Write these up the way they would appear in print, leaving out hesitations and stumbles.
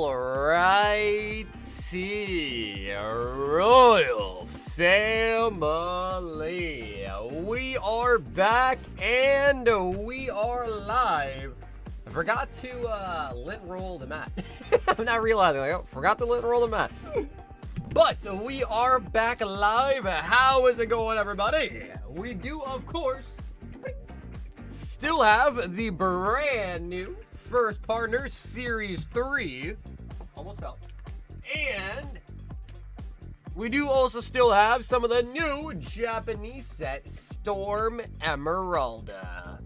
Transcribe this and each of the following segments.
Alrighty, Royal Family, we are back and we are live. I forgot to lint roll the mat. I'm not realizing, like, oh, forgot to lint roll the mat. But we are back live. How is it going, everybody? We do, of course, still have the brand new First Partner Series 3. Almost fell. And we do also still have some of the new Japanese set, Storm Emeralda.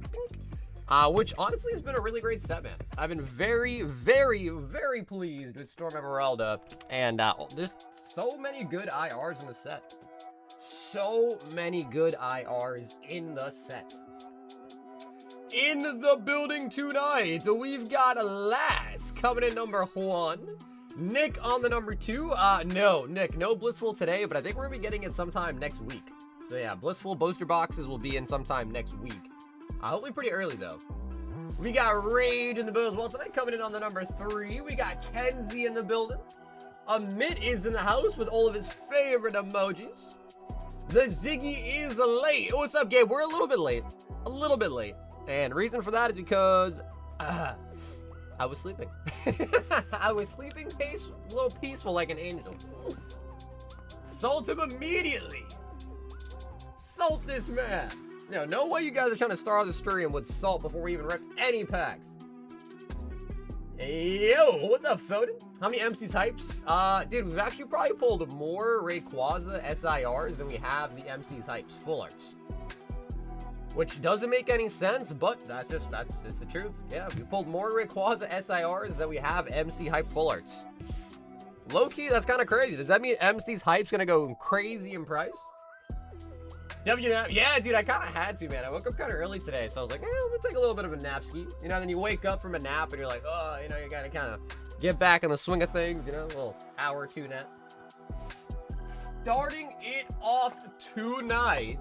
Which honestly has been a really great set, man. I've been very, very, very pleased with Storm Emeralda. And there's so many good IRs in the set. So many good IRs in the set. In the building tonight, we've got Lass coming in number 1. Nick on the number 2. No, Nick, no Blissful today, but I think we're going to be getting it sometime next week. So yeah, Blissful booster boxes will be in sometime next week. Hopefully pretty early, though. We got Rage in the building as well tonight, coming in on the number 3. We got Kenzie in the building. Amit is in the house with all of his favorite emojis. The Ziggy is late. What's up, Gabe? We're a little bit late. A little bit late. And reason for that is because I was sleeping. I was sleeping a little peaceful like an angel. Salt him immediately. Salt this man. No way you guys are trying to start the stream with salt before we even ripped any packs. Yo, what's up, Foden? How many MC's hypes? Dude, we've actually probably pulled more Rayquaza SIRs than we have the MC's hypes full arts. Which doesn't make any sense, but that's just the truth. Yeah, we pulled more Rayquaza SIRs than we have MC hype full arts. Low-key, that's kind of crazy. Does that mean MC's hype's gonna go crazy in price? Yeah, dude, I kind of had to, man. I woke up kind of early today, so I was like, I'm gonna take a little bit of a nap ski. You know, then you wake up from a nap and you're like, oh, you know, you gotta kind of get back in the swing of things, you know, a little hour or two nap. Starting it off tonight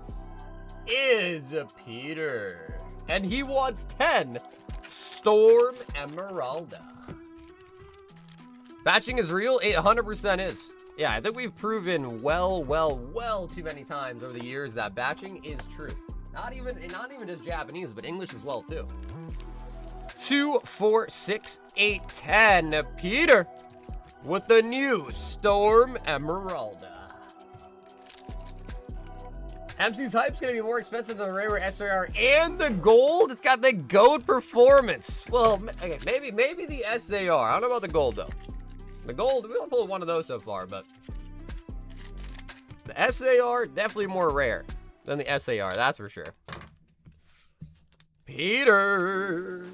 is Peter, and he wants 10 Storm Emeralda. Batching is real? It 100% is. Yeah, I think we've proven well too many times over the years that batching is true. Not even just Japanese, but English as well too. 2, 4, 6, 8, 10. Peter with the new Storm Emeralda. MC's Hype's gonna be more expensive than the rare SAR and the gold. It's got the gold performance. Well, okay, maybe the SAR. I don't know about the gold though. The gold, we don't pull one of those so far, but the SAR definitely more rare than the SAR. That's for sure. Peter.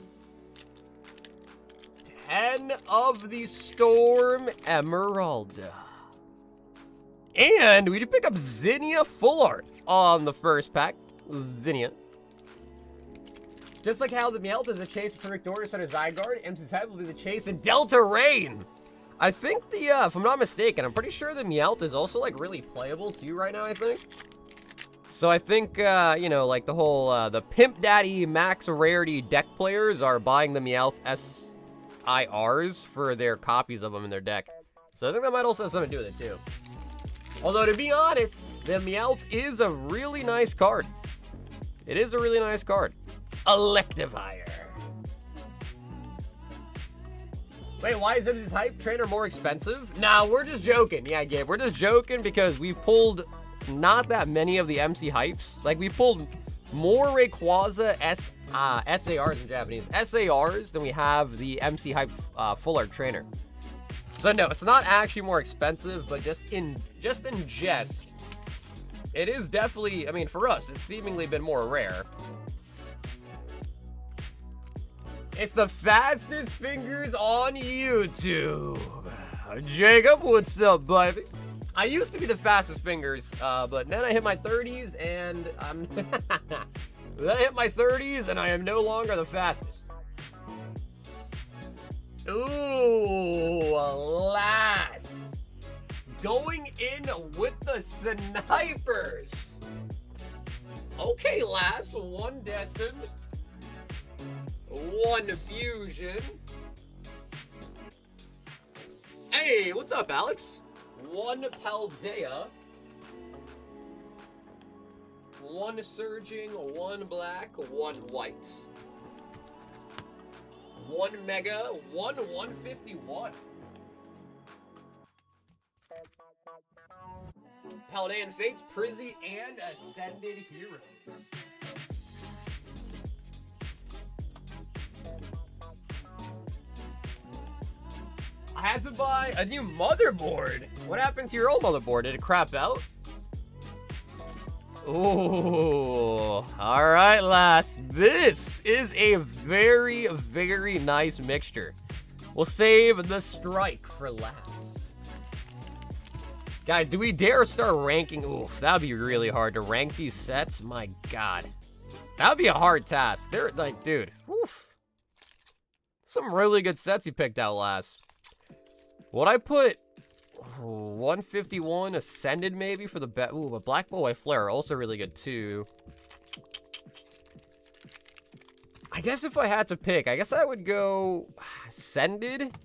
10 of the Storm Emeralda. And we did pick up Zinnia Full Art on the first pack. Zinnia. Just like how the Meowth is a chase for Perfect Order Center Zygarde, MC's Hype will be the chase in Delta Rain. I think the, if I'm not mistaken, I'm pretty sure the Meowth is also, like, really playable too right now, I think. So I think, you know, like the whole, the Pimp Daddy Max Rarity deck players are buying the Meowth SIRs for their copies of them in their deck. So I think that might also have something to do with it too. Although, to be honest, the Meowth is a really nice card. It is a really nice card. Electivire. Wait, why is MC's Hype Trainer more expensive? Nah, we're just joking. Yeah, Gabe, we're just joking because we pulled not that many of the MC Hypes. Like, we pulled more Rayquaza SARs in Japanese. SARs than we have the MC Hype Full Art Trainer. So no, it's not actually more expensive, but just in jest, it is definitely, I mean, for us, it's seemingly been more rare. It's the fastest fingers on YouTube. Jacob, what's up, baby? I used to be the fastest fingers, but then I hit my 30s, and I'm then I hit my 30s, and I am no longer the fastest. Ooh, alas. Going in with the snipers. Okay, Lass, 1 Destined, 1 Fusion. Hey, what's up, Alex? 1 Paldea. 1 Surging, 1 Black, 1 White. 1 Mega, 1 151. Paldean Fates, Prizzy, and Ascended Heroes. I had to buy a new motherboard. What happened to your old motherboard? Did it crap out? Ooh, all right, Lass. This is a very, very nice mixture. We'll save the strike for last. Guys, do we dare start ranking? Oof, that'd be really hard to rank these sets. My God, that'd be a hard task. They're like, dude, oof. Some really good sets you picked out, Lass. Would I put 151 Ascended maybe for the bet? Ooh, but Black Bull White Flare also really good too. I guess if I had to pick, I guess I would go Ascended,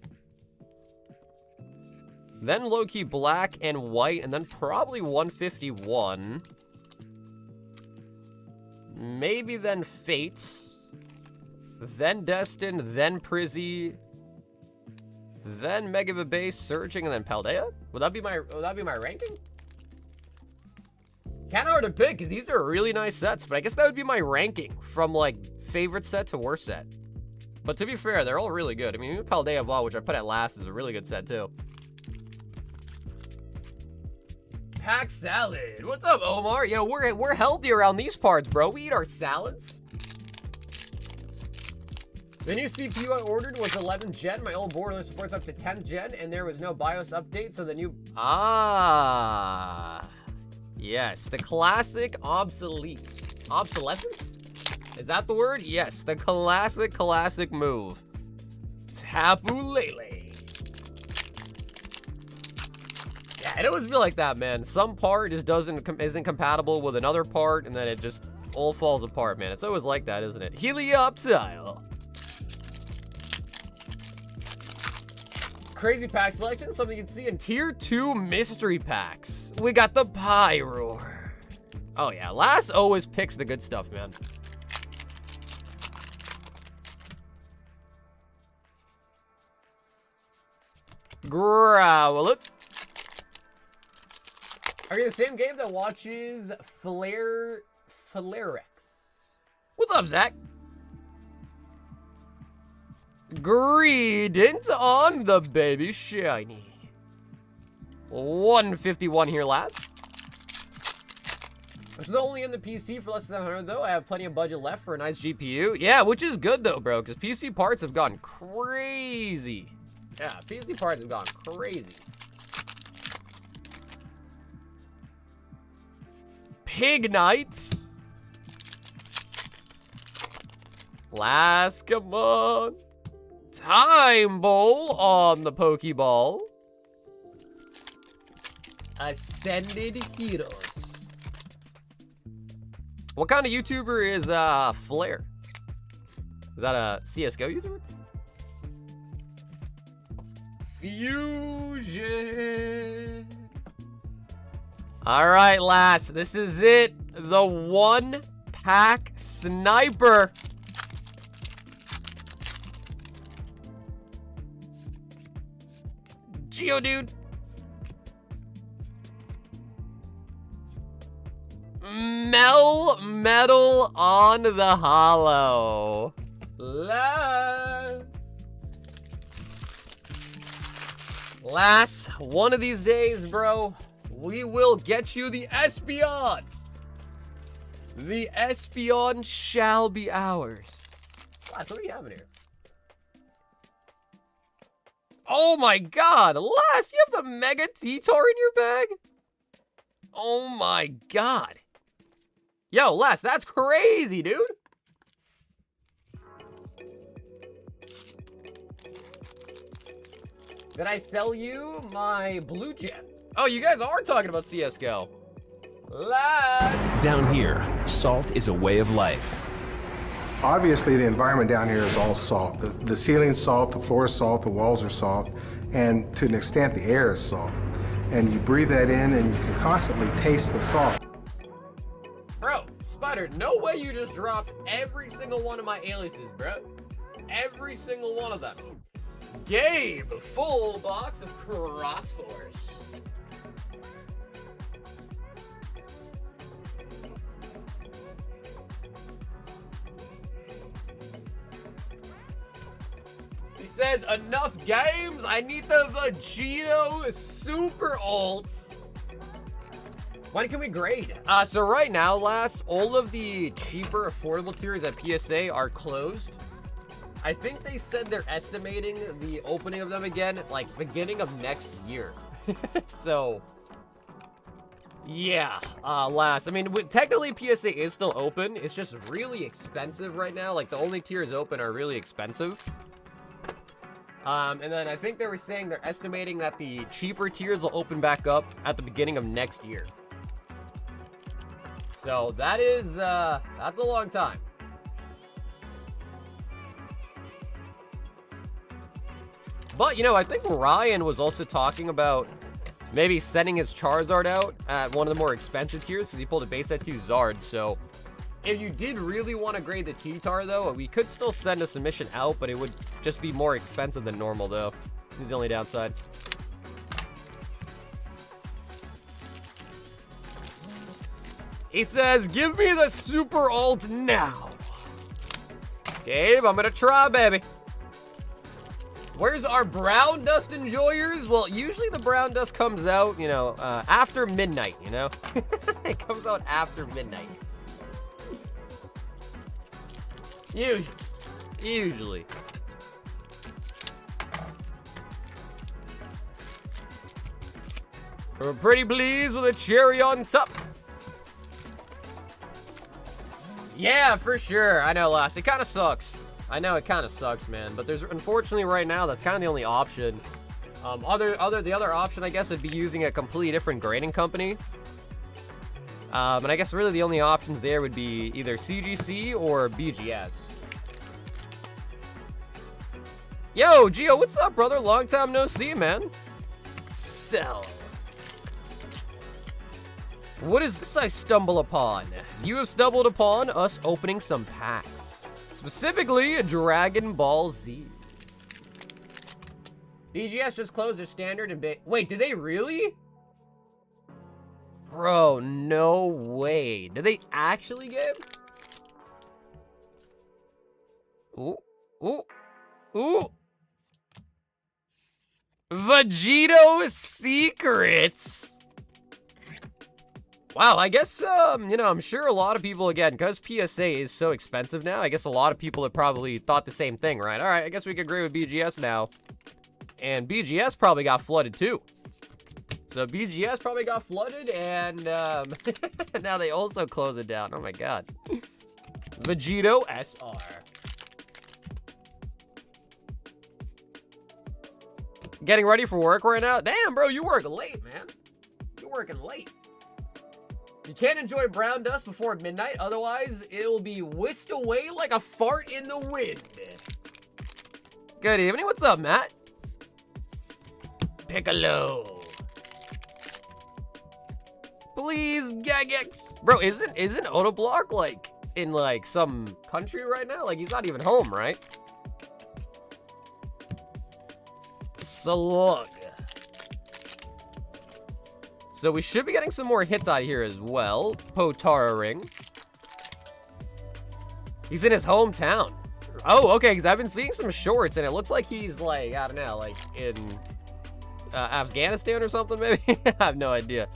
then low-key Black and White, and then probably 151. Maybe then Fates, then Destined, then Prizzy, then Mega Base, Surging, and then Paldea? Would that be my ranking? Kind of hard to pick because these are really nice sets, but I guess that would be my ranking from like favorite set to worst set. But to be fair, they're all really good. I mean, even Paldea Ball, which I put at last, is a really good set too. Pack Salad. What's up, Omar? Yo, we're healthy around these parts, bro. We eat our salads. The new CPU I ordered was 11th gen. My old board only supports up to 10th gen, and there was no BIOS update, so the new... Ah. Yes, the classic obsolescence? Is that the word? Yes, the classic move. Tapu Lele. Yeah, it always be like that, man. Some part just isn't compatible with another part, and then it just all falls apart, man. It's always like that, isn't it? Helioptile. crazy pack selection, something you can see in tier 2 mystery packs. We got the Pyroar. Oh yeah, Lass always picks the good stuff, man. Growlithe. Are you the same game that watches Flarex? What's up, Zach? Greedent on the baby shiny. 151 here last. It's only in the PC for less than 700 though. I have plenty of budget left for a nice GPU. Yeah, which is good though, bro, because PC parts have gone crazy. Yeah, PC parts have gone crazy. Pig Knights. Last, come on. Time Bowl on the Pokeball. Ascended Heroes. What kind of YouTuber is Flare? Is that a CSGO YouTuber? Fusion. All right, last. This is it. The 1-pack sniper. Geodude. Metal on the hollow. Last one of these days, bro, we will get you the Espeon. The Espeon shall be ours. Last, what do we have in here? Oh my god, Lass, you have the Mega T-Tar in your bag? Oh my god. Yo, Lass, that's crazy, dude. Did I sell you my Blue Gem? Oh, you guys are talking about CSGO. Lass. Down here, salt is a way of life. Obviously, the environment down here is all salt. The ceiling's salt, the floor is salt, the walls are salt, and to an extent, the air is salt. And you breathe that in, and you can constantly taste the salt. Bro, Spider, no way you just dropped every single one of my aliases, bro. Every single one of them. Gabe, full box of Cross Force. He says, enough games. I need the Vegito Super Alt. When can we grade? So right now, Lass, all of the cheaper affordable tiers at PSA are closed. I think they said they're estimating the opening of them again, like beginning of next year. So, yeah, Lass. I mean, technically PSA is still open. It's just really expensive right now. Like the only tiers open are really expensive. And then I think they were saying they're estimating that the cheaper tiers will open back up at the beginning of next year. So that is, that's a long time. But, you know, I think Ryan was also talking about maybe sending his Charizard out at one of the more expensive tiers because he pulled a base set 2 Zard. So if you did really want to grade the T-Tar, though, we could still send a submission out, but it would just be more expensive than normal, though. This is the only downside. He says, give me the Super Alt now. Gabe, I'm gonna try, baby. Where's our brown dust enjoyers? Well, usually the brown dust comes out, you know, after midnight, you know? It comes out after midnight. Usually. We're pretty pleased with a cherry on top. Yeah, for sure. I know, Lass. It kind of sucks. I know it kind of sucks, man. But there's, unfortunately, right now, that's kind of the only option. The other option, I guess, would be using a completely different grading company. And I guess really the only options there would be either CGC or BGS. Yo, Gio, what's up, brother? Long time no see, man. Zelle. What is this I stumble upon? You have stumbled upon us opening some packs. Specifically, Dragon Ball Z. BGS just closed their standard and wait, did they really? Bro, no way. Did they actually get? Ooh, ooh, ooh. Vegito Secrets. Wow, I guess, you know, I'm sure a lot of people, again, because PSA is so expensive now, I guess a lot of people have probably thought the same thing, right? All right, I guess we can agree with BGS now. And BGS probably got flooded, too. So BGS probably got flooded, and, now they also close it down. Oh, my God. Vegito SR. Getting ready for work right now? Damn, bro, you work late, man. You're working late. You can't enjoy brown dust before midnight, otherwise it'll be whisked away like a fart in the wind. Good evening, what's up, Matt? Piccolo. Please, Gagex. Bro, isn't Autoblock like in like some country right now? Like he's not even home, right? Slug. So we should be getting some more hits out of here as well. Potara ring. He's in his hometown. Oh, okay, because I've been seeing some shorts, and it looks like he's like, I don't know, like in Afghanistan or something, maybe? I have no idea.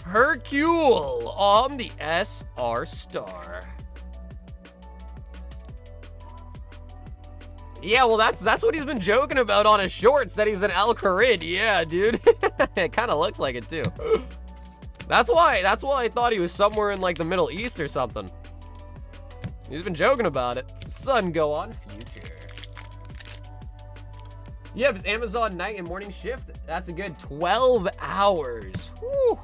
Hercule on the SR Star. Yeah, well, that's what he's been joking about on his shorts, that he's an Al Kharid. Yeah, dude. It kind of looks like it, too. That's why I thought he was somewhere in, like, the Middle East or something. He's been joking about it. Sun go on future. Yep, it's Amazon night and morning shift. That's a good 12 hours. Whew.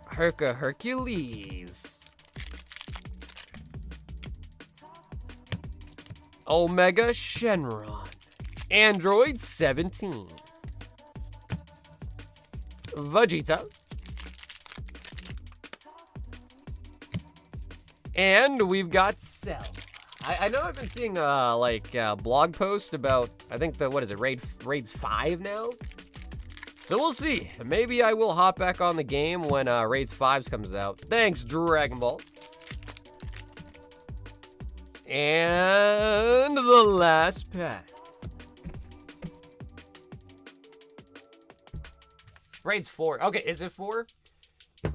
Hercules. Omega Shenron. Android 17. Vegeta. And we've got Zelle. I know I've been seeing blog posts about, I think what is it, Raids 5 now? So we'll see. Maybe I will hop back on the game when Raids 5 comes out. Thanks, Dragon Ball. And the last pack. Raids 4. Okay, is it 4?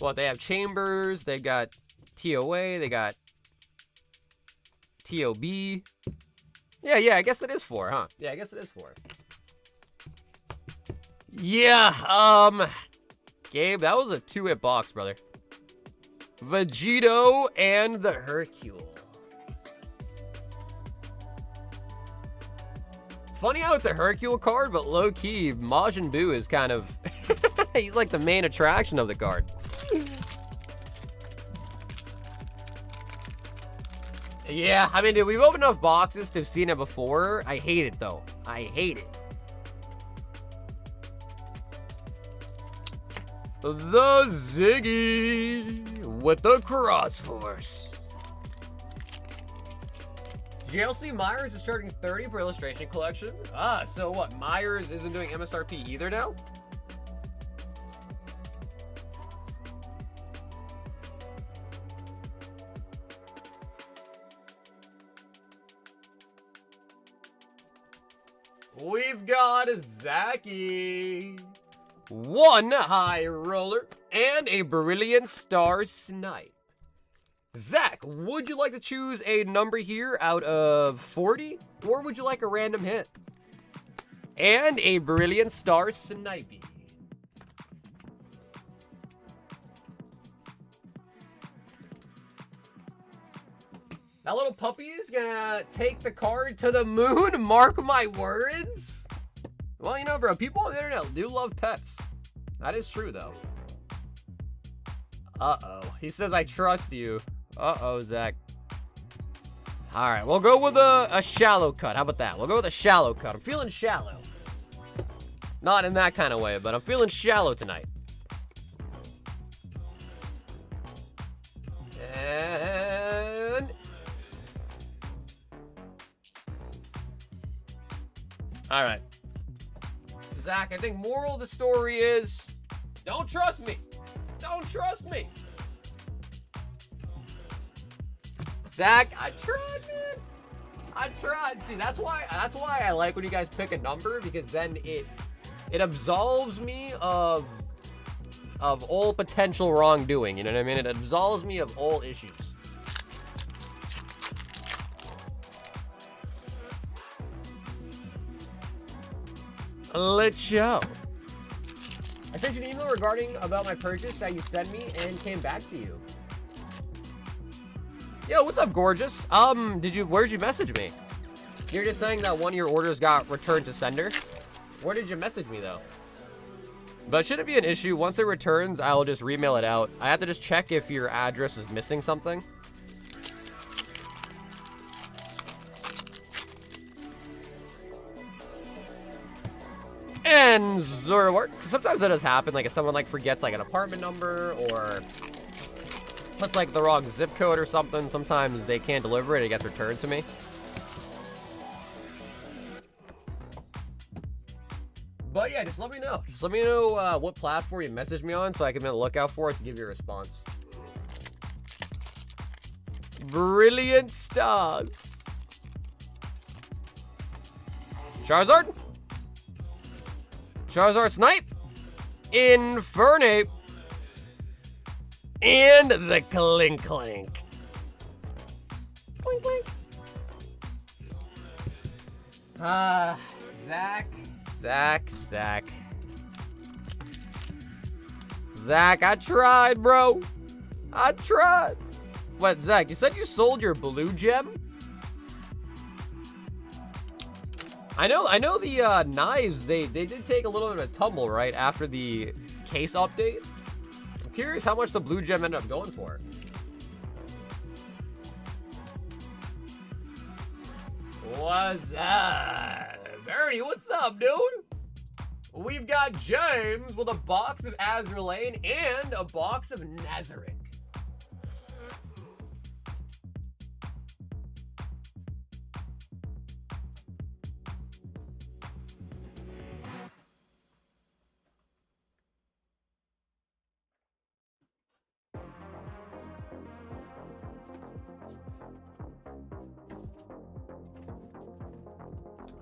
Well, they have Chambers, they got TOA, they got TOB. Yeah, I guess it is 4, huh? Yeah, I guess it is 4. Yeah, Gabe, that was a 2-hit box, brother. Vegito and the Hercule. Funny how it's a Hercule card, but low-key, Majin Buu is kind of... he's like the main attraction of the card. Yeah, I mean, dude, we've opened enough boxes to have seen it before. I hate it, though. I hate it. The Ziggy with the Cross Force. JLC Myers is charging 30 per illustration collection. Ah, so what? Myers isn't doing MSRP either now? We've got a Zaki, one high roller, and a Brilliant Star Snipe. Zach, would you like to choose a number here out of 40? Or would you like a random hit? And a Brilliant Star Snipey. That little puppy is gonna take the card to the moon, mark my words. Well, you know, bro, people on the internet do love pets. That is true, though. Uh-oh. He says, I trust you. Uh-oh, Zach. All right, we'll go with a shallow cut. How about that? We'll go with a shallow cut. I'm feeling shallow. Not in that kind of way, but I'm feeling shallow tonight. And... all right. Zach, I think moral of the story is, don't trust me. Don't trust me. Zach, I tried, man. I tried. See, that's why I like when you guys pick a number, because then it absolves me of all potential wrongdoing. You know what I mean? It absolves me of all issues. Let's show. I sent you an email regarding about my purchase that you sent me and came back to you. Yo, what's up, gorgeous? Where'd you message me? You're just saying that one of your orders got returned to sender? Where did you message me, though? But should it be an issue, once it returns, I'll just remail it out. I have to just check if your address is missing something. And Zorwart, sometimes that does happen, like if someone like forgets like an apartment number or puts like the wrong zip code or something, sometimes they can't deliver it, it gets returned to me. But yeah, just let me know. Just let me know what platform you message me on so I can be on the lookout for it to give you a response. Brilliant stars. Charizard? Charizard Snipe, Infernape, and the Clink Clink. Clink Clink. Zach. Zach, I tried, bro. I tried. What, Zach, you said you sold your blue gem? I know the knives, they did take a little bit of a tumble, right, after the case update. I'm curious how much the blue gem ended up going for. What's up? Bernie, what's up, dude? We've got James with a box of Azraelane and a box of Nazarick.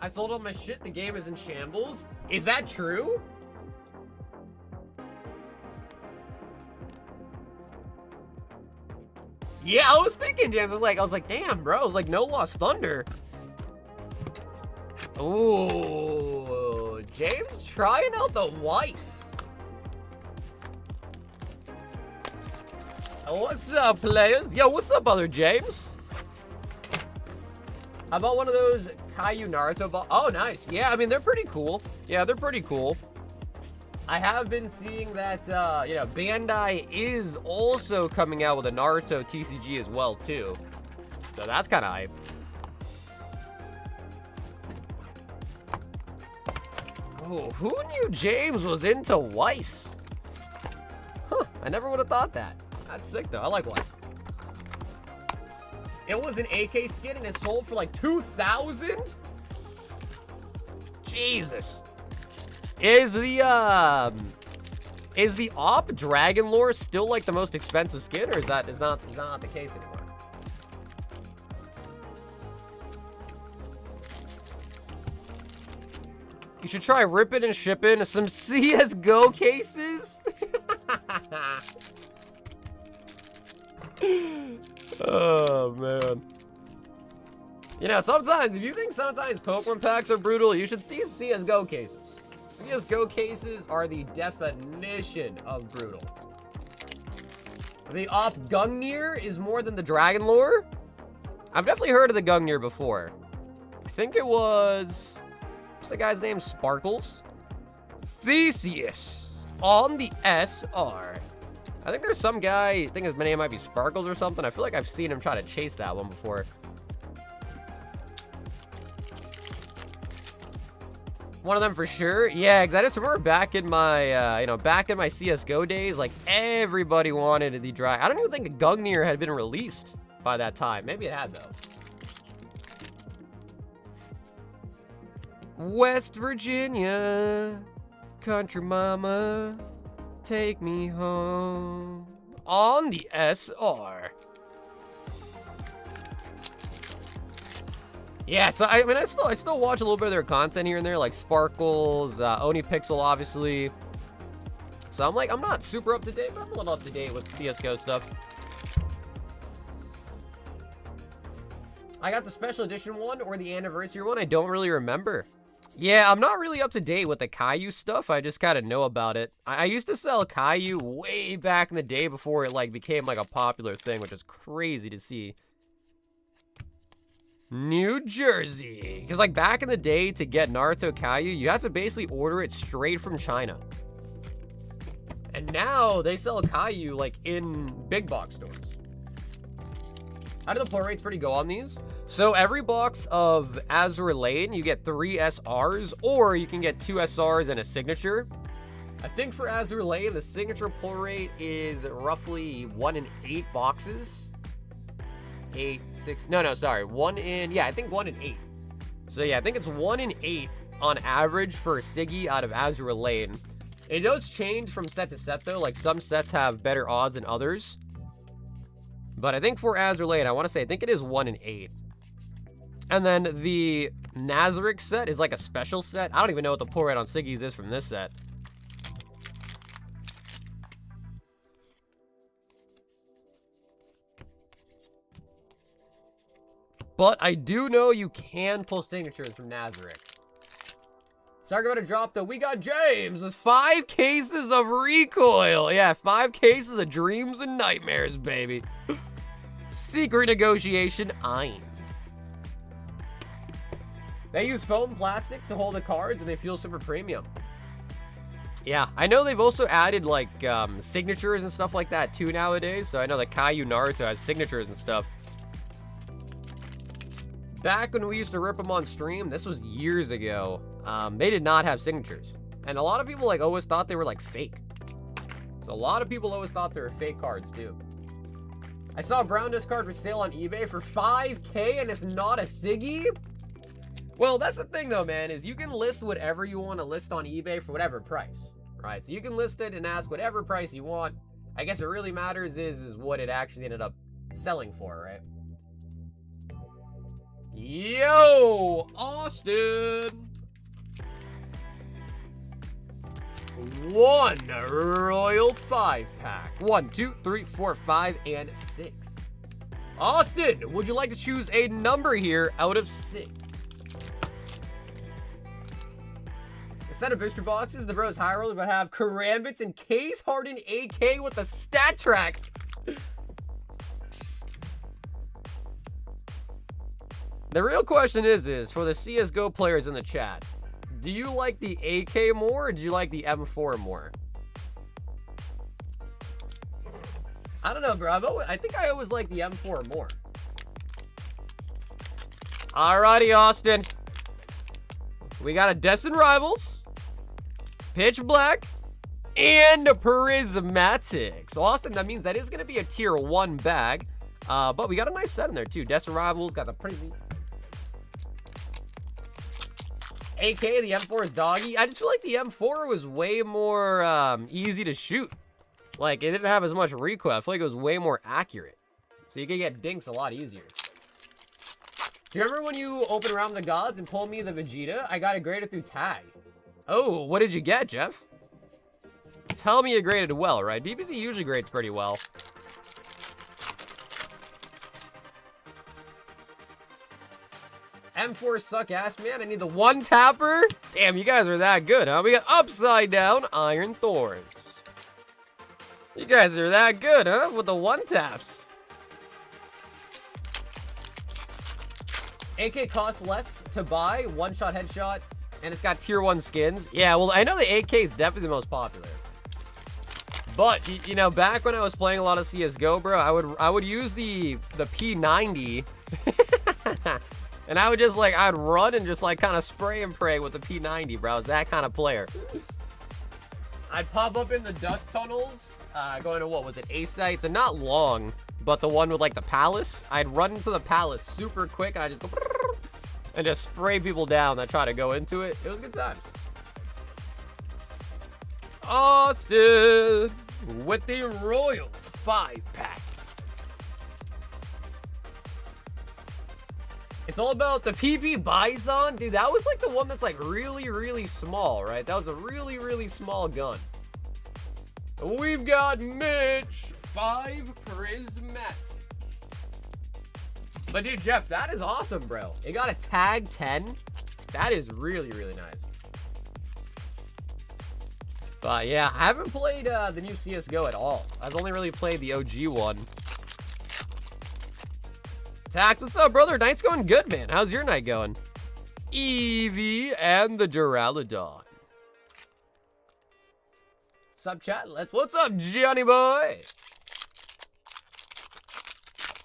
I sold all my shit. The game is in shambles. Is that true? Yeah, I was thinking, James. I was like, damn, bro. I was like, no Lost Thunder. Ooh, James trying out the Weiss. What's up, players? Yo, what's up, other James? How about one of those Caillou Naruto balls? Oh, nice. Yeah, I mean, they're pretty cool. Yeah, they're pretty cool. I have been seeing that, you know, Bandai is also coming out with a Naruto TCG as well, too. So that's kind of hype. Oh, who knew James was into Weiss? Huh, I never would have thought that. That's sick, though. I like Weiss. It was an AK skin and it sold for like 2,000? Jesus. Is the Op Dragon Lore still like the most expensive skin, or is not the case anymore? You should try ripping and shipping some CSGO cases. Oh, man. You know, sometimes, if you think sometimes Pokemon packs are brutal, you should see CSGO cases. CSGO cases are the definition of brutal. The Op Gungnir is more than the Dragon Lore. I've definitely heard of the Gungnir before. I think it was... what's the guy's name? Sparkles? Theseus on the SR. I think there's some guy, I think his name might be Sparkles or something. I feel like I've seen him try to chase that one before. One of them for sure. Yeah, because I just remember back in my, back in my CSGO days, like, everybody wanted the dragon. I don't even think Gungnir had been released by that time. Maybe it had, though. West Virginia, country mama, take me home on the SR. Yeah, so I mean, I still watch a little bit of their content here and there, like Sparkles, Oni Pixel, obviously. So I'm not super up to date, but I'm a little up to date with CS:GO stuff. I got the special edition one or the anniversary one. I don't really remember. Yeah, I'm not really up to date with the Caillou stuff. I just kind of know about it. I used to sell Caillou way back in the day before it like became like a popular thing, which is crazy to see. New Jersey. Because, like, back in the day, to get Naruto Caillou, you had to basically order it straight from China. And now, they sell Caillou, like, in big box stores. How do the pull rates pretty go on these? So, every box of Azure Lane, you get 3 SRs, or you can get 2 SRs and a signature. I think for Azure Lane, the signature pull rate is roughly 1 in 8 boxes. 8, 6, no, sorry, 1 in, yeah, I think 1 in 8. So yeah, I think it's 1 in 8 on average for a Siggy out of Azure Lane. It does change from set to set though, like some sets have better odds than others. But I think for Azure Lane, I want to say, I think it is 1 in 8. And then the Nazarick set is like a special set. I don't even know what the pull rate on Siggies is from this set. But I do know you can pull signatures from Nazarick. Sorry about to drop though. We got James with 5 cases of recoil. Yeah, 5 cases of dreams and nightmares, baby. Secret negotiation Eins. They use foam plastic to hold the cards and they feel super premium. Yeah, I know they've also added like signatures and stuff like that too nowadays. So I know that Caillou Naruto has signatures and stuff. Back when we used to rip them on stream, this was years ago, they did not have signatures. And a lot of people like always thought they were like fake. So a lot of people always thought they were fake cards too. I saw a brown disc card for sale on eBay for 5K and it's not a Siggy? Well, that's the thing though, man, is you can list whatever you want to list on eBay for whatever price, right? So you can list it and ask whatever price you want. I guess what really matters is what it actually ended up selling for, right? Yo, Austin. 1 Royal 5-pack. 1, 2, 3, 4, 5, and 6. Austin, would you like to choose a number here out of 6? A set of booster boxes, the Bros High Roller would have Karambits and Case Hardened AK with a stat track. The real question is for the CSGO players in the chat, do you like the AK more or do you like the M4 more? I don't know, bro. I think I always like the M4 more. Alrighty, Austin. We got a Destined Rivals, Pitch Black, and a Prismatic. So, Austin, that means that is going to be a tier 1 bag. But we got a nice set in there, too. Destined Rivals, got the Prizzy. AK, the M4 is doggy. I just feel like the M4 was way more easy to shoot. Like, it didn't have as much recoil. I feel like it was way more accurate. So you could get dinks a lot easier. Do you remember when you opened Around the Gods and pulled me the Vegeta? I got it graded through tag. Oh, what did you get, Jeff? Tell me you graded well, right? DBZ usually grades pretty well. M4 suck ass, man. I need the 1-tapper. Damn, you guys are that good, huh? We got Upside Down Iron Thorns. You guys are that good, huh? With the 1-taps. AK costs less to buy, 1-shot headshot, and it's got tier 1 skins. Yeah, well, I know the AK is definitely the most popular. But, you know, back when I was playing a lot of CSGO, bro, I would use the P90. And I would just like, I'd run and just like kind of spray and pray with the P90, bro. I was that kind of player. I'd pop up in the dust tunnels, going to, what was it, A sites, and not long, but the one with like the palace. I'd run into the palace super quick, and I just go and just spray people down that try to go into it. It was good times. Austin with the Royal 5-pack. It's all about the PP Bison. Dude, that was like the one that's like really, really small, right? That was a really, really small gun. We've got Mitch, 5 Prismatic. But dude, Jeff, that is awesome, bro. It got a tag 10. That is really, really nice. But yeah, I haven't played the new CSGO at all. I've only really played the OG one. Tax, what's up, brother? Night's going good, man. How's your night going? Evie and the Duraludon. Sup, chat? What's up, Johnny boy?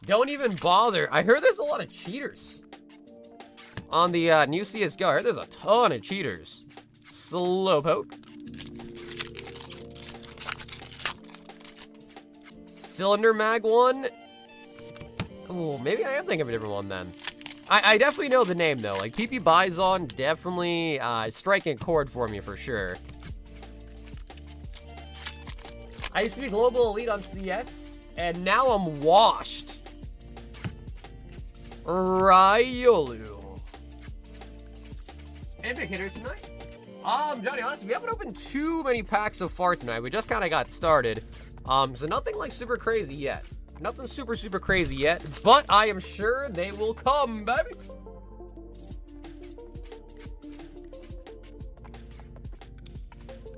Don't even bother. I heard there's a lot of cheaters on the new CSGO. I heard there's a ton of cheaters. Slowpoke. Cylinder Mag one. Oh, maybe I am thinking of a different one then. I definitely know the name though. Like PP Bison definitely striking a chord for me for sure. I used to be global elite on CS, and now I'm washed. Ryolu. And big hitters tonight. Johnny, honestly, we haven't opened too many packs so far tonight. We just kind of got started. So nothing like super crazy yet. Nothing super, super crazy yet, but I am sure they will come, baby.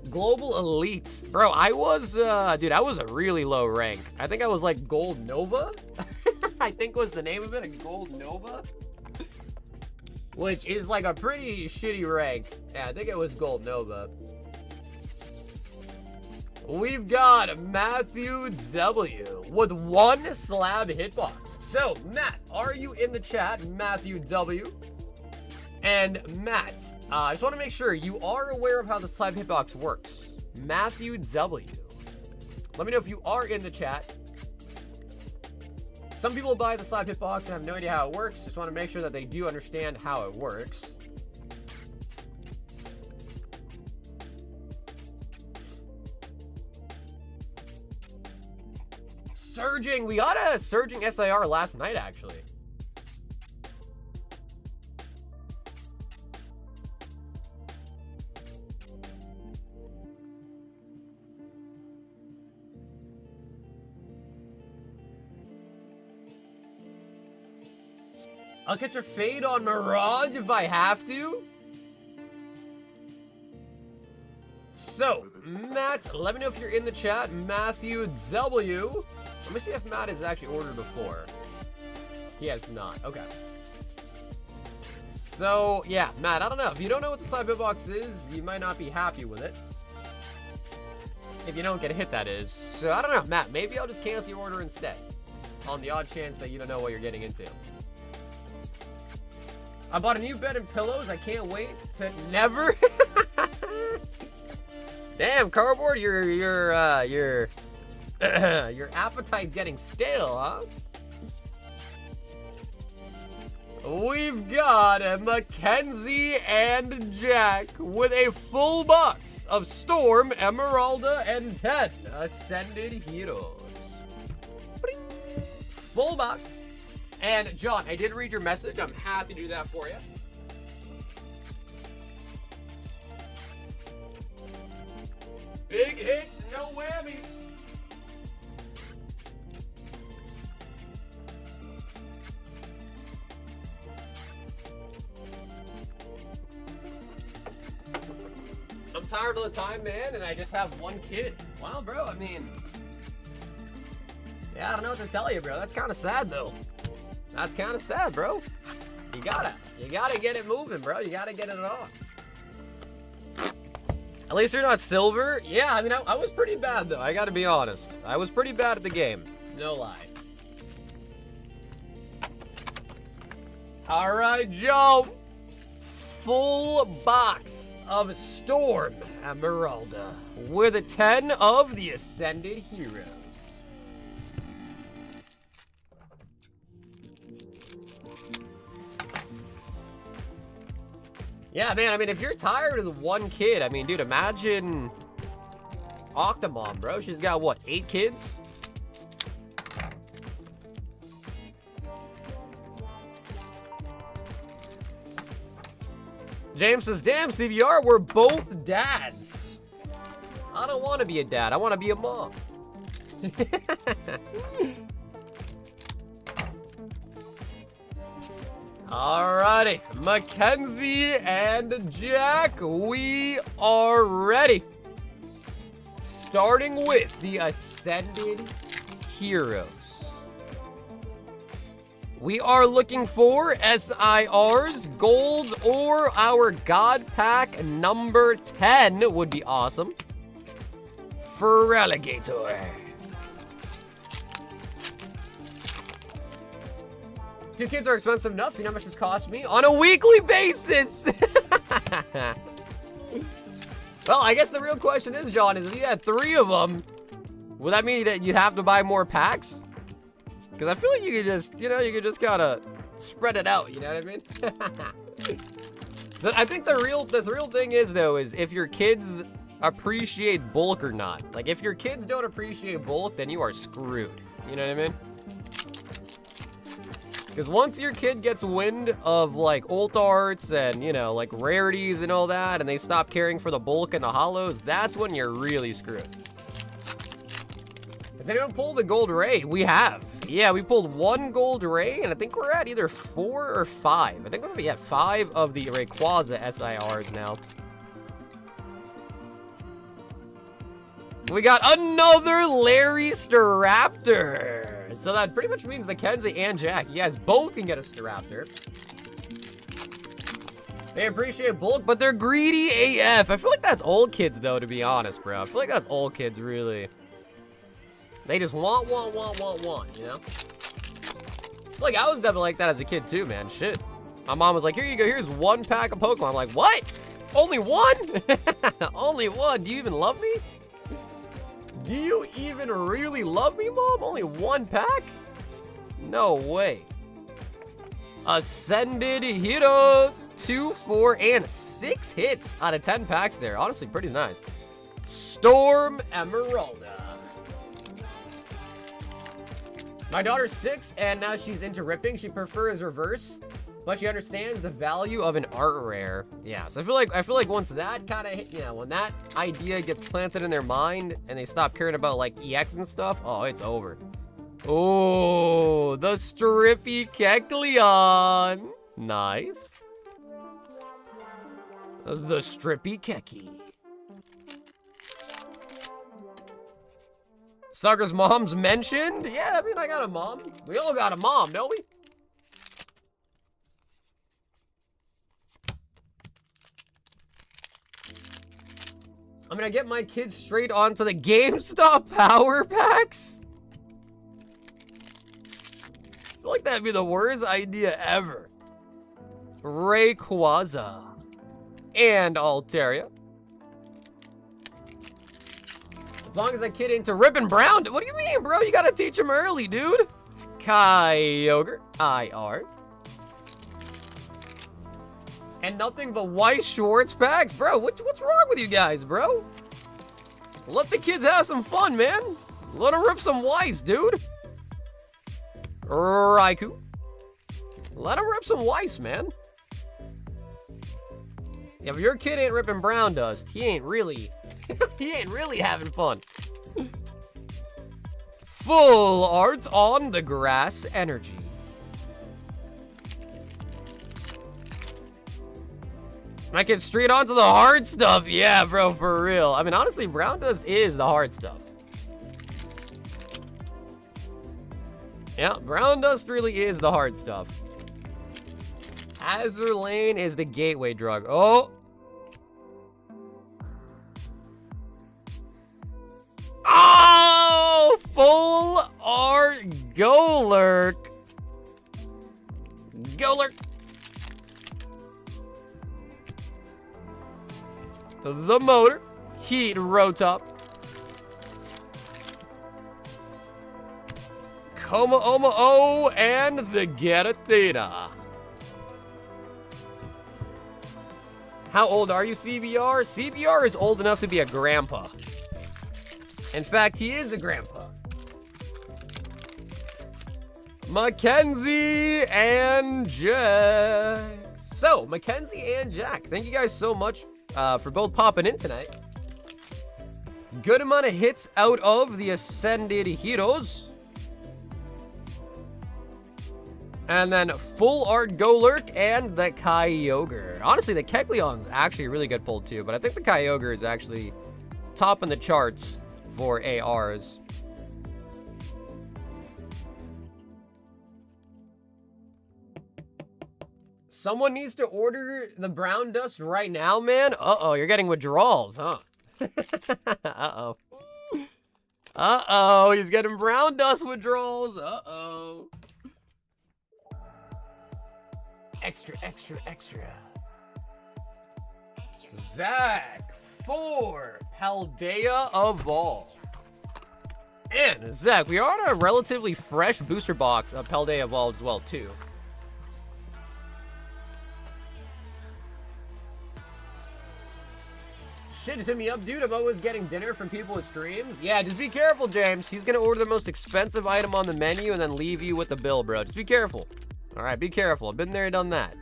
Global Elites. Bro, I was, dude, I was a really low rank. I think I was like Gold Nova. I think was the name of it, a Gold Nova. Which is like a pretty shitty rank. Yeah, I think it was Gold Nova. We've got Matthew W. with 1 slab hitbox. So, Matt, are you in the chat? Matthew W. And Matt, I just want to make sure you are aware of how the slab hitbox works. Matthew W. Let me know if you are in the chat. Some people buy the slab hitbox and have no idea how it works. Just want to make sure that they do understand how it works. Surging, we got a Surging SIR last night, actually. I'll catch a fade on Mirage if I have to. So, Matt, let me know if you're in the chat. Matthew W. Let me see if Matt has actually ordered before. He has not. Okay. So, yeah, Matt, I don't know. If you don't know what the slab hitbox is, you might not be happy with it. If you don't get a hit, that is. So, I don't know, Matt, maybe I'll just cancel your order instead. On the odd chance that you don't know what you're getting into. I bought a new bed and pillows. I can't wait to never. Damn, cardboard, your appetite's getting stale, huh? We've got a Mackenzie and Jack with a full box of Storm, Emeralda, and 10 Ascended Heroes. Full box. And John, I did read your message. I'm happy to do that for you. Big hits, no whammies. I'm tired all the time, man, and I just have one kid. Wow, bro, I mean, yeah, I don't know what to tell you, bro. That's kind of sad, though. That's kind of sad, bro. You gotta get it moving, bro. You gotta get it on. At least you're not silver. Yeah, I mean, I was pretty bad, though. I gotta be honest. I was pretty bad at the game. No lie. All right, Joe. Full box of Storm Emeralda with a 10 of the Ascended Heroes. Yeah, man, I mean, if you're tired of the one kid, I mean, dude, imagine Octomom, bro. She's got, what, 8 kids? James says, damn, CBR, we're both dads. I don't want to be a dad. I want to be a mom. Alrighty, Mackenzie and Jack, we are ready. Starting with the Ascended Heroes. We are looking for SIRs, golds, or our God Pack number 10 would be awesome. For Alligator. 2 kids are expensive enough. You know how much this costs me? On a weekly basis! Well, I guess the real question is, John, is if you had 3 of them, would that mean that you'd have to buy more packs? Because I feel like you could just, you know, you could just gotta spread it out, you know what I mean? I think the real thing is, though, is if your kids appreciate bulk or not. Like, if your kids don't appreciate bulk, then you are screwed. You know what I mean? Because once your kid gets wind of, like, ult arts and, you know, like, rarities and all that, and they stop caring for the bulk and the hollows, that's when you're really screwed. Has anyone pulled the gold ray? We have. Yeah, we pulled 1 gold ray, and I think we're at either 4 or 5. I think we're gonna be at 5 of the Rayquaza SIRs now. We got another Larry Staraptor. So that pretty much means Mackenzie and Jack, you guys both can get a Staraptor. They appreciate bulk, but they're greedy AF. I feel like that's old kids, though, to be honest, bro. I feel like that's old kids, really. They just want, you know? Like, I was definitely like that as a kid, too, man. Shit. My mom was like, here you go, here's 1 pack of Pokemon. I'm like, what? Only 1? Only 1? Do you even love me? Do you even really love me, Mom? Only 1 pack? No way. Ascended Heroes. 2, 4, and 6 hits out of 10 packs there. Honestly, pretty nice. Storm Emeralda. My daughter's 6, and now she's into ripping. She prefers reverse, but she understands the value of an art rare. Yeah, so I feel like once that kind of, you know, when that idea gets planted in their mind and they stop caring about like EX and stuff, oh, it's over. Oh, the Strippy Kecleon. Nice. The Strippy Keki. Sucker's mom's mentioned? Yeah, I mean, I got a mom. We all got a mom, don't we? I'm gonna get my kids straight onto the GameStop power packs. I feel like that'd be the worst idea ever. Rayquaza and Altaria. As long as that kid ain't to ripping brown. What do you mean, bro? You gotta teach him early, dude. Kyogre, IR. And nothing but Weiss Schwartz packs. Bro, what's wrong with you guys, bro? Let the kids have some fun, man. Let them rip some Weiss, dude. Raikou. Let them rip some Weiss, man. Yeah, if your kid ain't ripping brown dust, he ain't really having fun. Full art on the grass energy. I get straight onto the hard stuff. Yeah, bro, for real. I mean, honestly, brown dust is the hard stuff. Yeah, brown dust really is the hard stuff. Azur Lane is the gateway drug. Oh. Oh, full art Golurk. Golurk. the motor, heat rotop, Coma Oma O, and the Garatina. How old are you, CBR? CBR is old enough to be a grandpa. In fact, he is a grandpa. Mackenzie and Jack. So, Mackenzie and Jack, thank you guys so much for both popping in tonight. Good amount of hits out of the Ascended Heroes. And then Full Art Golurk and the Kyogre. Honestly, the Kecleon's actually a really good pull too, but I think the Kyogre is actually top in the charts for ARs. Someone needs to order the brown dust right now, man. Uh-oh, you're getting withdrawals, huh? Uh-oh. Uh-oh, he's getting brown dust withdrawals. Uh-oh. Extra, extra, extra. Zach for Paldea Evolved. And Zach, we are on a relatively fresh booster box of Paldea Evolved as well, too. Shit, just hit me up, dude. I'm always getting dinner from people with streams. Yeah, just be careful, James. He's gonna order the most expensive item on the menu and then leave you with the bill, bro. Just be careful. All right, be careful. I've been there, done that.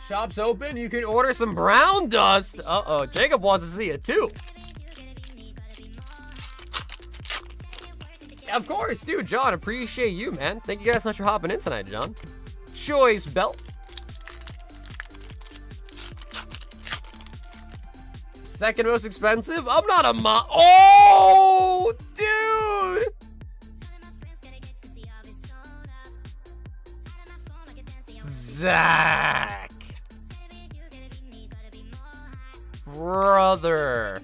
Shop's open. You can order some brown dust. Uh-oh, Jacob wants to see it too. Of course, dude. John, appreciate you, man. Thank you guys so much for hopping in tonight, John. Choice belt. Second most expensive? I'm not a Oh, dude! Zach. Brother.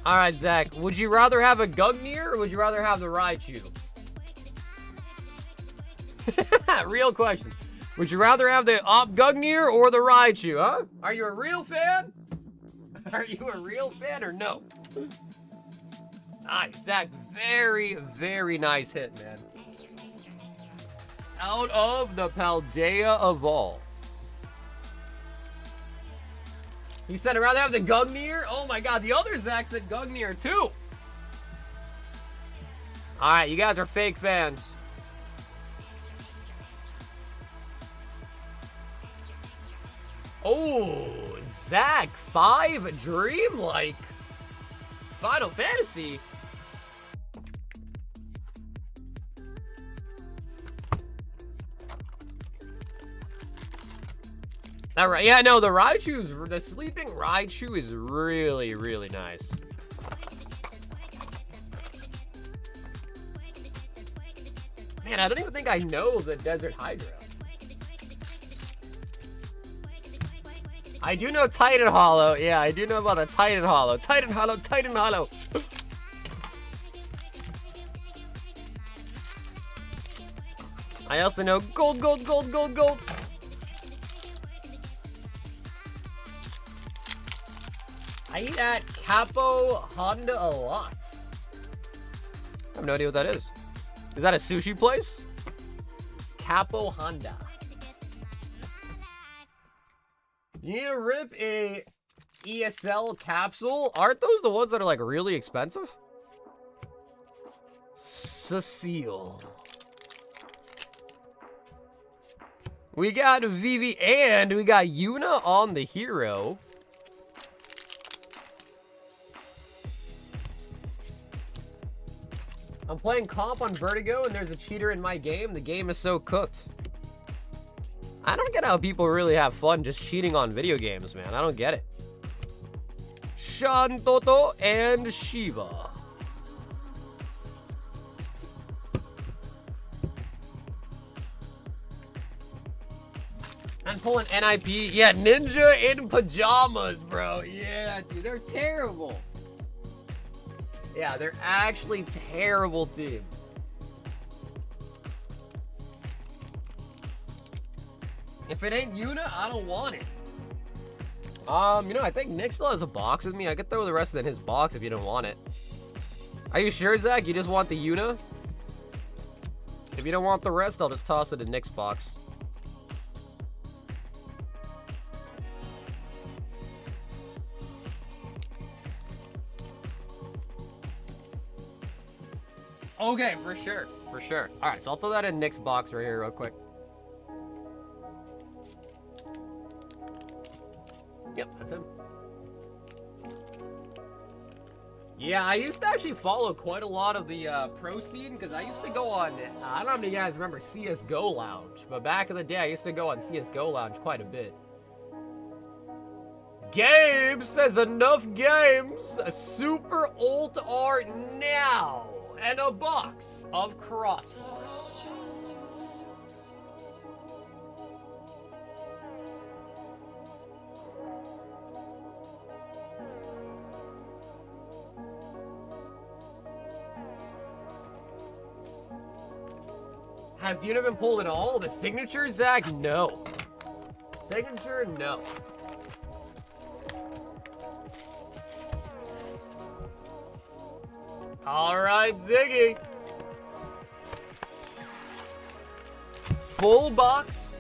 All right, Zach. Would you rather have a Gungnir or would you rather have the Raichu? Real question. Would you rather have the Gungnir or the Raichu, huh? Are you a real fan? Are you a real fan or no? Nice, Zach. Very, very nice hit, man. Out of the Paldea Evolved. He said, I'd rather have the Gungnir? Oh my god, the other Zach said Gungnir too. Alright, you guys are fake fans. Oh, Zach, 5 Dreamlike. Final Fantasy. All right, yeah, no, the sleeping Raichu is really, really nice. Man, I don't even think I know the Desert Hydra. I do know Titan Hollow. Yeah, I do know about the Titan Hollow. Titan Hollow, Titan Hollow. I also know gold, gold, gold, gold, gold. I eat at Capo Honda a lot. I have no idea what that is. Is that a sushi place? Capo Honda. You need to rip a ESL capsule? Aren't those the ones that are like really expensive? Cecile. We got Vivi and we got Yuna on the hero. I'm playing comp on Vertigo and there's a cheater in my game. The game is so cooked. I don't get how people really have fun just cheating on video games, man. I don't get it. Shantoto and Shiva. I'm pulling NIP. Yeah, Ninja in pajamas, bro. Yeah, dude, they're terrible. Yeah, they're actually terrible team. If it ain't Yuna, I don't want it. You know, I think Nick still has a box with me. I could throw the rest in his box if you don't want it. Are you sure, Zach? You just want the Yuna? If you don't want the rest, I'll just toss it in Nick's box. Okay, for sure. For sure. All right, so I'll throw that in Nick's box right here real quick. Yep, that's him. Yeah, I used to actually follow quite a lot of the pro scene because I used to go on, I don't know how many of you guys remember CSGO Lounge, but back in the day, I used to go on CSGO Lounge quite a bit. Gabe says enough games, a super ult art now, and a box of Crossforce. Has Yuna been pulled in all the signatures, Zach? No. Signature, no. All right, Ziggy. Full box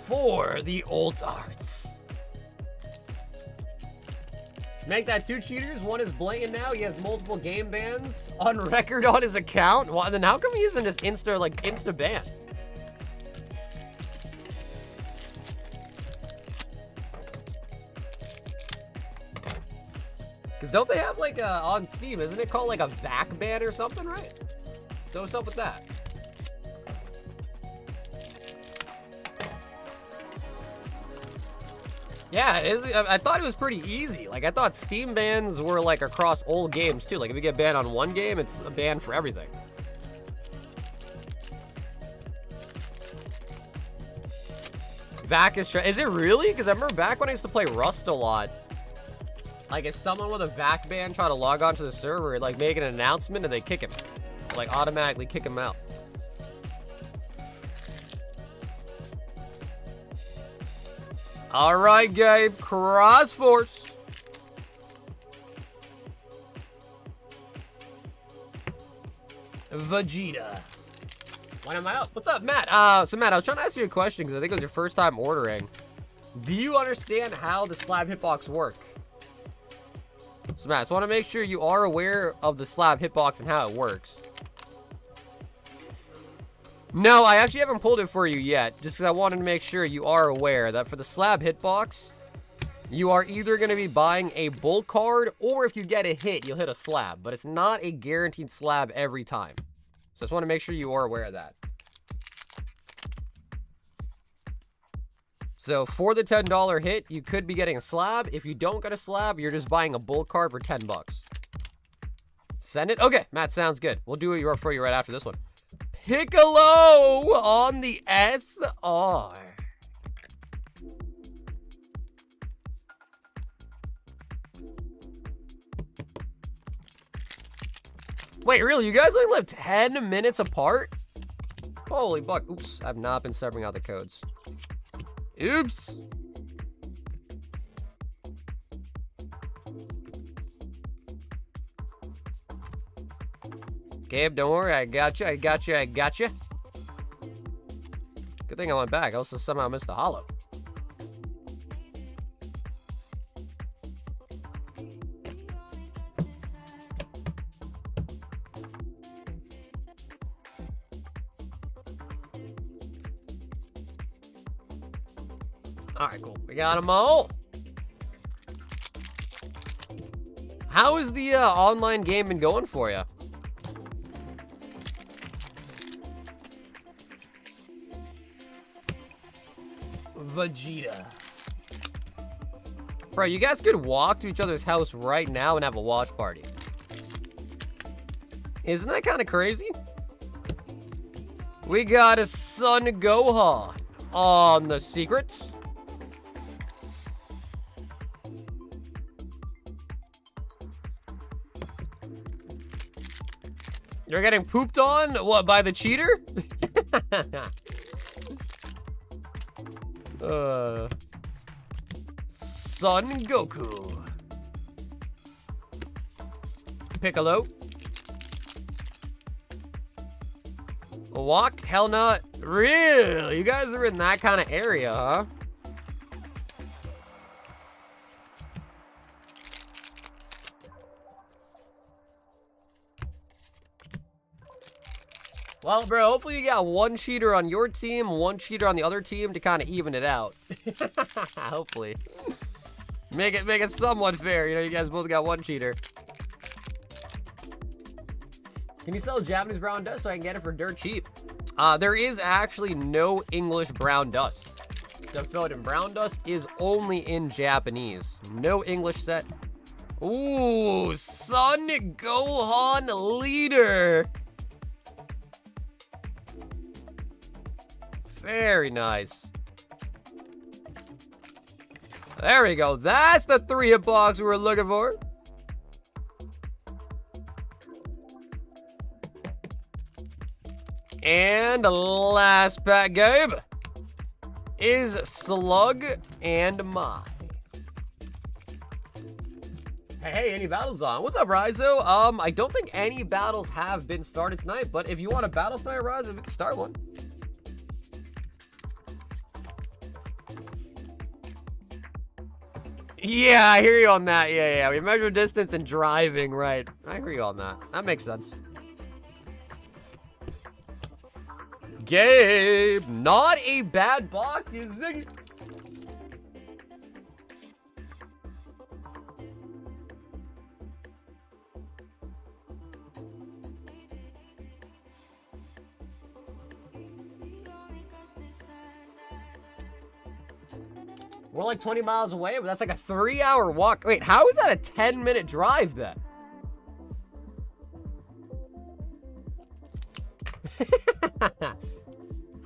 for the ult arts. Make that 2 cheaters. One is blatant now. He has multiple game bans on record on his account. Well, then how come he isn't just insta ban? Because don't they have like on Steam, isn't it called like a VAC ban or something, right? So what's up with that? Yeah, I thought it was pretty easy. Like, I thought Steam bans were, like, across old games, too. Like, if you get banned on one game, it's a ban for everything. VAC is it really? Because I remember back when I used to play Rust a lot, like, if someone with a VAC ban tried to log onto the server, it'd, like, make an announcement and they kick him. Like, automatically kick him out. All right, Gabe. Crossforce. Vegeta. When am I up? What's up, Matt? So Matt, I was trying to ask you a question because I think it was your first time ordering. Do you understand how the slab hitbox work? So Matt, I just want to make sure you are aware of the slab hitbox and how it works. No, I actually haven't pulled it for you yet, just because I wanted to make sure you are aware that for the slab hitbox, you are either going to be buying a bulk card, or if you get a hit, you'll hit a slab, but it's not a guaranteed slab every time. So I just want to make sure you are aware of that. So for the $10 hit, you could be getting a slab. If you don't get a slab, you're just buying a bulk card for 10 bucks. Send it? Okay, Matt, sounds good. We'll do it for you right after this one. Piccolo on the SR. Wait, really? You guys only live 10 minutes apart? Holy buck. Oops, I've not been subbing out the codes. Oops. Gabe, don't worry. I got you. Good thing I went back. I also somehow missed a holo. All right, cool. We got them all. How is the online game been going for you? Vegeta. Bro, you guys could walk to each other's house right now and have a watch party. Isn't that kind of crazy? We got a Son Gohan on the secrets. You're getting pooped on? What, by the cheater? Son Goku. Piccolo. A walk? Hell not. Really? You guys are in that kind of area, huh? Well, bro, hopefully you got one cheater on your team, one cheater on the other team to kind of even it out. Hopefully. Make it somewhat fair. You know, you guys both got one cheater. Can you sell Japanese brown dust so I can get it for dirt cheap? There is actually no English brown dust. So, Philip, brown dust is only in Japanese. No English set. Ooh, Son Gohan leader. Very nice. There we go. That's the 3-hit box we were looking for. And the last pack, Gabe, is Slug and Mai. Hey, any battles on? What's up, Rizo? I don't think any battles have been started tonight, but if you want a battle tonight, Rizo, we can start one. Yeah, I hear you on that. Yeah. We measure distance and driving, right. I hear you on that. That makes sense. Gabe, not a bad box, you zing. We're like 20 miles away, but that's like a 3-hour walk. Wait, how is that a 10-minute drive then?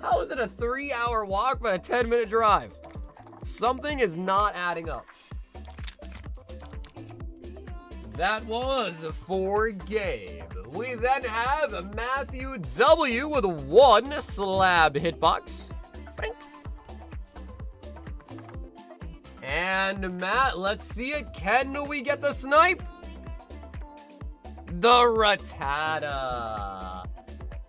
How is it a 3-hour walk but a 10-minute drive? Something is not adding up. That was for Gabe. We then have Matthew W with 1 slab hitbox. And Matt, let's see it. Can we get the snipe? The Rattata.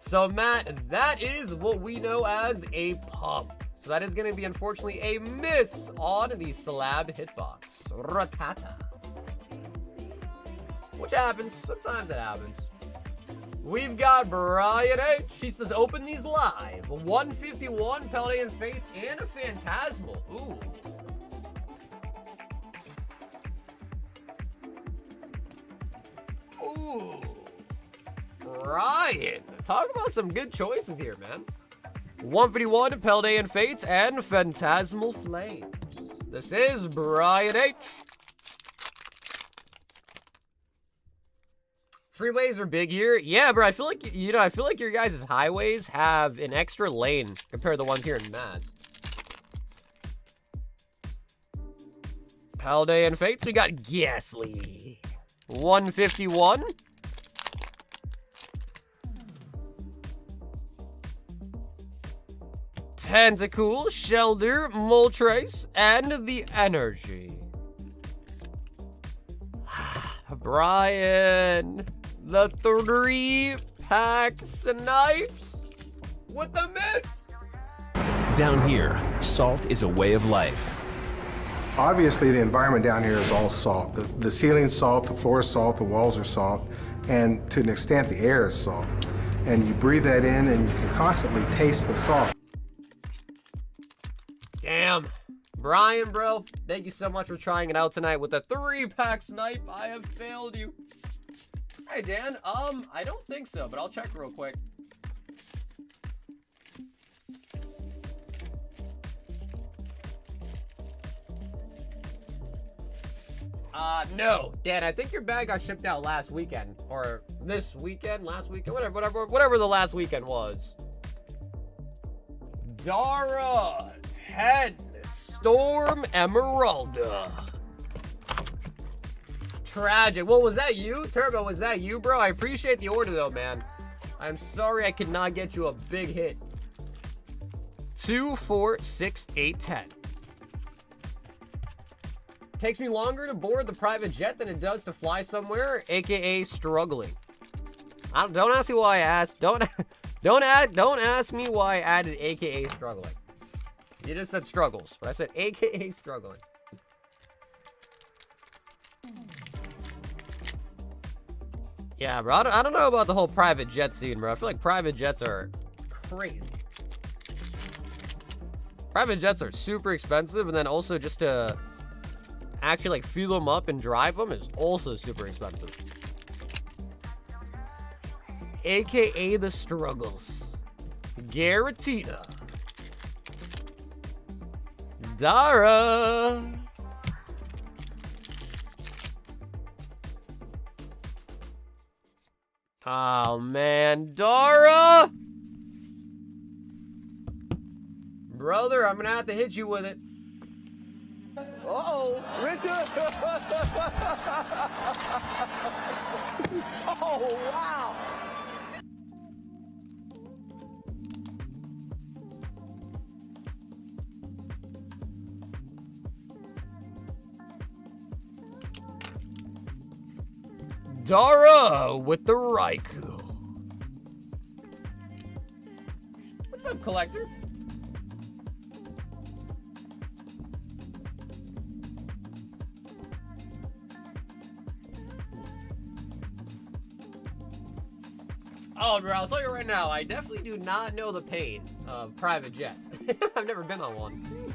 So Matt, that is what we know as a pump. So that is going to be, unfortunately, a miss on the slab hitbox. Rattata. Which happens. Sometimes it happens. We've got Brian H. He says, open these live. 151, Paldean Fates, and a Phantasmal. Ooh. Ooh. Brian. Talk about some good choices here, man. 151, Paldean Fates, and Phantasmal Flames. This is Brian H. Freeways are big here. Yeah, bro, I feel like, I feel like your guys' highways have an extra lane compared to the ones here in Mass. Paldean Fates, we got Ghastly. 151. Tentacool, Shelder, Moltres, and the Energy. Brian, the 3-pack snipes with the miss. Down here, salt is a way of life. Obviously, the environment down here is all salt. The ceiling's salt, the floor is salt, the walls are salt, and to an extent, the air is salt. And you breathe that in, and you can constantly taste the salt. Damn. Brian, bro, thank you so much for trying it out tonight with the 3-pack snipe. I have failed you. Hey, Dan, I don't think so, but I'll check real quick. No, Dan, I think your bag got shipped out last weekend, or this weekend, last weekend, whatever the last weekend was. Dara, 10, Storm, Emeralda. Tragic. Well, was that you? Turbo, was that you, bro? I appreciate the order, though, man. I'm sorry I could not get you a big hit. 2, 4, 6, 8, 10. Takes me longer to board the private jet than it does to fly somewhere, aka struggling. Don't ask me why I asked. Don't ask me why I added aka struggling. You just said struggles, but I said aka struggling. Yeah, bro. I don't know about the whole private jet scene, bro. I feel like private jets are crazy. Private jets are super expensive, and then also just to actually like fuel them up and drive them is also super expensive. AKA the struggles. Garantita. Dara. Oh man, Dara. Brother, I'm gonna have to hit you with it. Uh-oh. Richard! Oh, wow. Dara with the Raikou. What's up, collector? Oh, bro, I'll tell you right now, I definitely do not know the pain of private jets. I've never been on one.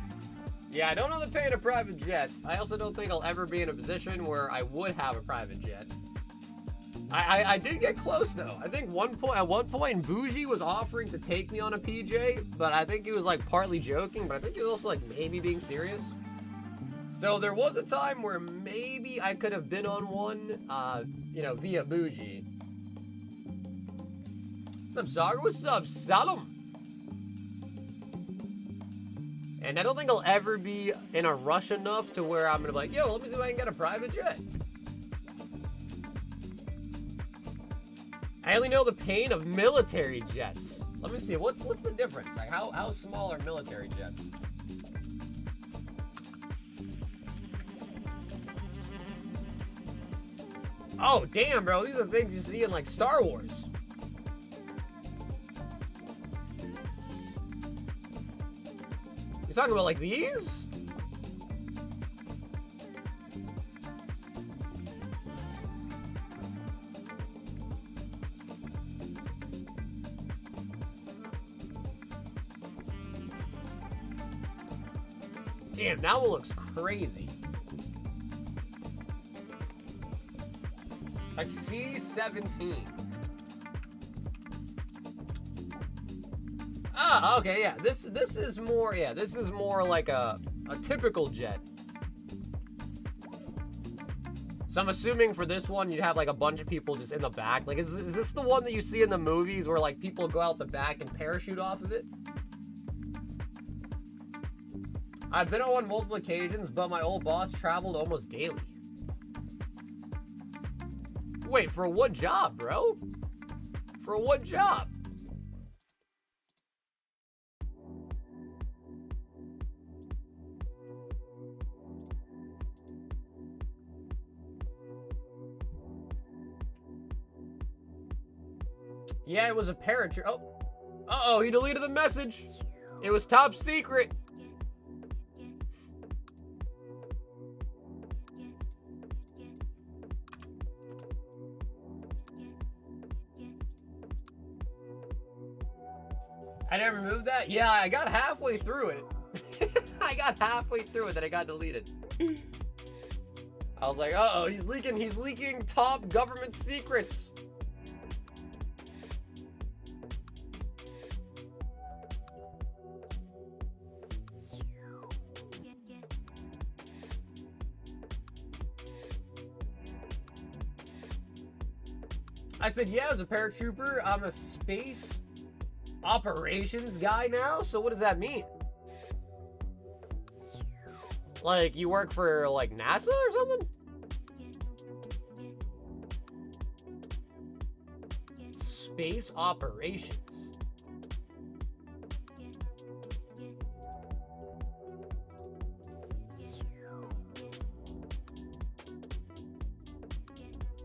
Yeah, I don't know the pain of private jets. I also don't think I'll ever be in a position where I would have a private jet. I did get close, though. I think at one point, Bougie was offering to take me on a PJ, but I think he was, like, partly joking, but I think he was also, like, maybe being serious. So there was a time where maybe I could have been on one, you know, via Bougie. What's up, Saga? What's up, Salam? And I don't think I'll ever be in a rush enough to where I'm gonna be like, yo, let me see if I can get a private jet. I only know the pain of military jets. Let me see, what's the difference? Like, how small are military jets? Oh, damn, bro. These are things you see in, like, Star Wars. You're talking about, like, these? Damn, that one looks crazy. A C-17. Ah, okay, yeah. This is more, yeah, this is more like a typical jet. So I'm assuming for this one, you'd have like a bunch of people just in the back. Like, is this the one that you see in the movies where like people go out the back and parachute off of it? I've been on one multiple occasions, but my old boss traveled almost daily. Wait, for what job, bro? For what job? Yeah, it was a parachute. Oh. Uh-oh, he deleted the message. It was top secret. I never moved that? Yeah, I got halfway through it. I got halfway through it, then it got deleted. I was like, uh-oh, he's leaking top government secrets. I said, yeah, as a paratrooper, I'm a space operations guy now, so what does that mean? Like, you work for, like, NASA or something? space operations.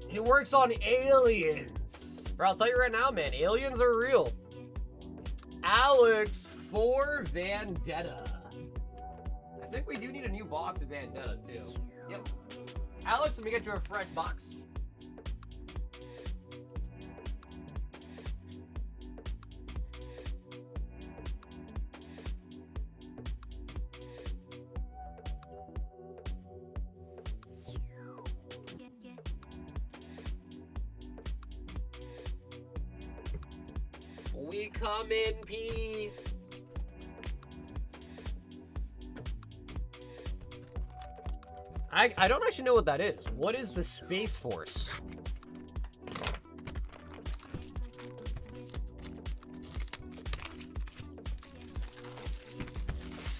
He works on aliens. Bro, I'll tell you right now, man, aliens are real. Alex for Vendetta. I think we do need a new box of Vendetta, too. Yep. Alex, let me get you a fresh box. We come in peace. I don't actually know what that is. What is the Space Force?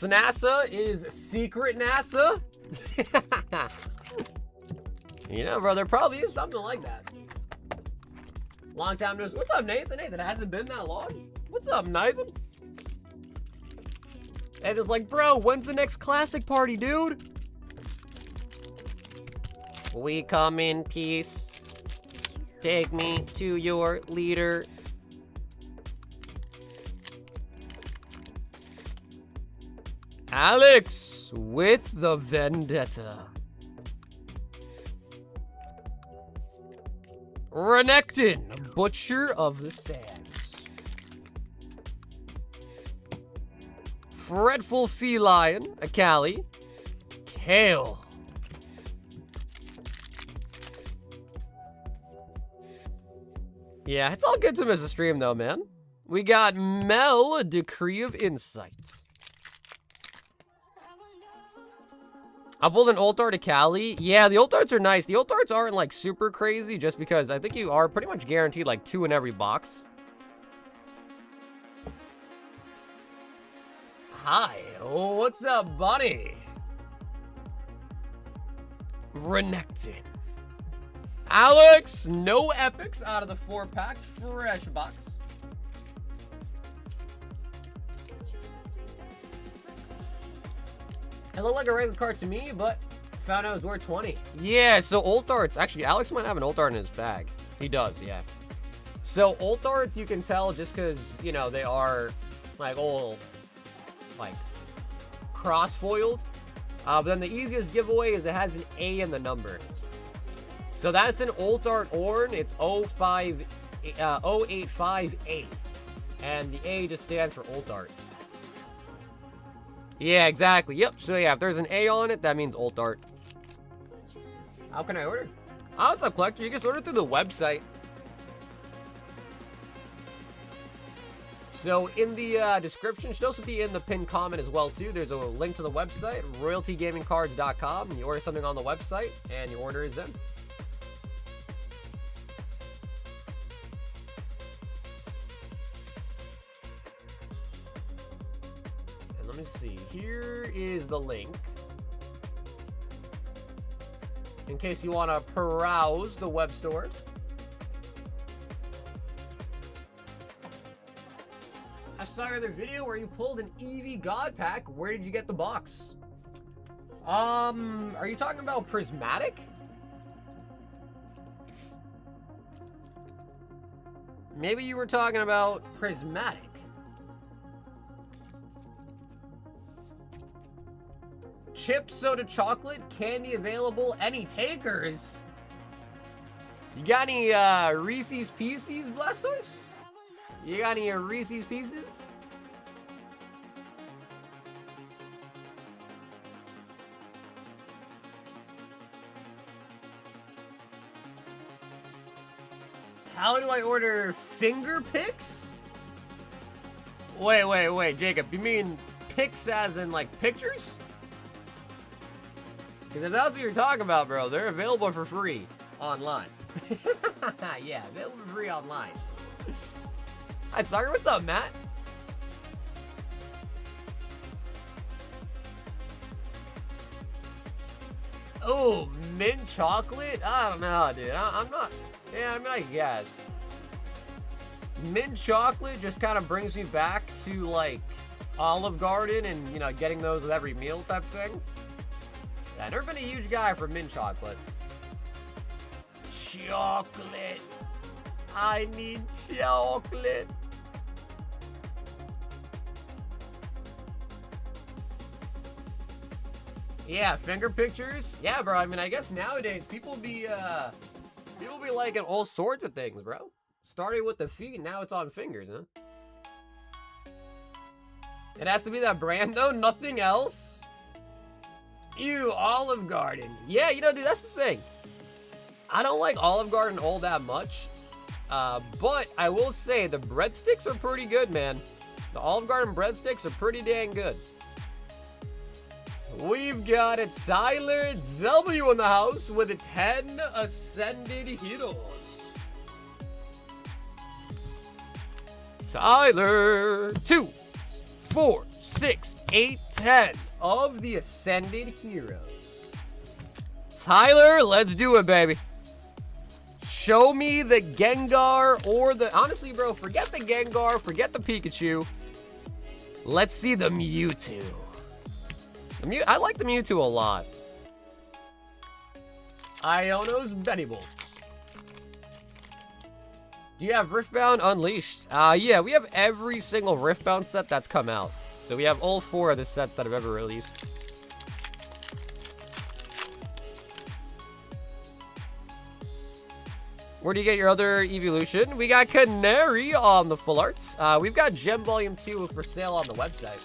NASA is secret NASA? You know, bro, there probably is something like that. Long time no see. What's up, Nathan? Nathan, hasn't been that long. What's up, Nathan? And it's like, bro, when's the next classic party, dude? We come in peace. Take me to your leader. Alex with the vendetta. Renekton, Butcher of the Sands. Fretful Feline, Akali. Kale. Yeah, it's all good to miss a stream though, man. We got Mel, Decree of Insight. I pulled an ult art to Cali. Yeah, the ult arts are nice. The ult arts aren't like super crazy just because I think you are pretty much guaranteed like 2 in every box. Hi, what's up, buddy? Renekton. Alex, no epics out of the 4 packs. Fresh box. It looked like a regular card to me, but found out it was worth 20. Yeah, so ult arts. Actually, Alex might have an ult art in his bag. He does, yeah. So ult arts, you can tell just because, you know, they are like all like cross-foiled. But then the easiest giveaway is it has an A in the number. So that's an ult art Ornn. It's 0858. And the A just stands for ult art. Yeah, exactly. Yep. So yeah, if there's an A on it, that means ult art. How can I order? Oh, what's up, Collector? You can just order through the website. So in the description, should also be in the pinned comment as well too. There's a link to the website, royaltygamingcards.com, and you order something on the website, and your order is in. And let me see. Here is the link. In case you want to peruse the web store. I saw your other video where you pulled an Eevee God Pack. Where did you get the box? Are you talking about Prismatic? Maybe you were talking about Prismatic. Chip, soda, chocolate, candy available. Any takers? You got any Reese's Pieces, Blastoise? You got any Reese's Pieces? How do I order finger picks? Wait, Jacob. You mean pics as in like pictures? Because if that's what you're talking about, bro, they're available for free online. Yeah, available for free online. Hi, Sucker. What's up, Matt? Oh, mint chocolate? I don't know, dude. I'm not... Yeah, I mean, I guess. Mint chocolate just kind of brings me back to like Olive Garden and, you know, getting those with every meal type thing. Yeah, I've never been a huge guy for mint chocolate. Chocolate. I need chocolate. Yeah, finger pictures. Yeah, bro. I mean, I guess nowadays people be liking all sorts of things, bro. Starting with the feet, now it's on fingers, huh? It has to be that brand, though? Nothing else? Ew, Olive Garden. Yeah, you know, dude, that's the thing. I don't like Olive Garden all that much. But I will say the breadsticks are pretty good, man. The Olive Garden breadsticks are pretty dang good. We've got a Tyler W in the house with a 10 ascended heroes. Tyler, 2, 4, 6, 8, 10 of the ascended heroes. Tyler, let's do it, baby. Show me the Gengar or the... Honestly, bro, forget the Gengar, forget the Pikachu. Let's see the Mewtwo. I like the Mewtwo a lot. Iono's Betty Bolt. Do you have Riftbound Unleashed? Yeah, we have every single Riftbound set that's come out. So we have all 4 of the sets that have ever released. Where do you get your other evolution? We got Canary on the full arts. We've got Gem Volume 2 for sale on the website.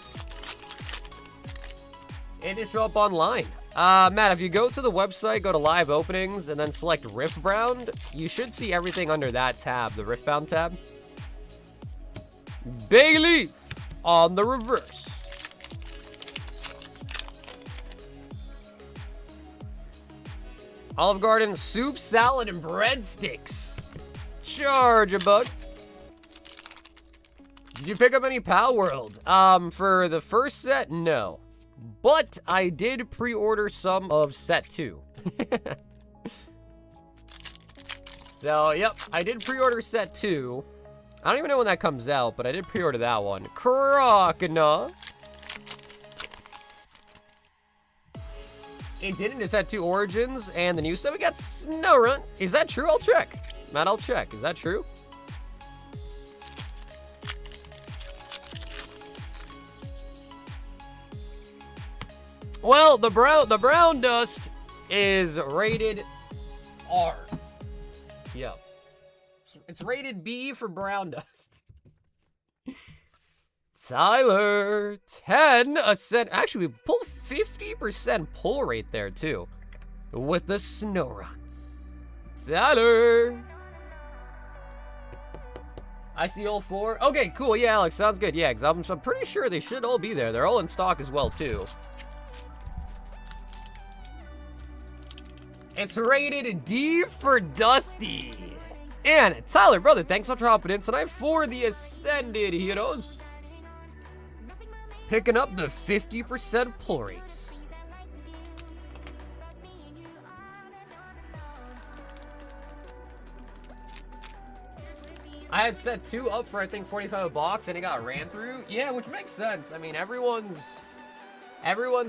And it show up online. Matt, if you go to the website, go to live openings, and then select Riftbound, you should see everything under that tab, the Riftbound tab. Bailey on the reverse. Olive Garden soup, salad, and breadsticks. Charge a buck. Did you pick up any Pal World? For the first set, no. But I did pre-order some of set 2. So, yep, I did pre-order set 2. I don't even know when that comes out, but I did pre-order that one. Crocodile. It didn't. It's had 2 Origins, and the new set we got Snorunt. Is that true? I'll check. Matt, I'll check. Is that true? Well, the brown dust is rated R. Yep. It's rated B for brown dust. Tyler, 10 ascent. Actually, we pulled 50% pull rate there, too. With the Snoruns. Tyler. I see all 4. Okay, cool. Yeah, Alex, sounds good. Yeah, because I'm pretty sure they should all be there. They're all in stock as well, too. It's rated D for Dusty. And Tyler, brother, thanks for dropping in tonight for the Ascended Heroes. Picking up the 50% pull rate. I had set 2 up for, I think, 45 bucks, and it got ran through. Yeah, which makes sense. I mean, everyone's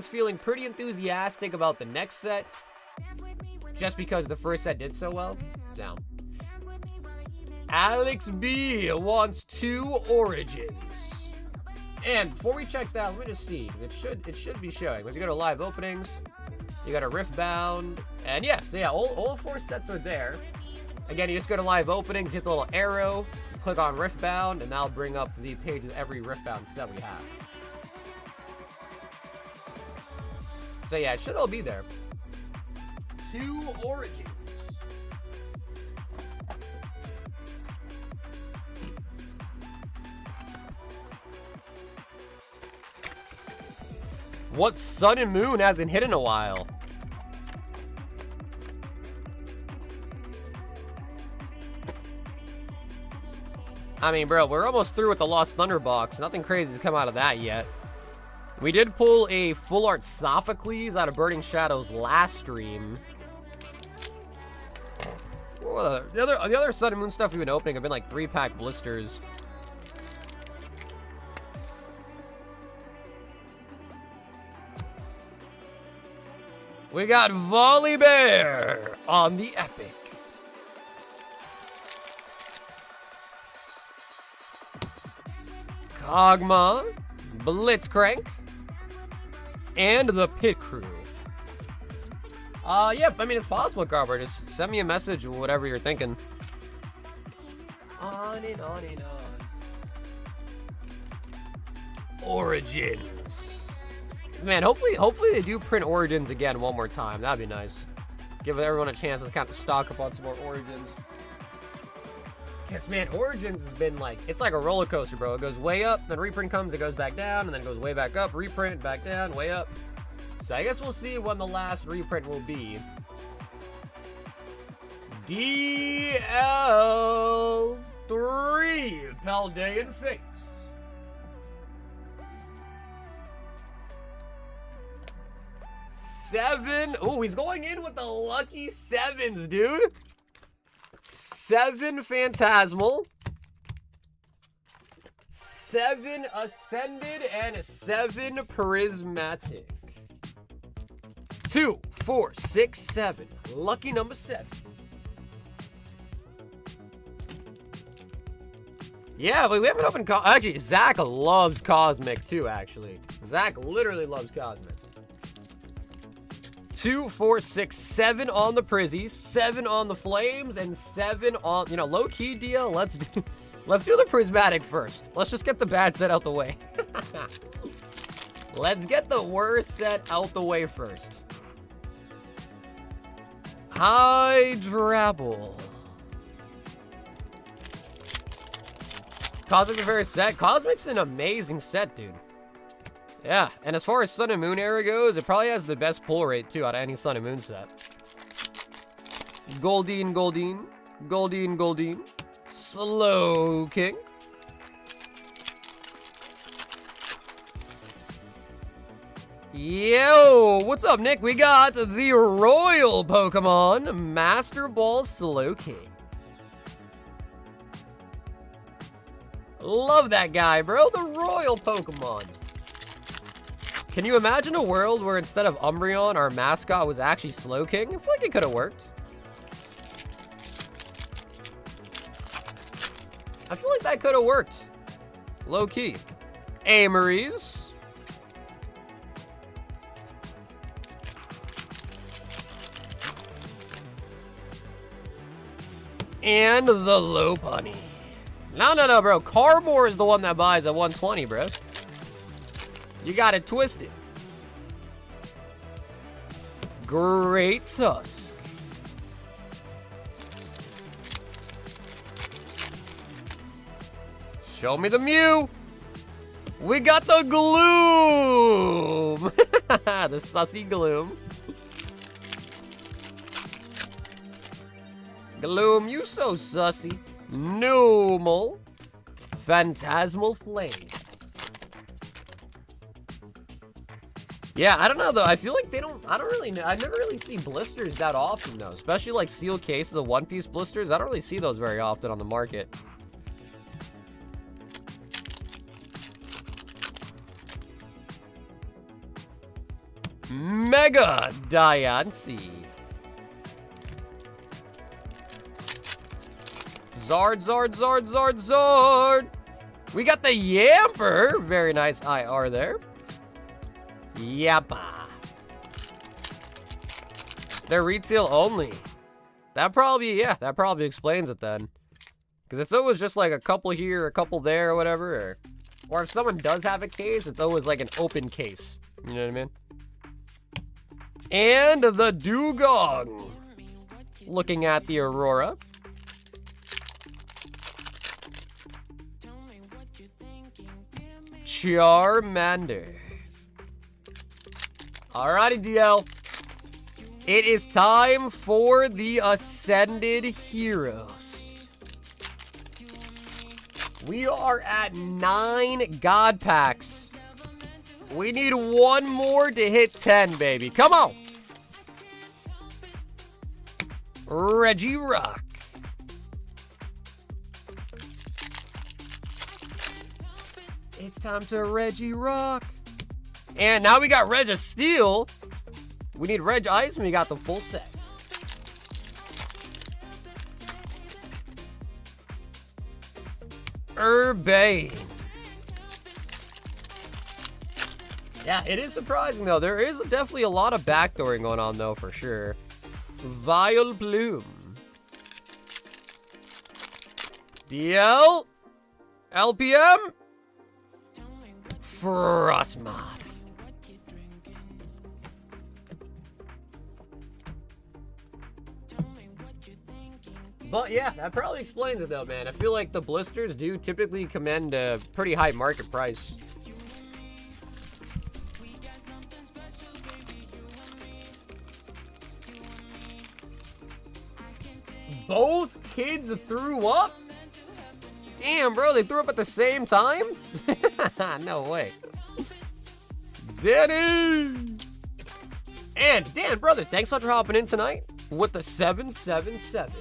feeling pretty enthusiastic about the next set. Just because the first set did so well. Now, Alex B wants 2 Origins. And before we check that, let me just see, because it should be showing. If you go to live openings, you got a Riftbound, and yes, yeah, all 4 sets are there. Again, you just go to live openings, hit the little arrow, click on Riftbound, and that'll bring up the page of every Riftbound set we have. So yeah, it should all be there. 2 Origins. What Sun and Moon hasn't hit in a while? I mean, bro, we're almost through with the Lost Thunder box. Nothing crazy has come out of that yet. We did pull a full art Sophocles out of Burning Shadows last stream. Well, the other Sun and Moon stuff we've been opening have been like 3-pack blisters. We got Volley Bear on the Epic. Kog'Maw, Blitzcrank, and the Pit Crew. Yep, I mean, it's possible, Carver. Just send me a message, whatever you're thinking. On and on and on. Origins. Man, hopefully they do print Origins again one more time. That'd be nice. Give everyone a chance to kind of stock up on some more Origins. Yes, man, Origins has been like, it's like a roller coaster, bro. It goes way up, then reprint comes, it goes back down, and then it goes way back up, reprint, back down, way up. So I guess we'll see when the last reprint will be. DL3 Paldean Fates. Seven. Oh, he's going in with the lucky sevens, dude. 7 Phantasmal, 7 Ascended, and 7 Prismatic. 2, 4, 6, 7. Lucky number 7. Yeah, but we haven't opened. Actually, Zach loves Cosmic too. Actually, Zach literally loves Cosmic. 2, 4, 6, 7 on the Prizzy, 7 on the Flames, and 7 on, you know, low-key deal. Let's do the Prismatic first. Let's just get the bad set out the way. Let's get the worst set out the way first. Hydrabble. Cosmic's a very set. Cosmic's an amazing set, dude. Yeah, and as far as Sun and Moon era goes, it probably has the best pull rate, too, out of any Sun and Moon set. Goldeen, Goldeen, Goldeen, Goldeen, Slow King. Yo, what's up, Nick? We got the Royal Pokemon, Master Ball Slow King. Love that guy, bro, the Royal Pokemon. Can you imagine a world where instead of Umbreon, our mascot was actually Slowking? I feel like it could have worked. I feel like that could have worked. Low key. Amories. And the Lopunny. No, bro. Carbor is the one that buys at 120, bro. You got it twisted. Great Tusk. Show me the Mew. We got the Gloom. The sussy Gloom. Gloom, you so sussy. Numal. Phantasmal Flame. Yeah, I don't know though. I feel like I don't really know. I never really see blisters that often though. Especially like sealed cases of one-piece blisters. I don't really see those very often on the market. Mega Diancie. Zard. We got the Yamper. Very nice IR there. Yappa. They're retail only. That probably explains it then. Because it's always just like a couple here, a couple there, or whatever. Or if someone does have a case, it's always like an open case. You know what I mean? And the Dugong. Looking at the Aurora. Charmander. Alrighty, DL. It is time for the Ascended Heroes. We are at 9 God Packs. We need one more to hit 10, baby. Come on. Regirock. It's time to Reggie Rock. And now we got Reg of Steel. We need Reg Ice, and we got the full set. Urbane. Yeah, it is surprising, though. There is definitely a lot of backdooring going on, though, for sure. Vile Plume. DL. LPM. Frostmoth. But yeah, that probably explains it though, man. I feel like the blisters do typically command a pretty high market price. Both kids threw up? Damn, bro, they threw up at the same time? No way. Danny! And Dan, brother, thanks so much for hopping in tonight with the 777.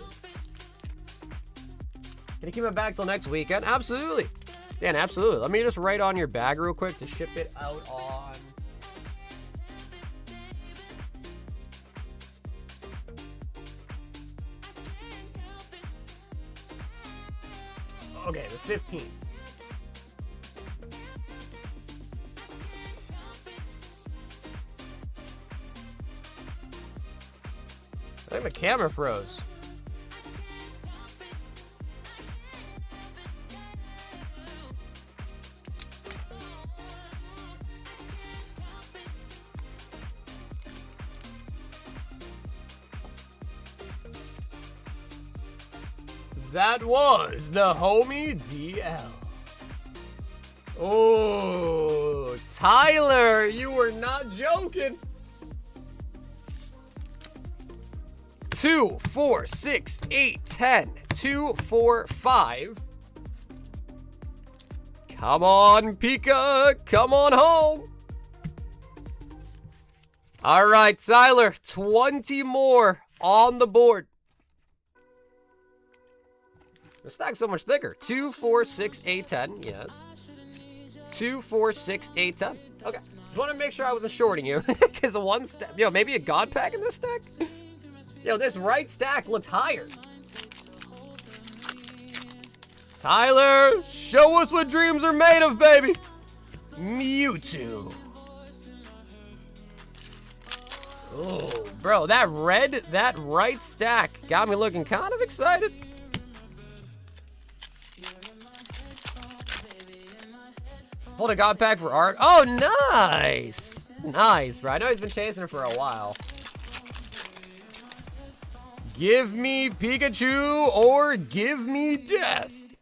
Can you keep my bag till next weekend? Absolutely. Dan, absolutely. Let me just write on your bag real quick to ship it out on... Okay, the 15th. I think the camera froze. That was the homie DL. Oh, Tyler, you were not joking. 2, 4, 6, 8, 10. 2, 4, 5. Come on, Pika. Come on home. All right, Tyler. 20 more on the board. The stack's so much thicker. 2, 4, 6, 8, 10. Yes. 2, 4, 6, 8, 10. Okay. Just want to make sure I wasn't shorting you. Because the one stack... Yo, maybe a god pack in this stack? Yo, this right stack looks higher. Tyler, show us what dreams are made of, baby. Mewtwo. Oh, bro, that right stack got me looking kind of excited. Hold a god pack for art. Oh, nice. Nice, bro. I know he's been chasing it for a while. Give me Pikachu or give me death.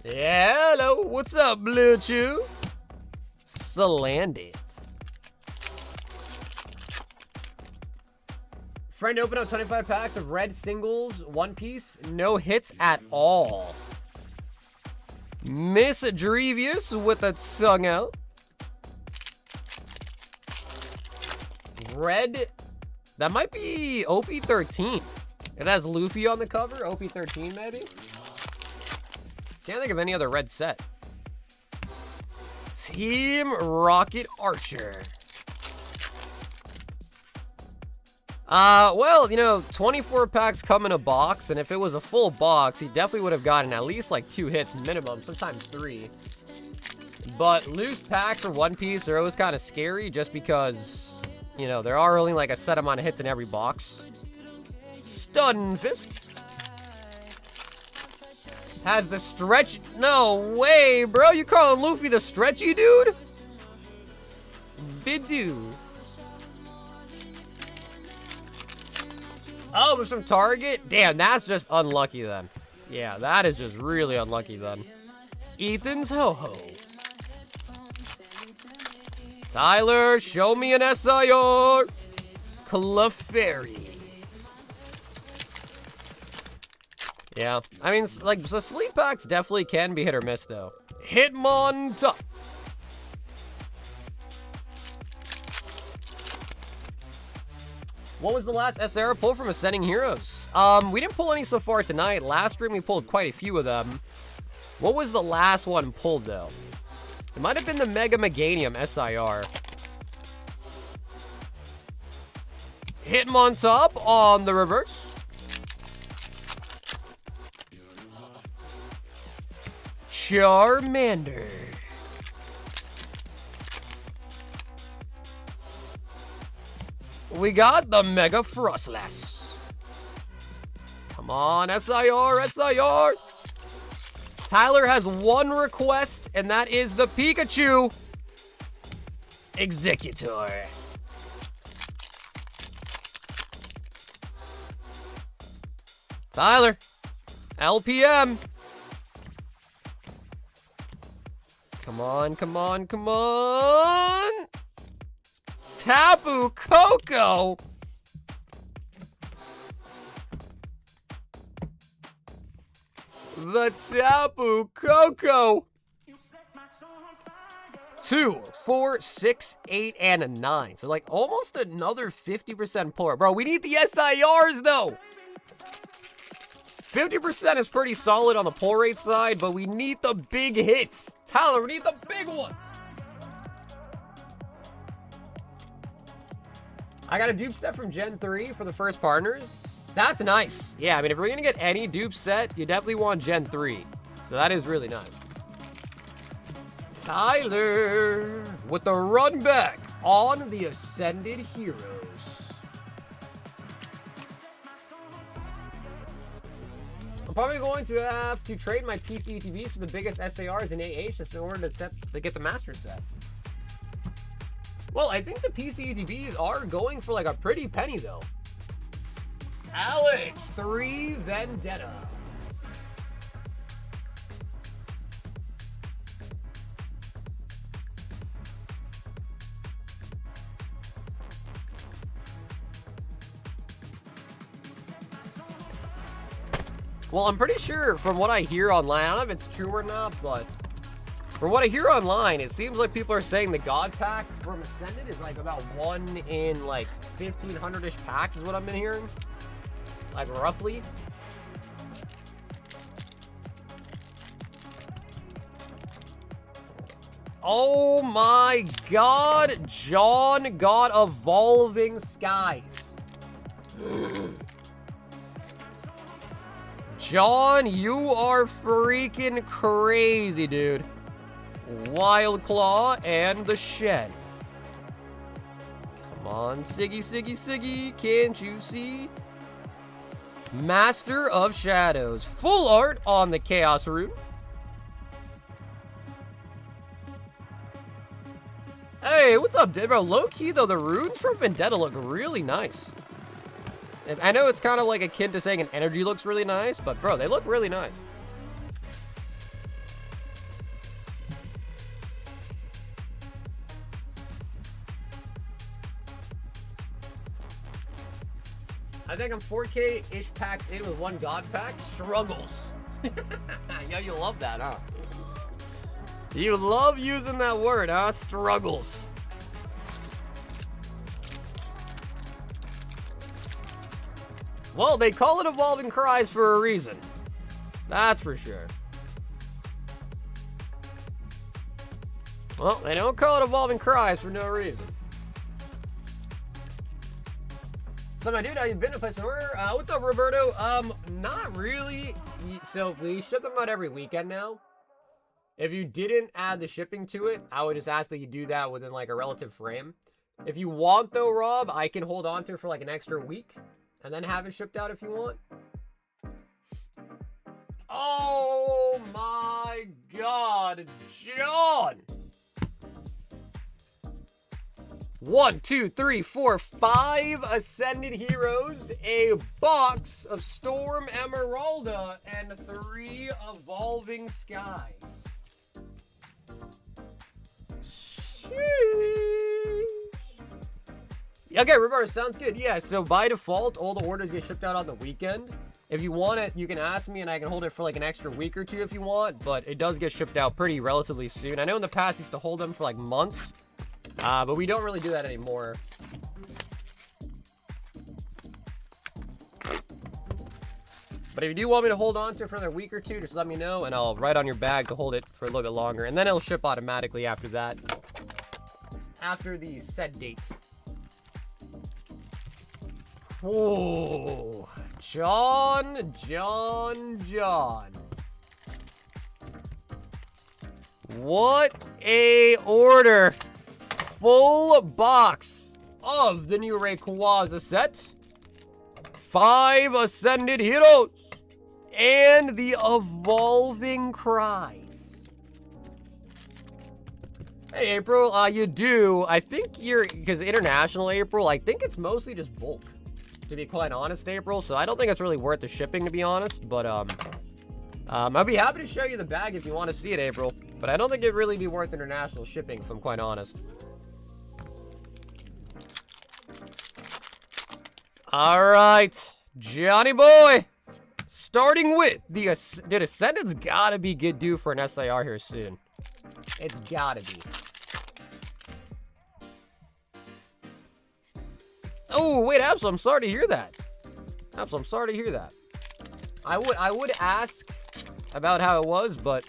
Yeah, hello. What's up, Blue Chew? Salandit. Friend opened up 25 packs of red singles, One Piece. No hits at all. Miss Drevius with a tongue out. Red. That might be OP13. It has Luffy on the cover. OP13 maybe. Can't think of any other red set. Team Rocket Archer. Well, you know, 24 packs come in a box, and if it was a full box, he definitely would have gotten at least like 2 hits minimum, sometimes 3. But loose packs for One Piece are always kind of scary just because, you know, there are only like a set amount of hits in every box. Stunfisk. Has the stretch. No way, bro. You calling Luffy the stretchy dude? Bidoo. Oh, there's some Target? Damn, that's just unlucky then. Yeah, that is just really unlucky then. Ethan's Ho-Ho. Tyler, show me an SIR. Clefairy. Yeah, I mean, like, the sleep packs definitely can be hit or miss, though. Hitmontop. What was the last SR pull from Ascending Heroes? We didn't pull any so far tonight. Last stream, we pulled quite a few of them. What was the last one pulled, though? It might have been the Mega Meganium SIR. Hit him on top on the reverse. Charmander. We got the Mega Frostless. Come on, SIR, SIR. Tyler has one request, and that is the Pikachu Executor. Tyler, LPM. Come on, come on, come on. Tapu Koko. The Tapu Koko. 2, 4, 6, 8, and a 9. So like almost another 50% pull. Bro, we need the SIRs though. 50% is pretty solid on the pull rate side, but we need the big hits. Tyler, we need the big ones. I got a dupe set from Gen 3 for the first partners. That's nice. Yeah, I mean, if we're gonna get any dupe set, you definitely want Gen 3. So that is really nice. Tyler with the run back on the Ascended Heroes. I'm probably going to have to trade my PC ETBs for the biggest SARs in AH just in order to get the master set. Well, I think the PC ETBs are going for like a pretty penny though. Alex, 3 Vendetta. Well, I'm pretty sure from what I hear online, I don't know if it's true or not, but from what I hear online, it seems like people are saying the God Pack from Ascended is like about 1 in like 1,500-ish packs is what I've been hearing. Like roughly. Oh my God, John got Evolving Skies. John, you are freaking crazy, dude. Wild Claw and the Shed. Come on, Siggy, Siggy, Siggy. Can't you see? Master of Shadows. Full art on the Chaos Rune. Hey, what's up, bro? Low-key, though, the runes from Vendetta look really nice. I know it's kind of like akin to saying an energy looks really nice, but bro, they look really nice. I think I'm 4K-ish packs in with 1 God pack. Struggles. Yo, you love that, huh? You love using that word, huh? Struggles. Well, they call it Evolving Cries for a reason. That's for sure. Well, they don't call it Evolving Cries for no reason. So, my dude, how you been to place an order? What's up, Roberto? Not really. So, we ship them out every weekend now. If you didn't add the shipping to it, I would just ask that you do that within, like, a relative frame. If you want, though, Rob, I can hold on to it for, like, an extra week. And then have it shipped out if you want. Oh my God, John! 1, 2, 3, 4, 5 Ascended Heroes, a box of Storm Emeralda, and 3 Evolving Skies. Sheesh. Okay, reverse, sounds good. Yeah, so by default, all the orders get shipped out on the weekend. If you want it, you can ask me and I can hold it for like an extra week or 2 if you want, but it does get shipped out pretty relatively soon. I know in the past, I used to hold them for like months, but we don't really do that anymore. But if you do want me to hold on to it for another week or two, just let me know, and I'll write on your bag to hold it for a little bit longer. And then it'll ship automatically after that. After the set date. Oh, John. What a order. Full box of the new Rayquaza set. 5 Ascended Heroes. And the Evolving Cries. Hey, April, you do. I think because international April, I think it's mostly just bulk. To be quite honest, April. So I don't think it's really worth the shipping, to be honest. But, I'll be happy to show you the bag if you want to see it, April. But I don't think it'd really be worth international shipping, if I'm quite honest. All right, Johnny boy. Starting with the Ascendant's gotta be good due for an SIR here soon. It's gotta be. Oh, wait, Absol, I'm sorry to hear that. Absol, I'm sorry to hear that. I would ask about how it was, but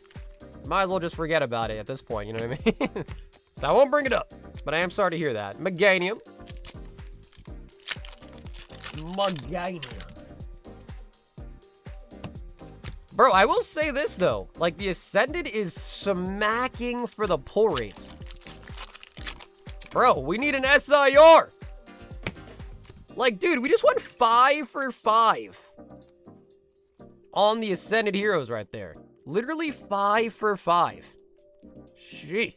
might as well just forget about it at this point, you know what I mean? So I won't bring it up, but I am sorry to hear that. Meganium. Bro, I will say this, though. Like, the Ascended is smacking for the pull rates. Bro, we need an SIR. Like, dude, we just went 5 for 5 on the Ascended Heroes right there. Literally 5 for 5. Shee.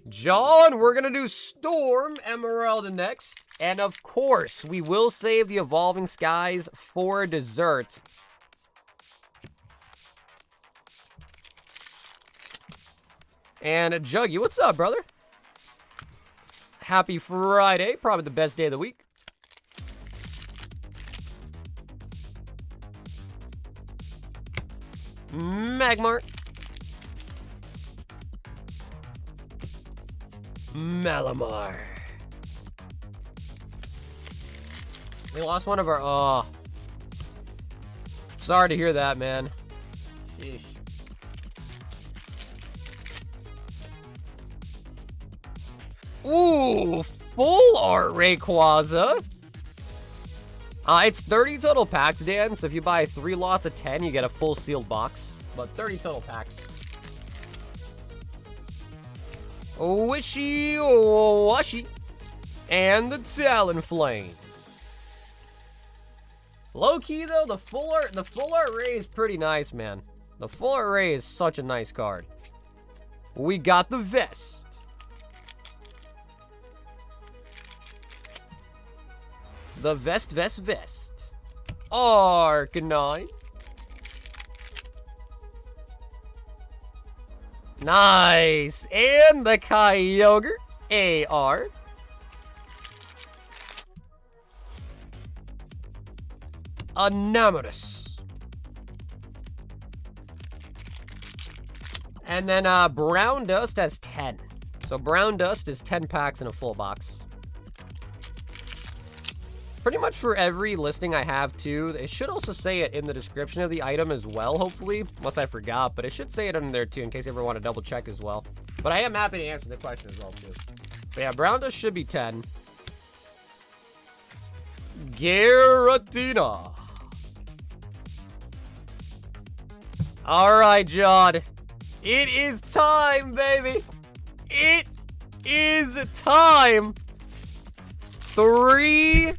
John, we're gonna do Storm Emeralda next. And of course, we will save the Evolving Skies for dessert. And Juggy, what's up, brother? Happy Friday, probably the best day of the week. Magmart. Malamar. We lost one of our... Oh. Sorry to hear that, man. Sheesh. Ooh, full art Rayquaza. It's 30 total packs, Dan. So if you buy 3 lots of 10, you get a full sealed box. But 30 total packs. Wishy-washy. And the Talonflame. Low-key, though, the full art Ray is pretty nice, man. The full art Ray is such a nice card. We got the vest. The vest. Arcanine. Nice. And the Kyogre AR. Anemotus. And then Brown Dust has 10. So Brown Dust is 10 packs in a full box. Pretty much for every listing I have, too. It should also say it in the description of the item as well, hopefully. Unless I forgot, but it should say it in there, too, in case you ever want to double check as well. But I am happy to answer the question as well, too. But yeah, Brown Dust should be 10. Giratina. All right, John. It is time, baby. It is time. 3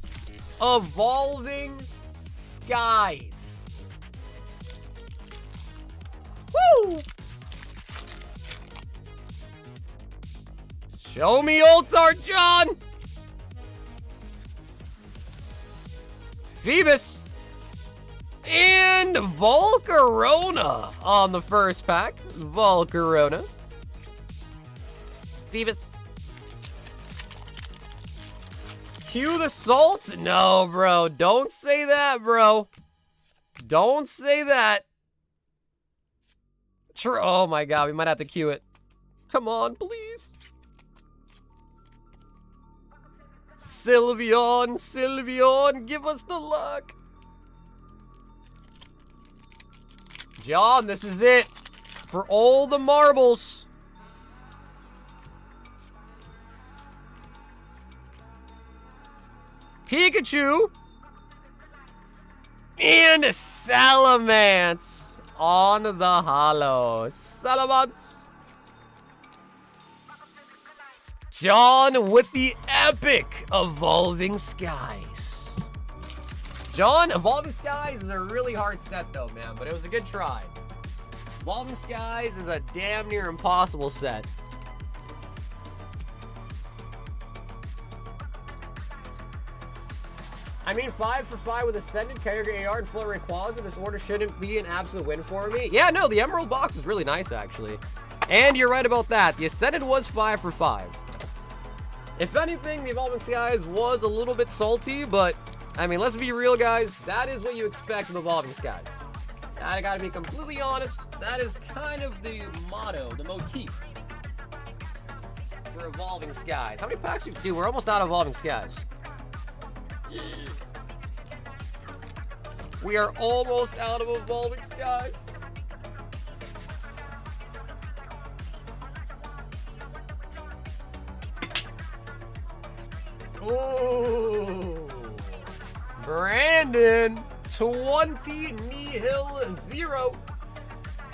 Evolving Skies. Woo! Show me Ultar, John. Phoebus. And Volcarona on the first pack. Volcarona. Phoebus. Cue the salt? No, bro. Don't say that, bro. Don't say that. Oh my god, we might have to cue it. Come on, please. Sylveon, Sylveon, give us the luck. John, this is it. For all the marbles. Pikachu. And Salamence on the holo. Salamence. John with the epic Evolving Skies. John, Evolving Skies is a really hard set though, man, but it was a good try. Evolving Skies is a damn near impossible set. I mean, 5 for 5 with Ascended, Kyogre AR, and Full Rayquaza. This order shouldn't be an absolute win for me. Yeah, no, the Emerald box is really nice, actually. And you're right about that. The Ascended was 5 for 5. If anything, the Evolving Skies was a little bit salty, but, I mean, let's be real, guys. That is what you expect with Evolving Skies. I gotta be completely honest. That is kind of the motto, the motif for Evolving Skies. How many packs do we do? We're almost out of Evolving Skies. We are almost out of Evolving Skies. Ooh. Brandon, 20 Nihil 0.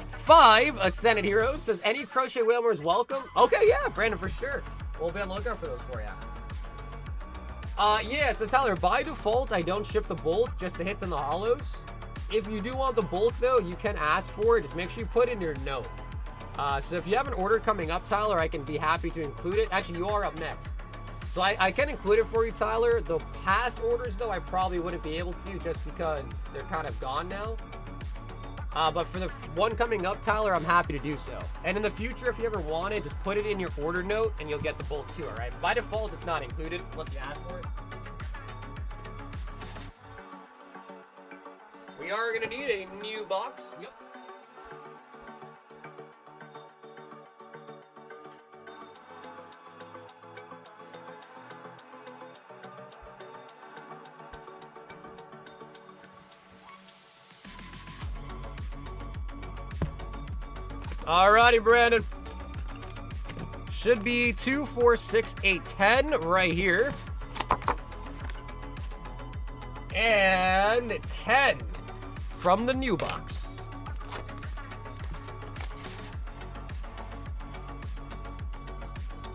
5 Ascended Heroes says any Crochet Whalmer is welcome. Okay, yeah, Brandon, for sure. We'll be on the lookout for those for you. Yeah, so Tyler, by default, I don't ship the bulk, just the hits and the holos. If you do want the bulk, though, you can ask for it. Just make sure you put in your note. So if you have an order coming up, Tyler, I can be happy to include it. Actually, you are up next. So I can include it for you, Tyler. The past orders, though, I probably wouldn't be able to just because they're kind of gone now. But for the one coming up, Tyler, I'm happy to do so. And in the future, if you ever want it, just put it in your order note and you'll get the bulk too, all right? By default, it's not included unless you ask for it. We are going to need a new box. Yep. Alrighty, Brandon. Should be 2, 4, 6, 8, 10 right here. And 10 from the new box.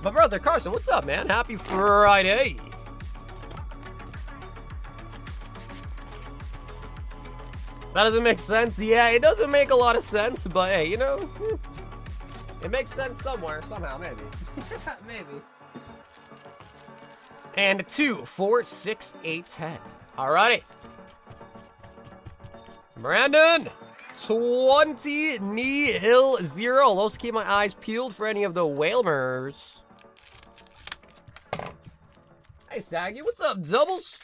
My brother Carson, what's up, man? Happy Friday. That doesn't make sense. Yeah, it doesn't make a lot of sense, but hey, you know, it makes sense somewhere, somehow, maybe. Maybe. And 2, 4, 6, 8, 10. Alrighty. Brandon, 20 Nihil 0. I'll also keep my eyes peeled for any of the Whalmers. Hey, Saggy, what's up, Doubles?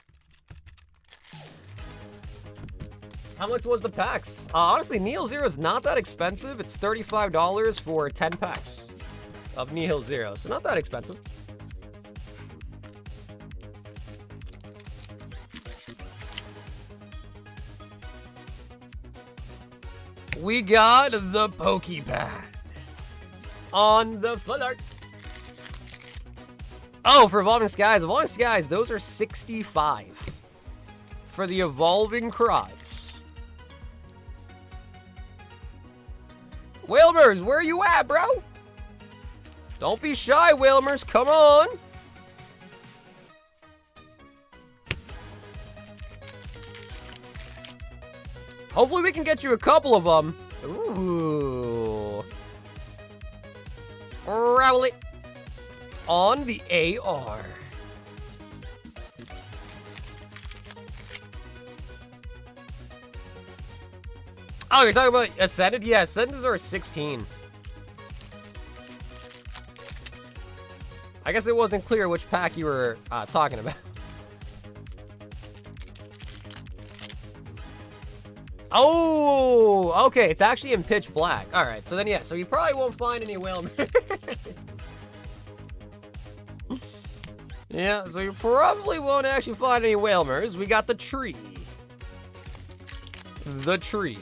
How much was the packs? Honestly, Nihil 0 is not that expensive. It's $35 for 10 packs of Nihil 0, so not that expensive. We got the Pokepad on the full art. Oh, for Evolving Skies. Evolving Skies, those are 65 for the Evolving Cries. Whalmers, where are you at, bro? Don't be shy, Whalmers. Come on. Hopefully we can get you a couple of them. Ooh. Rowley on the AR. Oh, you're talking about Ascended? Yeah, Ascended are 16. I guess it wasn't clear which pack you were talking about. Oh, okay. It's actually in pitch black. All right. So then, yeah. So you probably won't find any Whalmers. Yeah, so you probably won't actually find any Whalmers. We got the tree. The tree.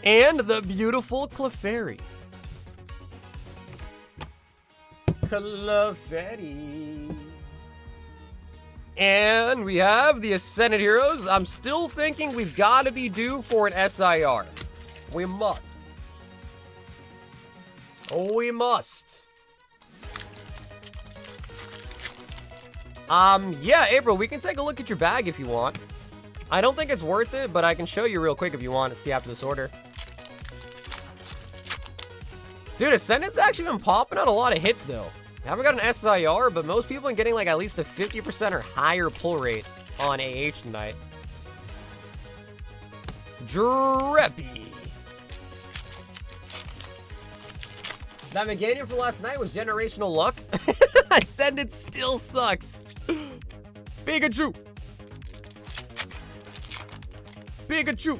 And the beautiful Clefairy. Clefairy. And we have the Ascended Heroes. I'm still thinking we've got to be due for an SIR. We must. We must. Yeah, April, we can take a look at your bag if you want. I don't think it's worth it, but I can show you real quick if you want to see after this order. Dude, Ascendant's actually been popping out a lot of hits, though. I haven't got an SIR, but most people are getting like at least a 50% or higher pull rate on AH tonight. Dreppy. That Meganium for last night was generational luck. Ascendant still sucks. Pikachu. Pikachu.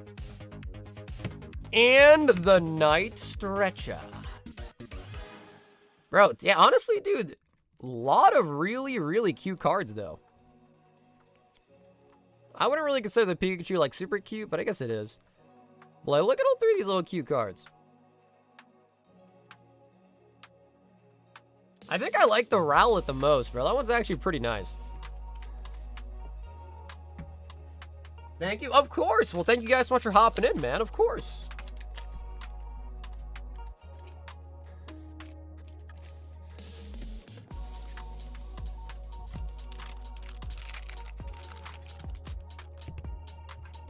And the Night Stretcher. Bro, yeah, honestly, dude, a lot of really, really cute cards, though. I wouldn't really consider the Pikachu, like, super cute, but I guess it is. Like, look at all three of these little cute cards. I think I like the Rowlet the most, bro. That one's actually pretty nice. Thank you. Of course. Well, thank you guys so much for hopping in, man. Of course.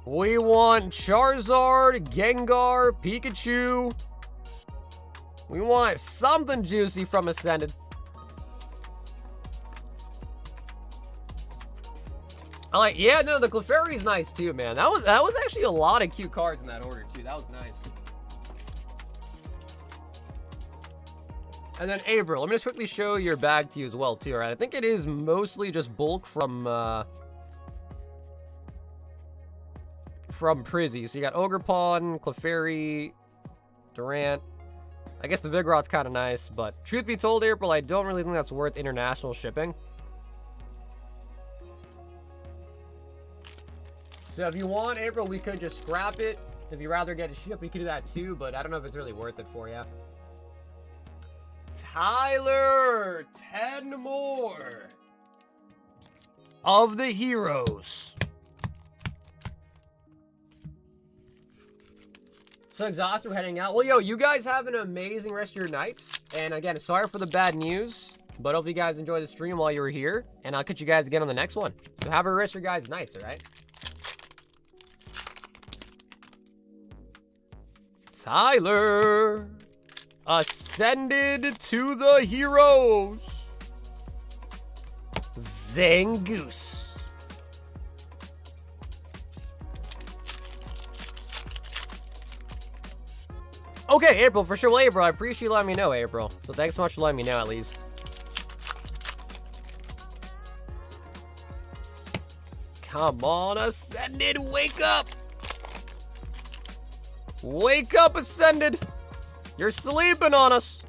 We want Charizard, Gengar, Pikachu. We want something juicy from Ascended. I like, yeah, no, the Clefairy's nice too, man. That was actually a lot of cute cards in that order too. That was nice. And then April, let me just quickly show your bag to you as well too, all right? I think it is mostly just bulk from Prizzy. So you got Ogerpon, Clefairy, Durant. I guess the Vigorot's kind of nice, but truth be told, April, I don't really think that's worth international shipping. So if you want, April, we could just scrap it. If you'd rather get it shipped, we could do that too, but I don't know if it's really worth it for you. Tyler, 10 more of the heroes. So exhausted, we're heading out. Well, yo, you guys have an amazing rest of your nights. And again, sorry for the bad news, but hope you guys enjoyed the stream while you were here. And I'll catch you guys again on the next one. So have a rest of your guys' nights, all right? Tyler, Ascended to the heroes. Zangoose. Okay, April, for sure. Well, April, I appreciate you letting me know, April. So thanks so much for letting me know, at least. Come on, Ascended, wake up! Wake up, Ascended! You're sleeping on us!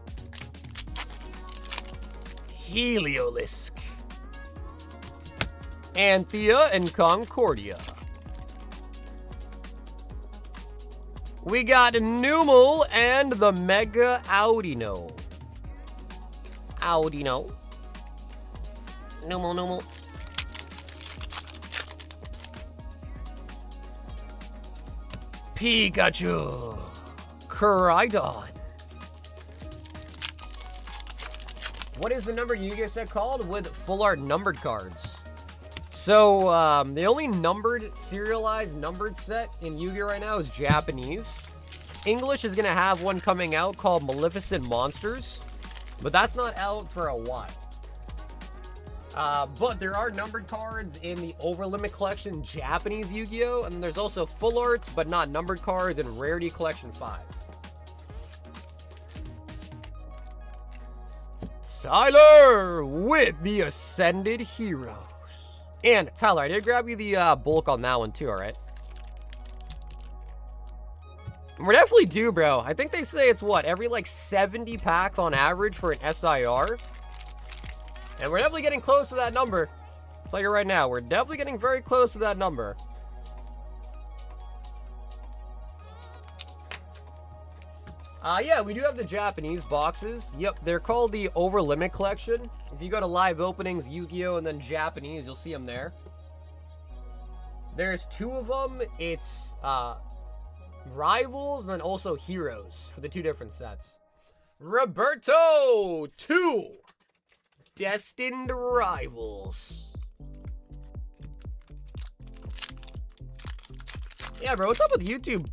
Heliolisk. Anthea and Concordia. We got Numel and the Mega Audino. Audino. Numel. Pikachu. Koraidon. What is the number Yu-Gi-Oh set called with full art numbered cards? So, the only numbered, serialized numbered set in Yu-Gi-Oh right now is Japanese. English is gonna have one coming out called Maleficent Monsters, but that's not out for a while. But there are numbered cards in the Overlimit Collection Japanese Yu-Gi-Oh! And there's also full arts, but not numbered cards in Rarity Collection 5. Tyler with the Ascended Heroes. And Tyler, I did grab you the bulk on that one too, alright? We're definitely due, bro. I think they say it's what, every like 70 packs on average for an SIR? And we're definitely getting close to that number. I'll tell you right now, we're definitely getting very close to that number. Yeah, we do have the Japanese boxes. Yep, they're called the Over Limit Collection. If you go to live openings, Yu-Gi-Oh, and then Japanese, you'll see them there. There's 2 of them. It's Rivals and then also Heroes for the 2 different sets. Roberto 2 Destined Rivals. Yeah, bro, what's up with YouTube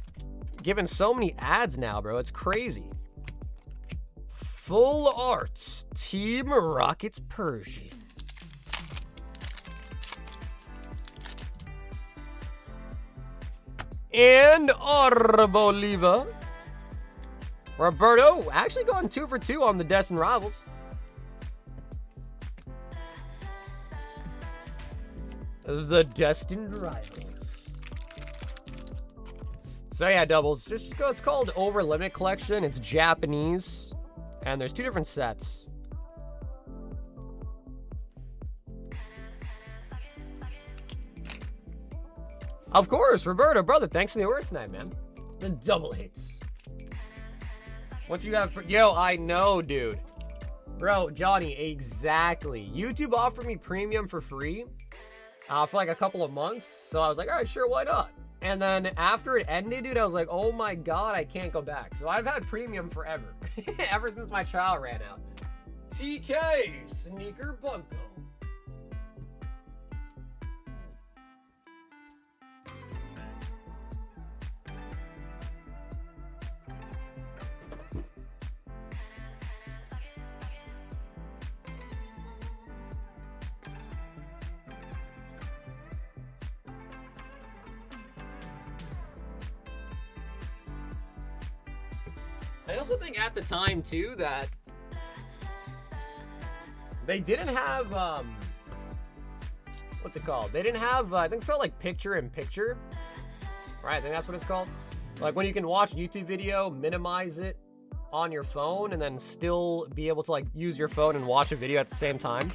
giving so many ads now, bro? It's crazy. Full Arts Team Rockets Persian. And Arboliva. Roberto actually going 2 for 2 on the Destined Rivals. The Destined Rivals. So yeah, doubles. Just go. It's called Over Limit Collection. It's Japanese, and there's 2 different sets. Of course, Roberto, brother. Thanks for the order tonight, man. The double hits. Once you have, yo, I know, dude. Bro, Johnny, exactly. YouTube offered me premium for free for like a couple of months. So I was like, all right, sure, why not? And then after it ended, dude, I was like, oh my God, I can't go back. So I've had premium forever. Ever since my trial ran out. TK, Sneaker Bunko. I also think at the time, too, that they didn't have, what's it called? They didn't have, I think it's called, like, picture-in-picture, right? I think that's what it's called. Like, when you can watch YouTube video, minimize it on your phone, and then still be able to, like, use your phone and watch a video at the same time.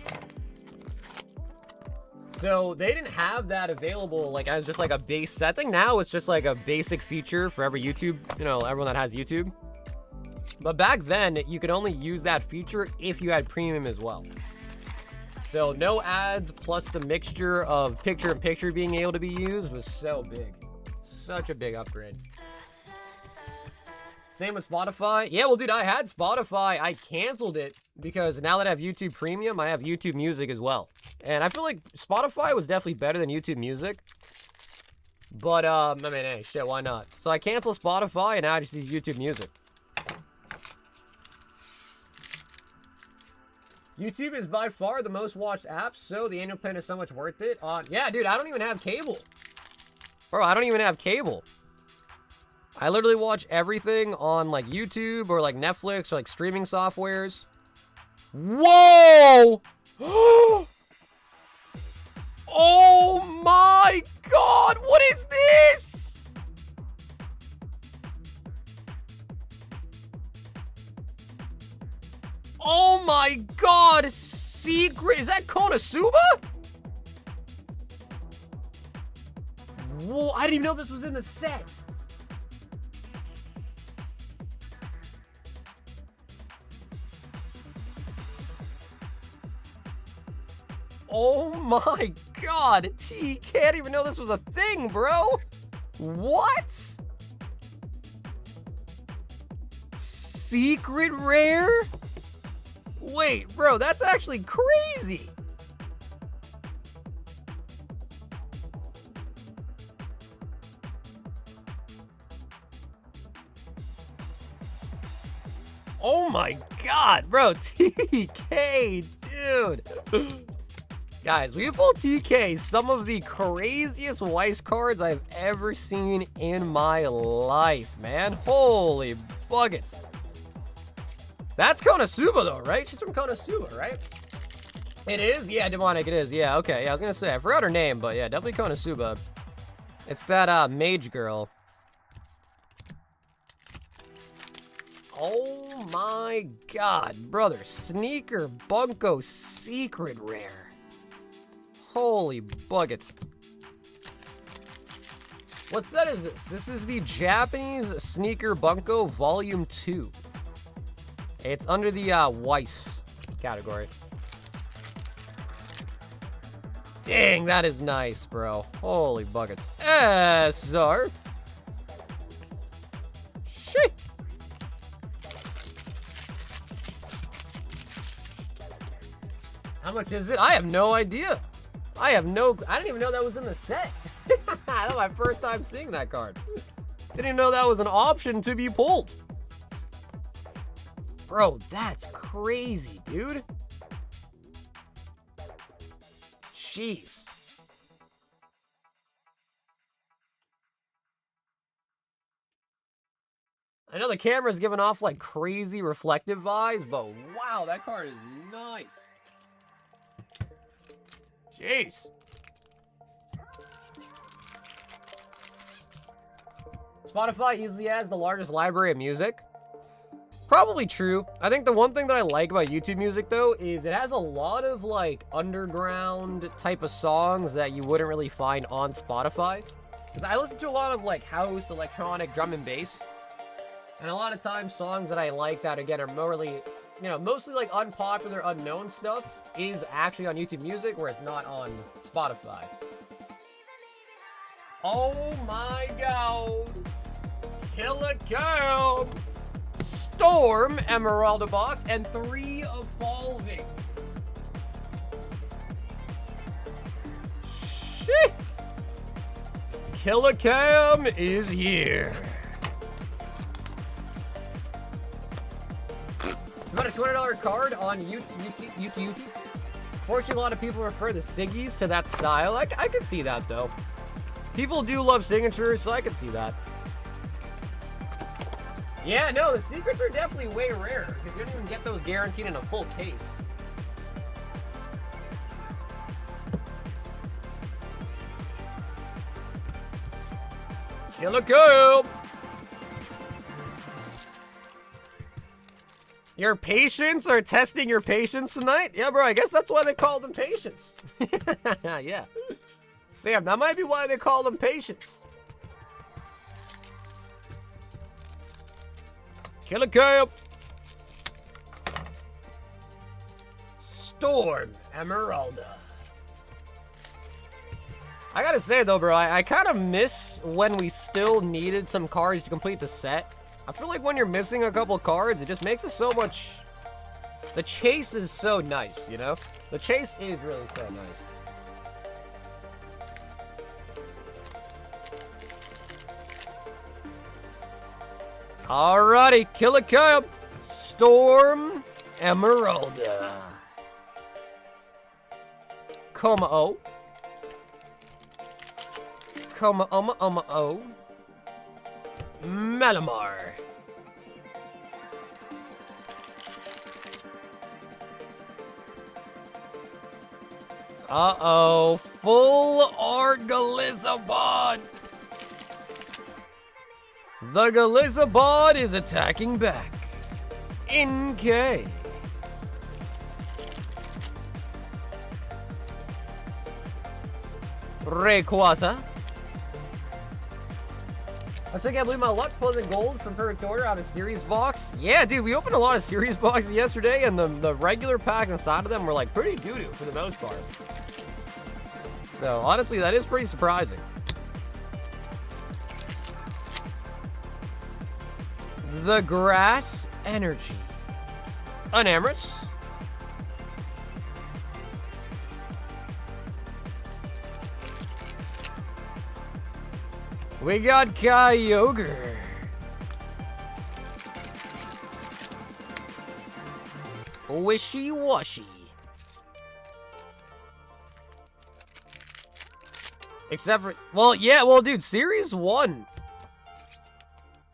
So they didn't have that available, like, as just, like, a base set. I think now it's just, like, a basic feature for every YouTube, you know, everyone that has YouTube. But back then, you could only use that feature if you had premium as well. So no ads, plus the mixture of picture-in-picture being able to be used was so big. Such a big upgrade. Same with Spotify. Yeah, well, dude, I had Spotify. I canceled it because now that I have YouTube Premium, I have YouTube Music as well. And I feel like Spotify was definitely better than YouTube Music. But, I mean, hey, shit, why not? So I canceled Spotify, and now I just use YouTube Music. YouTube is by far the most watched app, so the annual plan is so much worth it. Yeah, dude, I don't even have cable. Bro, I don't even have cable. I literally watch everything on, like, YouTube or, like, Netflix or, like, streaming softwares. Whoa! Oh, my God! What is this? Oh my God, secret, is that Konosuba? Whoa, I didn't even know this was in the set. Oh my God, T, can't even know this was a thing, bro. What? Secret rare? Wait, bro, that's actually crazy. Oh my God, bro, TK, dude. Guys, we pulled TK some of the craziest Weiss cards I've ever seen in my life, man. Holy buckets. That's Konosuba, though, right? She's from Konosuba, right? It is? Yeah, Demonic, it is. Yeah, okay. Yeah, I was going to say, I forgot her name, but yeah, definitely Konosuba. It's that mage girl. Oh my god, brother. Sneaker Bunko Secret Rare. Holy buckets. What set is this? This is the Japanese Sneaker Bunko Volume 2. It's under the Weiss category. Dang, that is nice, bro. Holy buckets. SR. Shit. How much is it? I have no idea. I didn't even know that was in the set. That's my first time seeing that card. Didn't even know that was an option to be pulled. Bro, that's crazy, dude. Jeez. I know the camera's giving off like crazy reflective vibes, but wow, that card is nice. Jeez. Spotify easily has the largest library of music. Probably true. I think the one thing that I like about YouTube music, though, is it has a lot of, like, underground type of songs that you wouldn't really find on Spotify. Because I listen to a lot of, like, house, electronic, drum and bass. And a lot of times, songs that I like that, again, are more really, you know, mostly, like, unpopular, unknown stuff is actually on YouTube Music, where it's not on Spotify. Oh, my God. Killer Cow. Storm Emeralda box and 3 evolving. Shit. Killer Cam is here. It's about a $20 card on UT. Unfortunately, a lot of people refer the Siggies to that style. I could see that, though. People do love signatures, so I could see that. Yeah, no, the secrets are definitely way rarer, because you don't even get those guaranteed in a full case. Killer Coop! Your patience are testing your patience tonight? Yeah, bro, I guess that's why they call them patience. Yeah. Sam, that might be why they call them patience. Killer Coop. Storm Emeralda. I gotta say though, bro, I kind of miss when we still needed some cards to complete the set. I feel like when you're missing a couple cards, it just makes it so much... The chase is so nice, you know? The chase is really so nice. Alrighty, Killer Coop. Storm Emeralda. Como-o. Como-o. Malamar. Uh-oh. Full art Galizabod. The Galizabod is attacking back. NK. Rayquaza. I still can't believe my luck pulling gold from Perfect Order out of Series Box. Yeah, dude, we opened a lot of Series Boxes yesterday, and the regular packs inside of them were like pretty doo-doo for the most part. So, honestly, that is pretty surprising. The Grass Energy. An Amorous. We got Kyogre. Wishy-washy. Except for... Well, yeah, well, dude, Series 1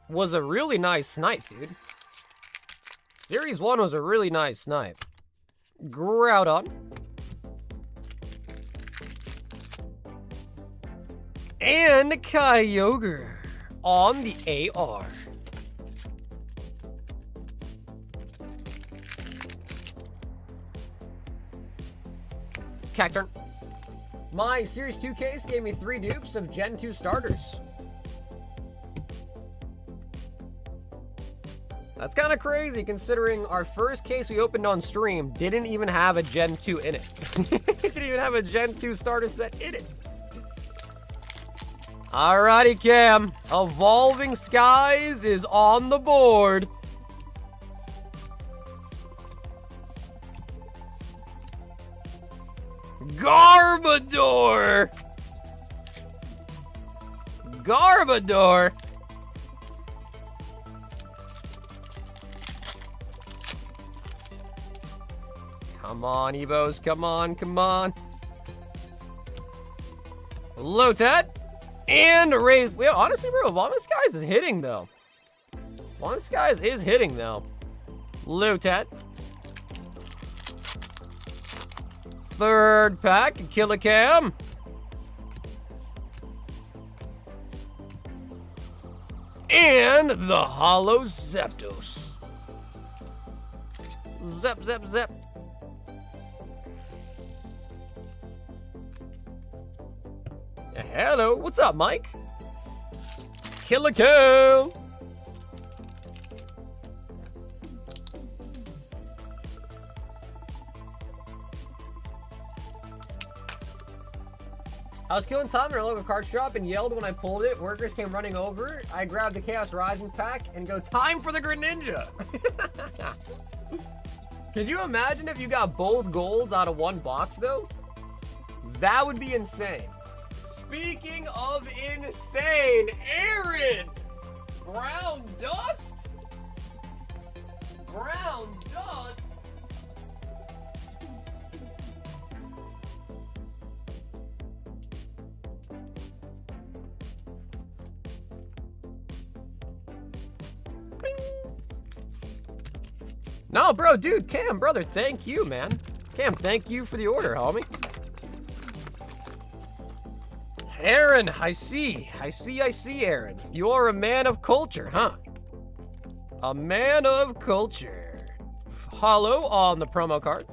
was a really nice snipe, dude. Series 1 was a really nice snipe. Groudon. And Kyogre on the AR. Cacturn. My Series 2 case gave me 3 dupes of Gen 2 starters. That's kind of crazy considering our first case we opened on stream didn't even have a Gen 2 in it. It didn't even have a Gen 2 starter set in it. Alrighty, Cam. Evolving Skies is on the board. Garbodor! Garbodor! Come on, Evos. Come on, come on. Lotad. And Raise. Well, honestly, bro, Evolving Skies is hitting, though. Evolving Skies is hitting, though. Lotad. Third pack, Killicam. And the Holo Zapdos. Zap, zap, zap. Hello, what's up, Mike? Killicam. I was killing time in our local card shop and yelled when I pulled it. Workers came running over. I grabbed the Chaos Rising pack and go, time for the Greninja. Could you imagine if you got both golds out of one box, though? That would be insane. Speaking of insane, Aaron! Brown Dust? Brown Dust? No, bro, dude, Cam, brother, thank you, man. Cam, thank you for the order, homie. Aaron, I see, Aaron. You are a man of culture, huh? A man of culture. Hollow on the promo card.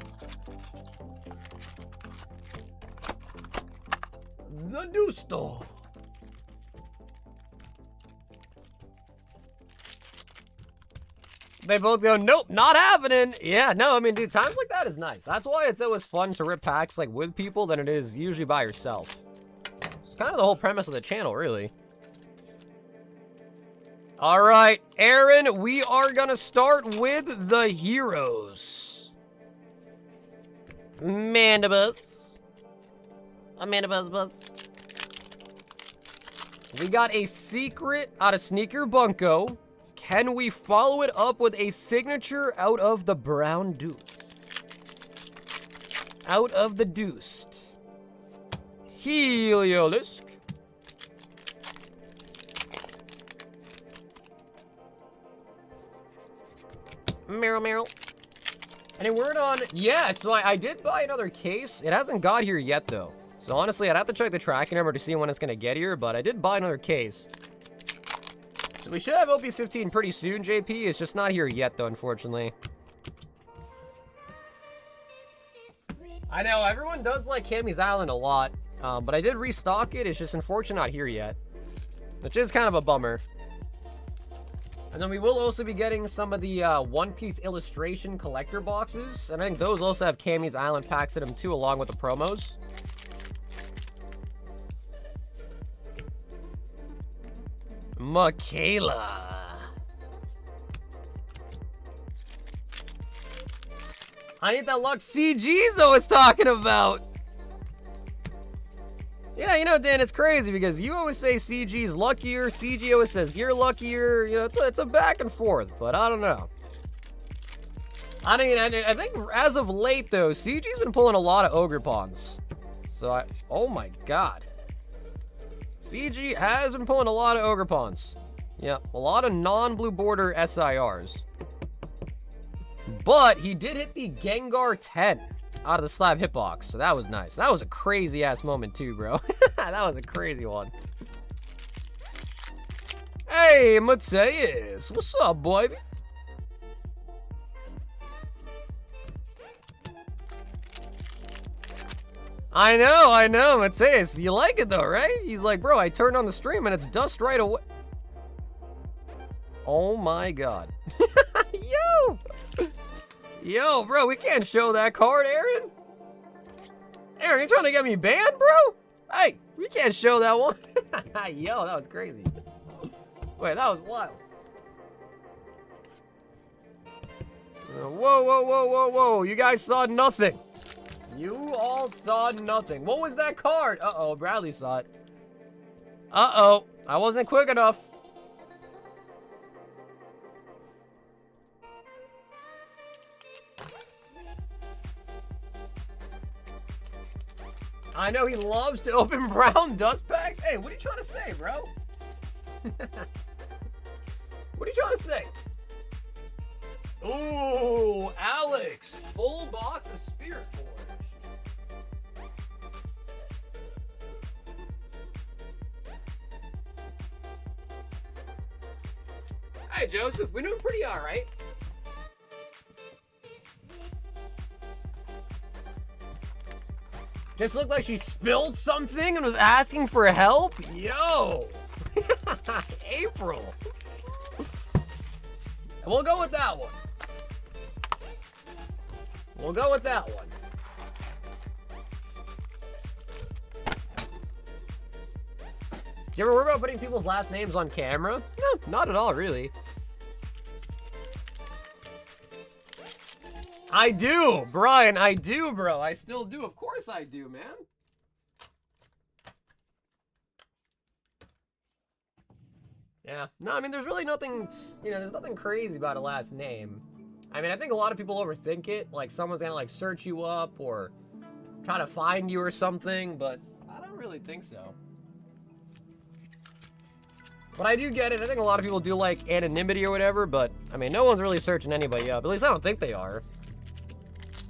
The Dusto. They both go, nope, not happening. Yeah, no, I mean, dude, times like that is nice. That's why it's always fun to rip packs like with people than it is usually by yourself. It's kind of the whole premise of the channel, really. All right, Aaron, we are gonna start with the heroes. Mandibus. Buzz. We got a secret out of Sneaker Bunko. Can we follow it up with a signature out of the Brown Deuce? Out of the Deuced. Heliolisk. Meryl. Any word on... Yeah, so I did buy another case. It hasn't got here yet, though. So honestly, I'd have to check the tracking number to see when it's going to get here, but I did buy another case. So we should have OP15 pretty soon, JP. It's just not here yet, though, unfortunately. I know, everyone does like Cammy's Island a lot, but I did restock it. It's just unfortunately not here yet, which is kind of a bummer. And then we will also be getting some of the One Piece illustration collector boxes, and I think those also have Cammy's Island packs in them too, along with the promos. Michaela. I need that luck CGzo was talking about. Yeah, you know, Dan, it's crazy because you always say CG's luckier. CG always says you're luckier. You know, it's a back and forth, but I don't know. I mean, I think as of late, though, CG's been pulling a lot of Ogre Pawns. So oh my God. CG has been pulling a lot of Ogre Pawns. Yeah, a lot of non-blue border SIRs. But he did hit the Gengar 10 out of the slab hitbox, so that was nice. That was a crazy-ass moment too, bro. That was a crazy one. Hey, Mateus. What's up, boy? I know, Mateus. You like it though, right? He's like, bro, I turned on the stream and it's dust right away. Oh my god. Yo, bro, we can't show that card, Aaron. Aaron, you trying to get me banned, bro? Hey, we can't show that one. Yo, that was crazy. Wait, that was wild. Whoa. You guys saw nothing. You all saw nothing. What was that card? Uh-oh, Bradley saw it. Uh-oh, I wasn't quick enough. I know he loves to open brown dust packs. Hey, what are you trying to say, bro? What are you trying to say? Ooh, Alex, full box of Spirit Forge. Hey, Joseph, we're doing pretty all right. Just looked like she spilled something and was asking for help? Yo! April. We'll go with that one. We'll go with that one. Do you ever worry about putting people's last names on camera? No, not at all, really. I do, Brian, I do, bro. I still do. Of course I do, man. Yeah. No, I mean, there's really nothing, there's nothing crazy about a last name. I mean, I think a lot of people overthink it. Like, someone's gonna, like, search you up or try to find you or something, but I don't really think so. But I do get it. I think a lot of people do, like, anonymity or whatever, but, I mean, no one's really searching anybody up. At least I don't think they are.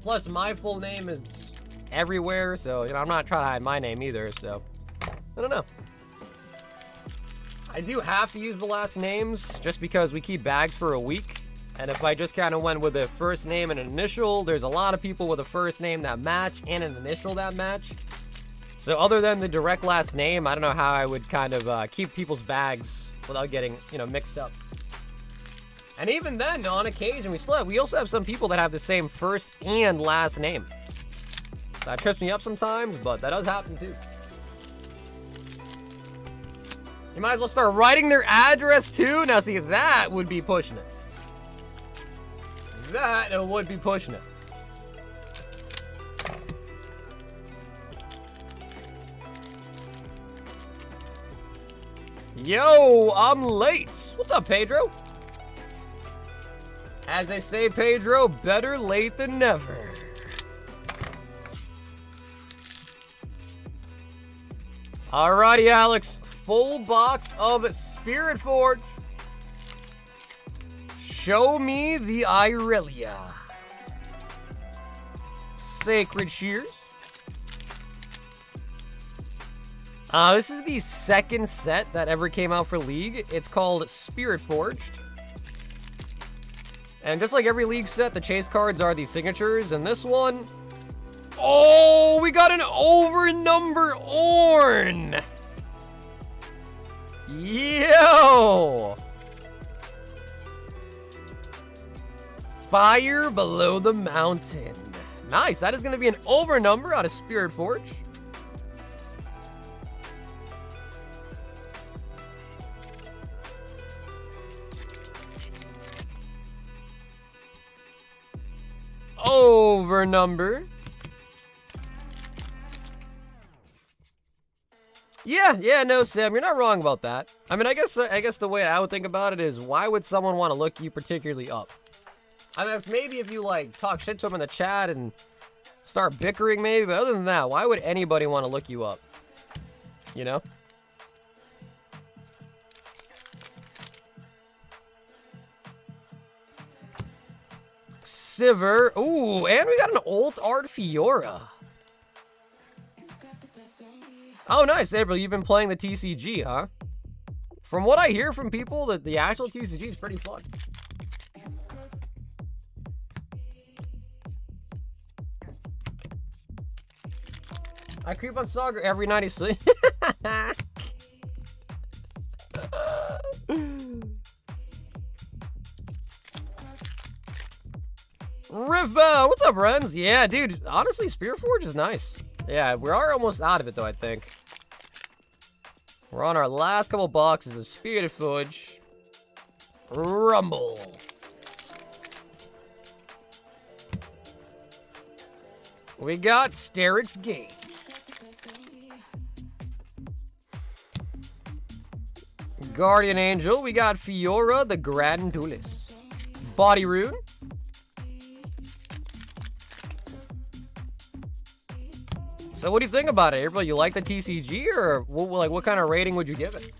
Plus, my full name is everywhere, so, I'm not trying to hide my name either, so, I don't know. I do have to use the last names just because we keep bags for a week. And if I just kind of went with a first name and an initial, there's a lot of people with a first name that match and an initial that match. So other than the direct last name, I don't know how I would kind of keep people's bags without getting, mixed up. And even then, on occasion, we also have some people that have the same first and last name. That trips me up sometimes, but that does happen too. You might as well start writing their address too. Now see, that would be pushing it. That would be pushing it. Yo, I'm late. What's up, Pedro? As they say, Pedro, better late than never. Alrighty, Alex. Full box of Spirit Forge. Show me the Irelia. Sacred Shears. This is the second set that ever came out for League. It's called Spirit Forged. And just like every League set, the chase cards are the signatures. And this one... Oh, we got an over-number Ornn! Yo! Fire Below the Mountain. Nice, that is going to be an over number out of Spirit Forge. Over number. Yeah, no, Sam, you're not wrong about that. I mean, I guess the way I would think about it is, why would someone want to look you particularly up? I mean, maybe if you, like, talk shit to them in the chat and start bickering, maybe, but other than that, why would anybody want to look you up? You know? Sivir. Ooh, and we got an Alt Art Fiora. Oh, nice, April. You've been playing the TCG, huh? From what I hear from people, that the actual TCG is pretty fun. I creep on Saga every night he sleeps. Riffbound, what's up, Renz? Yeah, dude, honestly, Spear Forge is nice. Yeah, we are almost out of it, though, I think. We're on our last couple boxes of Spirit Forge. Rumble. We got Sterix Gate. Guardian Angel. We got Fiora the Grandulis. Body Rune. So what do you think about it, April? You like the TCG, or what kind of rating would you give it?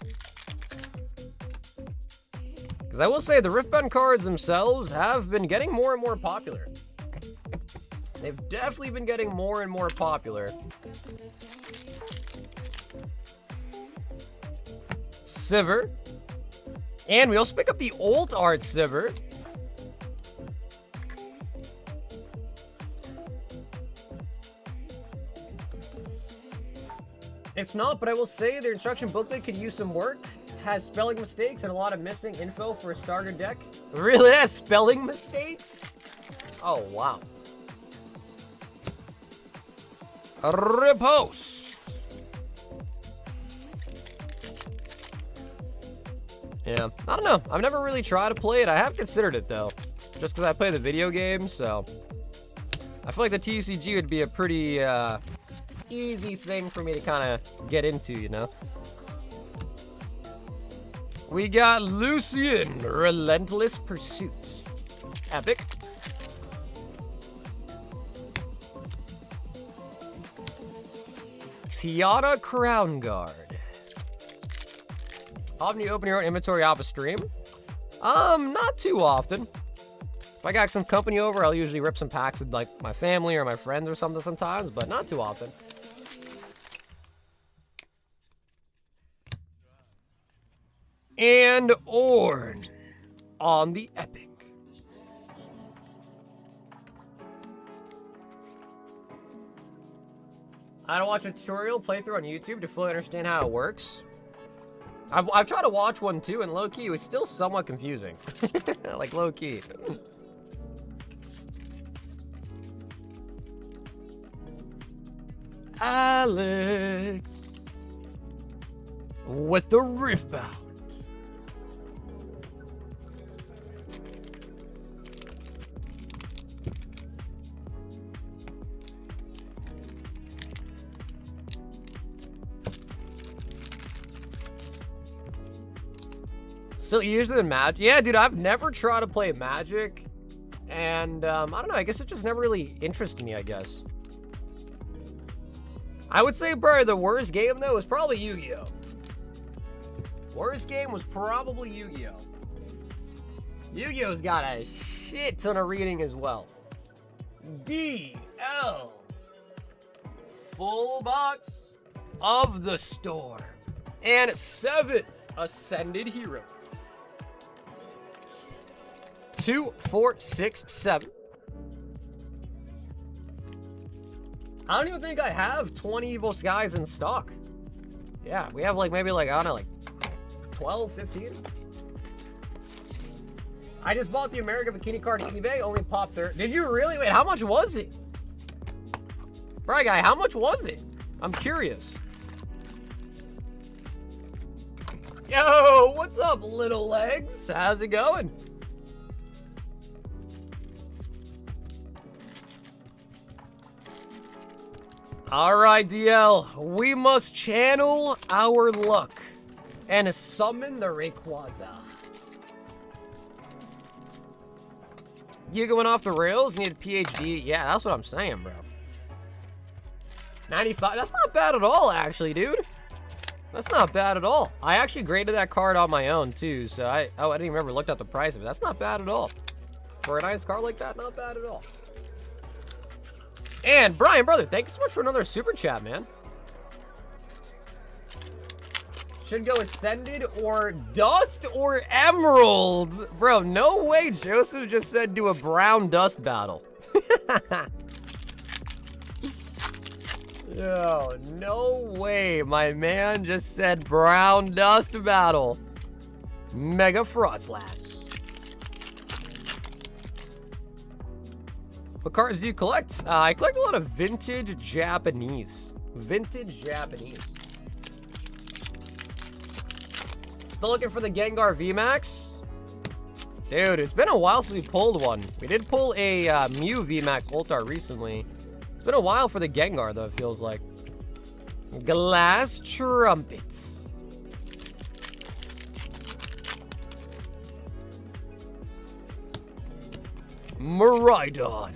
Because I will say the Riftbend cards themselves have been getting more and more popular. They've definitely been getting more and more popular. Sivir. And we also pick up the Alt Art Sivir. It's not, but I will say their instruction booklet could use some work. Has spelling mistakes and a lot of missing info for a starter deck. Really? It has spelling mistakes? Oh, wow. Riposte. Yeah, I don't know. I've never really tried to play it. I have considered it, though. Just because I play the video game, so... I feel like the TCG would be a pretty, easy thing for me to kind of get into, you know? We got Lucian, Relentless Pursuit. Epic. Tiana Crown Guard. Often you open your own inventory off a stream? Not too often. If I got some company over, I'll usually rip some packs with like my family or my friends or something sometimes, but not too often. And Ornn on the Epic. I don't watch a tutorial playthrough on YouTube to fully understand how it works. I've tried to watch one too, and low-key, it was still somewhat confusing. Like, low-key. Alex. With the Riftbound. Still using the Magic? Yeah, dude, I've never tried to play Magic. And, I don't know, I guess it just never really interested me, I guess. I would say probably the worst game, though, was probably Yu-Gi-Oh! Worst game was probably Yu-Gi-Oh! Yu-Gi-Oh's got a shit ton of reading as well. DL. Full box of the storm. And 7 Ascended Hero. 2, 4, 6, 7. I don't even think I have 20 Evil Skies in stock. Yeah, we have like maybe like, I don't know, like 12, 15. I just bought the American Bikini card on eBay, only popped there. Did you really? Wait, how much was it? Right, guy, how much was it? I'm curious. Yo, what's up, little legs? How's it going? All right, DL, we must channel our luck and summon the Rayquaza. You going off the rails? Need a PhD? Yeah, that's what I'm saying, bro. 95, that's not bad at all, actually, dude. That's not bad at all. I actually graded that card on my own, too, so I didn't even remember looked at the price of it. That's not bad at all. For a nice card like that, not bad at all. And Brian, brother, thanks so much for another super chat, man. Should go Ascended or Dust or Emerald. Bro, no way Joseph just said do a brown dust battle. Yo, no way. My man just said brown dust battle. Mega fraud slash. What cards do you collect? I collect a lot of vintage Japanese. Vintage Japanese. Still looking for the Gengar VMAX? Dude, it's been a while since we pulled one. We did pull a Mew VMAX Ultar recently. It's been a while for the Gengar, though, it feels like. Glass Trumpets. Miraidon.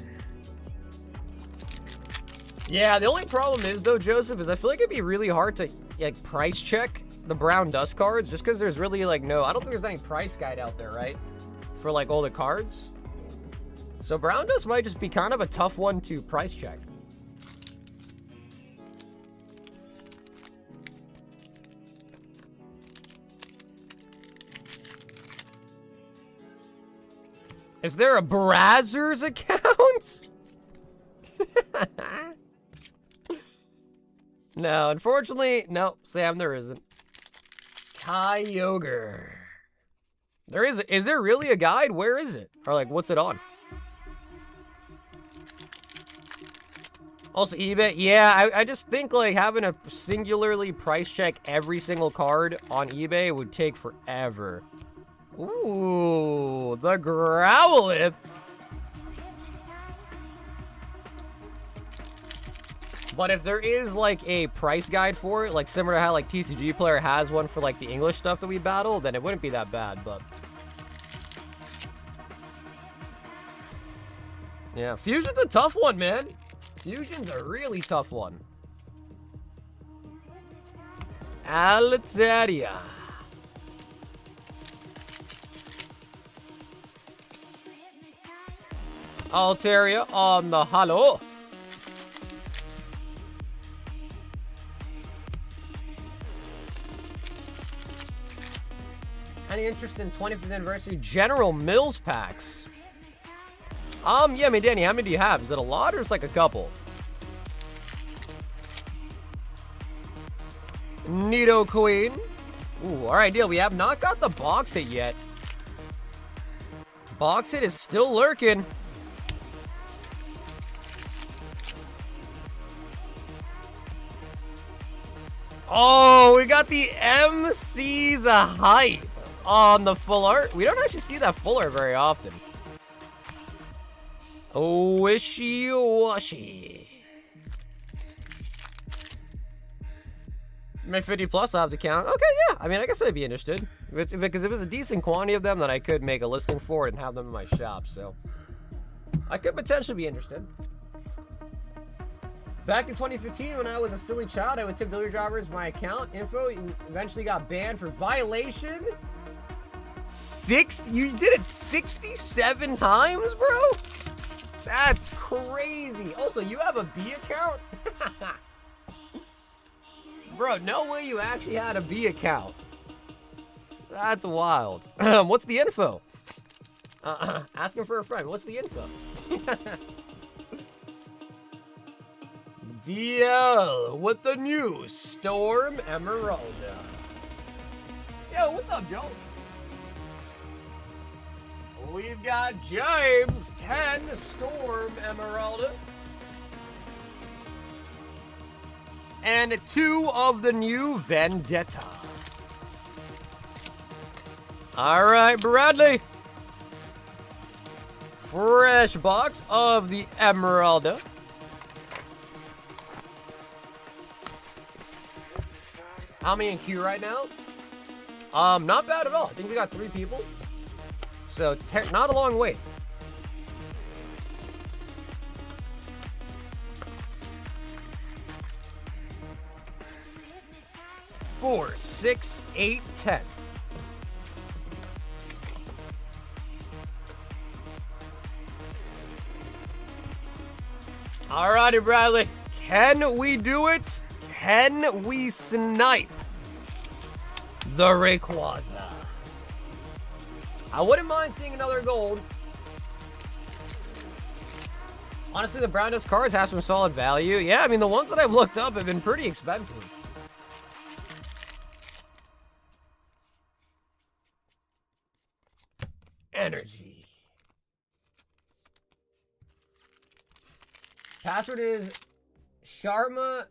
Yeah, the only problem is, though, Joseph, is I feel like it'd be really hard to, like, price check the brown dust cards, just because there's really, like, no... I don't think there's any price guide out there, right? For, like, all the cards. So brown dust might just be kind of a tough one to price check. Is there a Brazzers account? No, unfortunately, no, Sam, there isn't. Kyogre. There is there really a guide? Where is it? Or like, what's it on? Also, eBay, yeah, I just think like having a singularly price check every single card on eBay would take forever. Ooh, the Growlithe. But if there is like a price guide for it, like similar to how like TCG Player has one for like the English stuff that we battle, then it wouldn't be that bad, but. Yeah, Fusion's a tough one, man. Fusion's a really tough one. Altaria. Altaria on the halo. Any interest in 25th anniversary General Mills packs? Yeah, I mean, Danny, how many do you have? Is it a lot or it's like a couple? Nidoqueen. Ooh, all right, deal. We have not got the box hit yet. Box hit is still lurking. Oh, we got the MC's a hype on the full art. We don't actually see that full art very often. Wishy-washy. My 50 plus I'll have to count. Okay, yeah. I mean, I guess I'd be interested. Because if it's a decent quantity of them, then I could make a listing for it and have them in my shop. So I could potentially be interested. Back in 2015, when I was a silly child, I would tip delivery drivers my account info. Eventually got banned for violation. You did it 67 times, bro? That's crazy. Also, you have a B account? Bro, no way you actually had a B account. That's wild. What's the info? Asking for a friend. What's the info? DL with the new Storm Emeralda. Yo, what's up, Joe? We've got James 10 Storm Emeralda. And 2 of the new Vendetta. All right, Bradley. Fresh box of the Emeralda. How many in queue right now? Not bad at all. I think we got 3 people. So, not a long wait. Four, 6, 8, 10. Alrighty, Bradley. Can we do it? Can we snipe the Rayquaza? I wouldn't mind seeing another gold. Honestly, the brown dust cards have some solid value. Yeah, I mean, the ones that I've looked up have been pretty expensive. Energy. Password is Sharma.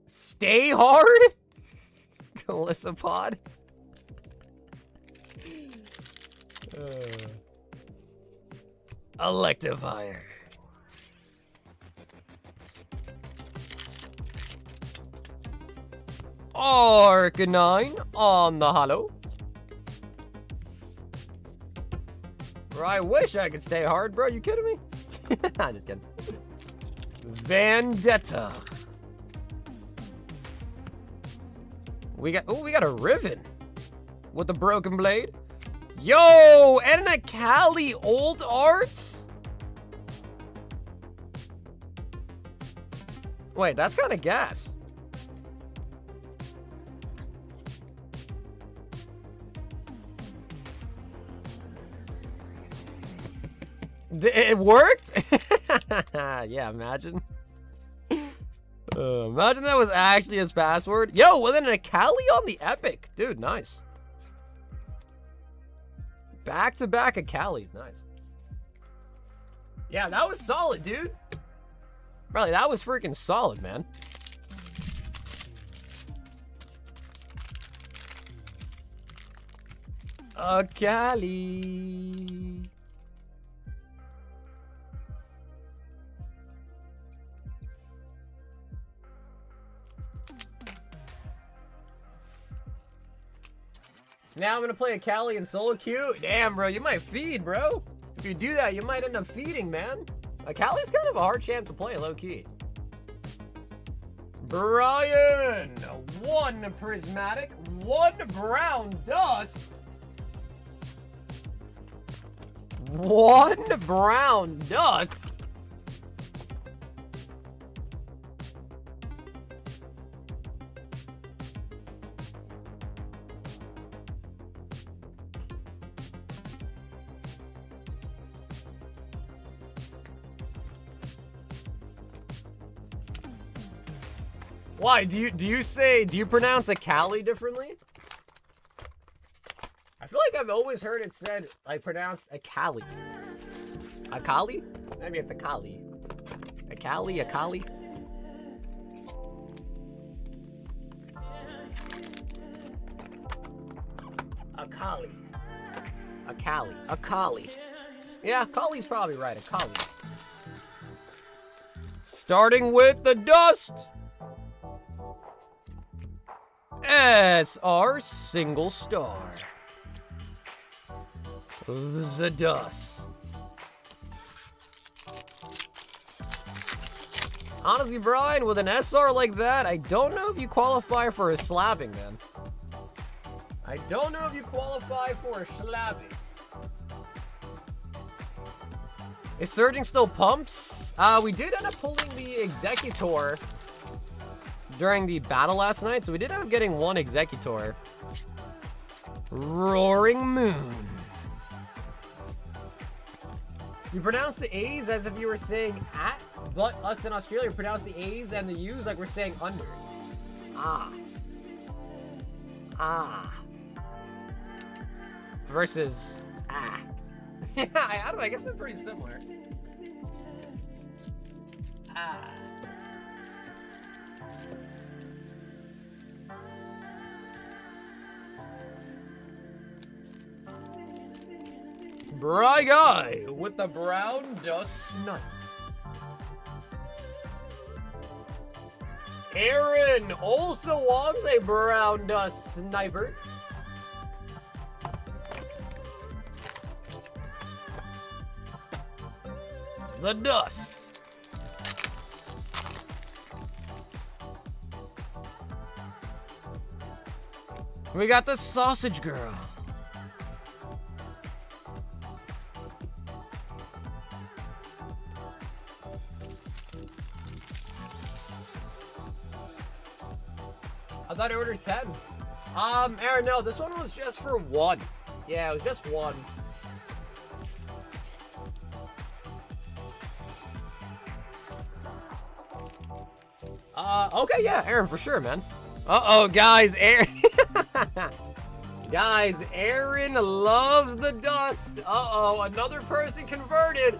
Stay hard? Calissa Pod? Electivire. Arcanine on the hollow. Bro, I wish I could stay hard, bro. You kidding me? I'm just kidding. Vendetta. We got a Riven with the broken blade. Yo, and an Akali old arts? Wait, that's kind of gas. It worked? Yeah, imagine. Imagine that was actually his password. Yo, with an Akali on the Epic. Dude, nice. Back-to-back Akalis, nice. Yeah, that was solid, dude. Really, that was freaking solid, man. Akali. Now I'm gonna play Akali in solo queue. Damn, bro, you might feed, bro. If you do that, you might end up feeding, man. Akali's kind of a hard champ to play, low key. Brian, 1 prismatic, 1 brown dust. 1 brown dust. Why? Do you pronounce Akali differently? I feel like I've always heard it said, like, pronounced Akali. Akali? Maybe it's Akali. Akali? Akali? Akali. Akali. Akali. Yeah, Akali's probably right. Akali. Starting with the dust. SR single star. The dust. Honestly, Brian, with an SR like that, I don't know if you qualify for a slapping, man. I don't know if you qualify for a slapping. Is Surging still pumped? We did end up pulling the Executor during the battle last night, so we did end up getting 1 Executor. Roaring Moon. You pronounce the A's as if you were saying at, but us in Australia pronounce the A's and the U's like we're saying under. Ah. Ah. Versus ah. Yeah, I don't know, I guess they're pretty similar. Ah. Bry Guy with the brown dust snipe. Aaron also wants a brown dust sniper. The dust. We got the sausage girl. I thought I ordered 10. Aaron, no, this one was just for 1. Yeah, it was just 1. Okay, yeah, Aaron, for sure, man. Uh-oh, guys, Aaron. Guys, Aaron loves the dust. Uh-oh, another person converted.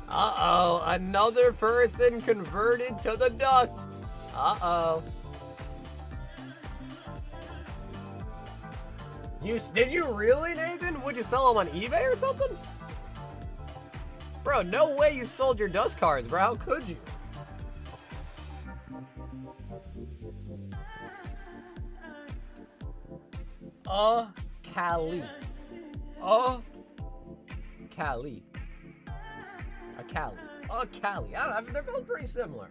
Uh-oh, another person converted to the dust. Uh-oh. Did you really, Nathan? Would you sell them on eBay or something? Bro, no way you sold your dust cards, bro. How could you? Cali. Cali. A Cali. A Cali. I don't know. They're both pretty similar.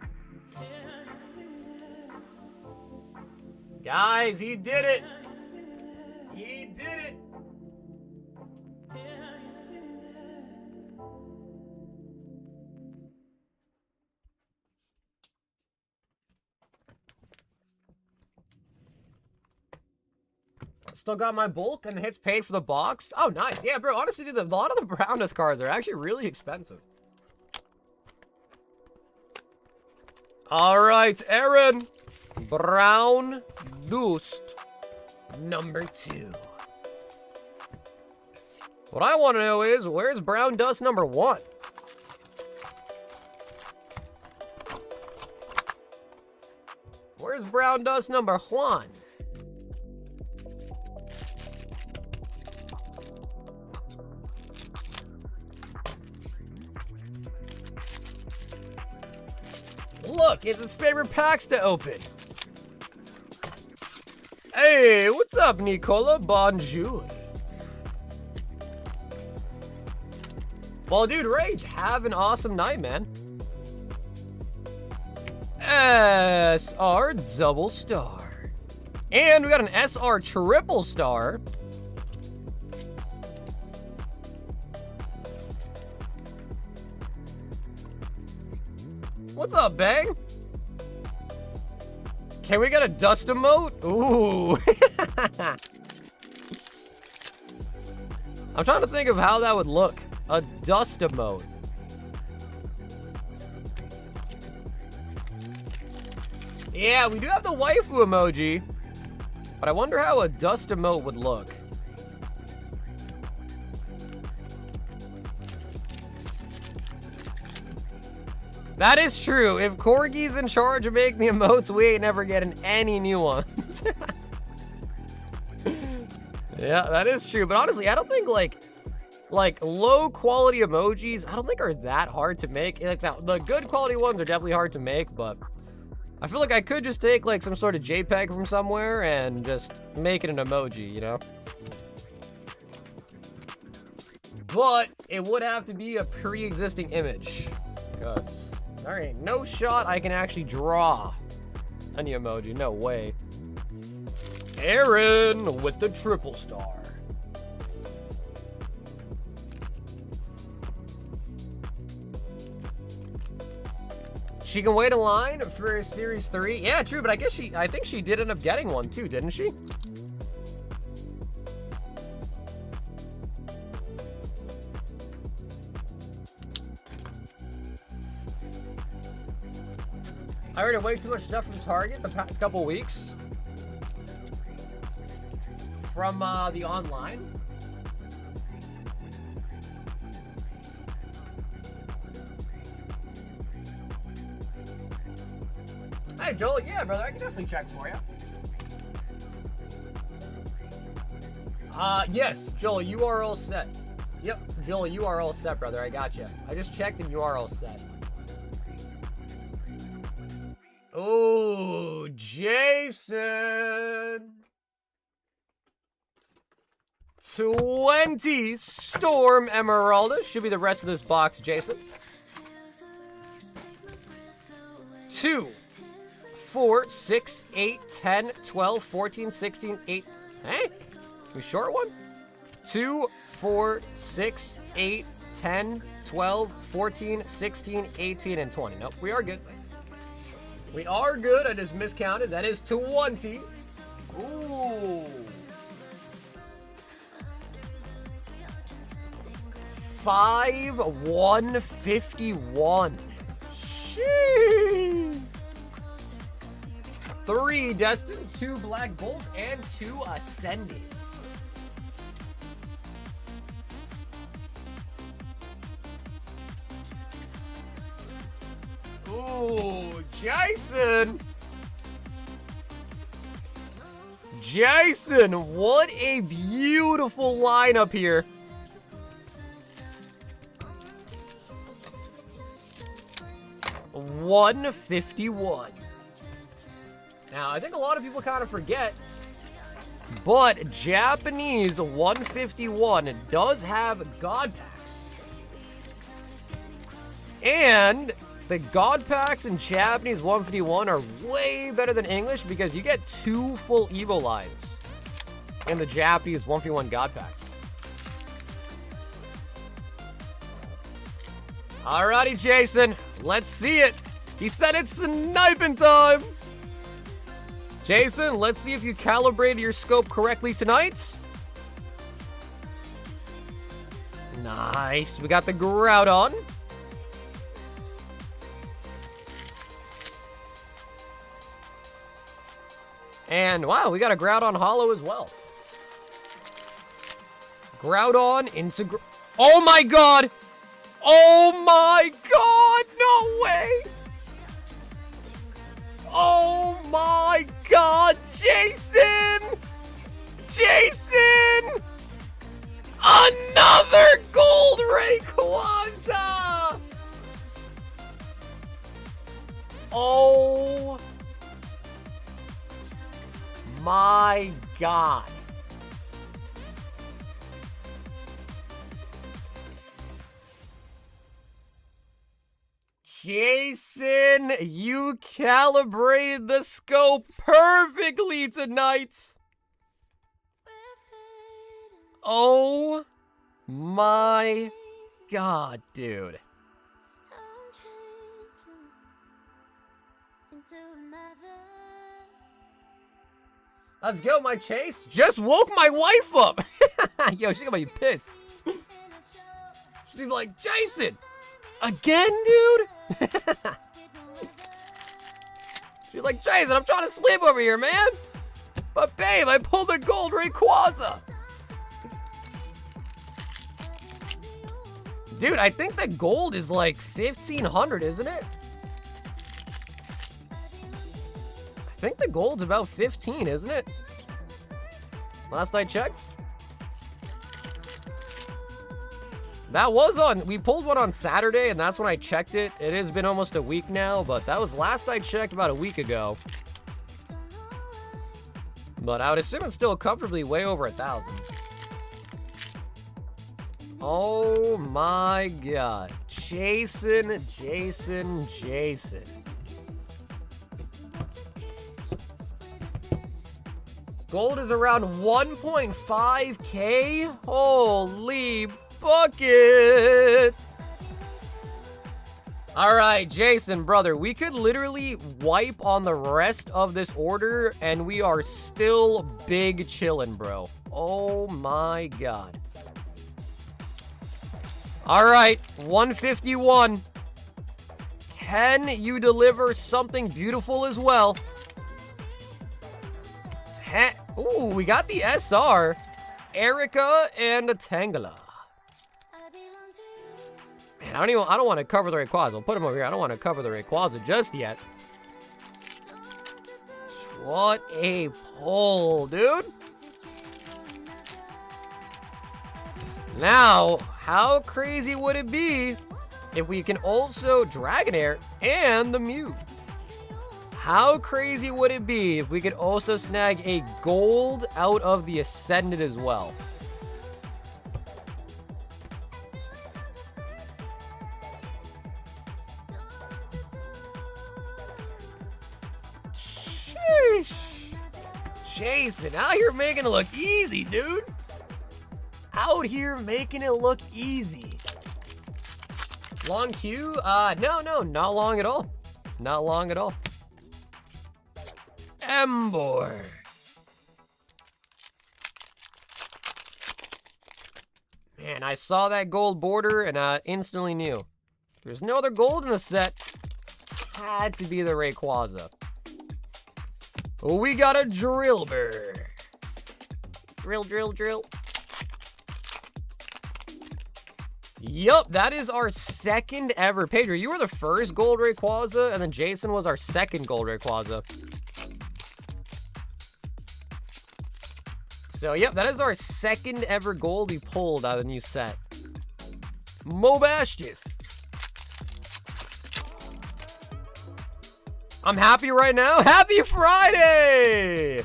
Guys, he did it. He did it. Still got my bulk and hits paid for the box. Oh, nice. Yeah, bro. Honestly, dude, a lot of the brownness cards are actually really expensive. All right, Aaron. Brown Dust number 2. What I want to know is, where's Brown Dust number 1? Where's Brown Dust number 1? Look, it's his favorite packs to open. Hey, what's up, Nicola? Bonjour. Well, dude, Rage, have an awesome night, man. SR double star. And we got an SR triple star. What's up, Bang? Can we get a dust emote? Ooh. I'm trying to think of how that would look. A dust emote. Yeah, we do have the waifu emoji, but I wonder how a dust emote would look. That is true. If Corgi's in charge of making the emotes, we ain't never getting any new ones. Yeah, that is true. But honestly, I don't think like low quality emojis, I don't think are that hard to make. Like the good quality ones are definitely hard to make, but I feel like I could just take like some sort of JPEG from somewhere and just make it an emoji, you know? But it would have to be a pre-existing image, because there ain't no shot I can actually draw any emoji. No way. Aaron with the triple star. She can wait in line for Series 3. Yeah, true, but I think she did end up getting one too, didn't she? I ordered way too much stuff from Target the past couple weeks. From the online. Hey, Joel. Yeah, brother. I can definitely check for you. Yes, Joel. You are all set. Yep, Joel. You are all set, brother. I got you. I just checked and you are all set. Oh, Jason. 20 Storm Emeralda. Should be the rest of this box, Jason. 2, 4, 6, 8, 10, 12, 14, 16, 8. Hey, we short one? 2, 4, 6, 8, 10, 12, 14, 16, 18, and 20. Nope, we are good. We are good. I just miscounted. That is 20. Ooh. 5, 151. Jeez. 3 Destined, 2 Black Bolt, and 2 Ascending. Ooh, Jason! Jason, what a beautiful lineup here. $151. Now, I think a lot of people kind of forget, but Japanese 151 does have God packs. And the God packs in Japanese 151 are way better than English because you get 2 full Evo lines in the Japanese 151 God packs. Alrighty, Jason, let's see it. He said it's sniping time. Jason, let's see if you calibrated your scope correctly tonight. Nice. We got the Groudon. And wow, we got a Groudon Hollow as well. Groudon into... Oh my god! Oh my god! No way! Oh my god, Jason! Jason! Another Gold Rayquaza! Oh my god. Jason, you calibrated the scope perfectly tonight. Oh my god, dude. Let's go, my Chase. Just woke my wife up. Yo, she's gonna be pissed. She's gonna be like, Jason, again, dude? She's like, Jason, I'm trying to sleep over here, man. But babe, I pulled a Gold Rayquaza. Dude, I think the gold is like 1,500, isn't it? I think the gold's about 15, isn't it? Last I checked. That was on, we pulled one on Saturday, and that's when I checked it. It has been almost a week now, but that was last I checked about a week ago. But I would assume it's still comfortably way over 1,000. Oh my god. Jason, Jason, Jason. Gold is around 1.5K? Holy buckets! Alright, Jason, brother, we could literally wipe on the rest of this order, and we are still big chillin', bro. Oh my god. Alright, 151. Can you deliver something beautiful as well? Ooh, we got the SR. Erica and a Tangela. Man, I don't want to cover the Rayquaza. I'll put him over here. I don't want to cover the Rayquaza just yet. What a pull, dude. Now, how crazy would it be if we can also Dragonair and the Mew? How crazy would it be if we could also snag a gold out of the Ascended as well? Sheesh. Jason, out here making it look easy, dude. Out here making it look easy. Long queue? No, not long at all. Not long at all. Embor. Man, I saw that gold border and I instantly knew. There's no other gold in the set. had to be the Rayquaza. We got a Drillbur. Drill, drill, drill. Yup, that is our second ever. Pedro, you were the first gold Rayquaza, and then Jason was our second gold Rayquaza. So, yep, that is our second ever gold we pulled out of the new set. Mobastif. I'm happy right now. Happy Friday!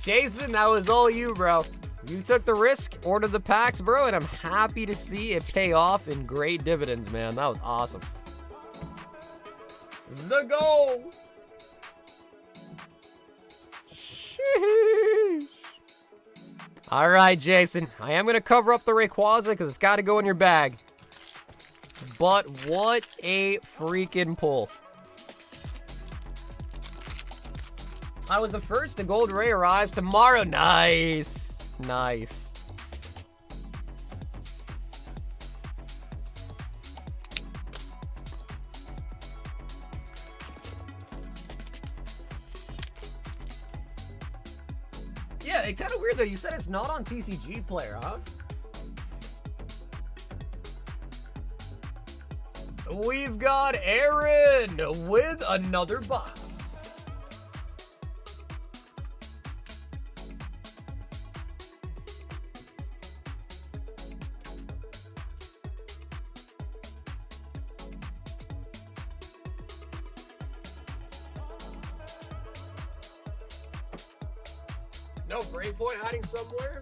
Jason, that was all you, bro. You took the risk, ordered the packs, bro, and I'm happy to see it pay off in great dividends, man. That was awesome. The goal. Sheesh. All right, Jason. I am going to cover up the Rayquaza because it's got to go in your bag. But what a freaking pull. I was the first. The gold ray arrives tomorrow. Nice. Nice. Yeah, it's kind of weird though. You said it's not on TCG Player, huh? We've got Aaron with another box. No breakpoint hiding somewhere?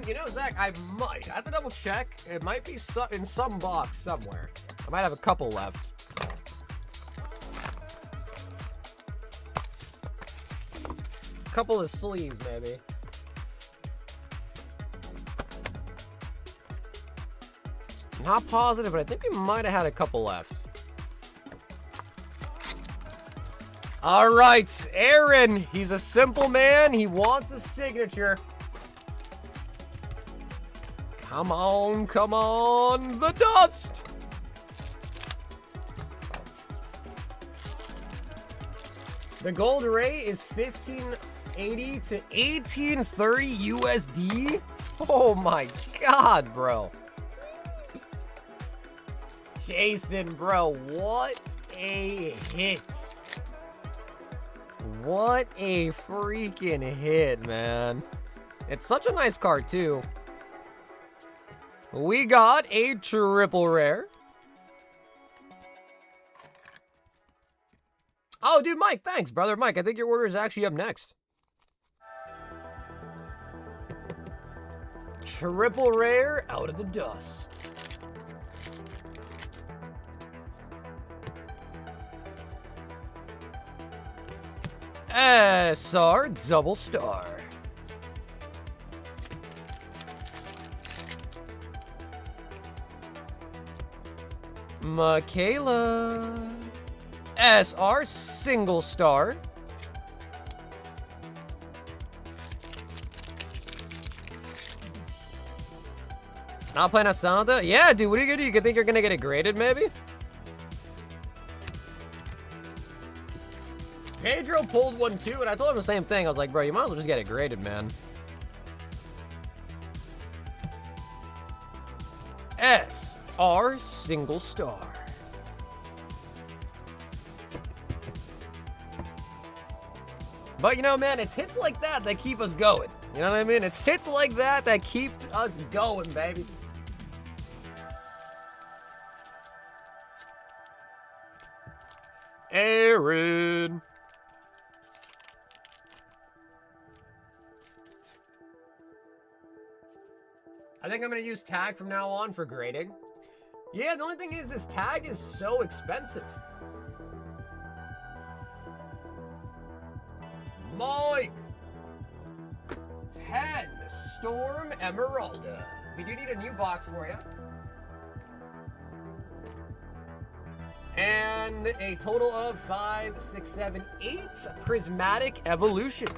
You know, Zach, I might. I have to double check. It might be in some box somewhere. I might have a couple left. Couple of sleeves, maybe. Not positive, but I think we might have had a couple left. All right, Aaron. He's a simple man. He wants a signature. Come on, come on. The dust. The gold ray is 1580 to 1830 USD. Oh my God, bro. Jason, bro, what a hit. What a freaking hit, man. It's such a nice card, too. We got a triple rare. Oh, dude, Mike, thanks, brother. Mike, I think your order is actually up next. Triple rare out of the dust. SR double star. Michaela. SR single star. Not playing Asanta? Yeah, dude, what are you gonna do? You think you're gonna get it graded, maybe? Pedro pulled one too, and I told him the same thing. I was like, bro, you might as well just get it graded, man. SR single star. But you know, man, it's hits like that that keep us going. You know what I mean? It's hits like that that keep us going, baby. Aaron. I think I'm going to use tag from now on for grading. Yeah, the only thing is this tag is so expensive. Mike. 10 Storm Emeralda. We do need a new box for you. And a total of 5, 6, 7, 8 Prismatic Evolutions.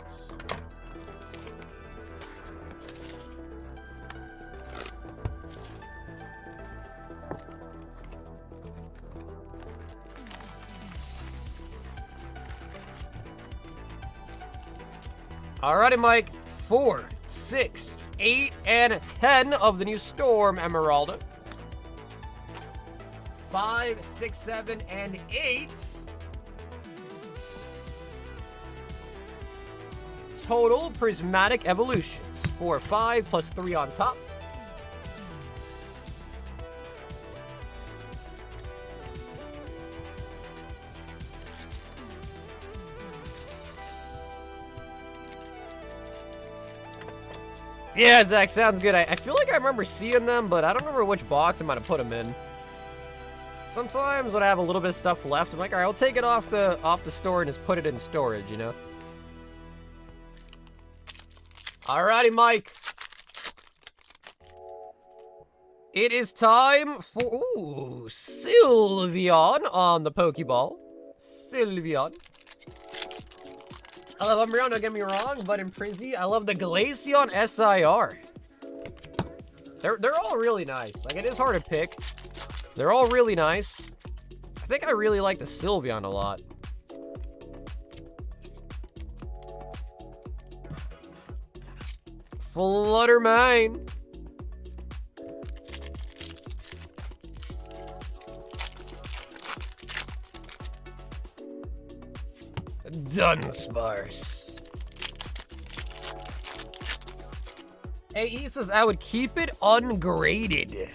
Alrighty, Mike. 4, 6, 8, and 10 of the new Storm Emeralda. 5, 6, 7, and 8. Total prismatic evolutions. 4, 5, plus 3 on top. Yeah, Zach, sounds good. I feel like I remember seeing them, but I don't remember which box I might have put them in. Sometimes when I have a little bit of stuff left, I'm like, all right, I'll take it off the store and just put it in storage, you know? Alrighty, Mike. It is time for, ooh, Sylveon on the Pokeball. Sylveon. I love Umbreon, don't get me wrong, but in Prizzy, I love the Glaceon SIR. They're all really nice. Like, it is hard to pick. They're all really nice. I think I really like the Sylveon a lot. Flutter Mane. Dunsparce. AE says I would keep it ungraded.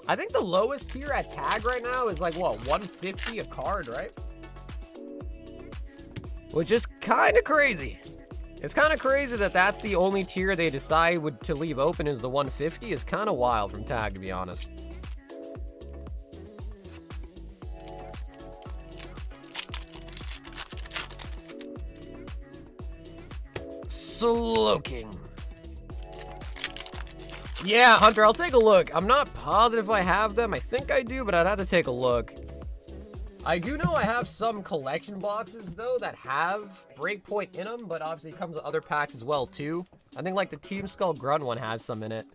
I think the lowest tier at tag right now is like, what, 150 a card, right? Which is kind of crazy. It's kind of crazy that that's the only tier they decide to leave open is the 150. Is kind of wild from tag, to be honest. Slowking. Yeah, Hunter, I'll take a look. I'm not positive if I have them. I think I do, but I'd have to take a look. I do know I have some collection boxes, though, that have Breakpoint in them, but obviously it comes with other packs as well, too. I think, like, the Team Skull Grunt one has some in it.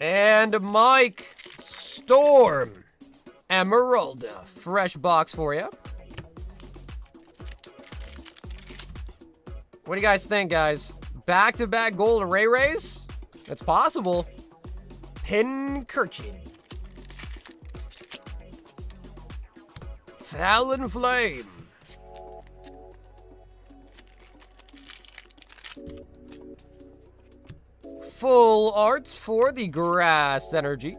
And Mike, Storm Emeralda. Fresh box for you. What do you guys think, guys? Back-to-back gold Ray Rays? It's possible. Pincurchin. Talonflame. Full art for the Grass Energy.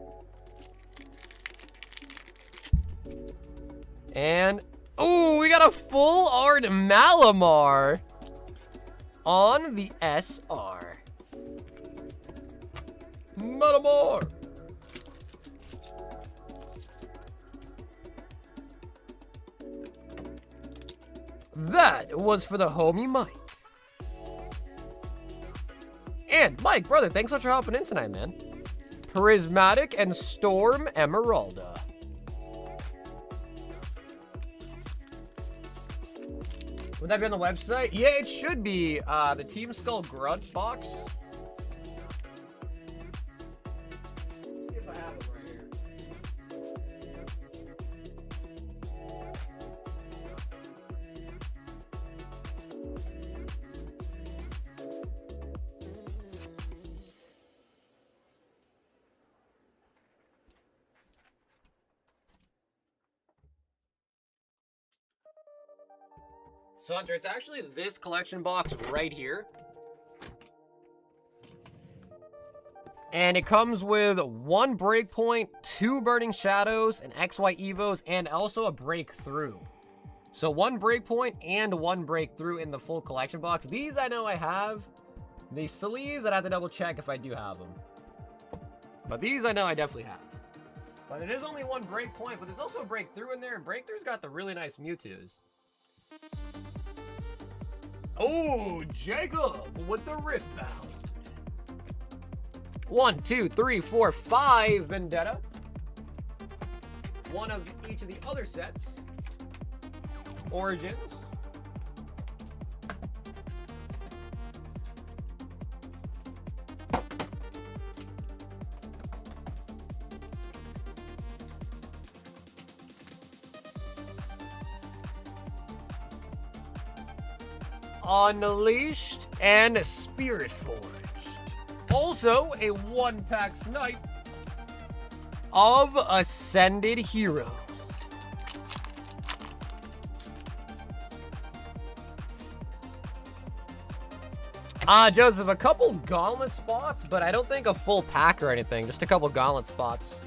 And, ooh, we got a full art Malamar on the SR. Malamar. That was for the homie Mike. And Mike, brother, thanks so much for hopping in tonight, man. Prismatic and Storm Emeralda. Would that be on the website? Yeah, it should be. The Team Skull Grunt box. See if I have it right here. So Hunter, it's actually this collection box right here. And it comes with 1 Breakpoint, 2 Burning Shadows, an XY Evos, and also a Breakthrough. So 1 Breakpoint and 1 Breakthrough in the full collection box. These I know I have. The sleeves, I'd have to double check if I do have them. But these I know I definitely have. But it is only 1 Breakpoint, but there's also a Breakthrough in there, and Breakthrough's got the really nice Mewtwo's. Oh, Jacob with the Riftbound. 1, 2, 3, 4, 5 Vendetta. 1 of each of the other sets. Origins. Unleashed, and Spirit Forged. Also, a 1-pack snipe of Ascended Hero. Joseph, a couple gauntlet spots, but I don't think a full pack or anything. Just a couple gauntlet spots.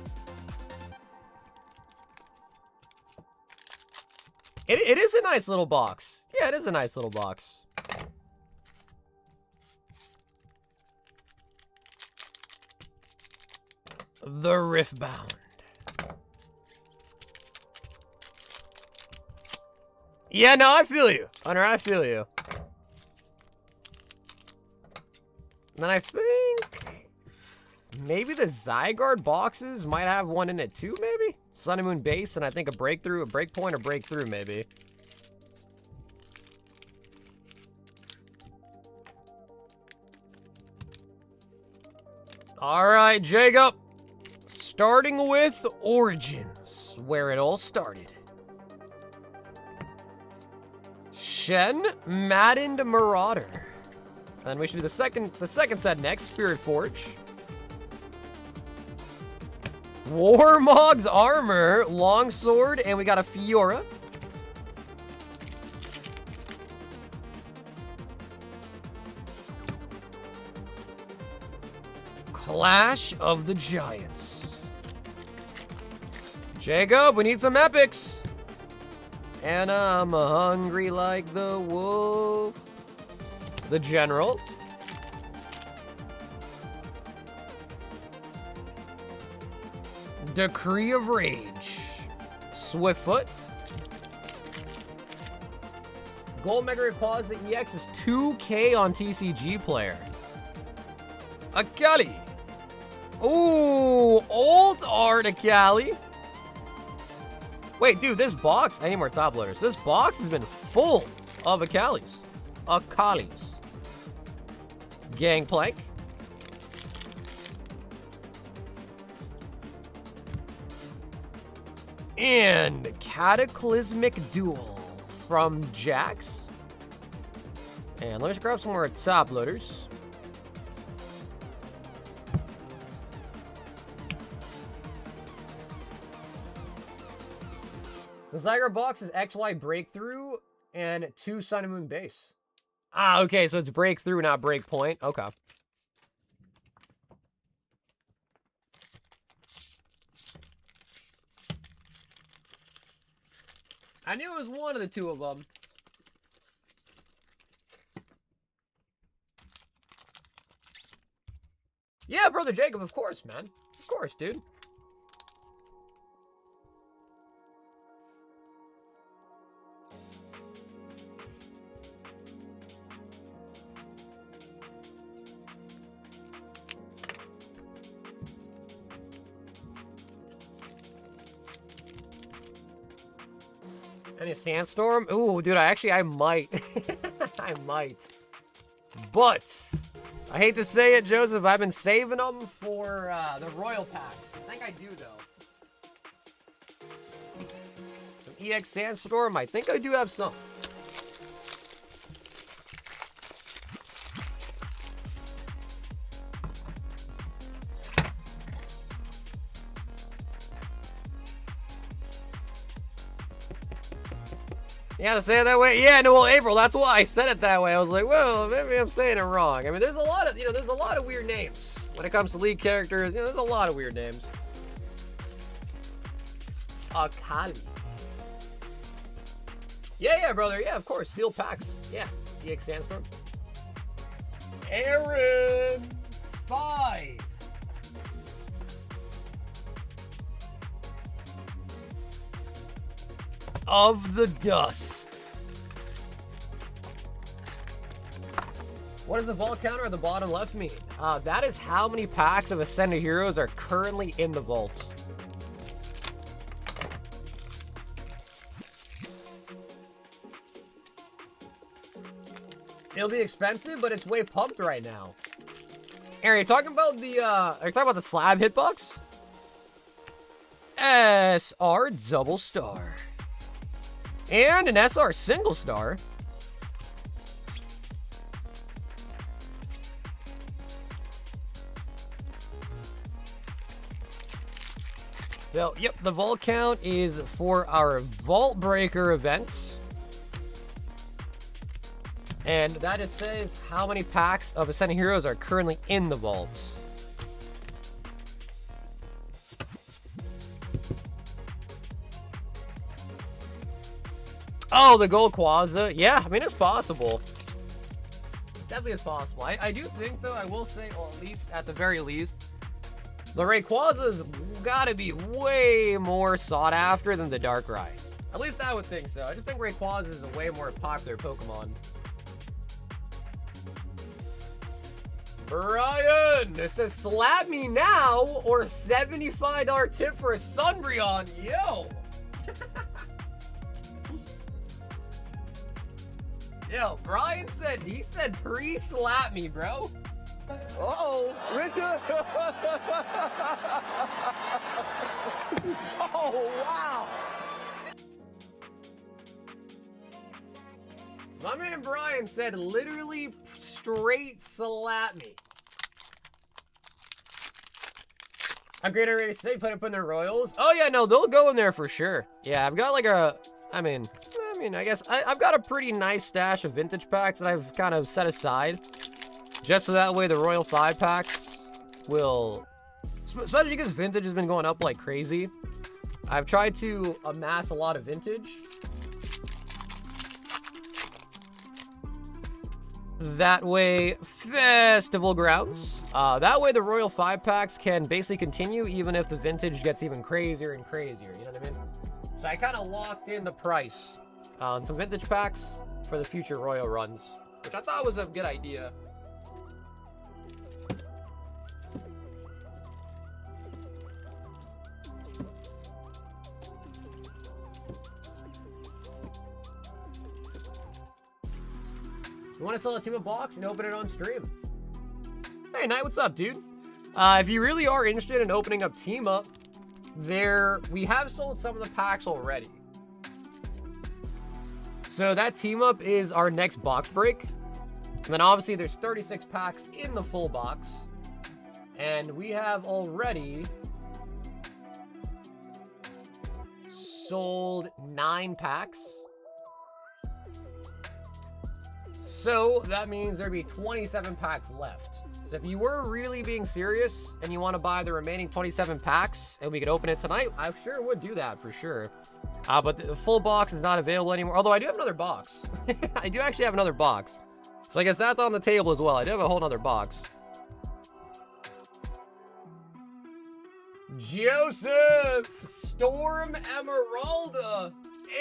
It is a nice little box. Yeah, it is a nice little box. The Riftbound. Yeah, no, I feel you. Hunter, I feel you. And then I think maybe the Zygarde boxes might have one in it too, maybe? Sun and Moon base, and I think a breakthrough, a breakpoint, or breakthrough, maybe. All right, Jacob. Starting with Origins, where it all started. Shen, Maddened Marauder. Then we should do the second set next, Spirit Forge. Warmog's Armor, Longsword, and we got a Fiora. Clash of the Giants. Jacob, we need some epics. And I'm hungry like the wolf. The General. Decree of Rage. Swiftfoot. Gold Mega Rayquaza EX is 2K on TCG Player. Akali. Ooh, old art Akali. Wait, dude, this box, I need more top loaders. This box has been full of Akalis. Akalis. Gangplank. And Cataclysmic Duel from Jax. And let me just grab some more top loaders. The Zygarde box is XY Breakthrough and 2 Sun and Moon base. Ah, okay, so it's Breakthrough, not Breakpoint. Okay. I knew it was one of the two of them. Yeah, Brother Jacob, of course, man. Of course, dude. Any Sandstorm? Ooh, dude, I might. I might. But, I hate to say it, Joseph, I've been saving them for the Royal Packs. I think I do, though. Some EX Sandstorm, I think I do have some. Yeah, to say it that way. Yeah, no, well, April, that's why I said it that way. I was like, well, maybe I'm saying it wrong. I mean, there's a lot of, there's a lot of weird names when it comes to league characters. There's a lot of weird names. Akali. Yeah, brother. Yeah, of course. Sealed packs. Yeah. EX Sandstorm. Aaron 5. Of the Dust. What does the vault counter at the bottom left mean? That is how many packs of Ascended Heroes are currently in the vault. It'll be expensive, but it's way pumped right now. Aaron, are you talking about the the slab hitbox? SR double star. And an SR single star. So, yep, the vault count is for our Vault Breaker event. And that just says how many packs of Ascending Heroes are currently in the vaults. Oh, the Gold Quaza. Yeah, I mean, it's possible. Definitely is possible. I do think, though, I will say, or at the very least, the Rayquaza's gotta be way more sought after than the Darkrai. At least I would think so. I just think Rayquaza is a way more popular Pokemon. Brian, this says slap me now or $75 tip for a Sunbreon. Yo. Yo, Brian said, he said pre-slap me, bro. Uh-oh, Richard. Oh, wow. My man Brian said literally straight slap me. Upgrade already say put up in their Royals. Oh yeah, no, they'll go in there for sure. Yeah, I've got like I guess I've got a pretty nice stash of vintage packs that I've kind of set aside. Just so that way the Royal 5 packs will, especially because vintage has been going up like crazy. I've tried to amass a lot of vintage. That way, festival grounds. That way the Royal 5 packs can basically continue even if the vintage gets even crazier and crazier, you know what I mean? So I kind of locked in the price on some vintage packs for the future Royal runs, which I thought was a good idea. You want to sell a team-up box and open it on stream? Hey, Knight, what's up, dude? If you really are interested in opening up team-up, we have sold some of the packs already. So that team-up is our next box break. And then obviously there's 36 packs in the full box. And we have already sold 9 packs. So that means there'd be 27 packs left. So if you were really being serious and you want to buy the remaining 27 packs and we could open it tonight, I sure would do that for sure. But the full box is not available anymore. Although I do have another box. I do actually have another box. So I guess that's on the table as well. I do have a whole nother box. Joseph, Storm Emeralda,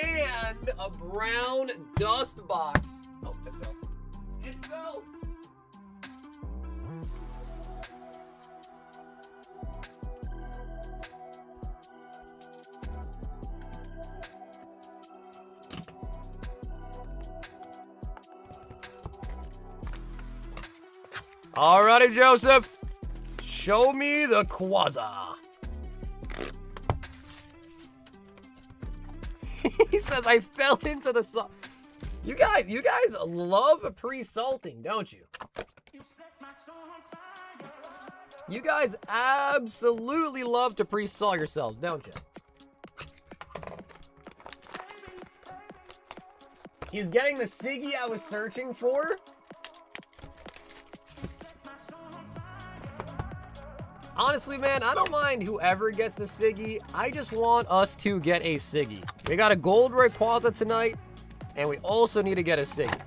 and a brown dust box. Oh, it fell. It fell. Alrighty, Joseph. Show me the Quaza. He says, I fell into the salt. You guys love pre-salting, don't you? You guys absolutely love to pre-salt yourselves, don't you? He's getting the Siggy I was searching for. Honestly, man, I don't mind whoever gets the Siggy. I just want us to get a Siggy. We got a gold Rayquaza tonight, and we also need to get a Siggy.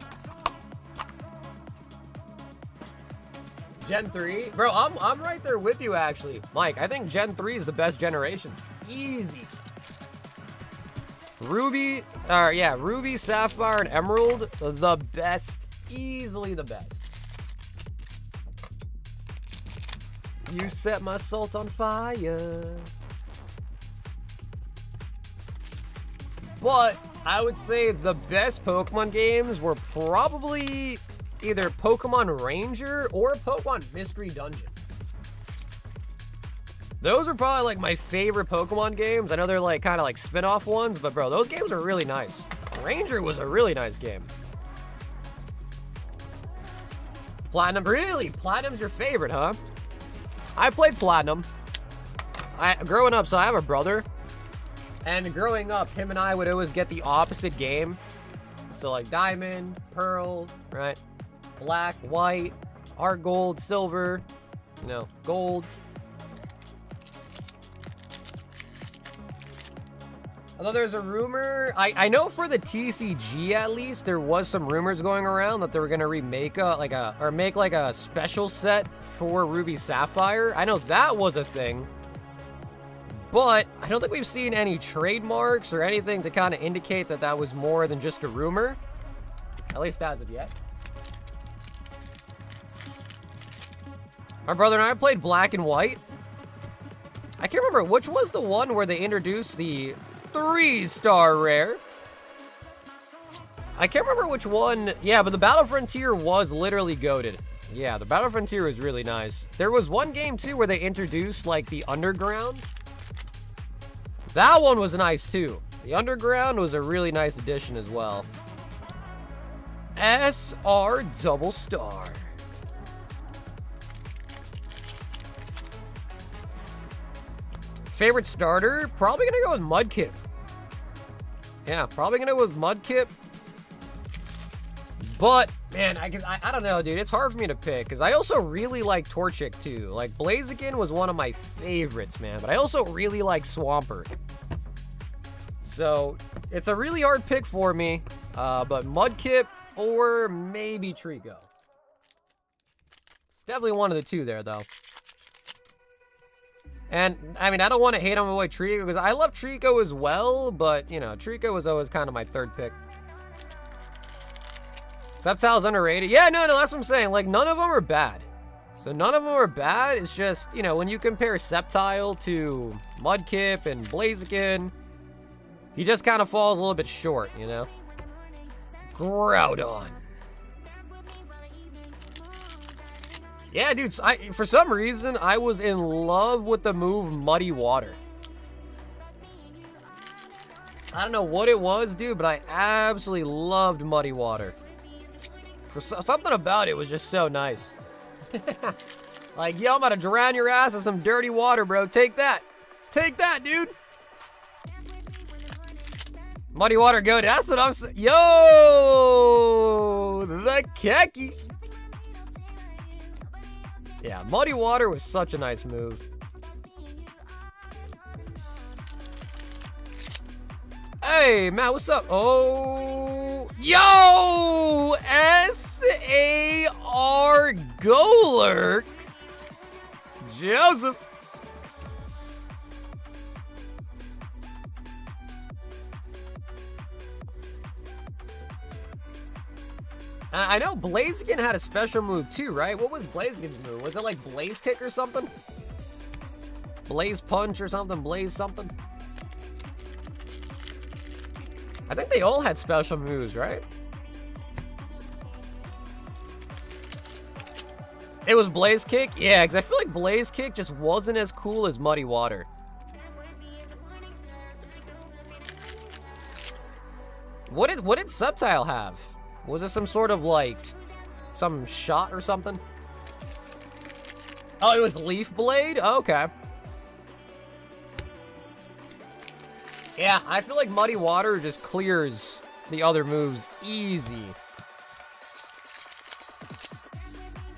Gen 3? Bro, I'm right there with you, actually. Mike, I think Gen 3 is the best generation. Easy. Ruby, Sapphire, and Emerald, the best. Easily the best. You set my salt on fire. But I would say the best Pokemon games were probably either Pokemon Ranger or Pokemon Mystery Dungeon. Those are probably like my favorite Pokemon games. I know they're like kind of like spin-off ones, but bro, those games are really nice. Ranger was a really nice game. Platinum, really? Platinum's your favorite, huh? I played Platinum. growing up, so I have a brother. And growing up, him and I would always get the opposite game. So like diamond, pearl, right? Black, white, art gold, silver, you know, gold. Although there's a rumor, I know for the TCG at least, there was some rumors going around that they were gonna remake make like a special set for Ruby Sapphire. I know that was a thing, but I don't think we've seen any trademarks or anything to kind of indicate that that was more than just a rumor, at least as of yet. My brother and I played Black and White. I can't remember which was the one where they introduced the 3-star rare. I can't remember which one. Yeah, but the Battle Frontier was literally goated. Yeah, the Battle Frontier was really nice. There was one game too where they introduced like the Underground. That one was nice too. The Underground was a really nice addition as well. SR double star. Favorite starter? Probably gonna go with Mudkip. Yeah, probably gonna go with Mudkip. But, man, I don't know, dude. It's hard for me to pick, because I also really like Torchic, too. Like, Blaziken was one of my favorites, man. But I also really like Swampert. So, it's a really hard pick for me. But Mudkip or maybe Trico. It's definitely one of the two there, though. And, I mean, I don't want to hate on my boy Trico, because I love Trico as well, but, you know, Trico was always kind of my third pick. Sceptile's underrated. Yeah, no, that's what I'm saying. Like, none of them are bad. So, none of them are bad. It's just, you know, when you compare Sceptile to Mudkip and Blaziken, he just kind of falls a little bit short, you know? Groudon. Yeah, dude, for some reason, I was in love with the move Muddy Water. I don't know what it was, dude, but I absolutely loved Muddy Water. Something about it was just so nice. Like, yo, I'm about to drown your ass in some dirty water, bro. Take that. Take that, dude. Muddy Water, go. That's what I'm saying. Yo, the Keki. Yeah, Muddy Water was such a nice move. Hey, Matt, what's up? Oh, yo, S-A-R Golurk. Joseph. I know Blaziken had a special move too, right? What was Blaziken's move? Was it like Blaze Kick or something? Blaze Punch or something? Blaze something? I think they all had special moves, right? It was Blaze Kick? Yeah, because I feel like Blaze Kick just wasn't as cool as Muddy Water. What did Sceptile have? Was it some sort of, like, some shot or something? Oh, it was Leaf Blade? Oh, okay. Yeah, I feel like Muddy Water just clears the other moves easy.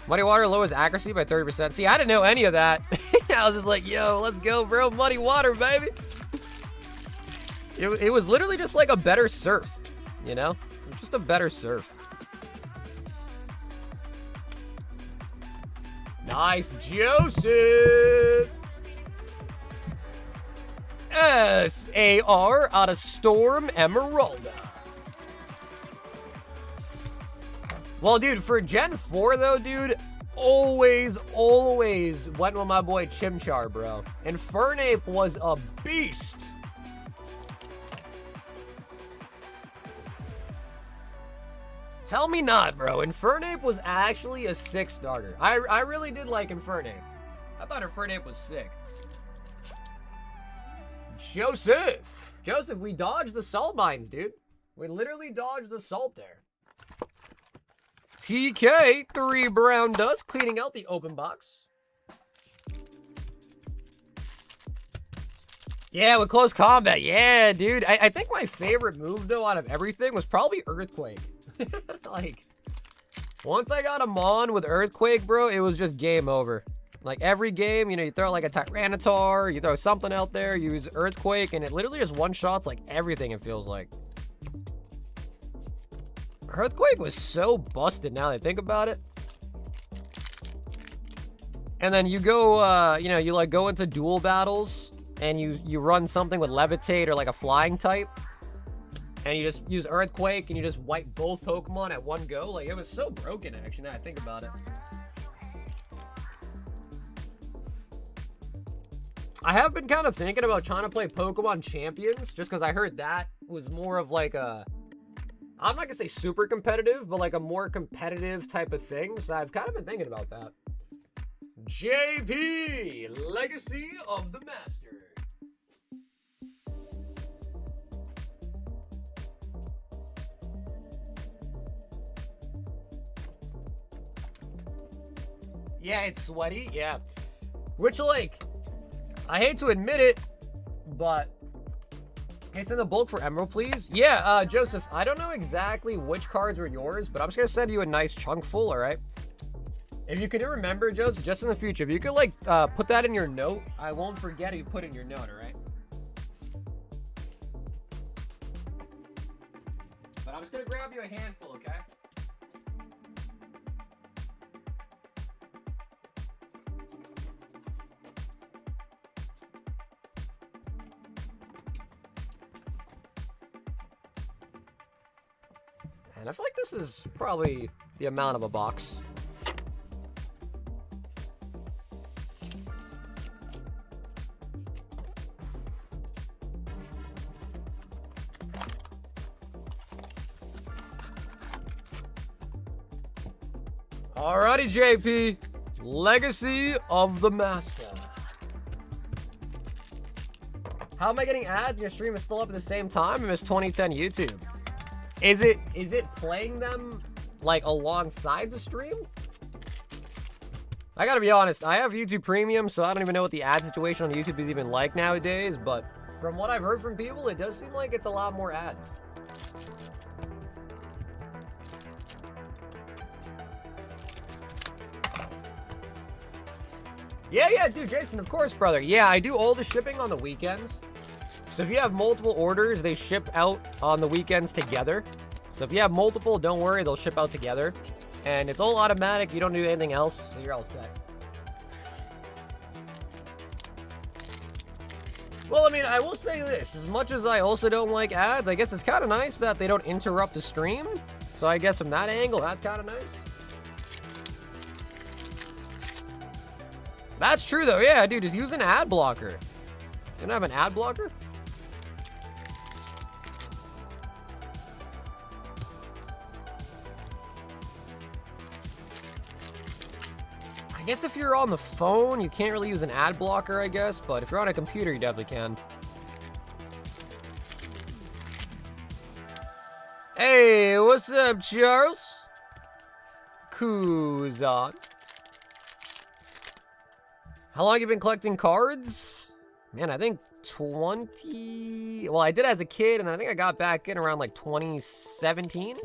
Muddy Water lowers accuracy by 30%. See, I didn't know any of that. I was just like, yo, let's go, bro. Muddy Water, baby. It was literally just like a better surf, you know? Just a better surf. Nice, Joseph. S-A-R out of Storm Emeralda. Well, dude, for Gen 4, though, dude, always went with my boy Chimchar, bro. And Fernape was a beast. Tell me not, bro. Infernape was actually a sick starter. I really did like Infernape. I thought Infernape was sick. Joseph, we dodged the salt mines, dude. We literally dodged the salt there. TK, 3 brown dust, cleaning out the open box. Yeah, with close combat. Yeah, dude. I think my favorite move, though, out of everything was probably Earthquake. Like, once I got him on with Earthquake, bro, it was just game over. Like, every game, you know, you throw like a Tyranitar, you throw something out there, you use Earthquake, and it literally just one-shots like everything, it feels like. Earthquake was so busted now that I think about it. And then you go, you know, you like go into duel battles, and you run something with Levitate or like a flying type. And you just use Earthquake, and you just wipe both Pokemon at one go. Like, it was so broken, actually, now I think about it. I have been kind of thinking about trying to play Pokemon Champions, just because I heard that was more of like a... I'm not going to say super competitive, but like a more competitive type of thing. So I've kind of been thinking about that. JP, Legacy of the Master. Yeah, it's sweaty. Yeah. Which, like, I hate to admit it, but... Can you send the bulk for Emerald, please? Yeah, Joseph, I don't know exactly which cards were yours, but I'm just going to send you a nice chunk full, all right? If you can remember, Joseph, just in the future, if you could, like, put that in your note, I won't forget if you put in your note, all right? But I'm just going to grab you a handful, okay? And I feel like this is probably the amount of a box. Alrighty, JP. Legacy of the Master. How am I getting ads? Your stream is still up at the same time? I missed 2010 YouTube. Is it playing them like alongside the stream? I gotta be honest, I have YouTube Premium, so I don't even know what the ad situation on YouTube is even like nowadays, but from what I've heard from people, it does seem like it's a lot more ads. Yeah, dude, Jason, of course, brother. Yeah, I do all the shipping on the weekends. So if you have multiple orders, they ship out on the weekends together. So if you have multiple, don't worry, they'll ship out together. And it's all automatic, you don't do anything else, so you're all set. Well, I mean, I will say this. As much as I also don't like ads, I guess it's kind of nice that they don't interrupt the stream. So I guess from that angle, that's kind of nice. That's true, though. Yeah, dude, just use an ad blocker. You don't have an ad blocker? I guess if you're on the phone, you can't really use an ad blocker, I guess. But if you're on a computer, you definitely can. Hey, what's up, Charles? Kuzan. How long have you been collecting cards? Man, I think 20... Well, I did as a kid, and I think I got back in around, like, 2017.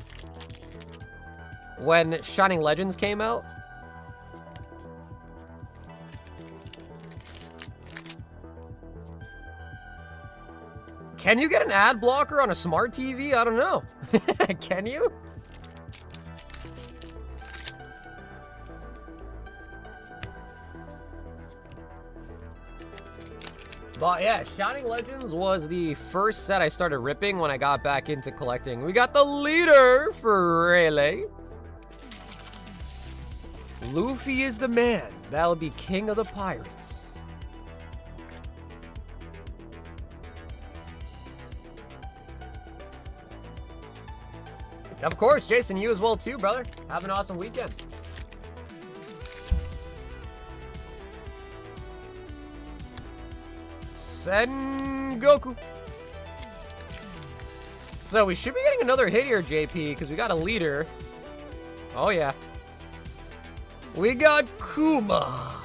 When Shining Legends came out. Can you get an ad blocker on a smart TV? I don't know. Can you? But yeah, Shining Legends was the first set I started ripping when I got back into collecting. We got the leader for Rayleigh. Luffy is the man. That'll be king of the pirates. Of course, Jason, you as well too, brother. Have an awesome weekend. Sengoku. So we should be getting another hit here, JP, because we got a leader. Oh, yeah. We got Kuma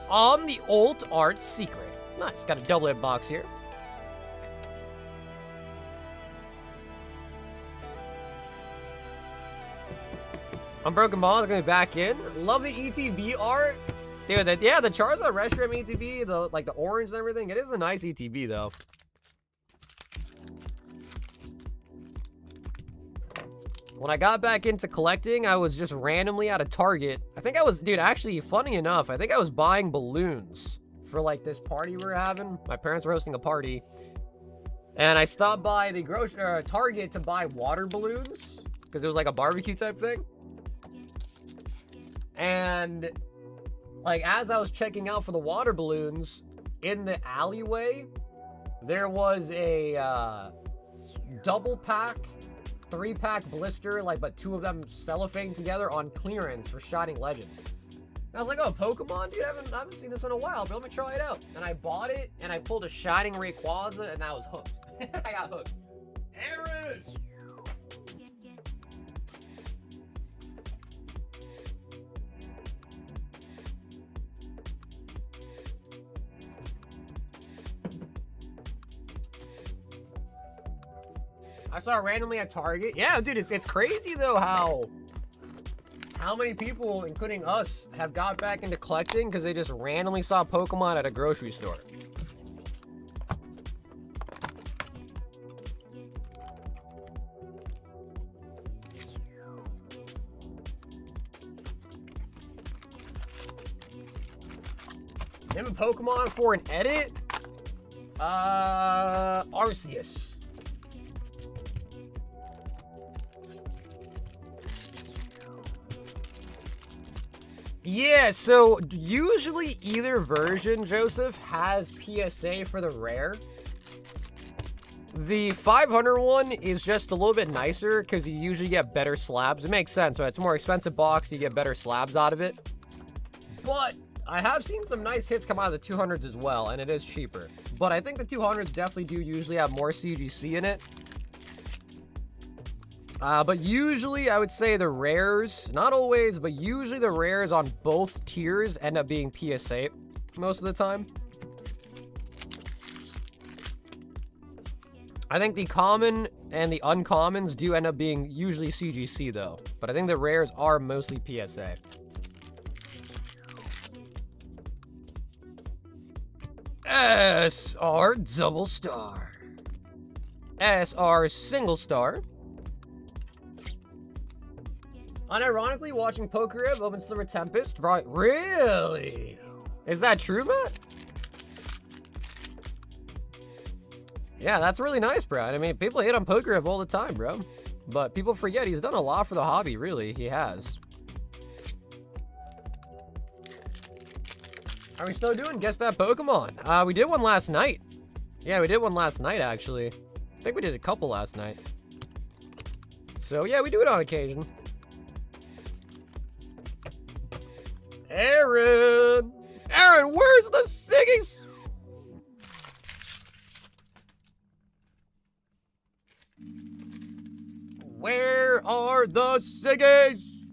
on the Alt Art Secret. Nice. Got a double hit box here. Unbroken Ball is gonna be back in. Love the ETB art. Dude, the Charizard Reshiram ETB, the orange and everything, it is a nice ETB though. When I got back into collecting, I was just randomly at a Target. I think I was, dude, actually, funny enough, I think I was buying balloons for like this party we were having. My parents were hosting a party. And I stopped by the Target to buy water balloons because it was like a barbecue type thing. And like as I was checking out for the water balloons, in the alleyway, there was a double pack, 3-pack blister, but 2 of them cellophane together on clearance for Shining Legends. And I was like, oh, Pokemon? Dude, I haven't seen this in a while, but let me try it out. And I bought it, and I pulled a Shining Rayquaza, and I was hooked. I got hooked. Aaron! I saw it randomly at Target. Yeah, dude, it's crazy though how many people, including us, have got back into collecting because they just randomly saw Pokemon at a grocery store. Name a Pokemon for an edit? Arceus. Yeah, so usually either version, Joseph, has PSA for the rare. The 500 one is just a little bit nicer because you usually get better slabs. It makes sense, right? It's a more expensive box, you get better slabs out of it. But I have seen some nice hits come out of the 200s as well, and it is cheaper. But I think the 200s definitely do usually have more CGC in it. But usually I would say the rares, not always, but usually the rares on both tiers end up being PSA most of the time. I think the common and the uncommons do end up being usually CGC though, but I think the rares are mostly PSA. SR double star. SR single star. Unironically, watching Pokerib open Slimmer Tempest, right? Really? Is that true, Matt? Yeah, that's really nice, bro. I mean, people hate on Pokerib all the time, bro. But people forget he's done a lot for the hobby, really. He has. Are we still doing Guess That Pokemon? We did one last night. Yeah, we did one last night, actually. I think we did a couple last night. So, yeah, we do it on occasion. Aaron! Aaron, where's the Siggies? Where are the Siggies?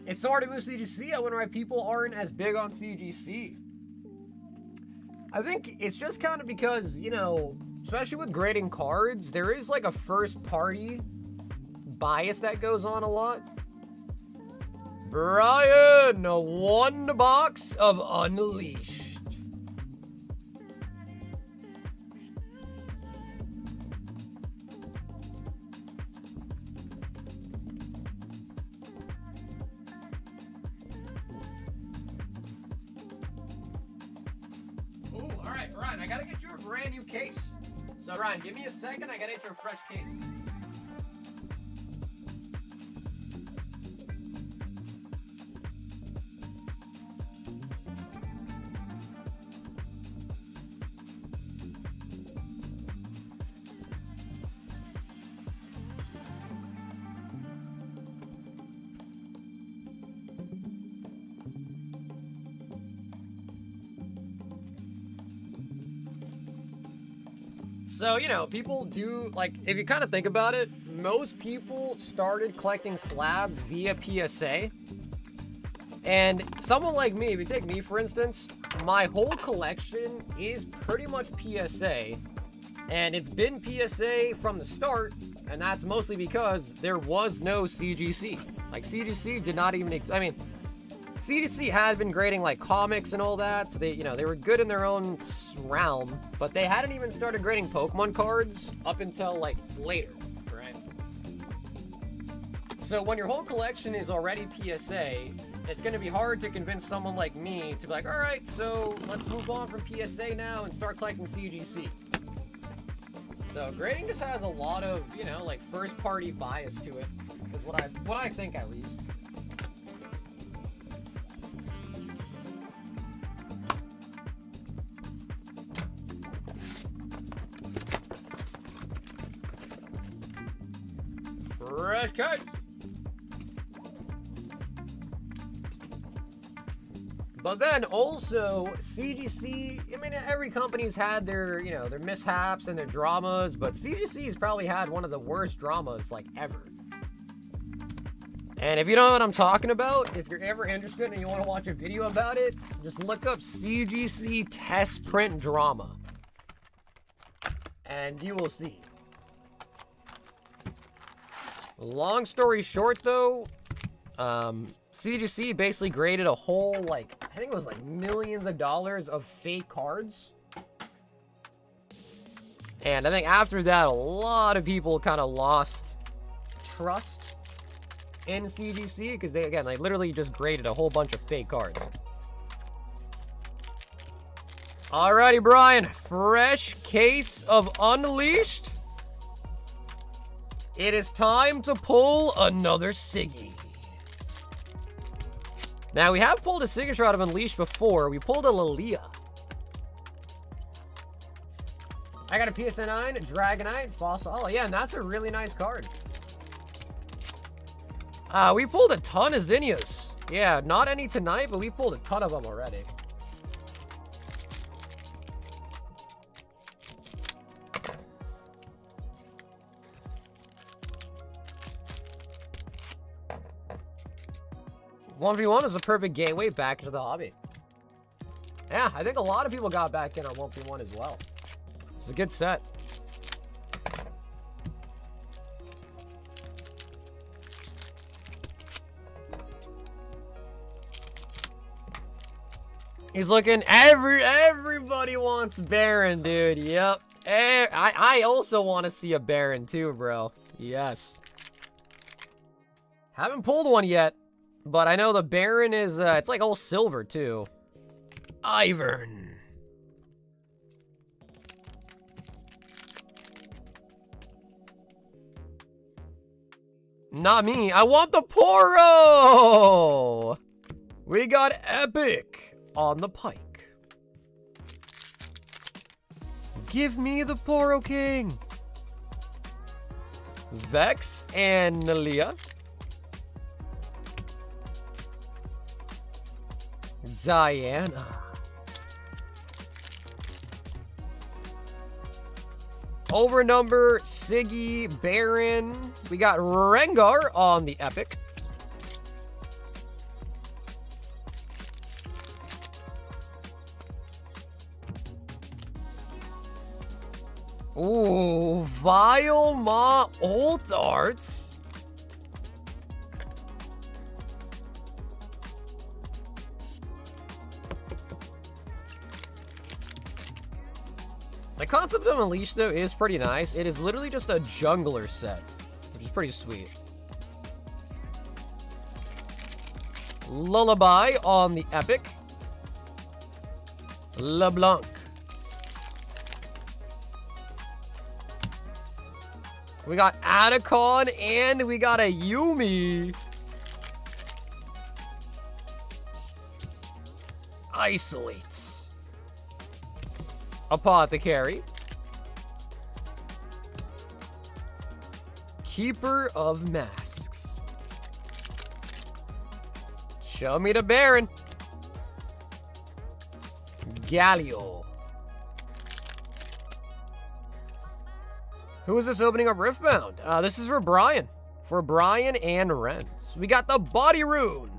It's so hard to move CGC. I wonder why people aren't as big on CGC. I think it's just kind of because, you know, especially with grading cards, there is like a first party bias that goes on a lot. Brian, one box of Unleashed. Ooh, all right, Ryan, I gotta get you a brand new case. So Ryan, give me a second, I gotta get you a fresh case. So, you know, people do, like, if you kind of think about it, most people started collecting slabs via PSA. And someone like me, if you take me, for instance, my whole collection is pretty much PSA. And it's been PSA from the start, and that's mostly because there was no CGC. Like, CGC did not even I mean, CGC had been grading like comics and all that, so they, you know, they were good in their own realm, but they hadn't even started grading Pokemon cards up until like later, right? So when your whole collection is already PSA, it's going to be hard to convince someone like me to be like, all right, so let's move on from PSA now and start collecting CGC. So grading just has a lot of, you know, like first-party bias to it, is what I think at least. Fresh cut. But then also CGC, I mean, every company's had their, you know, their mishaps and their dramas, but CGC's probably had one of the worst dramas like ever. And if you know what I'm talking about, if you're ever interested and you want to watch a video about it, just look up CGC test print drama. And you will see. Long story short though, CGC basically graded a whole, like, I think it was like millions of dollars of fake cards. And I think after that, a lot of people kind of lost trust in CGC because they, again, they literally just graded a whole bunch of fake cards. Alrighty, Brian. Fresh case of Unleashed. It is time to pull another Siggy. Now, we have pulled a signature out of Unleashed before. We pulled a Lilia. I got a PSN9, Dragonite, Fossil. Oh, yeah, and that's a really nice card. We pulled a ton of Zinnias. Yeah, not any tonight, but we pulled a ton of them already. $1v1 is a perfect gateway back into the hobby. Yeah, I think a lot of people got back in on 1v1 as well. It's a good set. He's looking, everybody wants Baron, dude. Yep. I also want to see a Baron too, bro. Yes. Haven't pulled one yet. But I know the Baron is, it's like all silver, too. Ivern. Not me. I want the Poro! We got Epic on the pike. Give me the Poro King. Vex and Nalia. Diana. Overnumber, Siggy, Baron. We got Rengar on the Epic. Ooh, Vilema Ult Arts. The concept of Unleashed, though, is pretty nice. It is literally just a jungler set, which is pretty sweet. Lullaby on the Epic. LeBlanc. We got Atacon, and we got a Yumi. Isolates. Apothecary. Keeper of Masks. Show me the Baron. Galio. Who is this opening up Riftbound? This is for Brian. For Brian and Renz. We got the Body Rune.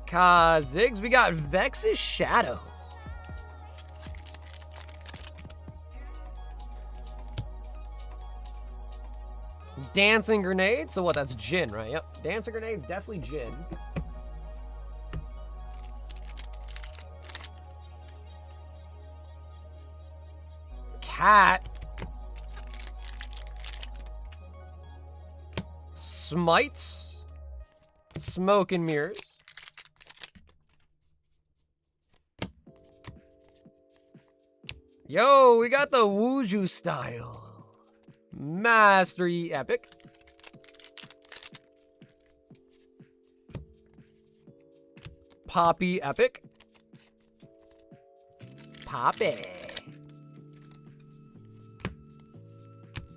Kha'Zix. We got Vex's Shadow. Dancing Grenade. So what? That's Jhin, right? Yep. Dancing Grenade's definitely Jhin. Cat. Smites. Smoke and Mirrors. Yo, we got the Wuju style. Mastery Epic. Poppy Epic. Poppy.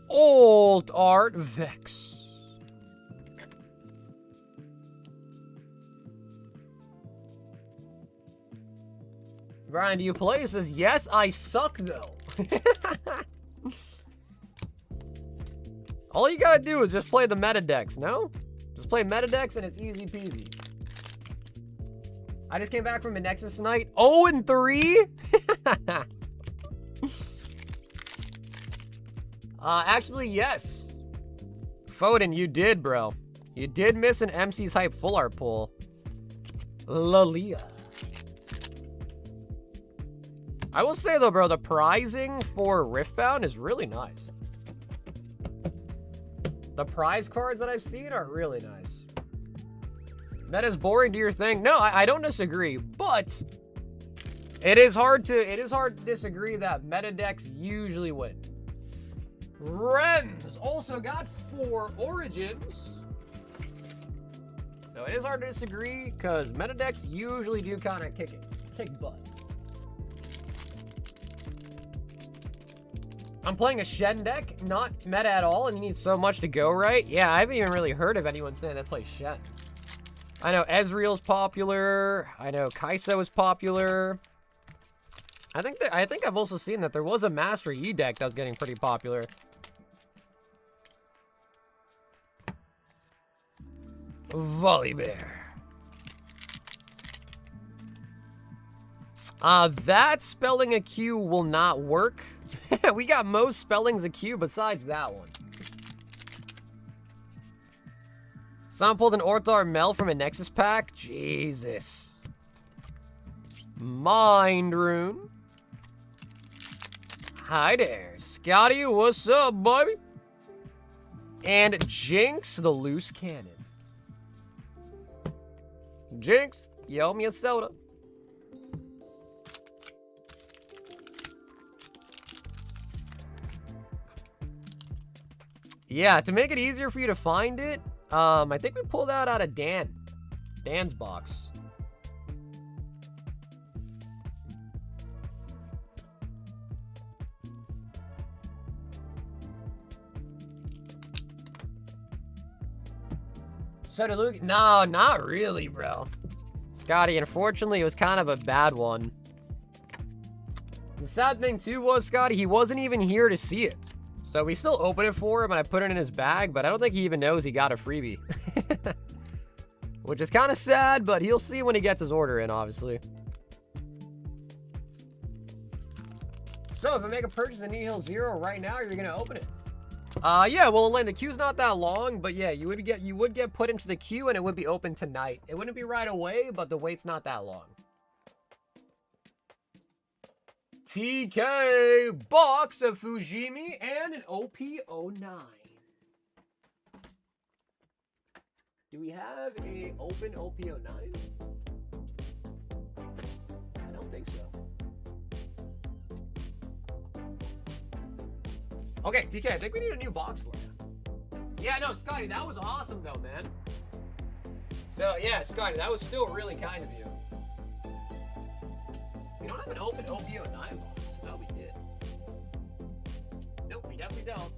Old Art Vex. Brian, do you play? He says, yes, I suck though. All you gotta do is just play the meta decks, no? Just play meta decks and it's easy peasy. I just came back from a Nexus tonight. 0-3? Actually, yes. Foden, you did, bro. You did miss an MC's Hype full art pull. Lalia. I will say though, bro, the prizing for Riftbound is really nice. The prize cards that I've seen are really nice. Meta's boring, do your thing. No, I don't disagree, but it is hard to disagree that meta decks usually win. Rems also got 4 Origins. So it is hard to disagree because meta decks usually do kind of kick butt. I'm playing a Shen deck, not meta at all, and you need so much to go right. Yeah, I haven't even really heard of anyone saying that plays Shen. I know Ezreal's popular. I know Kai'Sa is popular. I think I've also seen that there was a Master Yi deck that was getting pretty popular. Volibear. That spelling a Q will not work. We got most spellings a Q besides that one. Someone pulled an Orthar Mel from a Nexus pack. Jesus. Mind Rune. Hi there. Scotty, what's up, baby? And Jinx, the loose cannon. Jinx, you owe me a soda. Yeah, to make it easier for you to find it, I think we pulled that out of Dan's box. So did Luke? No, not really, bro. Scotty, unfortunately, it was kind of a bad one. The sad thing, too, was, Scotty, he wasn't even here to see it. So we still opened it for him, and I put it in his bag, but I don't think he even knows he got a freebie. Which is kind of sad, but he'll see when he gets his order in, obviously. So if I make a purchase in Nihil 0 right now, you're going to open it. Yeah, well, Elaine, the queue's not that long, but yeah, you would get put into the queue, and it would be open tonight. It wouldn't be right away, but the wait's not that long. TK box of Fujimi and an OP09. Do we have a open OP09? I don't think so. Okay, TK, I think we need a new box for you. Yeah, no, Scotty, that was awesome though, man. So yeah, Scotty, that was still really kind of you. We don't have an open OP09 box. No, we did. Nope, we definitely don't.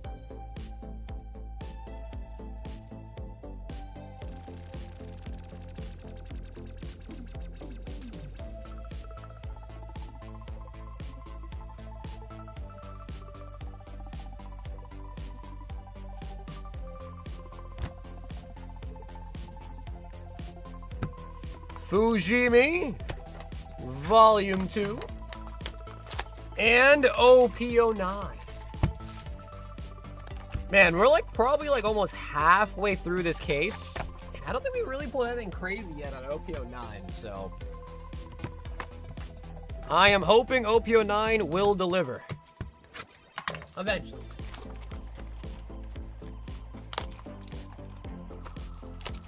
Fujimi, Volume 2, and OP09. Man, we're like probably like almost halfway through this case. I don't think we really pulled anything crazy yet on OP09, so I am hoping OP09 will deliver eventually.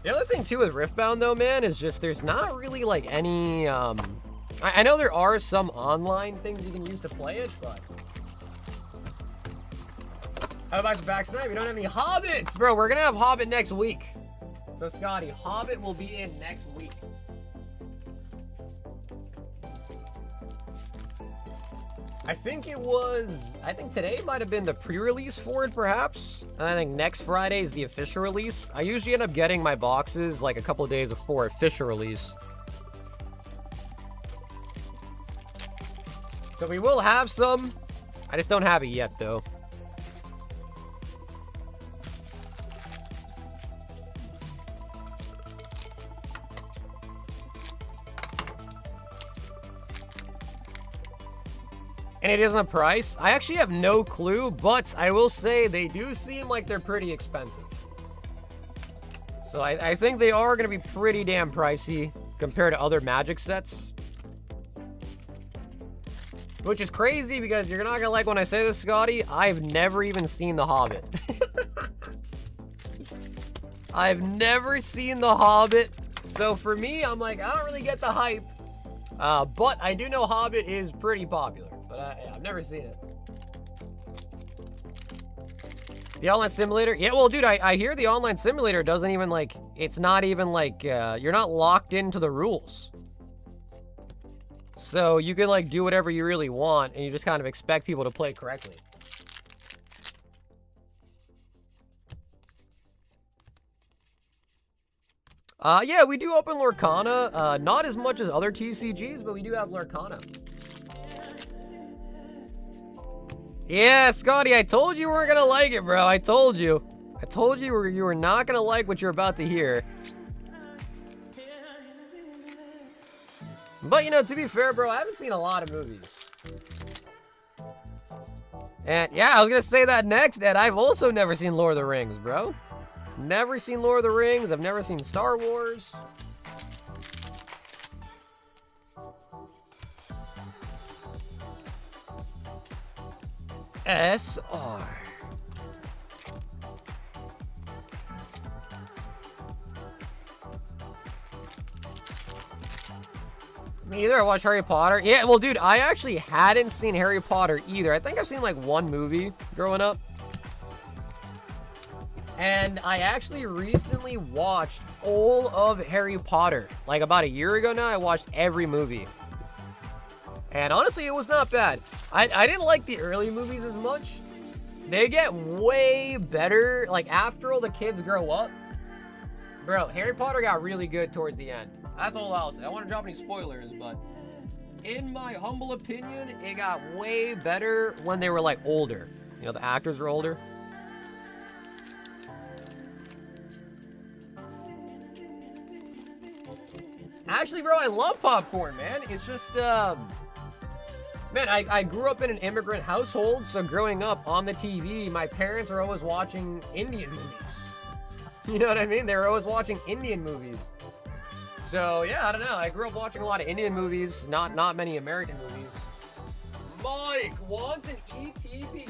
The other thing too with Riftbound though, man, is just there's not really like any I know there are some online things you can use to play it, but how about some packs tonight? We don't have any Hobbits, bro. We're gonna have Hobbit next week. So Scotty, Hobbit will be in next week. I think today might have been the pre-release for it, perhaps. And I think next Friday is the official release. I usually end up getting my boxes like a couple of days before official release. So we will have some. I just don't have it yet, though. And it isn't a price. I actually have no clue, but I will say they do seem like they're pretty expensive. So I think they are going to be pretty damn pricey compared to other Magic sets. Which is crazy because you're not going to like when I say this, Scotty. I've never even seen The Hobbit. I've never seen The Hobbit. So for me, I'm like, I don't really get the hype. But I do know Hobbit is pretty popular. But I've never seen it. The online simulator? Yeah, well, dude, I hear the online simulator doesn't even, like, it's not even, like, you're not locked into the rules. So you can, like, do whatever you really want, and you just kind of expect people to play correctly. Yeah, we do open Lorcana. Not as much as other TCGs, but we do have Lorcana. Yeah, Scotty, I told you weren't gonna like it, bro. I told you. I told you you were not gonna like what you're about to hear. But, you know, to be fair, bro, I haven't seen a lot of movies. And, yeah, I was gonna say that next, and I've also never seen Lord of the Rings, bro. Never seen Lord of the Rings. I've never seen Star Wars. SR. Me either. I watched Harry Potter. Yeah, well, dude, I actually hadn't seen Harry Potter either. I think I've seen like one movie growing up. And I actually recently watched all of Harry Potter. Like about a year ago now, I watched every movie. And honestly, it was not bad. I didn't like the early movies as much. They get way better, like, after all the kids grow up. Bro, Harry Potter got really good towards the end. That's all I'll say. I don't want to drop any spoilers, but in my humble opinion, it got way better when they were, like, older. You know, the actors were older. Actually, bro, I love popcorn, man. It's just, man, I grew up in an immigrant household, so growing up on the TV, my parents are always watching Indian movies. You know what I mean? They were always watching Indian movies. So, yeah, I don't know. I grew up watching a lot of Indian movies, not many American movies. Mike wants an ETB.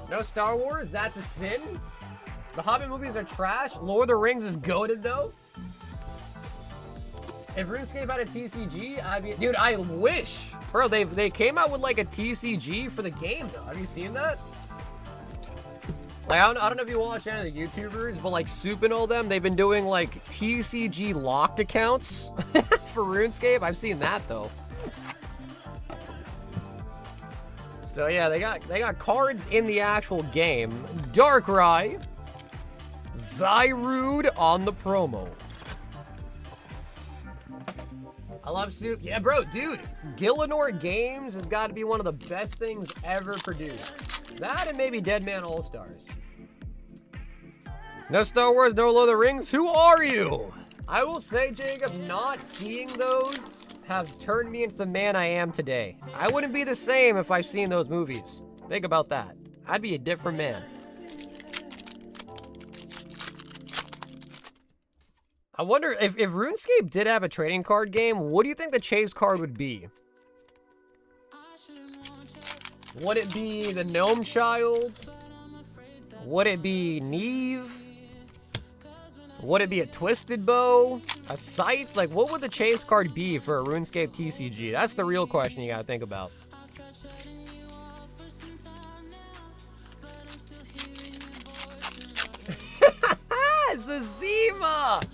No Star Wars? That's a sin? The Hobbit movies are trash? Lord of the Rings is goated, though? If RuneScape had a TCG, I'd be... Dude, I wish! Bro, they came out with, like, a TCG for the game, though. Have you seen that? Like, I don't know if you watch any of the YouTubers, but, like, Soup and all them, they've been doing, like, TCG locked accounts for RuneScape. I've seen that, though. So yeah, they got cards in the actual game. Darkrai, Zyrude on the promo. I love Soup. Yeah, bro, dude, Gillinor Games has got to be one of the best things ever produced. That and maybe Deadman All-Stars. No Star Wars, no Lord of the Rings. Who are you? I will say, Jacob, not seeing those have turned me into the man I am today. I wouldn't be the same if I've seen those movies. Think about that. I'd be a different man. I wonder if RuneScape did have a trading card game, what do you think the chase card would be? Would it be the Gnome Child? Would it be Neve? Would it be a Twisted Bow? A Scythe? Like, what would the chase card be for a RuneScape TCG? That's the real question you gotta think about. Zazima!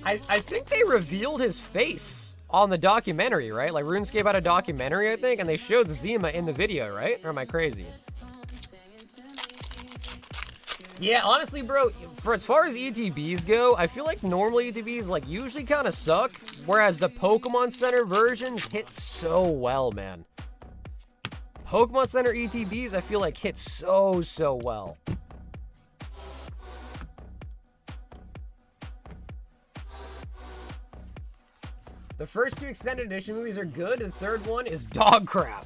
I think they revealed his face on the documentary, right? Like, RuneScape had a documentary, I think, and they showed Zima in the video, right? Or am I crazy? Yeah, honestly, bro, for as far as ETBs go, I feel like normal ETBs, like, usually kind of suck, whereas the Pokemon Center versions hit so well, man. Pokemon Center ETBs, I feel like, hit so well. The first two extended edition movies are good, the third one is dog crap.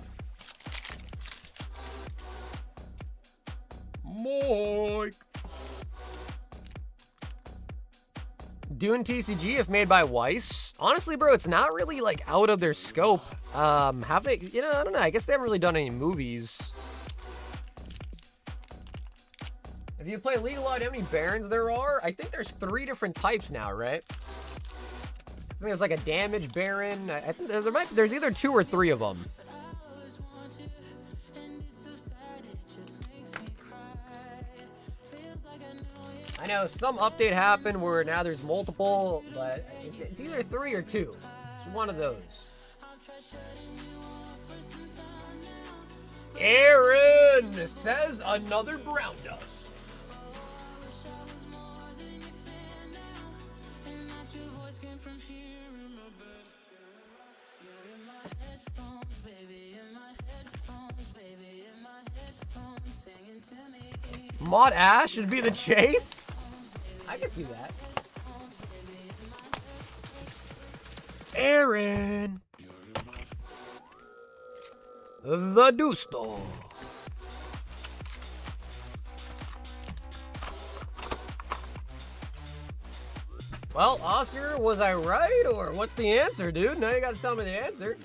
Mike. Dune TCG, if made by Weiss. Honestly, bro, it's not really, like, out of their scope. Have they, you know, I don't know. I guess they haven't really done any movies. If you play League of Legends, how many Barons there are? I think there's 3 different types now, right? I think there's like a damage Baron. I think there's either 2 or 3 of them. I know some update happened where now there's multiple, but it's either 3 or 2. It's one of those. Aaron says another brown dust. Mod Ash should be the chase? I can see that. Aaron. The Dusto. Well, Oscar, was I right, or what's the answer, dude? Now you gotta tell me the answer.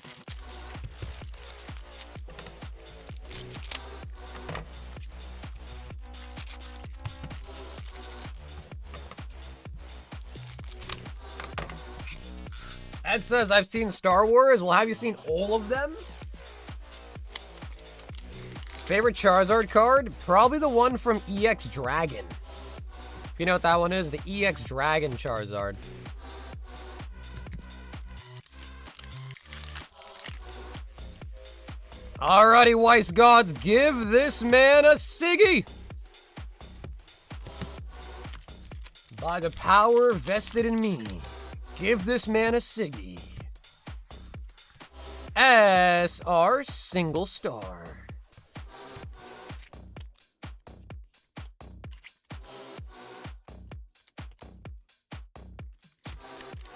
Ed says, I've seen Star Wars. Well, have you seen all of them? Favorite Charizard card? Probably the one from EX Dragon. If you know what that one is, the EX Dragon Charizard. Alrighty, Weiss Gods, give this man a Siggy! By the power vested in me, give this man a Siggy. SR single star.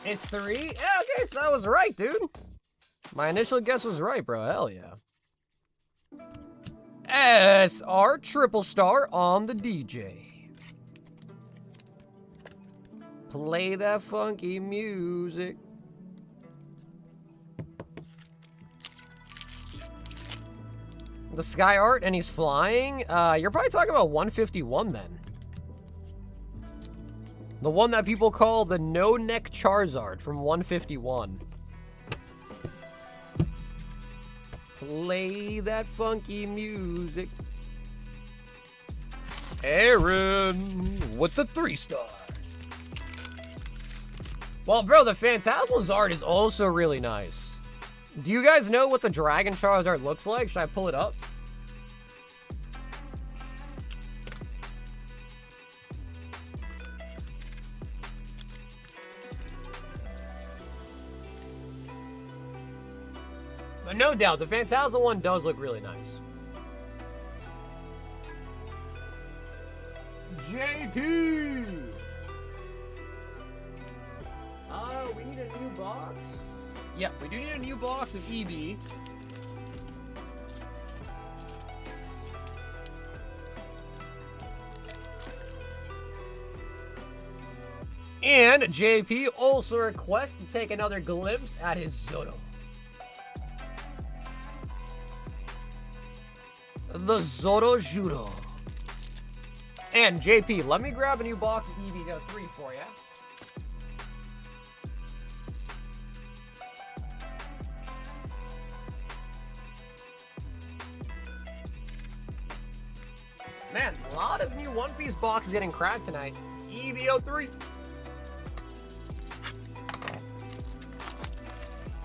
It's 3? Yeah, okay, so I was right, dude. My initial guess was right, bro. Hell yeah. SR triple star on the DJ. Play that funky music. The Sky Art, and he's flying? You're probably talking about 151 then. The one that people call the no-neck Charizard from 151. Play that funky music. Aaron with the 3-star. Well, bro, the Phantasmal Zard is also really nice. Do you guys know what the Dragon Charizard looks like? Should I pull it up? But no doubt, the Phantasm one does look really nice. JP! We need a new box. Yep, we do need a new box of EV. And JP also requests to take another glimpse at his Zoto. The Zoto Judo. And JP, let me grab a new box of EV03 for you. Man, a lot of new One Piece boxes getting cracked tonight. EV03.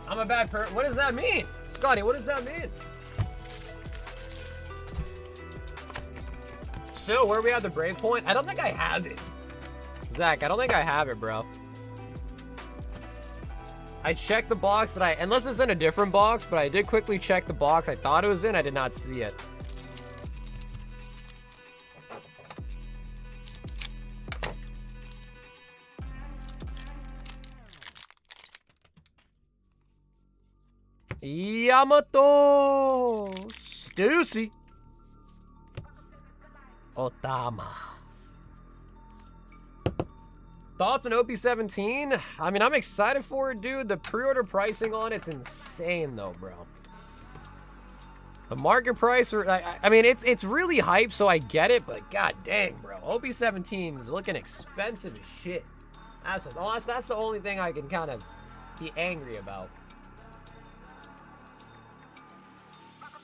I'm a bad person. What does that mean? Scotty, what does that mean? So, where we have the Brave Point? I don't think I have it. Zach, I don't think I have it, bro. I checked the box that unless it's in a different box, but I did quickly check the box I thought it was in. I did not see it. Yamato Stussy Otama. Thoughts on OP17? I mean, I'm excited for it, dude. The pre-order pricing on it's insane, though, bro. The market price, I mean, it's really hype, so I get it. But god dang, bro, OP17 is looking expensive as shit. That's the only thing I can kind of be angry about.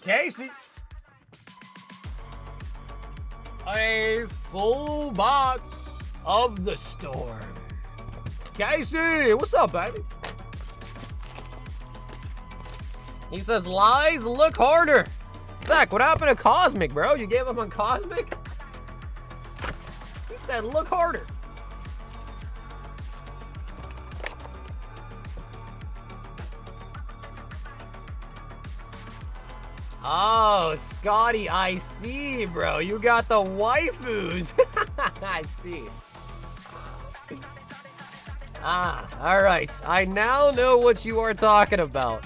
Casey. A full box of the storm. Casey, what's up, baby? He says, lies, look harder. Zach, what happened to Cosmic, bro? You gave up on Cosmic? He said, look harder. Oh, Scotty, I see, bro. You got the waifus. I see. Ah, all right. I now know what you are talking about.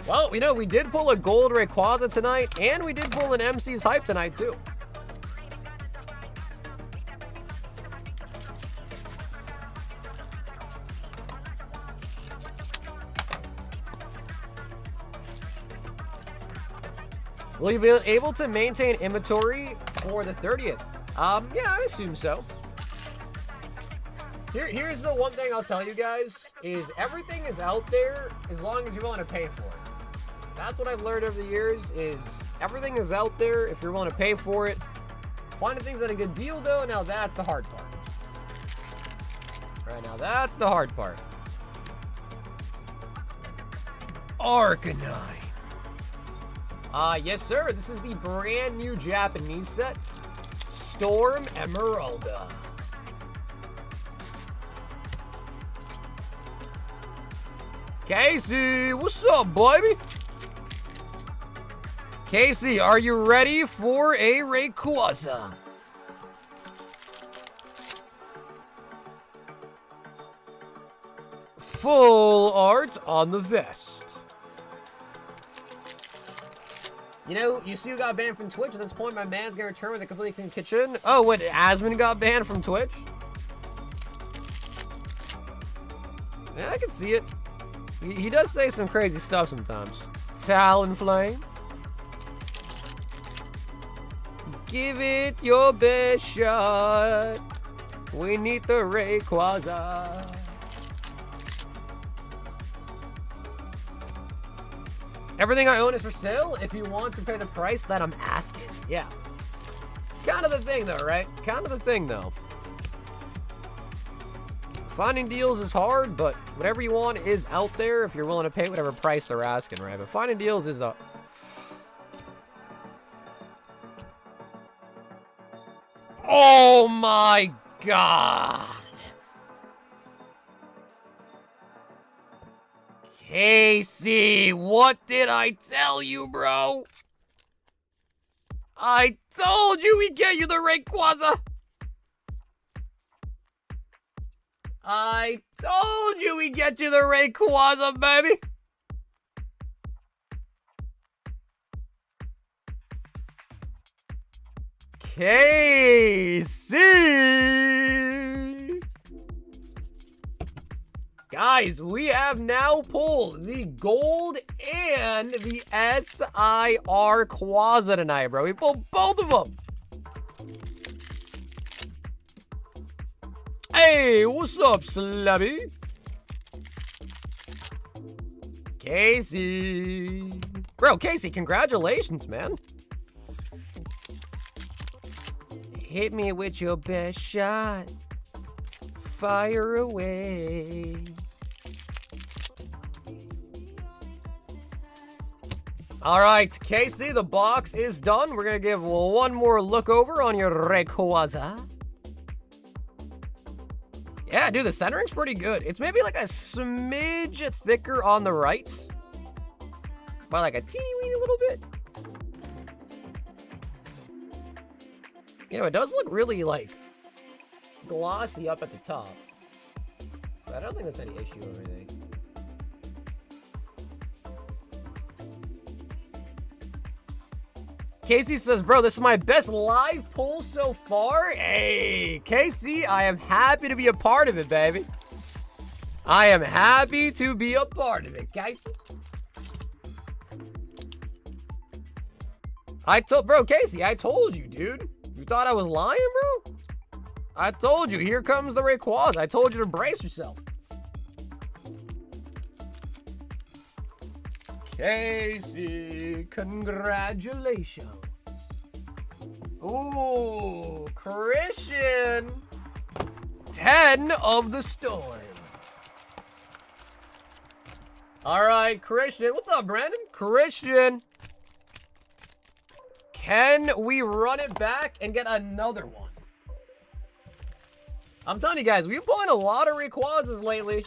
Well, you know, we did pull a gold Rayquaza tonight, and we did pull an MC's hype tonight, too. Will you be able to maintain inventory for the 30th? Yeah, I assume so. Here's the one thing I'll tell you guys, is everything is out there as long as you're willing to pay for it. That's what I've learned over the years, is everything is out there if you're willing to pay for it. Finding things at a good deal, though, now that's the hard part. Right now, that's the hard part. Arcanine. Yes, sir. This is the brand new Japanese set, Storm Emeralda. Casey, what's up, baby? Casey, are you ready for a Rayquaza? Full art on the vest. You know, you see who got banned from Twitch? At this point, my man's gonna return with a completely clean kitchen. Oh, what, Asmon got banned from Twitch? Yeah, I can see it. He does say some crazy stuff sometimes. Talonflame. Give it your best shot. We need the Rayquaza. Everything I own is for sale if you want to pay the price that I'm asking. Yeah. Kind of the thing, though, right? Kind of the thing, though. Finding deals is hard, but whatever you want is out there if you're willing to pay whatever price they're asking, right? But finding deals is a... Oh my god! Casey, what did I tell you, bro? I told you we'd get you the Rayquaza! I told you we'd get you the Rayquaza, baby! Casey! Guys, we have now pulled the gold and the SIR Quaza tonight, bro. We pulled both of them. Hey, what's up, Slabby? Casey. Bro, Casey, congratulations, man. Hit me with your best shot. Fire away. All right, Casey, the box is done. We're gonna give one more look over on your Rayquaza. Yeah, dude, the centering's pretty good. It's maybe like a smidge thicker on the right. By like a teeny weeny little bit. You know, it does look really like glossy up at the top. But I don't think that's any issue or anything. Casey says, bro, this is my best live pull so far. Hey, Casey, I am happy to be a part of it, baby. I am happy to be a part of it, Casey. Bro, Casey, I told you, dude. You thought I was lying, bro? I told you, here comes the Rayquaza. I told you to brace yourself. Casey, congratulations. Ooh, Christian. 10 of the storm. All right, Christian. What's up, Brandon? Christian. Can we run it back and get another one? I'm telling you guys, we've been pulling a lot of Rayquazas lately.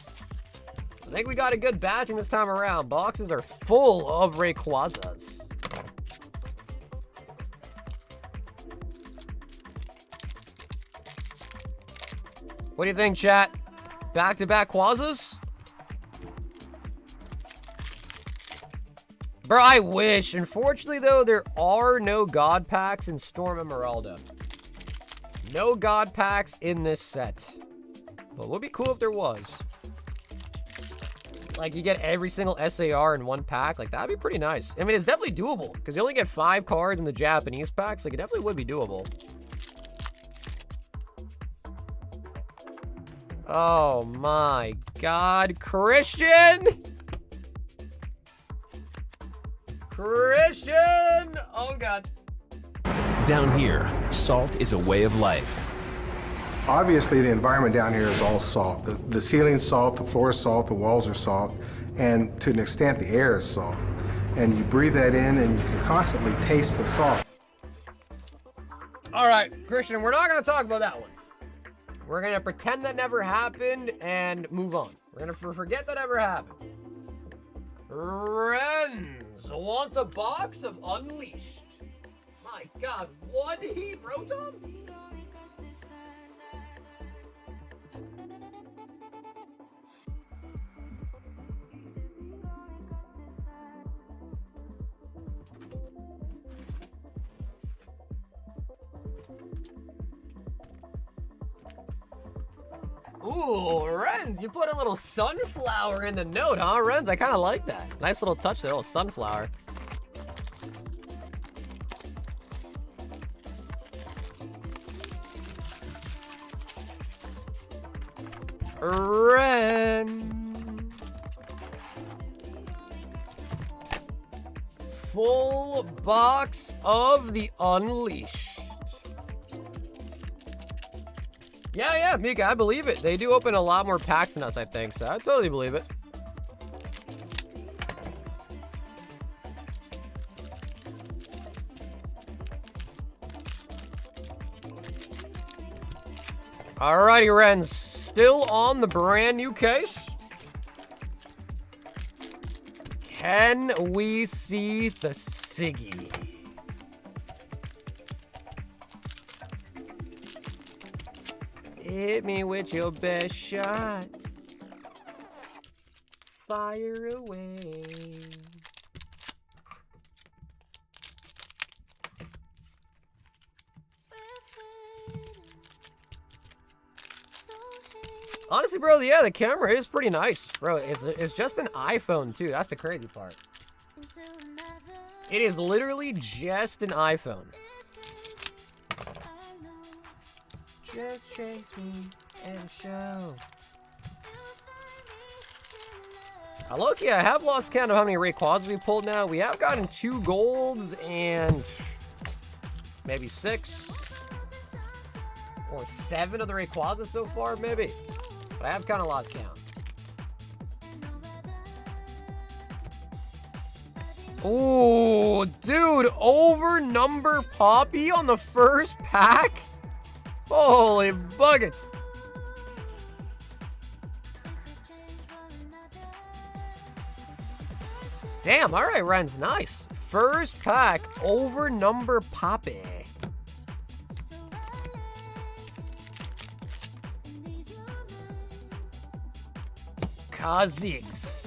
I think we got a good batching this time around. Boxes are full of Rayquazas. What do you think, chat? Back-to-back Quazas? Bro, I wish. Unfortunately, though, there are no God Packs in Storm Emeralda. No God Packs in this set. But it would be cool if there was. Like, you get every single SAR in one pack. Like, that'd be pretty nice. I mean, it's definitely doable. Because you only get 5 cards in the Japanese packs. Like, it definitely would be doable. Oh, my God. Christian! Christian! Oh, God. Down here, salt is a way of life. Obviously, the environment down here is all salt. The ceiling's salt, the floor is salt, the walls are salt, and to an extent, the air is salt. And you breathe that in, and you can constantly taste the salt. All right, Christian, we're not going to talk about that one. We're going to pretend that never happened and move on. We're going to forget that ever happened. Renz wants a box of Unleashed. My God, one heat, Rotom? Ooh, Renz, you put a little sunflower in the note, huh, Renz? I kind of like that. Nice little touch there, little sunflower. Ren. Full box of the Unleashed. Yeah, Mika, I believe it. They do open a lot more packs than us, I think, so I totally believe it. Alrighty, Rens. Still on the brand new case. Can we see the Siggy? Hit me with your best shot. Fire away. Honestly, bro, yeah, the camera is pretty nice. Bro, it's just an iPhone, too. That's the crazy part. It is literally just an iPhone. Just chase me and show. Low-key, I have lost count of how many Rayquads we pulled now. We have gotten 2 golds and maybe 6 or 7 of the Rayquazas so far, maybe. But I have kind of lost count. Ooh, dude, over number Poppy on the first pack? Holy buckets. Damn, all right, Ren's nice. First pack over number Poppy. Kha'Zix.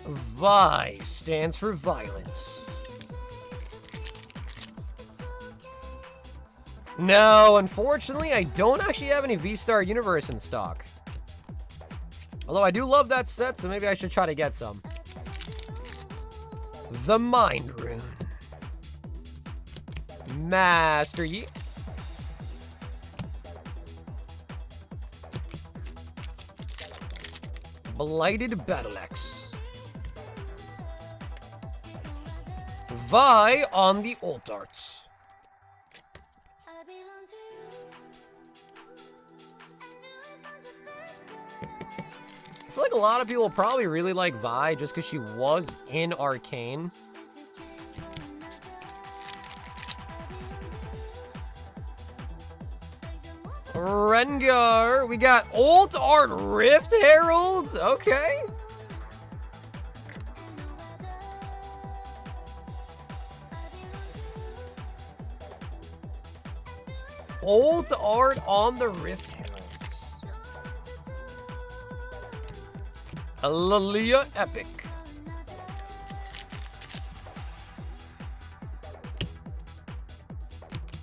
Vi stands for violence. No, unfortunately, I don't actually have any V-Star Universe in stock. Although I do love that set, so maybe I should try to get some. The Mind Rune. Master Yi. Blighted Battle Axe. Vi on the Alt Arts. I feel like a lot of people probably really like Vi just because she was in Arcane. Rengar. We got Alt Art Rift Heralds. Okay. Alt Art on the Rift Heralds. Lilia Epic.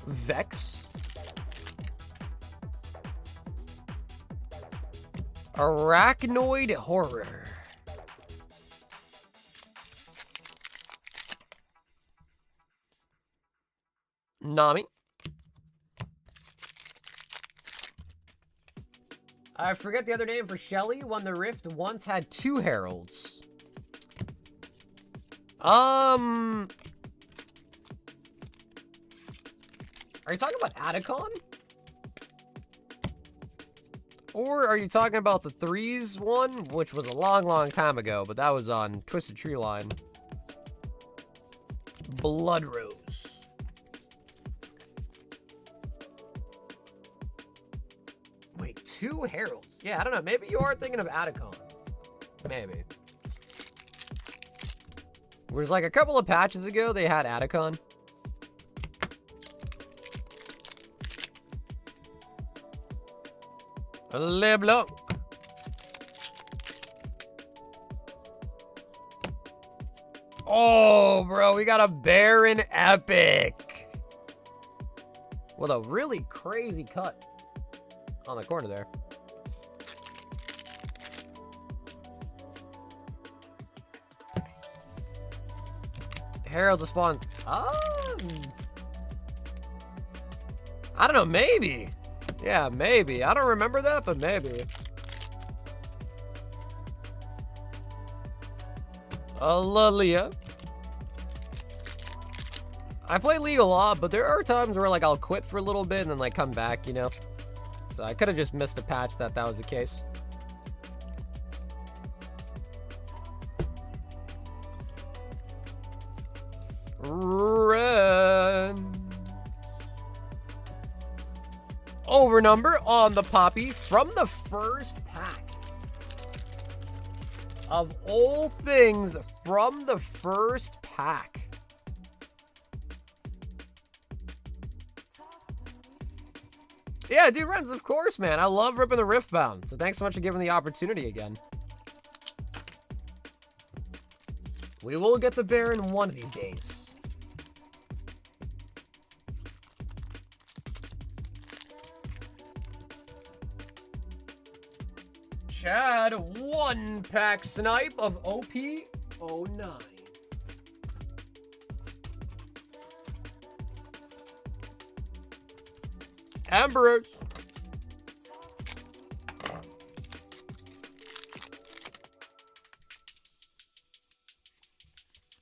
Vex. Arachnoid Horror. Nami. I forget the other name for Shelly. When the Rift once had 2 heralds. Are you talking about Atacon? Or are you talking about the 3s one, which was a long, long time ago, but that was on Twisted Tree Line. Blood Rose. Wait, 2 heralds? Yeah, I don't know. Maybe you are thinking of Atacon. Maybe. Whereas like a couple of patches ago, they had Atacon. LeBlanc. Oh, bro, we got a Baron Epic. With a really crazy cut on the corner there. Herald to spawn. I don't know, maybe. Yeah, maybe. I don't remember that, but maybe. Lilia. I play League a lot, but there are times where like I'll quit for a little bit and then like come back, you know? So I could have just missed a patch that was the case. Red. Over number on the Poppy from the first pack. Of all things, from the first pack. Yeah, dude, Renz, of course, man. I love ripping the Riftbound. So thanks so much for giving the opportunity again. We will get the Baron one of these days. Chad, 1-pack snipe of OP09. Ambrose.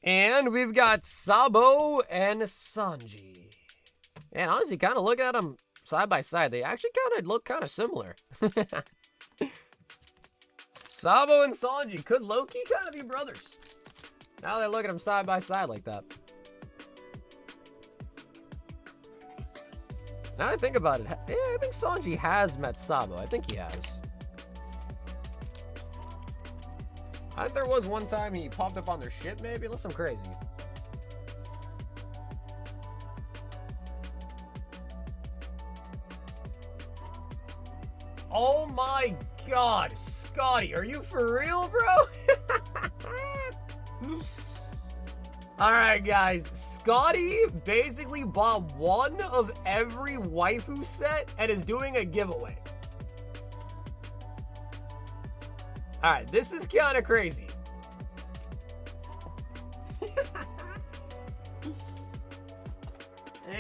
And we've got Sabo and Sanji. And honestly, kind of look at them side by side. They actually kind of look kind of similar. Sabo and Sanji could low-key kind of be brothers. Now they look at them side by side like that. Now I think about it, yeah, I think Sanji has met Sabo. I think he has. I think there was one time he popped up on their ship, maybe. Unless I'm crazy. Oh my god, Scotty, are you for real, bro? Alright, guys. Scotty basically bought one of every waifu set and is doing a giveaway. Alright, this is kind of crazy.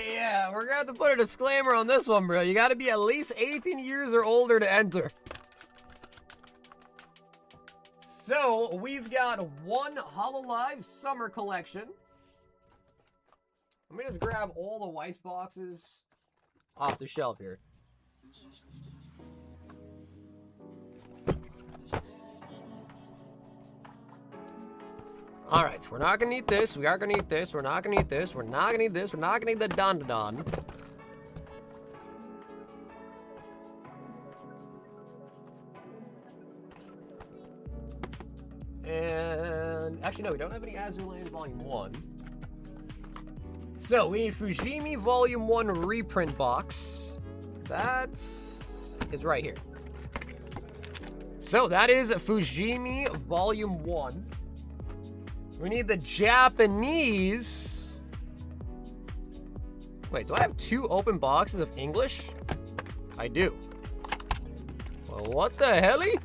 Yeah, we're gonna have to put a disclaimer on this one, bro. You gotta be at least 18 years or older to enter. So, we've got one Hololive Summer Collection. Let me just grab all the Weiss boxes off the shelf here. Alright, we're not gonna eat this, we are gonna eat this, we're not gonna eat this, we're not gonna eat this, we're not gonna eat the Don-Don. And actually, no, we don't have any Azure Lane Volume 1. So we need Fujimi Volume 1 reprint box. That is right here. So that is Fujimi Volume 1. We need the Japanese. Wait, do I have 2 open boxes of English? I do. Well, what the helly?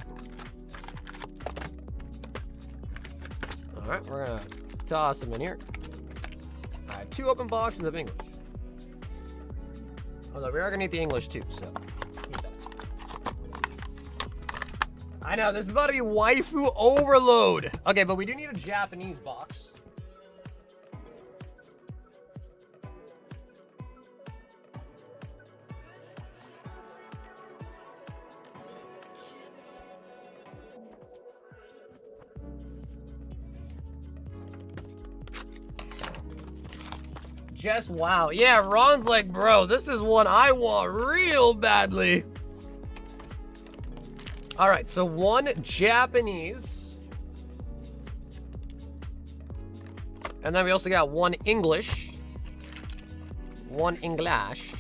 Alright, we're gonna toss them in here. I have 2 open boxes of English. Although we are gonna need the English too, so need that. I know, this is about to be waifu overload. Okay, but we do need a Japanese box. Just wow. Yeah, Ron's like, bro, this is one I want real badly. All right, so 1 Japanese. And then we also got 1 English. 1 English.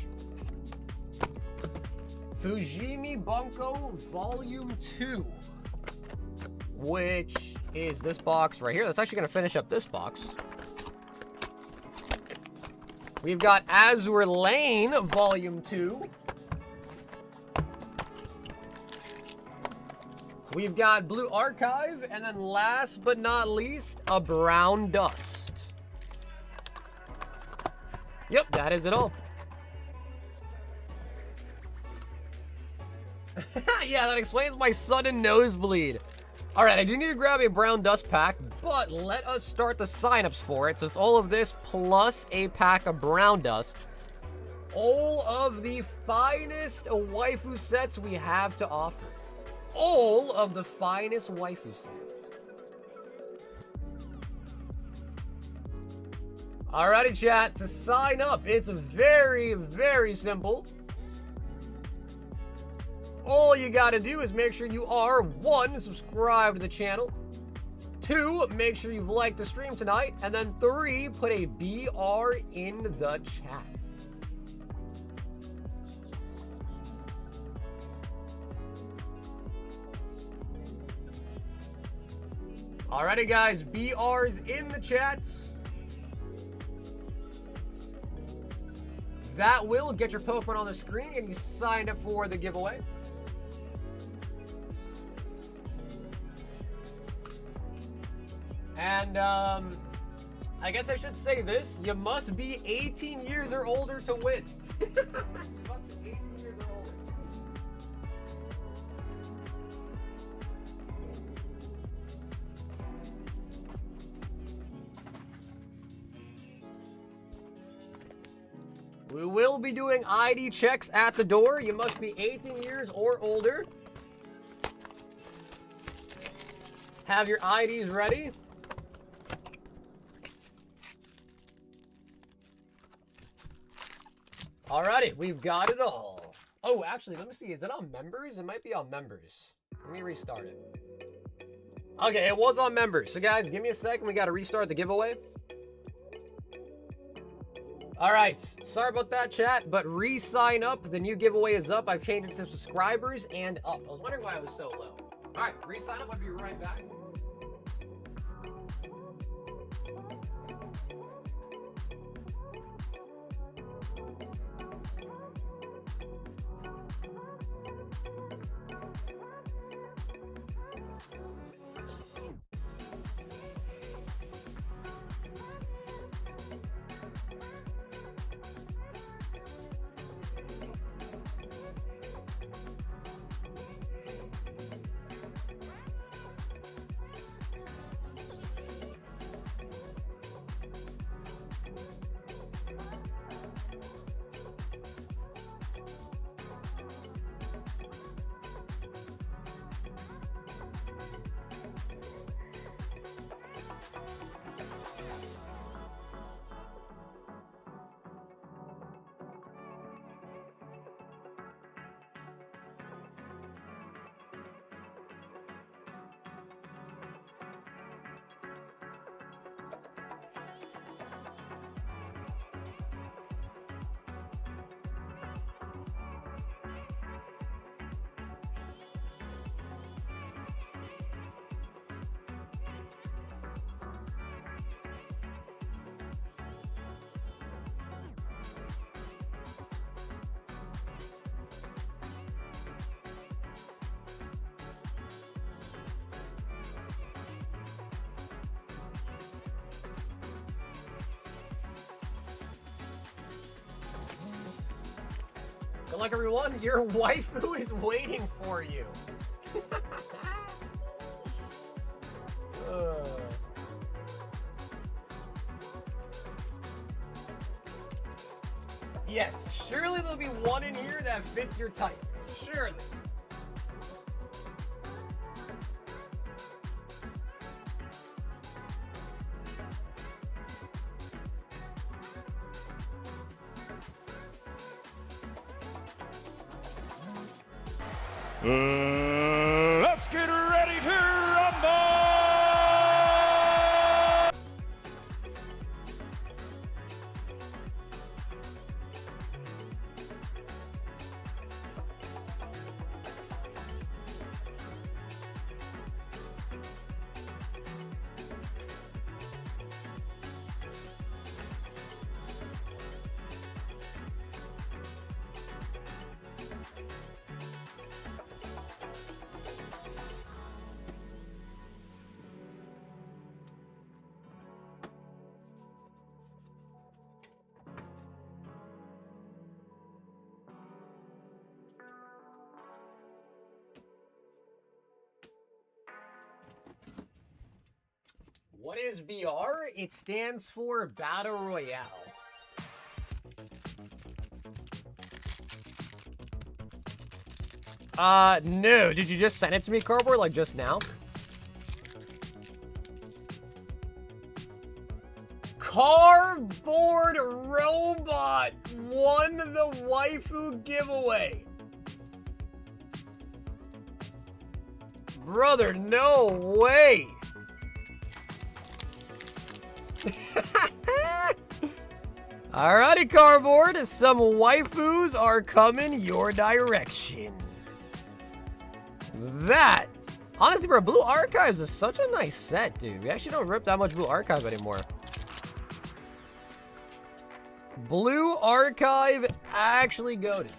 Fujimi Bunko Volume 2. Which is this box right here. That's actually going to finish up this box. We've got Azure Lane Volume 2. We've got Blue Archive, and then last but not least, a Brown Dust. Yep, that is it all. Yeah, that explains my sudden nosebleed. All right, I do need to grab a brown dust pack, but let us start the signups for it. So it's all of this plus a pack of brown dust. All of the finest waifu sets we have to offer. All of the finest waifu sets. Alrighty, chat, to sign up, it's very, very simple. All you gotta do is make sure you are, 1, subscribed to the channel, 2, make sure you've liked the stream tonight, and then 3, put a BR in the chats. Alrighty, guys, BR's in the chats. That will get your Pokemon on the screen and you signed up for the giveaway. And I guess I should say this, you must be 18 years or older to win. You must be 18 years or older. We will be doing ID checks at the door. You must be 18 years or older. Have your IDs ready. Alrighty, we've got it all. Oh, actually, let me see. Is it on members? It might be on members. Let me restart it. Okay, it was on members. So guys, give me a second. We got to restart the giveaway. All right, sorry about that, chat, but re-sign up. The new giveaway is up. I've changed it to subscribers and up. I was wondering why it was so low. All right, re-sign up. I'll be right back. Good luck, everyone. Your waifu is waiting for you. Yes, surely there'll be one in here that fits your type. Surely. Let's get ready to rumble! What is BR? It stands for Battle Royale. No. Did you just send it to me, Cardboard, like just now? Cardboard Robot won the waifu giveaway. Brother, no way. Alrighty, Cardboard. Some waifus are coming your direction. That. Honestly, bro, Blue Archives is such a nice set, dude. We actually don't rip that much Blue Archive anymore. Blue Archive actually goated.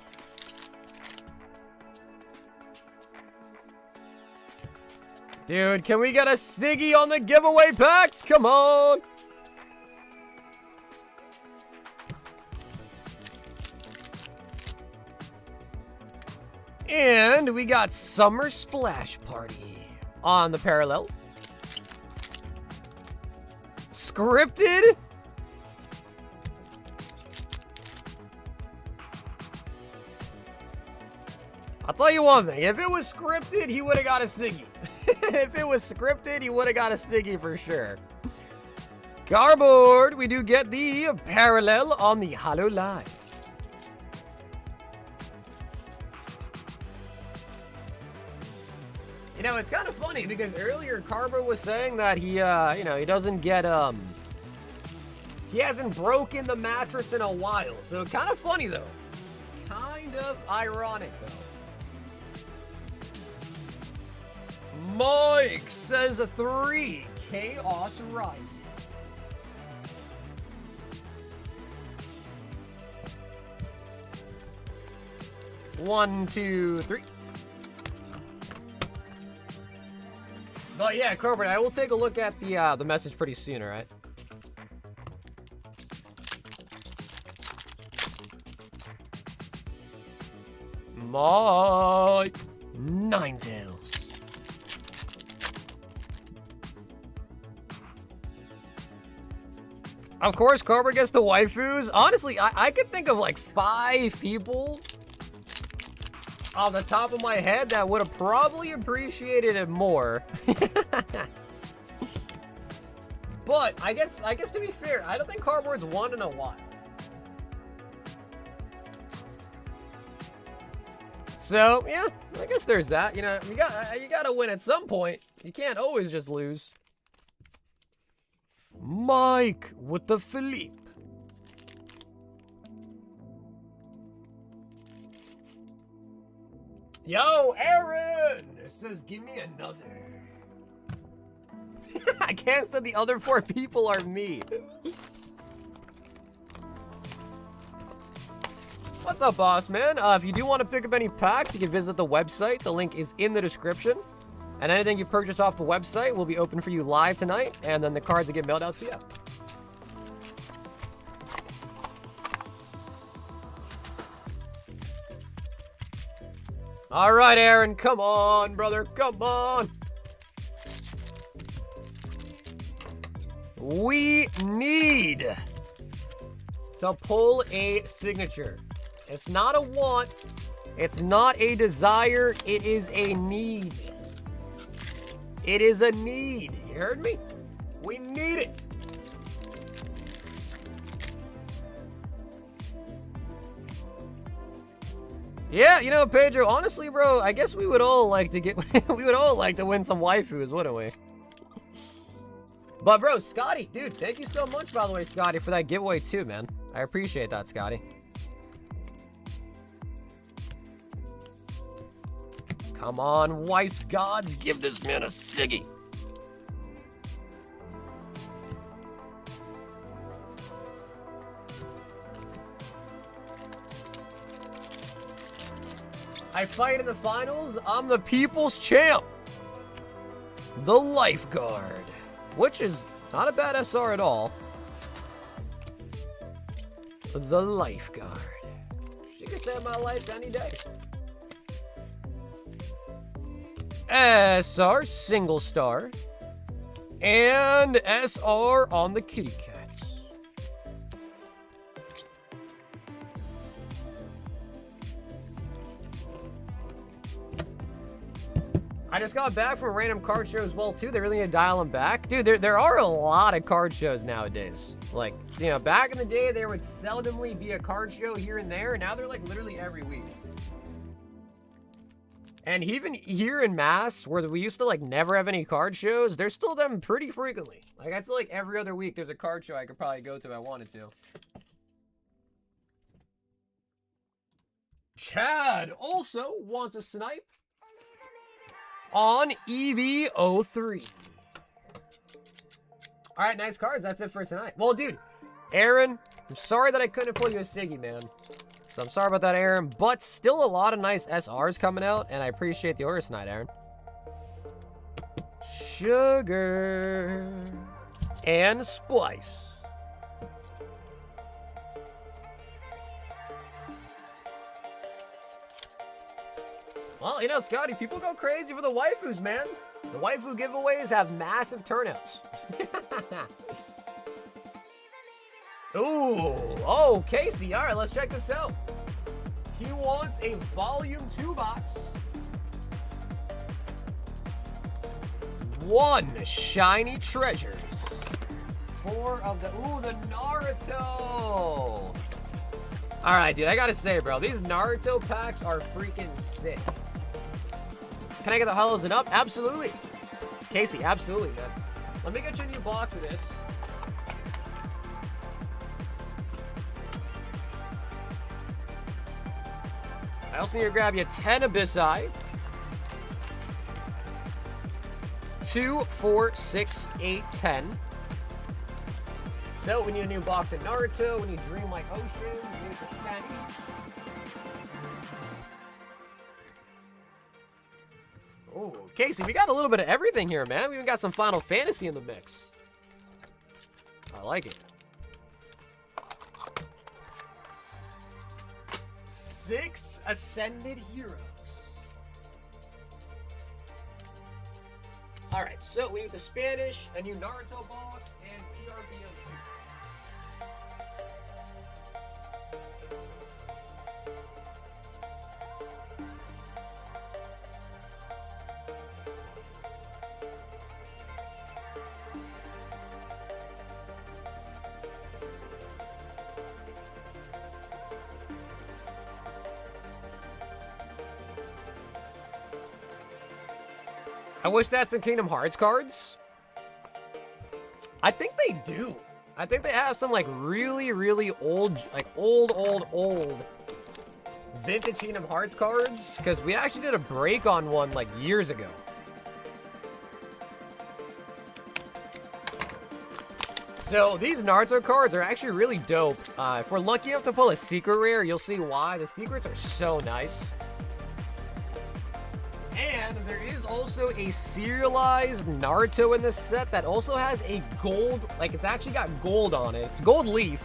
Dude, can we get a Siggy on the giveaway packs? Come on. And we got Summer Splash Party on the parallel. Scripted. I'll tell you one thing. If it was scripted, he would have got a Siggy. If it was scripted, he would have got a Siggy for sure. Cardboard, we do get the parallel on the Hollow Live. You know, it's kind of funny because earlier Cardboard was saying that he, he doesn't get, he hasn't broken the mattress in a while. So kind of funny though. Kind of ironic though. Mike says 3 Chaos Rising. One, two, three. But yeah, Cardboard, I will take a look at the message pretty soon, all right? Mike Ninetales. Of course, Cardboard gets the waifus. Honestly, I could think of like 5 people off the top of my head that would have probably appreciated it more. But I guess to be fair, I don't think Cardboard's won in a while. So yeah, I guess there's that. You know, you gotta win at some point. You can't always just lose. Mike with the Philippe. Yo, Aaron! It says, give me another. I can't say the other 4 people are me. What's up, boss man? If you do want to pick up any packs, you can visit the website. The link is in the description. And anything you purchase off the website will be open for you live tonight, and then the cards will get mailed out to you. All right, Aaron, come on, brother, come on. We need to pull a signature. It's not a want, it's not a desire, it is a need. It is a need. You heard me? We need it. Yeah, you know, Pedro, honestly, bro, I guess we would all like to get we would all like to win some waifus, wouldn't we? But bro, Scotty, dude, thank you so much, by the way, Scotty, for that giveaway too, man. I appreciate that, Scotty. Come on, wise gods, give this man a Siggy. I fight in the finals, I'm the people's champ. The Lifeguard, which is not a bad SR at all. The Lifeguard. She could save my life any day. SR single star. And SR on the kitty cats. I just got back from a random card show as well, too. They really need to dial them back. Dude, there are a lot of card shows nowadays. Like, you know, back in the day, there would seldomly be a card show here and there. And now they're, like, literally every week. And even here in Mass, where we used to, like, never have any card shows, there's still them pretty frequently. Like, I feel like every other week there's a card show I could probably go to if I wanted to. Chad also wants a snipe on EV03. All right, nice cards. That's it for tonight. Well, dude, Aaron, I'm sorry that I couldn't pull you a Siggy, man. So I'm sorry about that, Aaron. But still a lot of nice SRs coming out, and I appreciate the order tonight, Aaron. Sugar and Splice. Well, you know, Scotty, people go crazy for the waifus, man. The waifu giveaways have massive turnouts. Ooh, oh, Casey. All right, let's check this out. He wants a Volume 2 box. 1 Shiny Treasures. 4 of the, the Naruto. All right, dude, I gotta say, bro, these Naruto packs are freaking sick. Can I get the holos and up? Absolutely. Casey, absolutely, man. Let me get you a new box of this. I also need to grab you 10 Abyssai. 2, 4, 6, 8, 10. So we need a new box of Naruto. We need Dreamlike Ocean. We need the Spanish. Oh, Casey, we got a little bit of everything here, man. We even got some Final Fantasy in the mix. I like it. 6 Ascended Heroes. All right, so we need the Spanish, a new Naruto box, and PRBO 2. I wish that's some Kingdom Hearts cards. I think they do. I think they have some like really, really old, like old vintage Kingdom Hearts cards. Because we actually did a break on one like years ago. So these Naruto cards are actually really dope. If we're lucky enough to pull a secret rare, you'll see why. The secrets are so nice. And there is also a serialized Naruto in this set that also has a gold, like it's actually got gold on it. It's gold leaf,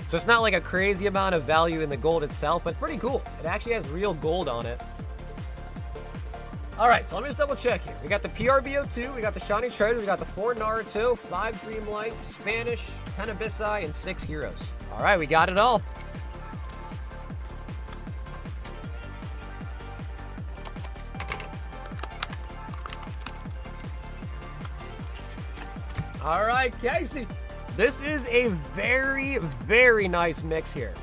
so it's not like a crazy amount of value in the gold itself, but pretty cool. It actually has real gold on it. All right, so let me just double check here. We got the PRBO 2, we got the Shiny Treasure, we got the 4 Naruto, 5 Dreamlike, Spanish, 10 Abyssai, and 6 Heroes. All right, we got it all. All right, Casey. This is a very, very nice mix here.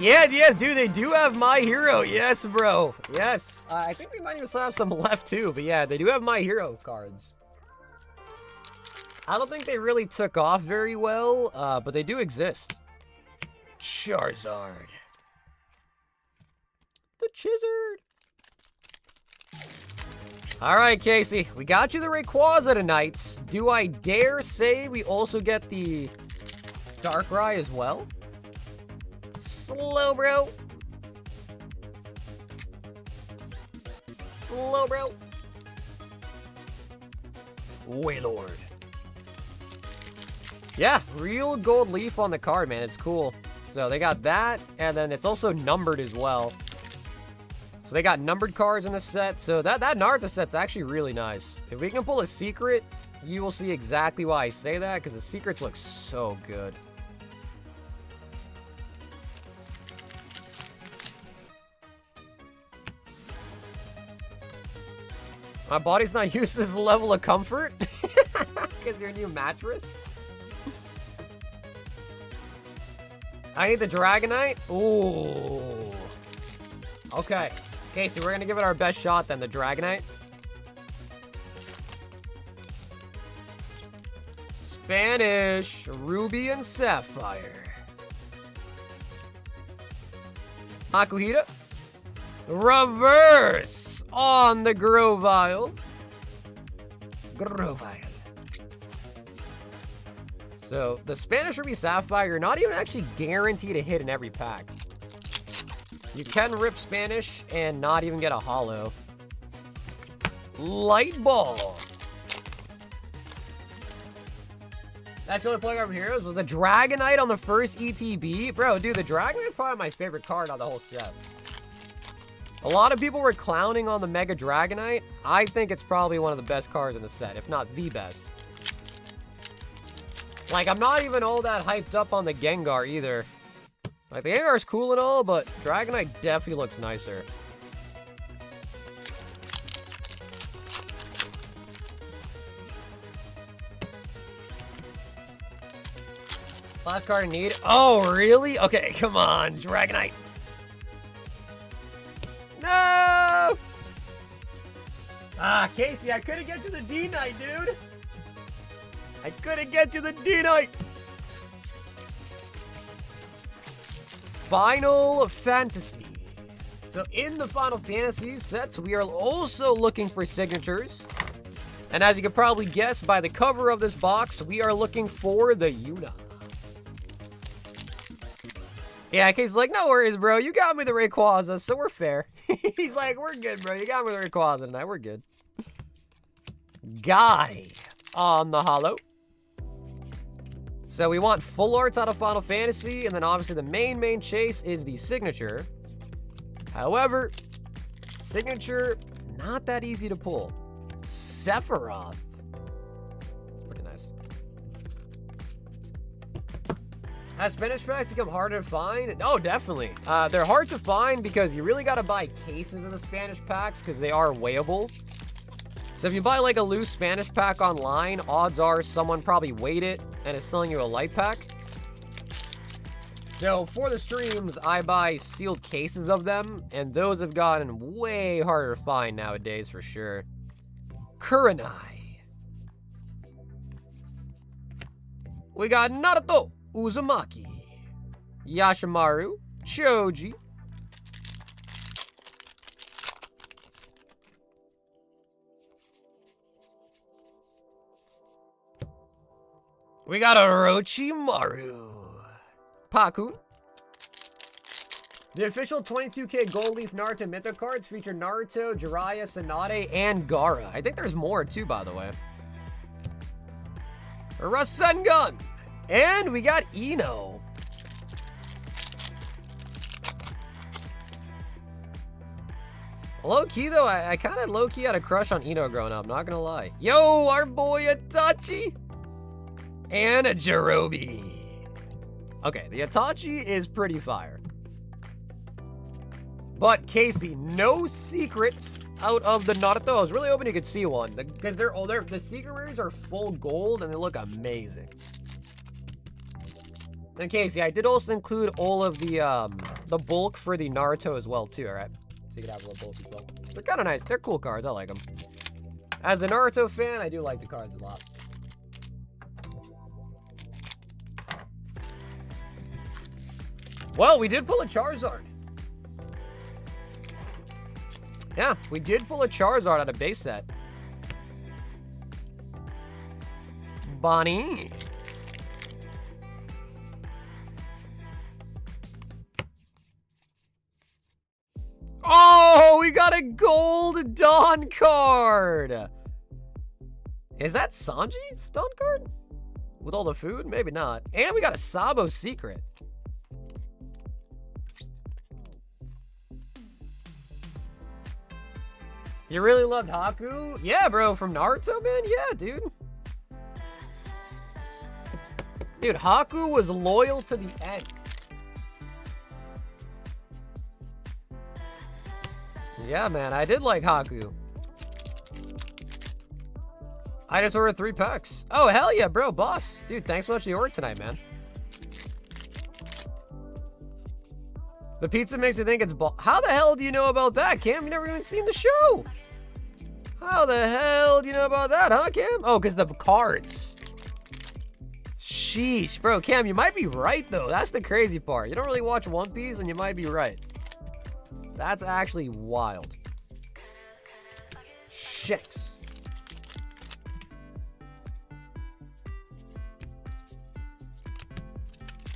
Yeah, dude, they do have My Hero. Yes, bro. Yes. I think we might even still have some left, too. But yeah, they do have My Hero cards. I don't think they really took off very well, but they do exist. Charizard. The Chizard. All right, Casey, we got you the Rayquaza tonight. Do I dare say we also get the Darkrai as well? Slow, bro. Slow, bro. Wailord. Yeah, real gold leaf on the card, man. It's cool. So they got that, and then it's also numbered as well. So they got numbered cards in the set. So that Naruto set's actually really nice. If we can pull a secret, you will see exactly why I say that, because the secrets look so good. My body's not used to this level of comfort. Because your new mattress. I need the Dragonite. Ooh. Okay. Okay, so we're going to give it our best shot then, the Dragonite. Spanish, Ruby and Sapphire. Makuhita. Reverse on the Grovyle. Grovyle. So, the Spanish Ruby Sapphire, you're not even actually guaranteed a hit in every pack. You can rip Spanish and not even get a holo. Light Ball. That's the only player of heroes was the Dragonite on the first ETB. Bro, dude, the Dragonite's probably my favorite card on the whole set. A lot of people were clowning on the Mega Dragonite. I think it's probably one of the best cards in the set, if not the best. Like, I'm not even all that hyped up on the Gengar either. Like, the Gengar's cool and all, but Dragonite definitely looks nicer. Last card I need. Oh, really? Okay, come on, Dragonite. No! Ah, Casey, I couldn't get you the D-Knight, dude. I couldn't get you the D-Knight. Final Fantasy. So in the Final Fantasy sets, we are also looking for signatures. And as you can probably guess by the cover of this box, we are looking for the Yuna. Yeah, Casey's like, no worries, bro. You got me the Rayquaza, so we're fair. He's like, we're good, bro. You got me the Rayquaza tonight. We're good. Guy on the holo. So we want full arts out of Final Fantasy, and then obviously the main chase is the signature. However, signature, not that easy to pull. Sephiroth. It's pretty nice. Has Spanish packs become harder to find? Oh, definitely. They're hard to find because you really got to buy cases of the Spanish packs because they are weighable. So if you buy like a loose Spanish pack online, odds are someone probably weighed it and is selling you a light pack. So for the streams, I buy sealed cases of them, and those have gotten way harder to find nowadays for sure. Kurenai. We got Naruto, Uzumaki, Yashimaru, Choji, we got Orochimaru. Pakun. The official 22K Gold Leaf Naruto Mythic cards feature Naruto, Jiraiya, Tsunade, and Gaara. I think there's more too, by the way. Rasengan. And we got Ino. Low-key, though, I kind of low-key had a crush on Ino growing up, not gonna lie. Yo, our boy Itachi. And a Jirobe. Okay, the Itachi is pretty fire. But Casey, no secrets out of the Naruto. I was really hoping you could see one because the secret rares are full gold and they look amazing. And Casey, I did also include all of the bulk for the Naruto as well too. All right, so you can have a little bulk as well. They're kind of nice. They're cool cards. I like them. As a Naruto fan, I do like the cards a lot. Well, we did pull a Charizard. Yeah, we did pull a Charizard out of base set. Bonnie. Oh, we got a gold Dawn card. Is that Sanji's Dawn card? With all the food? Maybe not. And we got a Sabo secret. You really loved Haku? Yeah, bro, from Naruto, man? Yeah, dude. Dude, Haku was loyal to the end. Yeah, man, I did like Haku. I just ordered 3 packs. Oh, hell yeah, bro, boss. Dude, thanks so much for the order tonight, man. The pizza makes you think it's How the hell do you know about that, Cam? You never even seen the show. How the hell do you know about that, huh, Cam? Oh, because the cards. Sheesh, bro. Cam, you might be right, though. That's the crazy part. You don't really watch One Piece, and you might be right. That's actually wild. Shit.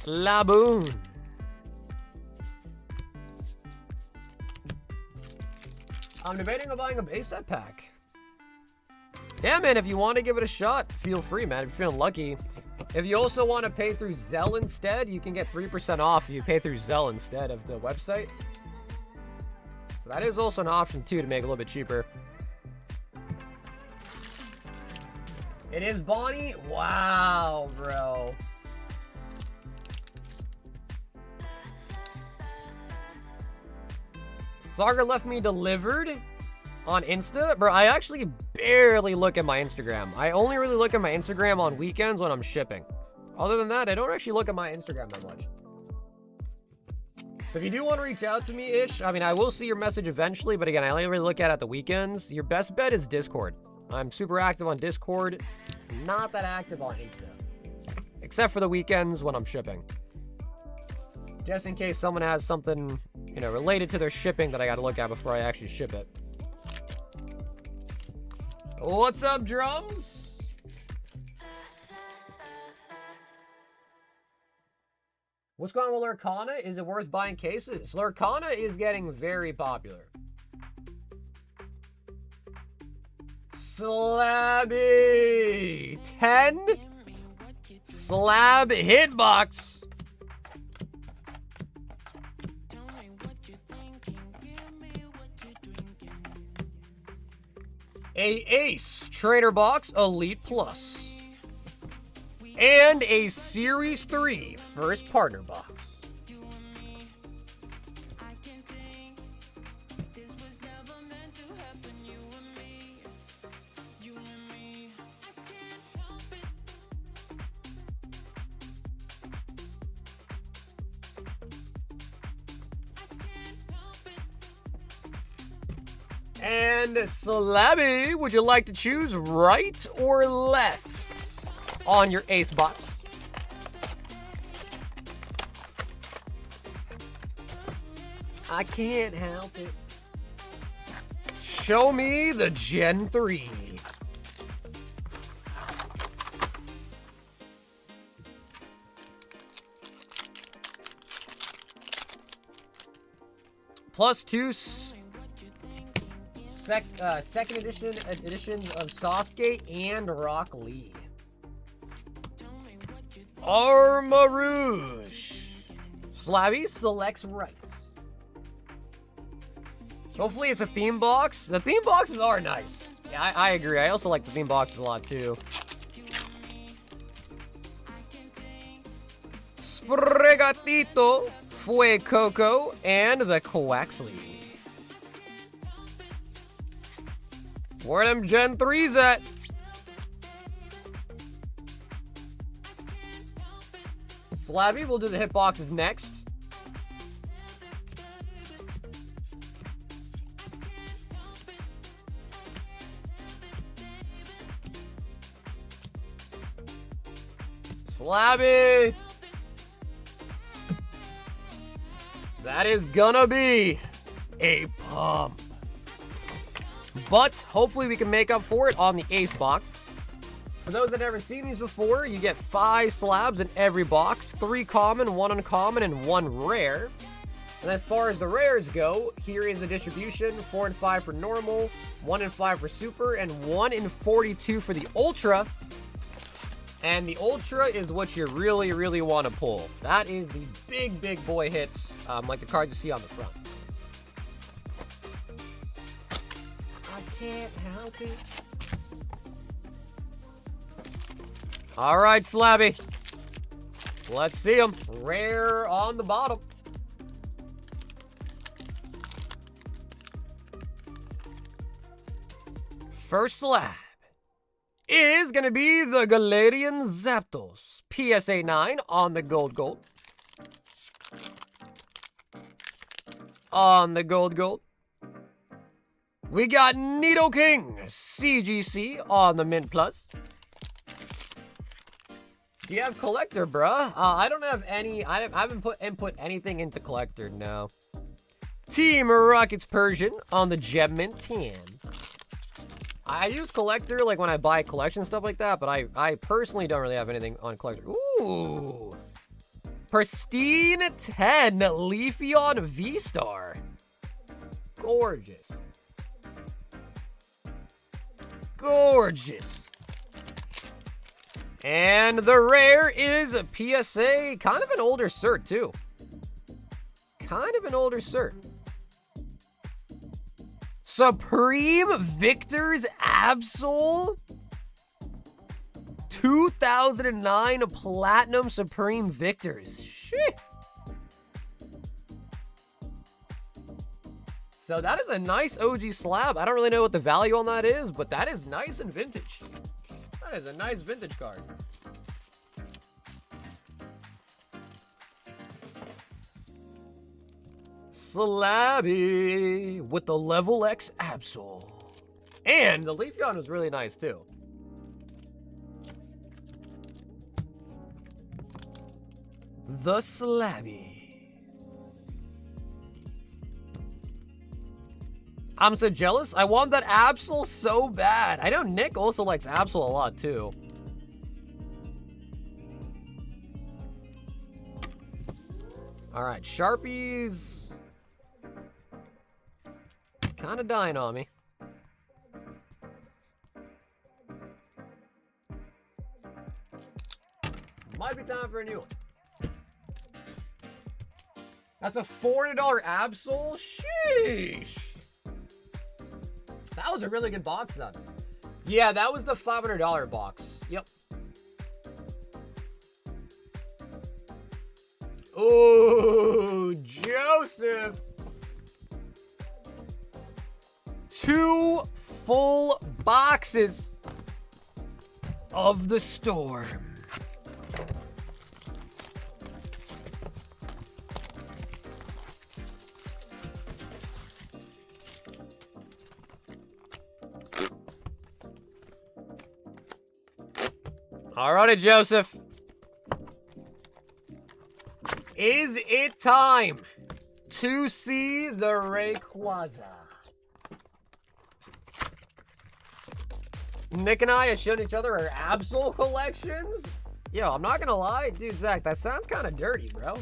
Laboon. I'm debating on buying a base set pack. Yeah, man, if you want to give it a shot, feel free, man. If you're feeling lucky. If you also want to pay through Zelle instead, you can get 3% off if you pay through Zelle instead of the website. So that is also an option, too, to make it a little bit cheaper. It is Bonnie? Wow, bro. Sagar left me delivered on Insta. Bro, I actually barely look at my Instagram. I only really look at my Instagram on weekends when I'm shipping. Other than that, I don't actually look at my Instagram that much. So if you do want to reach out to me, Ish, I mean, I will see your message eventually, but again, I only really look at it at the weekends. Your best bet is Discord. I'm super active on Discord, not that active on Insta. Except for the weekends when I'm shipping. Just in case someone has something, you know, related to their shipping that I gotta look at before I actually ship it. What's up, drums? What's going on with Lurkana? Is it worth buying cases? Lurkana is getting very popular. Slabby 10 slab hitbox. A Ace Trainer Box Elite Plus. And a Series 3 First Partner Box. And Slabby, would you like to choose right or left on your ace box? I can't help it. Show me the Gen 3. Plus 2 second editions of Sasuke and Rock Lee. Arma Rouge. Slabby selects right. Hopefully it's a theme box. The theme boxes are nice. Yeah, I agree. I also like the theme boxes a lot too. Spregatito, Fue Coco, and the Quaxley. Where them Gen 3s at? Slabby, we'll do the hitboxes next. Slabby! That is gonna be a pump. But hopefully we can make up for it on the ace box. For those that never seen these before, you get 5 slabs in every box, 3 common, 1 uncommon, and 1 rare. And as far as the rares go, here is the distribution: 4 and 5 for normal, 1 and 5 for super, and 1 in 42 for the ultra. And the ultra is what you really, really want to pull. That is the big, big boy hits, like the cards you see on the front. I can't help it. All right, Slabby. Let's see him. Rare on the bottom. First slab is going to be the Galarian Zapdos. PSA 9 on the gold. On the gold. We got Nidoking CGC on the Mint Plus. Do you have collector, bruh? I don't have any. I haven't input anything into collector, no. Team Rockets Persian on the Gem Mint 10. I use collector like when I buy collection stuff like that, but I personally don't really have anything on collector. Ooh. Pristine 10 Leafeon V-Star. Gorgeous. Gorgeous. And the rare is a PSA, kind of an older cert too. Kind of an older cert. Supreme Victor's Absol. 2009 Platinum Supreme Victors. Shit. So that is a nice OG slab. I don't really know what the value on that is, but that is nice and vintage. That is a nice vintage card. Slabby with the Level X Absol. And the Leafeon was really nice too. The Slabby. I'm so jealous. I want that Absol so bad. I know Nick also likes Absol a lot too. All right, Sharpies. Kind of dying on me. Might be time for a new one. That's a $400 Absol? Sheesh. That was a really good box then. Yeah, that was the $500 box. Yep. Ooh, Joseph. 2 full boxes of the Storm. Alrighty, Joseph. Is it time to see the Rayquaza? Nick and I have shown each other our Absol collections. Yo, I'm not gonna lie, dude, Zach, that sounds kind of dirty, bro.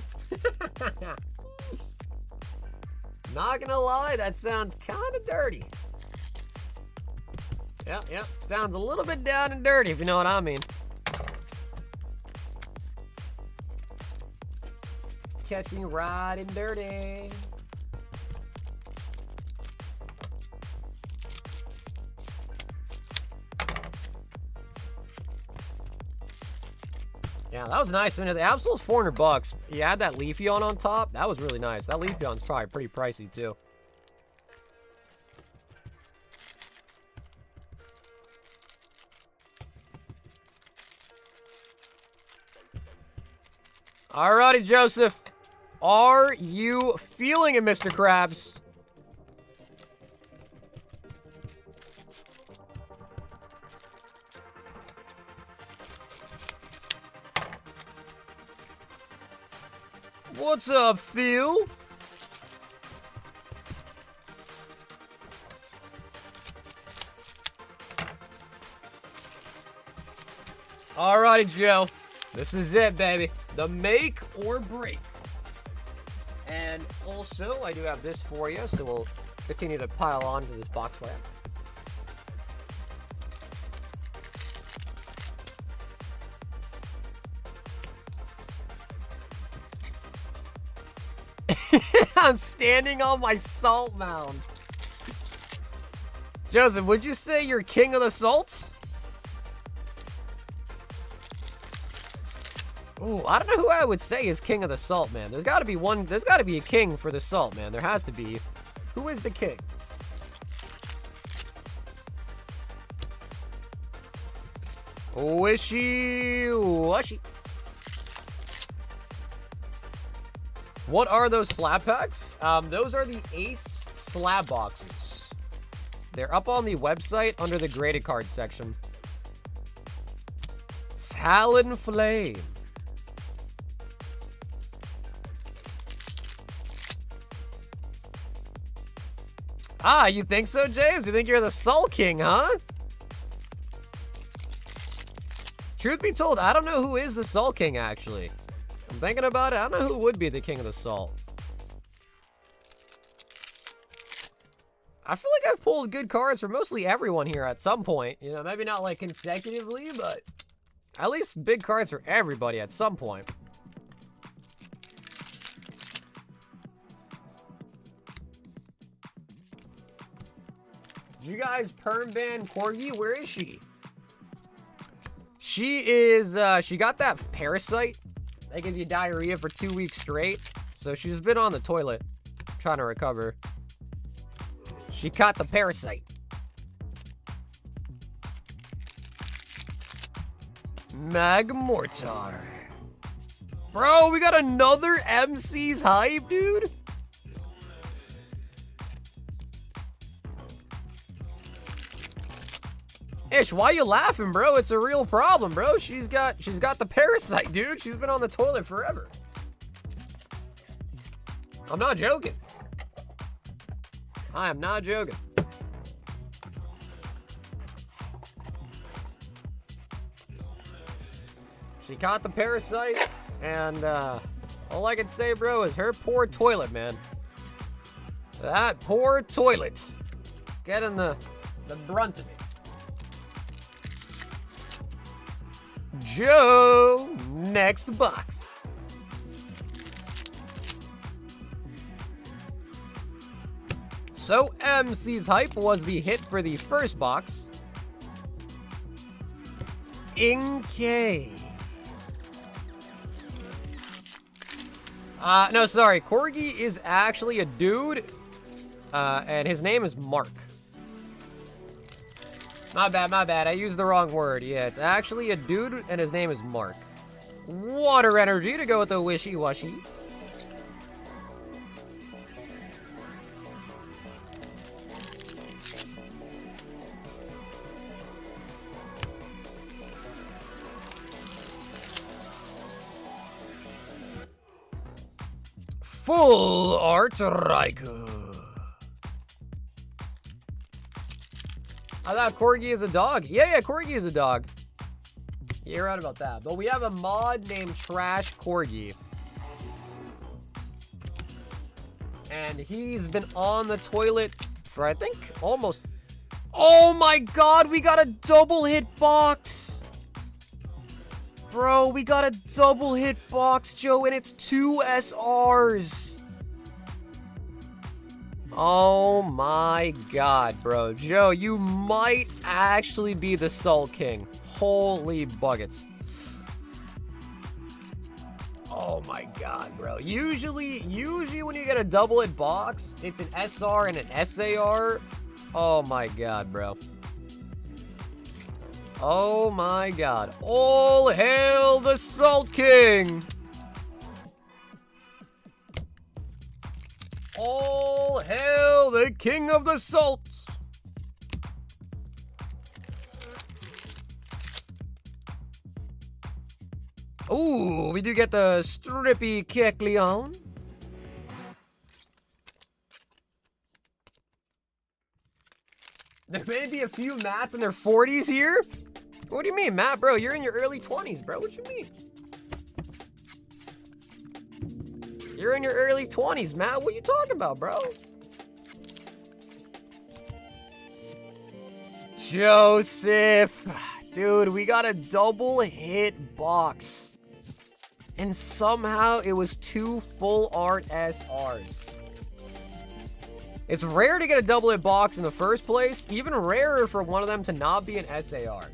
Not gonna lie, that sounds kind of dirty. Yep, sounds a little bit down and dirty, if you know what I mean. Catch me riding dirty. Yeah, that was nice. I mean, the Absol's $400. You had that Leafeon on top. That was really nice. That Leafeon's probably pretty pricey too. Alrighty, Joseph. Are you feeling it, Mr. Krabs? What's up, Phil? Alrighty, Joe. This is it, baby. The make or break. And also, I do have this for you, so we'll continue to pile on to this box for you. I'm standing on my salt mound. Joseph, would you say you're king of the salt? Ooh, I don't know who I would say is king of the salt, man. There's got to be one. There's got to be a king for the salt, man. There has to be. Who is the king? Wishy-washy. What are those slab packs? Those are the Ace slab boxes. They're up on the website under the graded card section. Talonflame. Ah, you think so, James? You think you're the Salt King, huh? Truth be told, I don't know who is the Salt King, actually. I'm thinking about it. I don't know who would be the king of the salt. I feel like I've pulled good cards for mostly everyone here at some point. You know, maybe not like consecutively, but at least big cards for everybody at some point. Did you guys perm ban Corgi? Where is she? She is, she got that parasite that gives you diarrhea for 2 weeks straight. So she's been on the toilet trying to recover. She caught the parasite. Magmortar. Bro, we got another MC's hype, dude. Ish, why you laughing, bro? It's a real problem, bro. She's got the parasite, dude. She's been on the toilet forever. I'm not joking. I am not joking. She caught the parasite, and all I can say, bro, is her poor toilet, man. That poor toilet. It's getting the brunt of it. Joe, next box. So MC's hype was the hit for the first box. Inkay. No, sorry. Corgi is actually a dude, and his name is Mark. My bad. I used the wrong word. Yeah, it's actually a dude, and his name is Mark. Water energy to go with the wishy-washy. Full art Raikou. I thought Corgi is a dog. Yeah, Corgi is a dog. Yeah, you're right about that. But we have a mod named Trash Corgi. And he's been on the toilet for, I think, almost... Oh my god, we got a double hit box! Bro, we got a double hit box, Joe, and it's 2 SRs. Oh my god, bro. Joe, you might actually be the Salt King. Holy buckets. Oh my god, bro. Usually when you get a double hit box, it's an SR and an SAR. Oh my god, bro. Oh my god. All hail the Salt King! All hail the King of the Salt! Ooh, we do get the Strippy Kecleon. There may be a few Matts in their 40s here. What do you mean, Matt, bro? You're in your early 20s, bro. What you mean? You're in your early 20s, Matt. What you talking about, bro? Joseph. Dude, we got a double hit box. And somehow it was 2 full art SRs. It's rare to get a double hit box in the first place. Even rarer for one of them to not be an SAR.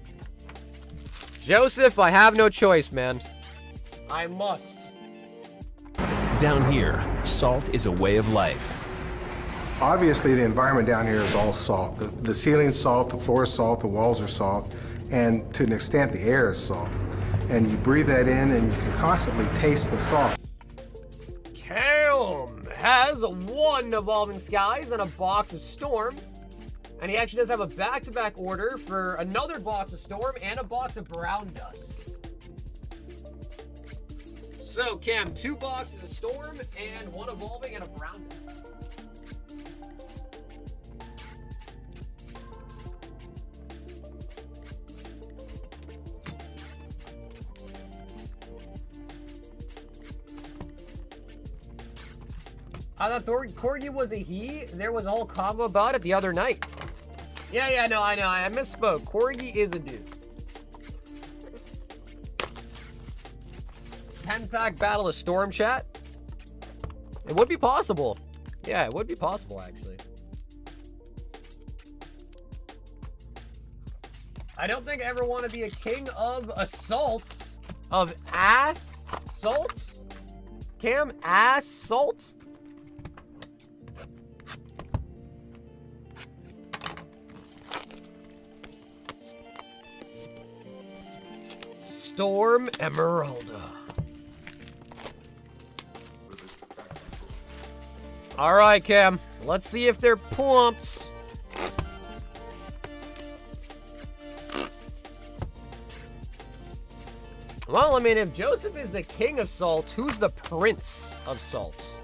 Joseph, I have no choice, man. I must. Down here, salt is a way of life. Obviously, the environment down here is all salt. The ceiling's salt, the floor is salt, the walls are salt, and to an extent, the air is salt. And you breathe that in, and you can constantly taste the salt. Cam has 1 Evolving Skies and a box of Storm. And he actually does have a back-to-back order for another box of Storm and a box of Brown Dust. So, Cam, 2 boxes of Storm and 1 Evolving and a Brown Dust. I thought Corgi was a he. There was a whole combo about it the other night. Yeah, no, I know. I misspoke. Corgi is a dude. 10-pack Battle of Storm chat. It would be possible. Yeah, it would be possible, actually. I don't think I ever want to be a king of assault. Of ass salt? Cam, ass salt? Storm Emeralda. All right, Cam. Let's see if they're pumped. Well, I mean, if Joseph is the king of salt, who's the prince of salt?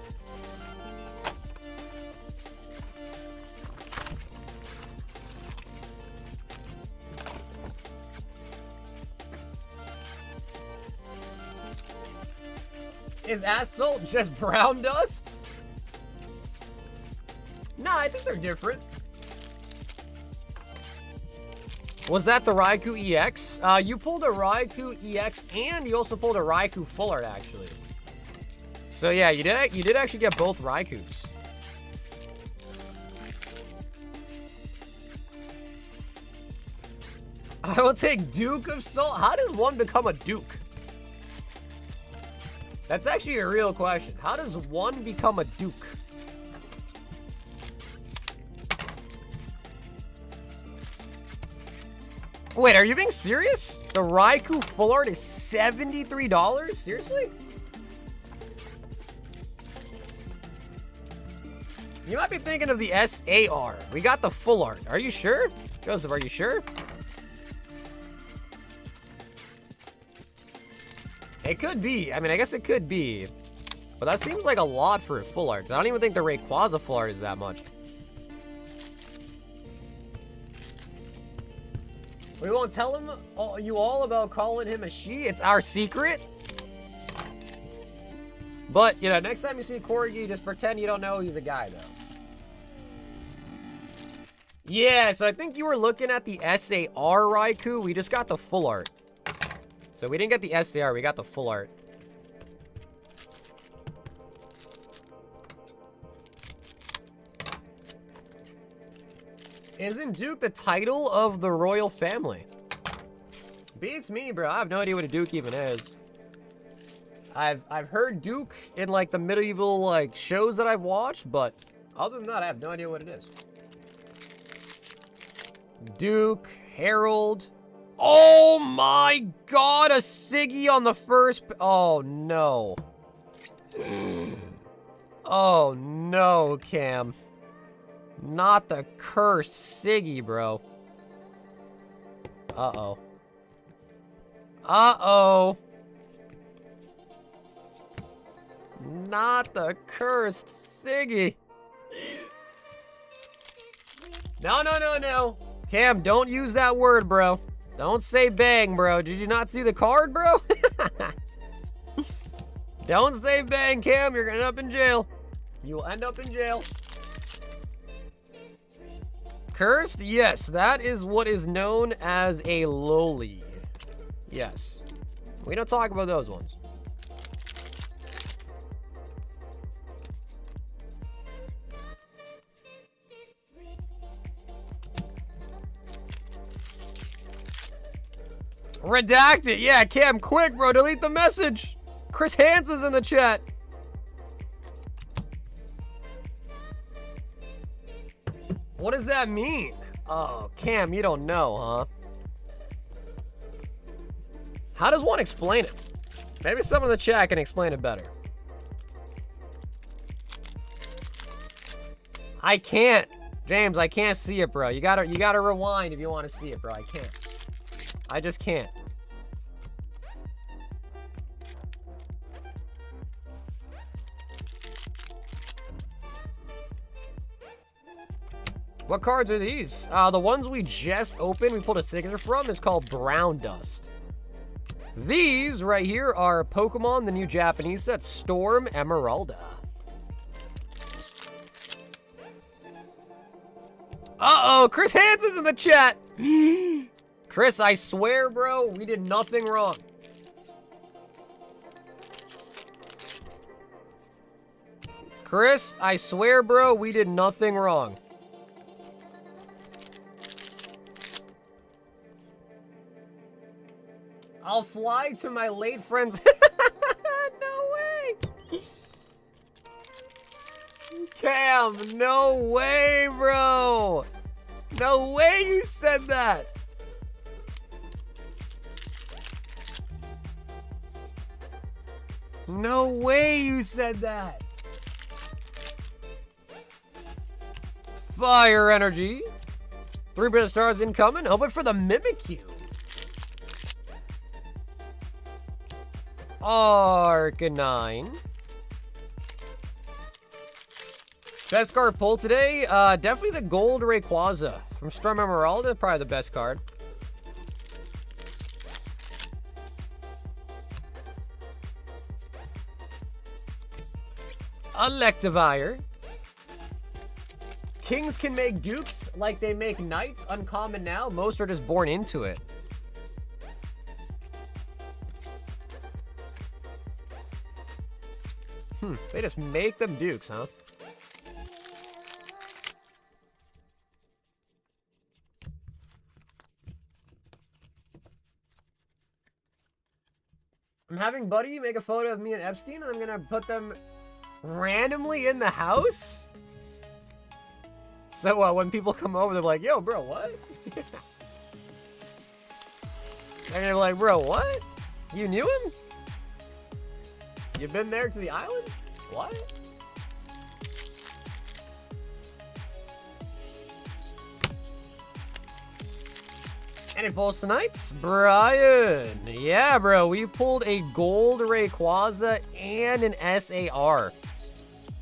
Is ass salt just brown dust? Nah, I think they're different. Was that the Raikou EX? You pulled a Raikou EX and you also pulled a Raikou Full Art, actually. So yeah, you did actually get both Raikous. I will take Duke of Salt. How does one become a Duke? That's actually a real question. How does one become a Duke? Wait, are you being serious? The Raikou Full Art is $73? Seriously? You might be thinking of the SAR. We got the Full Art. Are you sure? Joseph, are you sure? It could be. I mean, I guess it could be. But that seems like a lot for a Full Art. I don't even think the Rayquaza Full Art is that much. We won't tell him you all about calling him a she. It's our secret. But, you know, next time you see Corgi, just pretend you don't know he's a guy, though. Yeah, so I think you were looking at the SAR Raikou. We just got the Full Art. So we didn't get the SAR, we got the Full Art. Isn't Duke the title of the royal family? Beats me, bro. I have no idea what a Duke even is. I've heard Duke in like the medieval like shows that I've watched, but other than that, I have no idea what it is. Duke, Harold. Oh my god, a Siggy on the first. Oh no. Oh no, Cam. Not the cursed Siggy, bro. Uh-oh. Uh-oh. Not the cursed Siggy. No, no, no, no. Cam, don't use that word, bro. Don't say bang, bro. Did you not see the card, bro? Don't say bang, Cam. You're gonna end up in jail. You will end up in jail. Cursed? Yes, that is what is known as a loli. Yes. We don't talk about those ones. Redact it. Yeah, Cam, quick, bro. Delete the message. Chris Hansen's in the chat. What does that mean? Oh, Cam, you don't know, huh? How does one explain it? Maybe someone in the chat can explain it better. I can't. James, I can't see it, bro. You gotta rewind if you want to see it, bro. I can't. I just can't. What cards are these? The ones we just opened, we pulled a signature from, is called Brown Dust. These right here are Pokemon, the new Japanese set, Storm Emeralda. Uh-oh, Chris Hansen's in the chat. Chris, I swear, bro, we did nothing wrong. Chris, I swear, bro, we did nothing wrong. I'll fly to my late friend's... No way! Cam, no way, bro! No way you said that! No way you said that! Fire energy. 3 stars incoming. Open for the Mimikyu. Arcanine. Best card pull today? Definitely the Gold Rayquaza from Storm Emeralda. Probably the best card. Electivire. Kings can make dukes like they make knights. Uncommon now. Most are just born into it. They just make them dukes, huh? I'm having Buddy make a photo of me and Epstein, and I'm gonna put them randomly in the house? So when people come over, they're like, yo, bro, what? And they're like, bro, what? You knew him? You been there to the island? What? Any pulls tonight? Brian. Yeah, bro. We pulled a Gold Rayquaza and an SAR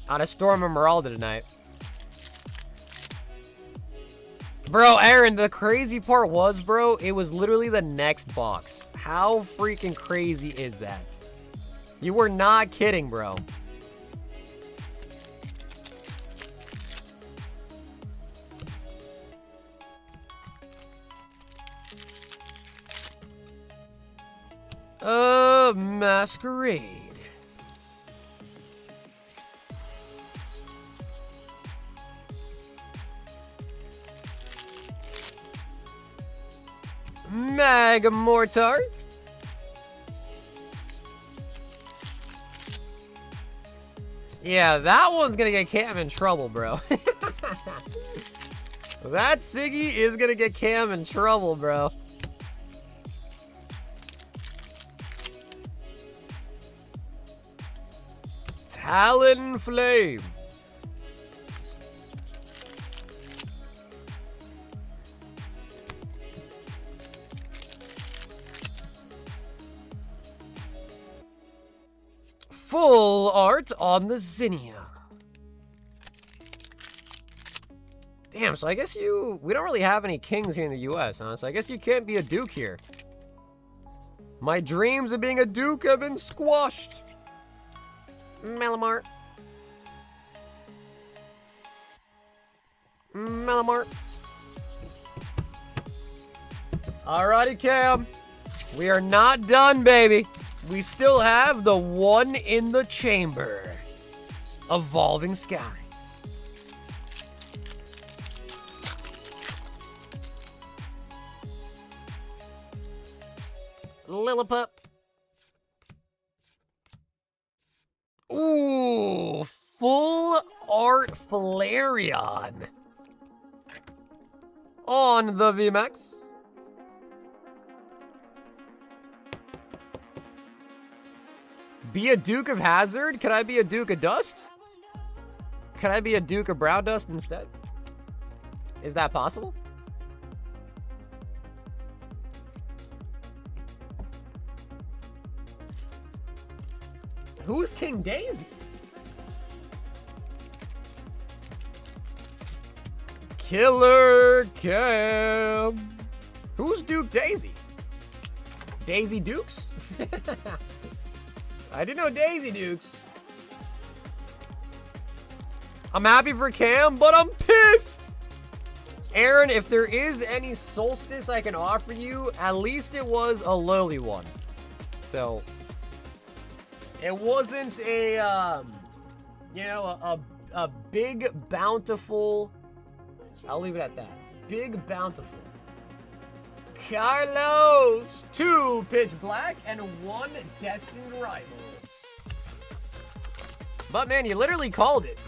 on a Storm Emeralda tonight. Bro, Aaron, the crazy part was, bro, it was literally the next box. How freaking crazy is that? You were not kidding, bro. Masquerade. Magmortar. Yeah, that one's gonna get Cam in trouble, bro. That Siggy is gonna get Cam in trouble, bro. Talonflame. Full art on the Zinnia. Damn, so I guess we don't really have any kings here in the US, huh? So I guess you can't be a duke here. My dreams of being a duke have been squashed. Malamar. Malamar. Alrighty, Cam. We are not done, baby. We still have the one in the chamber. Evolving Skies. Lilliput. Ooh, full art Flareon. On the VMAX. Be a Duke of Hazard? Could I be a Duke of Dust? Could I be a Duke of Brow Dust instead? Is that possible? Who's King Daisy? Killer Cam. Who's Duke Daisy? Daisy Dukes? I didn't know Daisy Dukes. I'm happy for Cam, but I'm pissed. Aaron, if there is any solstice I can offer you, at least it was a lowly one. So, it wasn't a, you know, a big, bountiful, I'll leave it at that. Big, bountiful. Carlos, 2 pitch black and 1 destined rival. But man, you literally called it.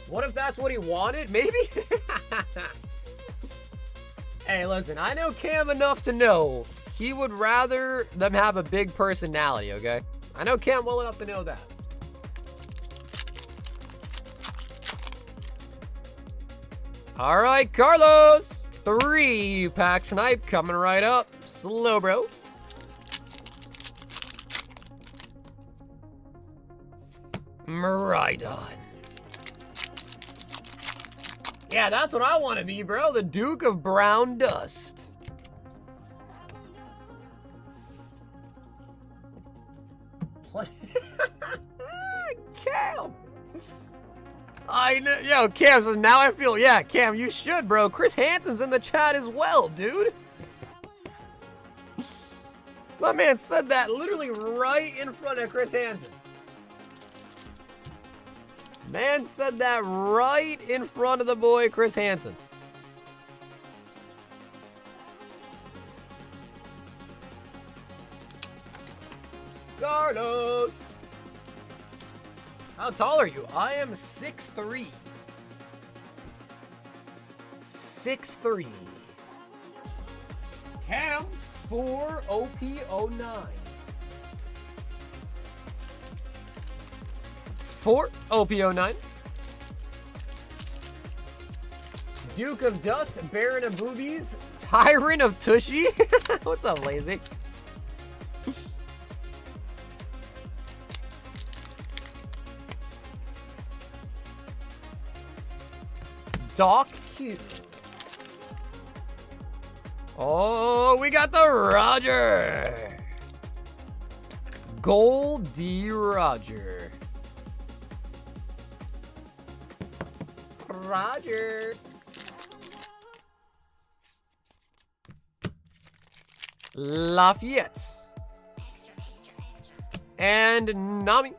What if that's what he wanted? Maybe? Hey, listen, I know Cam enough to know he would rather them have a big personality, okay? I know Cam well enough to know that. All right, Carlos. 3-pack snipe coming right up. Slow, bro. Miraidon. Yeah, that's what I want to be, bro. The Duke of Brown Dust. Cam. I know. Yo, Cam says, now I feel, yeah, Cam, you should, bro. Chris Hansen's in the chat as well, dude. My man said that literally right in front of Chris Hansen. Man said that right in front of the boy, Chris Hansen. Carlos. How tall are you? I am 6'3". 6'3". Cam 4 OP09. 4 OP09. Duke of Dust, Baron of Boobies, Tyrant of Tushy. What's up, Lazy? Doc Q. Oh, we got the Roger. Gold D Roger. Roger. Lafayette. And Nami.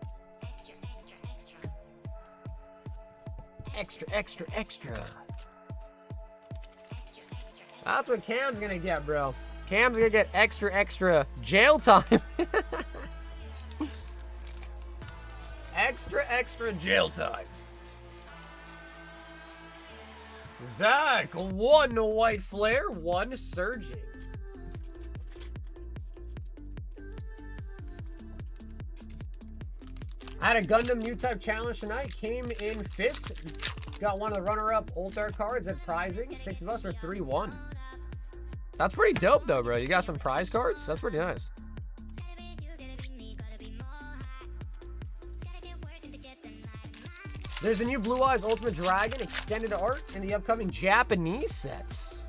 Extra, extra, extra. That's what Cam's gonna get, bro. Cam's gonna get extra, extra jail time. Extra, extra jail time. Zach, 1 white flare, 1 surging. I had a Gundam new type challenge tonight. Came in 5th. Got one of the runner-up Ultar cards at prizing. 6 of us were 3-1. That's pretty dope, though, bro. You got some prize cards? That's pretty nice. There's a new Blue Eyes Ultimate Dragon extended art in the upcoming Japanese sets.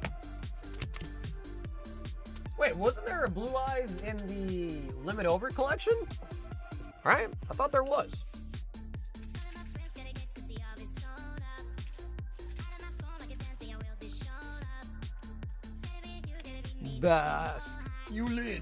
Wait, wasn't there a Blue Eyes in the Limit Over collection? Right? I thought there was. Bass, you live.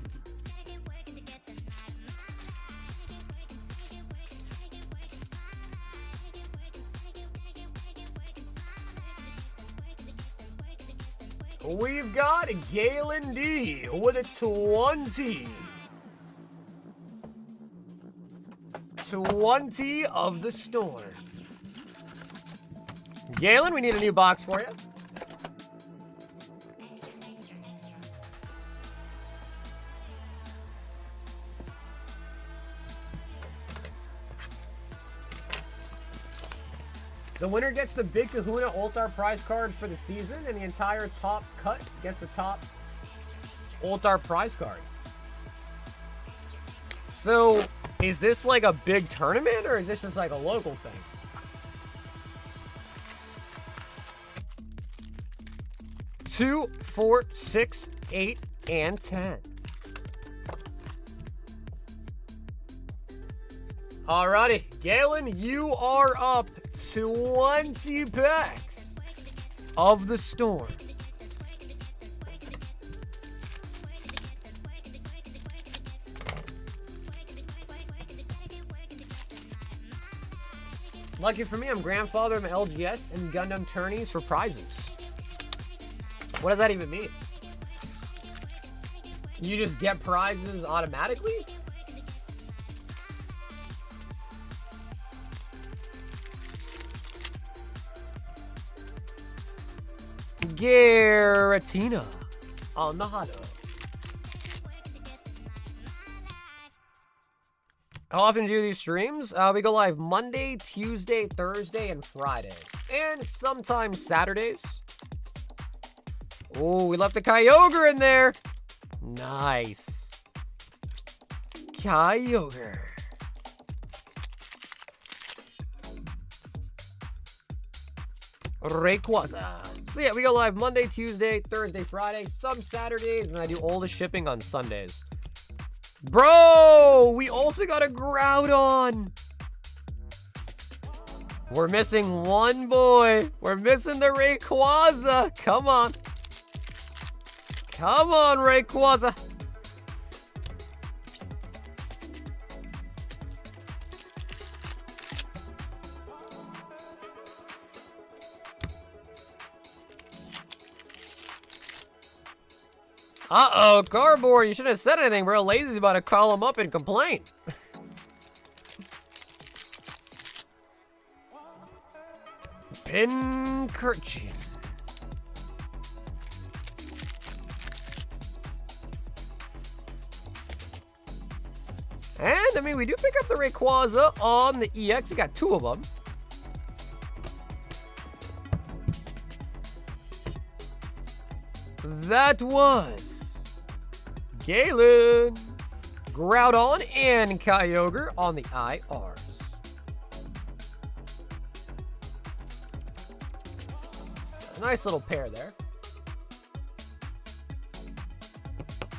we've got Galen D with a 20. 20 of the storm. Galen, we need a new box for you. The winner gets the Big Kahuna Ultar prize card for the season, and the entire top cut gets the top Ultar prize card. So, is this like a big tournament, or is this just like a local thing? Two, 4, 6, 8, and 10. Alrighty, Galen, you are up 20 packs of the storm. Lucky for me, I'm grandfather of LGS and Gundam tourneys for prizes. What does that even mean? You just get prizes automatically? Garatina on the Hado. How often do these streams? We go live Monday, Tuesday, Thursday, and Friday. And sometimes Saturdays. Oh, we left a Kyogre in there. Nice. Kyogre. Rayquaza. So yeah, we go live Monday, Tuesday, Thursday, Friday, some Saturdays, and I do all the shipping on Sundays. Bro, we also got a Groudon. We're missing one boy. We're missing the Rayquaza. Come on. Come on, Rayquaza. Uh-oh, Cardboard, you shouldn't have said anything. Bro, Lazy's about to call him up and complain. Pincurchin. And, I mean, we do pick up the Rayquaza on the EX. We got two of them. That was Galen, Groudon, and Kyogre on the IRs. Nice little pair there.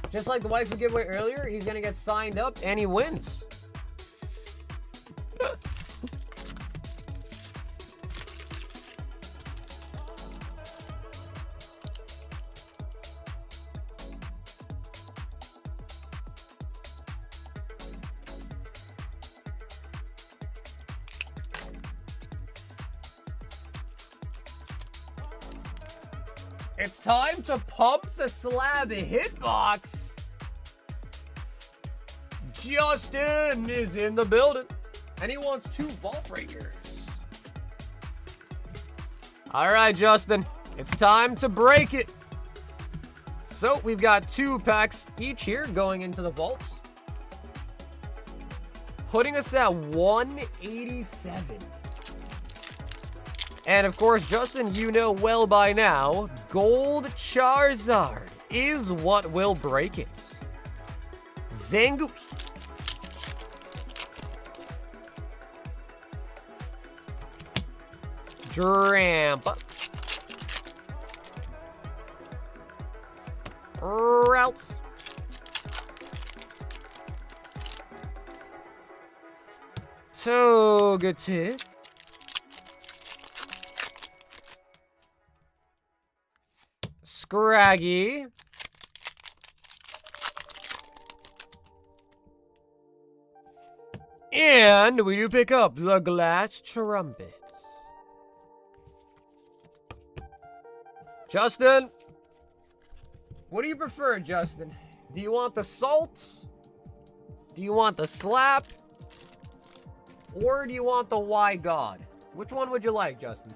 Just like the waifu giveaway earlier, he's going to get signed up and he wins. It's time to pump the slab hitbox. Justin is in the building, and he wants 2 vault breakers. All right, Justin, it's time to break it. So we've got 2 packs each here going into the vaults, putting us at 187. And of course, Justin, you know well by now, Gold Charizard is what will break it. Zangoose. Drampa. Routes. Togetic. Scraggy. And we do pick up the Glass Trumpets. Justin, What do you prefer, Justin? Do you want the salt? Do you want the slap? Or do you want the why God? Which one would you like, Justin?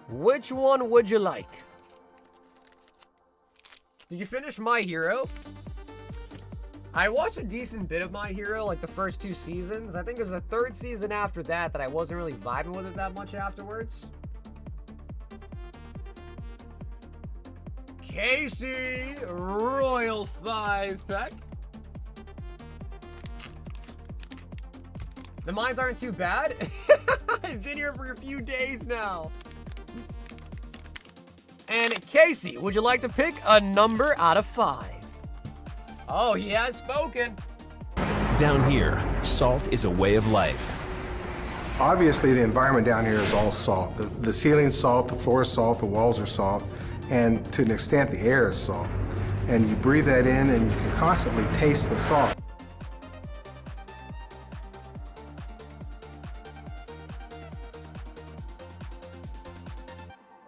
Which one would you like? Did you finish My Hero? I watched a decent bit of My Hero, like the first 2 seasons. I think it was the 3rd season after that I wasn't really vibing with it that much afterwards. Casey, Royal 5-pack. The mines aren't too bad. I've been here for a few days now. And Casey, would you like to pick a number out of 5? Oh, he has spoken. Down here, salt is a way of life. Obviously, the environment down here is all salt. The ceiling's salt, the floor is salt, the walls are salt, and to an extent, the air is salt. And you breathe that in, and you can constantly taste the salt.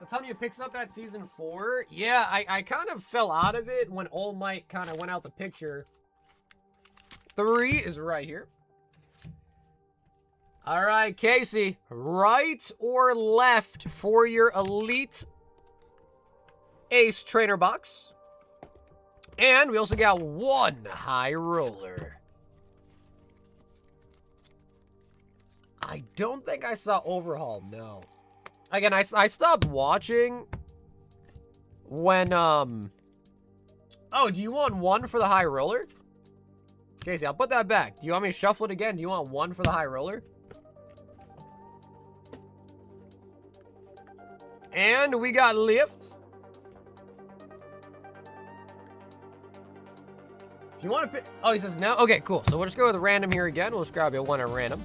Tell me, it picks up at season 4. Yeah, I kind of fell out of it when All Might kind of went out the picture. 3 is right here. All right, Casey, right or left for your Elite Ace Trainer box? And we also got 1 High Roller. I don't think I saw Overhaul, no. Again, I stopped watching when, Oh, do you want 1 for the High Roller? Casey, I'll put that back. Do you want me to shuffle it again? Do you want 1 for the High Roller? And we got Lift. If you want to pick... Oh, he says no? Okay, cool. So we'll just go with random here again. We'll just grab you 1 at random.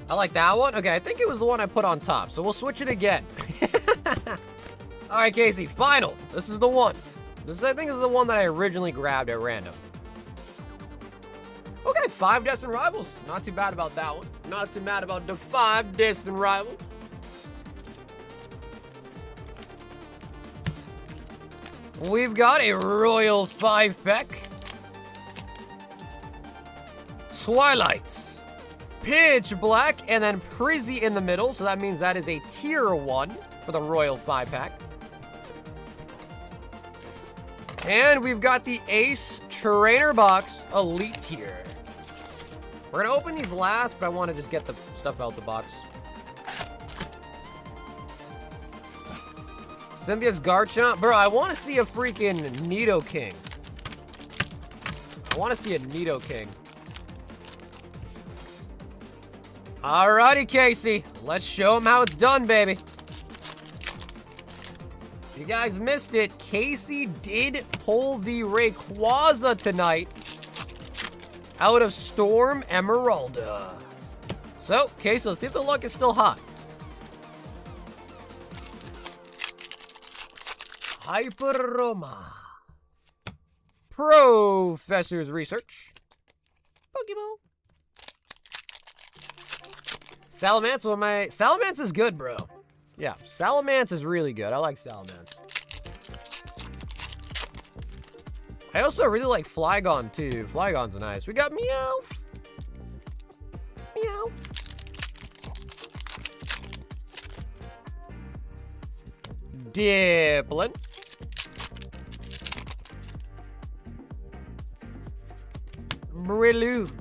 I like that one. Okay, I think it was the one I put on top. So we'll switch it again. All right, Casey, final. This is the one. This, I think, is the one that I originally grabbed at random. Okay, 5 Destined Rivals. Not too bad about that one. Not too mad about the 5 Destined Rivals. We've got a Royal 5-pack. Twilight. Pitch Black, and then Prizzy in the middle, so that means that is a tier 1 for the Royal 5-pack. And we've got the Ace Trainer Box Elite tier. We're gonna open these last, but I want to just get the stuff out the box. Cynthia's Garchomp. Bro, I want to see a freaking Nidoking. I want to see a Nidoking. Alrighty, Casey. Let's show him how it's done, baby. If you guys missed it, Casey did pull the Rayquaza tonight out of Storm Emeralda. So, Casey, let's see if the luck is still hot. Hyper Roma. Professor's Research. Pokeball. Salamence, Salamence is good, bro. Yeah, Salamence is really good. I like Salamence. I also really like Flygon, too. Flygon's nice. We got Meowth. Meowth. Dipplin. Breloom.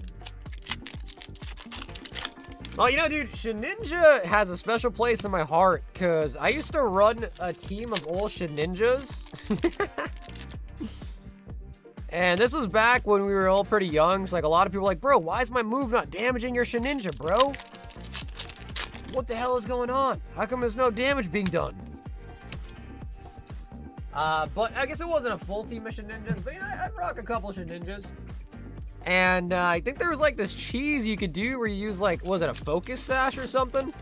Oh, you know, dude, Shedinja has a special place in my heart because I used to run a team of all Shedinjas. And this was back when we were all pretty young. So, like, a lot of people were like, bro, why is my move not damaging your Shedinja, bro? What the hell is going on? How come there's no damage being done? But I guess it wasn't a full team of Shedinjas, but, you know, I'd rock a couple of Shedinjas. And I think there was like this cheese you could do where you use like, was it a focus sash or something?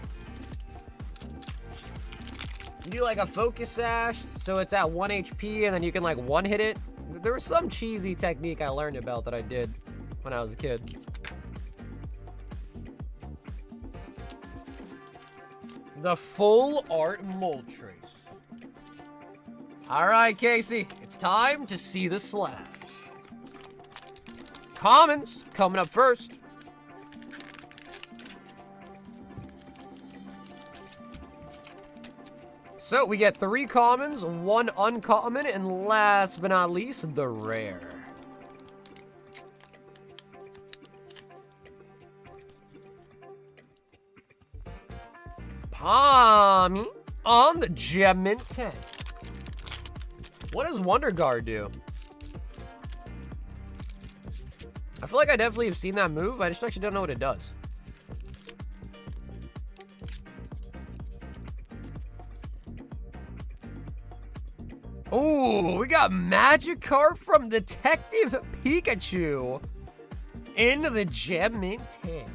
You do like a focus sash, so it's at 1 HP and then you can like one hit it. There was some cheesy technique I learned about that I did when I was a kid. The Full Art Moltres. All right, Casey, it's time to see the slabs. Commons coming up first. So we get 3 commons, 1 uncommon, and last but not least, the rare. Palmy on the Gem Mint 10. What does Wonder Guard do? I feel like I definitely have seen that move. I just actually don't know what it does. Ooh, we got Magikarp from Detective Pikachu into the Gem Mint 10.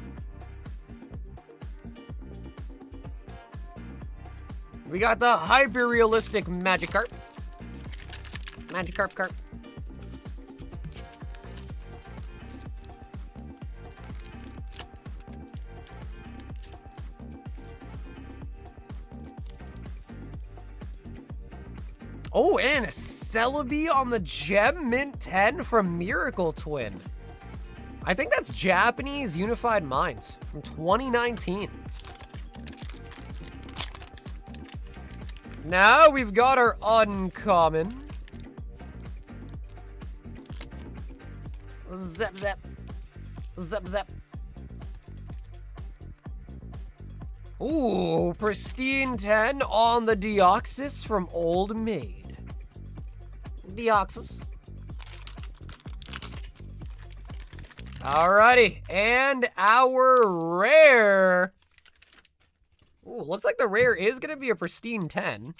We got the hyper-realistic Magikarp. Magikarp. Oh, and a Celebi on the Gem Mint 10 from Miracle Twin. I think that's Japanese Unified Minds from 2019. Now we've got our uncommon. Zap, zap. Zap, zap. Ooh, pristine 10 on the Deoxys from Old Maid. Deoxys. Alrighty, and our rare. Ooh, looks like the rare is going to be a pristine 10.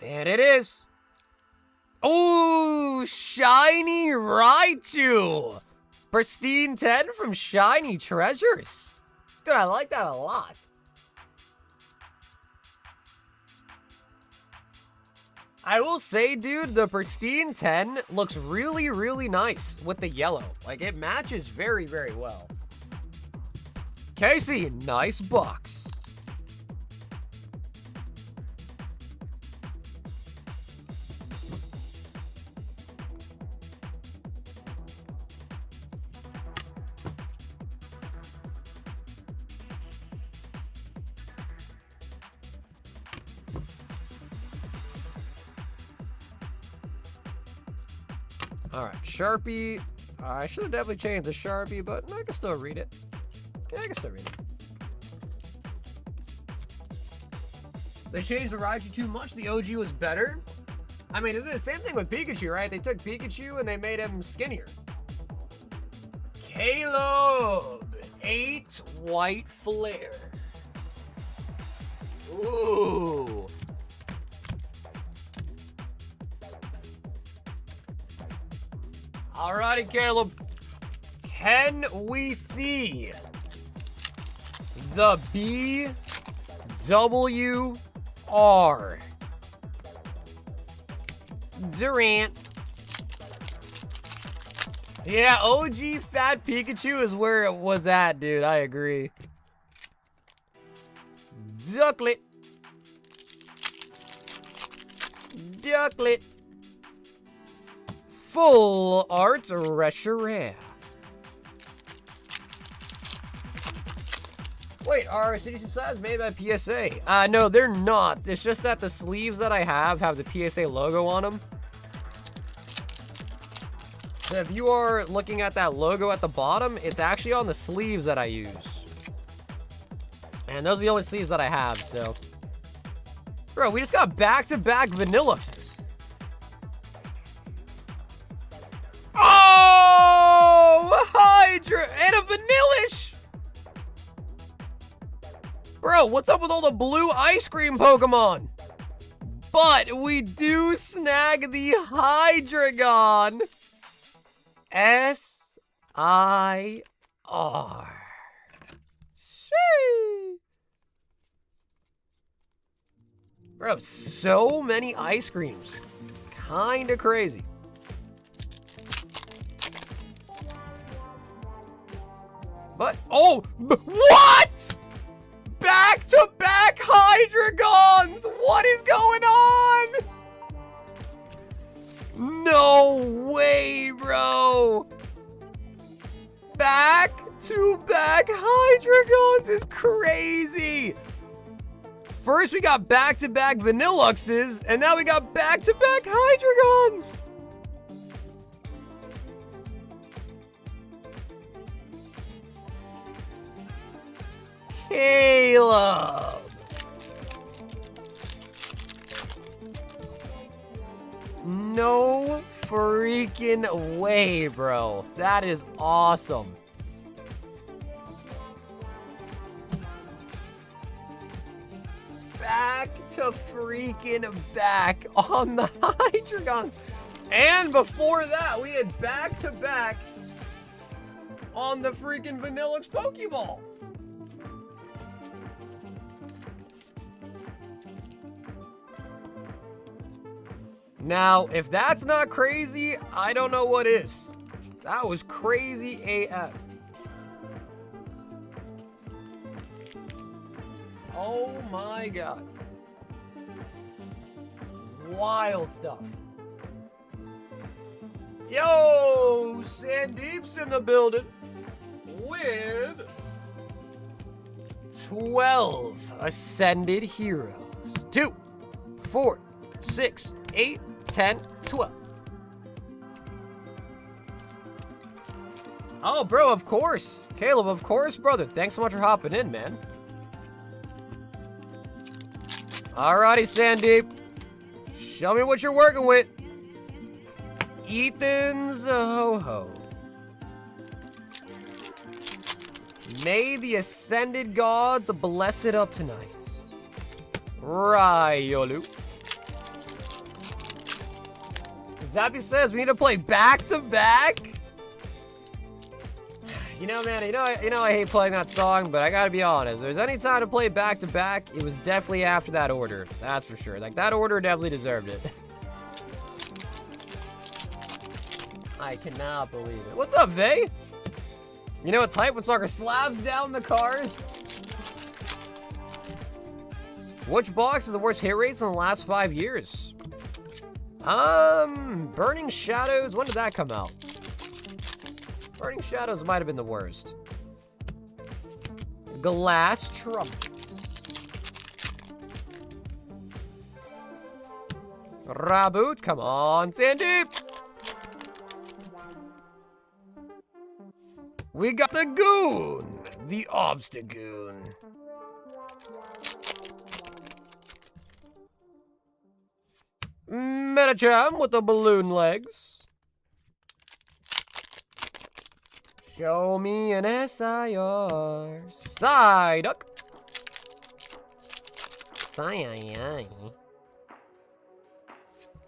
And it is. Ooh, shiny Raichu. Pristine 10 from Shiny Treasures. Dude, I like that a lot. I will say, dude, the pristine 10 looks really, really nice with the yellow. Like, it matches very, very well. Casey, nice box. All right, Sharpie. I should have definitely changed the Sharpie, but I can still read it. Yeah, I can still read it. They changed the Raichu too much. The OG was better. I mean, it's the same thing with Pikachu, right? They took Pikachu and they made him skinnier. Caleb, 8 white flare. Ooh. Alrighty, Caleb. Can we see the BWR Durant? Yeah, OG Fat Pikachu is where it was at, dude. I agree. Ducklet. Ducklet. Full art Reshiram. Wait, are CDC slabs made by PSA? No, they're not. It's just that the sleeves that I have the PSA logo on them. So if you are looking at that logo at the bottom, it's actually on the sleeves that I use. And those are the only sleeves that I have, so. Bro, we just got back-to-back Vanilluxes. Oh, Hydra and a Vanillish. Bro, what's up with all the blue ice cream Pokemon? But we do snag the Hydreigon. S-I-R. Sheesh. Bro, so many ice creams. Kinda crazy. But, oh, what? Back-to-back Hydrogons! What is going on? No way, bro. Back-to-back Hydrogons is crazy. First, we got back-to-back Vanilluxes, and now we got back-to-back Hydrogons. Caleb. No freaking way, bro. That is awesome. Back to freaking back on the Hydrogons. And before that, we had back to back on the freaking Vanillux Pokeball. Now, if that's not crazy, I don't know what is. That was crazy AF. Oh my god. Wild stuff. Yo, Sandeep's in the building with 12 Ascended Heroes. 2, 4, 6, 8, 10, 12. Oh, bro, of course. Caleb, of course, brother. Thanks so much for hopping in, man. Alrighty, Sandeep. Show me what you're working with. Ethan's a ho-ho. May the Ascended Gods bless it up tonight. Ryolu. Zappy says we need to play back-to-back. You know, man, you know I hate playing that song, but I gotta be honest. If there's any time to play back-to-back, it was definitely after that order. That's for sure. Like, that order definitely deserved it. I cannot believe it. What's up, Vay? You know what's hype when soccer slabs down the cars? Which box is the worst hit rates in the last 5 years? Burning Shadows, when did that come out? Burning Shadows might have been the worst. Glass Trumpets. Raboot, come on, Sandeep. We got the Goon, the Obstagoon. Metacham with the balloon legs. Show me an SIR. Psyduck.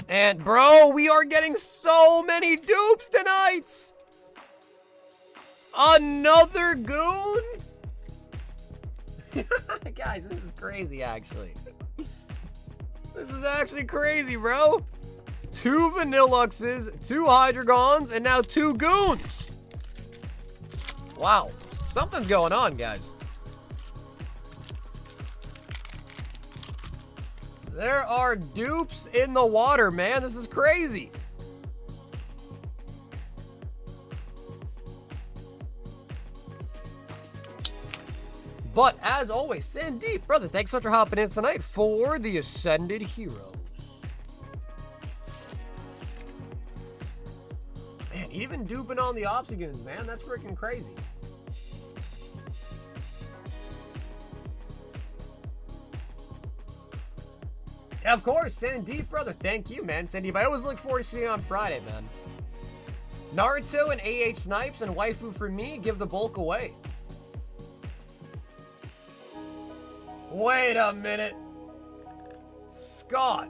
And bro, we are getting so many dupes tonight. Another Goon? Guys, this is crazy, actually. This is actually crazy, bro. 2 Vanilluxes, 2 Hydrogons, and now 2 Goons. Wow. Something's going on, guys. There are dupes in the water, man. This is crazy. But as always, Sandeep, brother, thanks so much for hopping in tonight for the Ascended Heroes. Man, even duping on the Obstagoons, man, that's freaking crazy. Of course, Sandeep, brother, thank you, man. Sandeep, I always look forward to seeing you on Friday, man. Naruto and AH Snipes and Waifu for me give the bulk away. Wait a minute. Scott.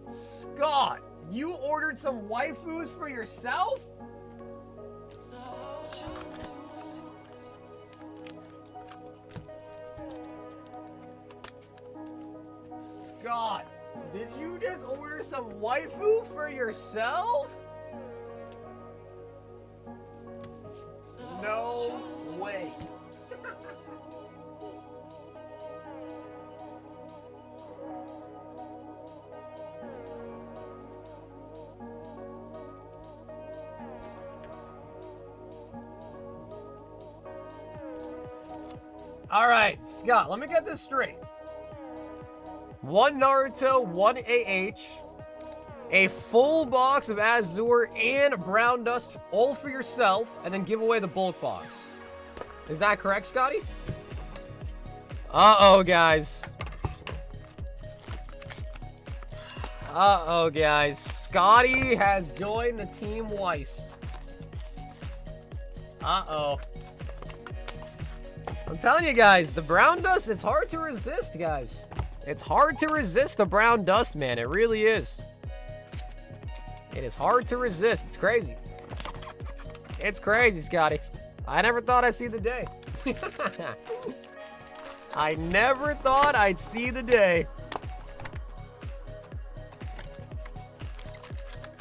Scott, you ordered some waifus for yourself? Scott, did you just order some waifu for yourself? All right, Scott, let me get this straight. 1 Naruto, 1 AH, a full box of Azure and Brown Dust, all for yourself, and then give away the bulk box. Is that correct, Scotty? Uh-oh, guys. Uh-oh, guys. Scotty has joined the Team Weiss. Uh-oh. I'm telling you guys, the brown dust, it's hard to resist, guys. It's hard to resist the brown dust, man. It really is. It is hard to resist. It's crazy. It's crazy, Scotty. I never thought I'd see the day. I never thought I'd see the day.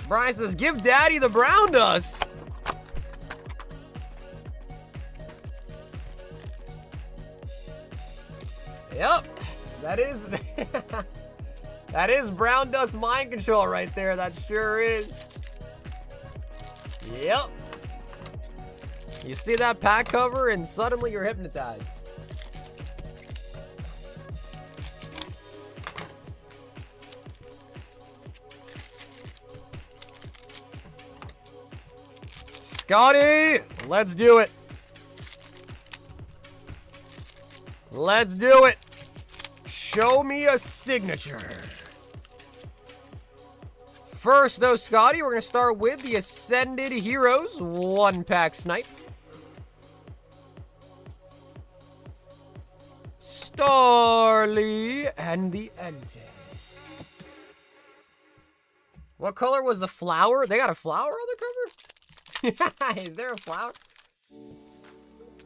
Brian says, give Daddy the brown dust. Yep, that is that is brown dust mind control right there. That sure is. Yep. You see that pack cover and suddenly you're hypnotized. Scotty, let's do it. Let's do it. Show me a signature. First, though, Scotty, we're going to start with the Ascended Heroes 1-pack snipe. Starly and the Entei. What color was the flower? They got a flower on the cover? Is there a flower?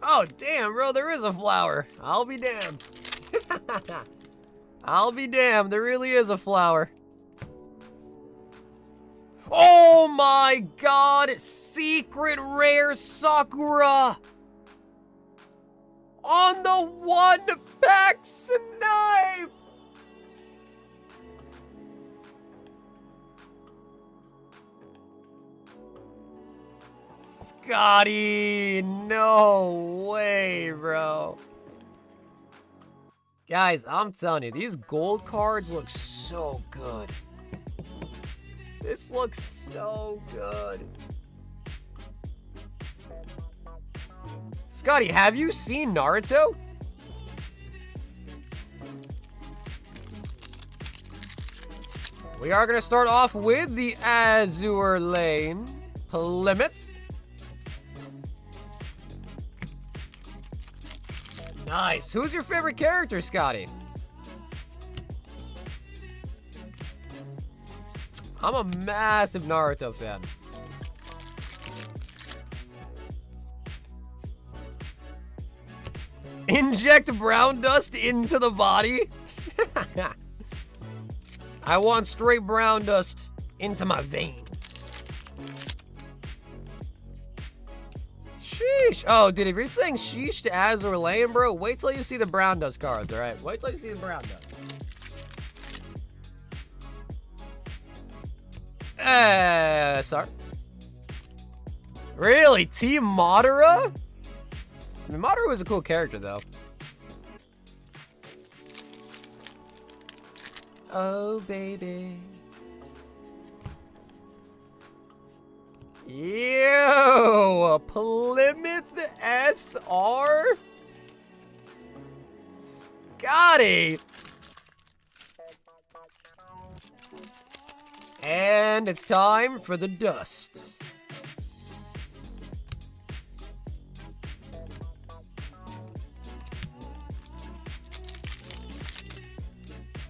Oh, damn, bro, there is a flower. I'll be damned. I'll be damned, there really is a flower. Oh my god, secret rare Sakura. On the 1-pack snipe. Scotty, no way, bro. Guys, I'm telling you, these gold cards look so good. This looks so good. Scotty, have you seen Naruto? We are going to start off with the Azure Lane Plymouth. Nice. Who's your favorite character, Scotty? I'm a massive Naruto fan. Inject brown dust into the body? I want straight brown dust into my veins. Sheesh. Oh, dude, if you're saying sheesh to Azure Lane, bro, wait till you see the brown dust cards, all right? Wait till you see the brown dust. Sorry. Really? Team Madara? I mean, Madara was a cool character, though. Oh, baby. Yo, a Plymouth SR? Scotty. And it's time for the dust.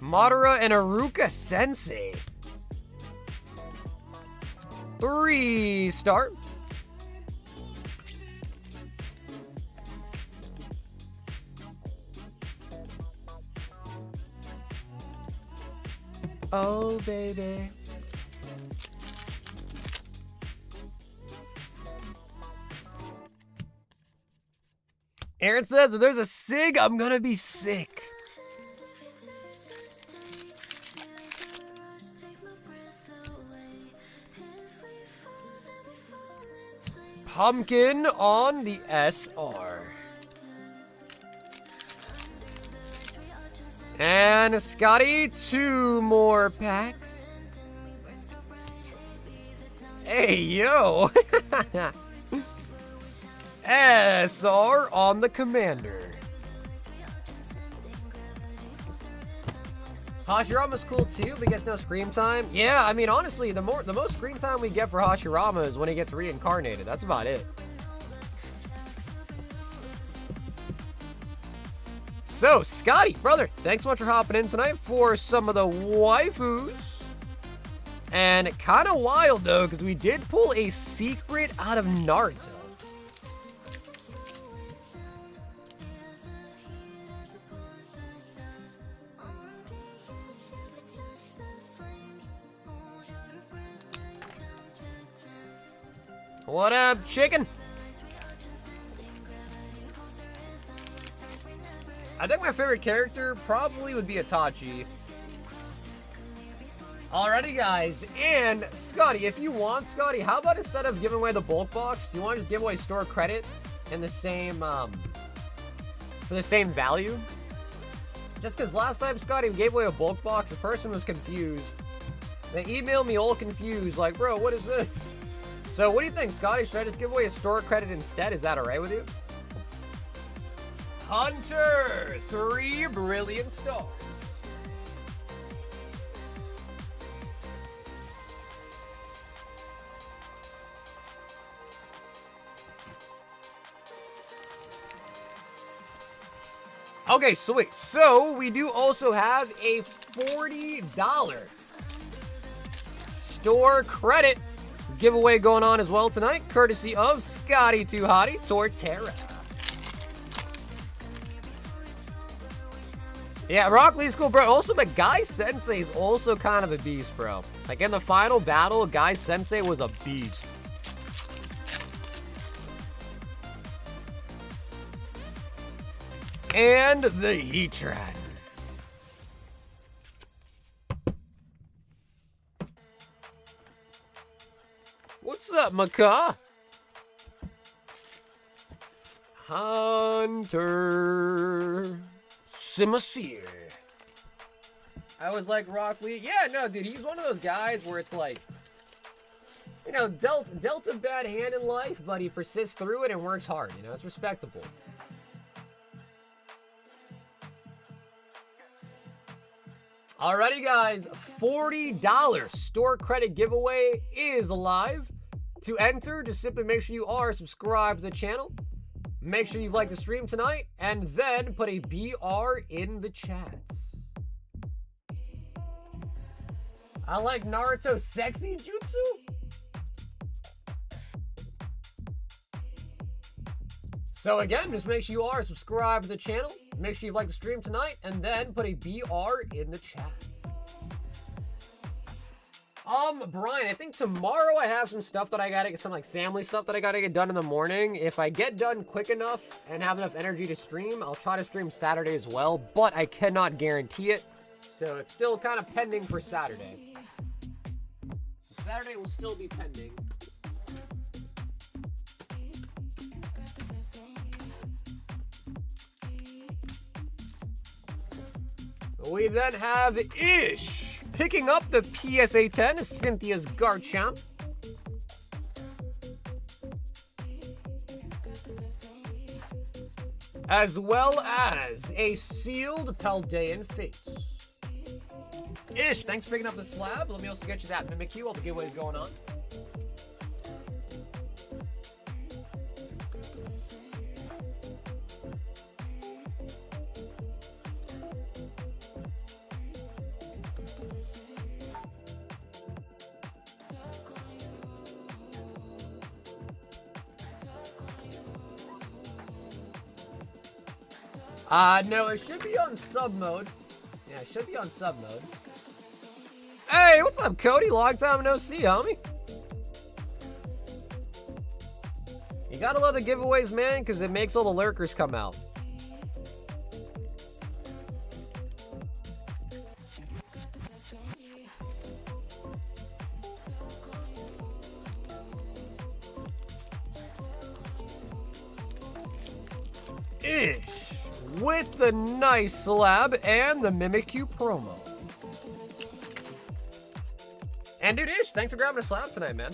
Madara and Aruka Sensei. 3-star. Oh, baby. Aaron says, if there's a SIG, I'm gonna be sick. Pumpkin on the SR. And Scotty, 2 more packs. Hey, yo. SR on the Commander. Hashirama's cool too, but gets no screen time. Yeah, I mean, honestly, the most screen time we get for Hashirama is when he gets reincarnated. That's about it. So, Scotty, brother, thanks so much for hopping in tonight for some of the waifus. And kind of wild, though, because we did pull a secret out of Naruto. What up, chicken? I think my favorite character probably would be Itachi. Alrighty, guys, and Scotty, if you want, Scotty, how about instead of giving away the bulk box, do you want to just give away store credit in the same, for the same value? Just because last time, Scotty, we gave away a bulk box, the person was confused. They emailed me all confused, like, bro, what is this? So what do you think, Scotty? Should I just give away a store credit instead? Is that alright with you? Hunter, 3 brilliant stars. Okay, sweet. So we do also have a $40 store credit giveaway going on as well tonight, courtesy of Scotty Too Hottie Torterra. Yeah, Rock Lee's cool, bro. Also, but Guy Sensei is also kind of a beast, bro. Like, in the final battle, Guy Sensei was a beast. And the Heatran. What's up, Macaw? Hunter Simasir. I was like, Rock Lee. Yeah, no, dude, he's one of those guys where it's like, you know, dealt a bad hand in life, but he persists through it and works hard. You know, it's respectable. Alrighty, guys, $40 store credit giveaway is live. To enter, just simply make sure you are subscribed to the channel. Make sure you've liked the stream tonight, and then put a BR in the chats. I like Naruto sexy jutsu? So again, just make sure you are subscribed to the channel. Make sure you've liked the stream tonight, and then put a BR in the chats. Brian, I think tomorrow I have some stuff that I gotta get, some like family stuff that I gotta get done in the morning. If I get done quick enough and have enough energy to stream, I'll try to stream Saturday as well, but I cannot guarantee it. So it's still kind of pending for Saturday. So Saturday will still be pending. We then have Ish picking up the PSA 10, Cynthia's Garchomp. As well as a sealed Paldean Fates. Ish, thanks for picking up the slab. Let me also get you that Mimikyu while the giveaway's going on. No, it should be on sub mode. Yeah, it should be on sub mode. Hey, what's up, Cody? Long time no see, homie. You gotta love the giveaways, man, because it makes all the lurkers come out. Ish. with the nice slab and the Mimikyu promo. And dude, Ish, thanks for grabbing a slab tonight, man.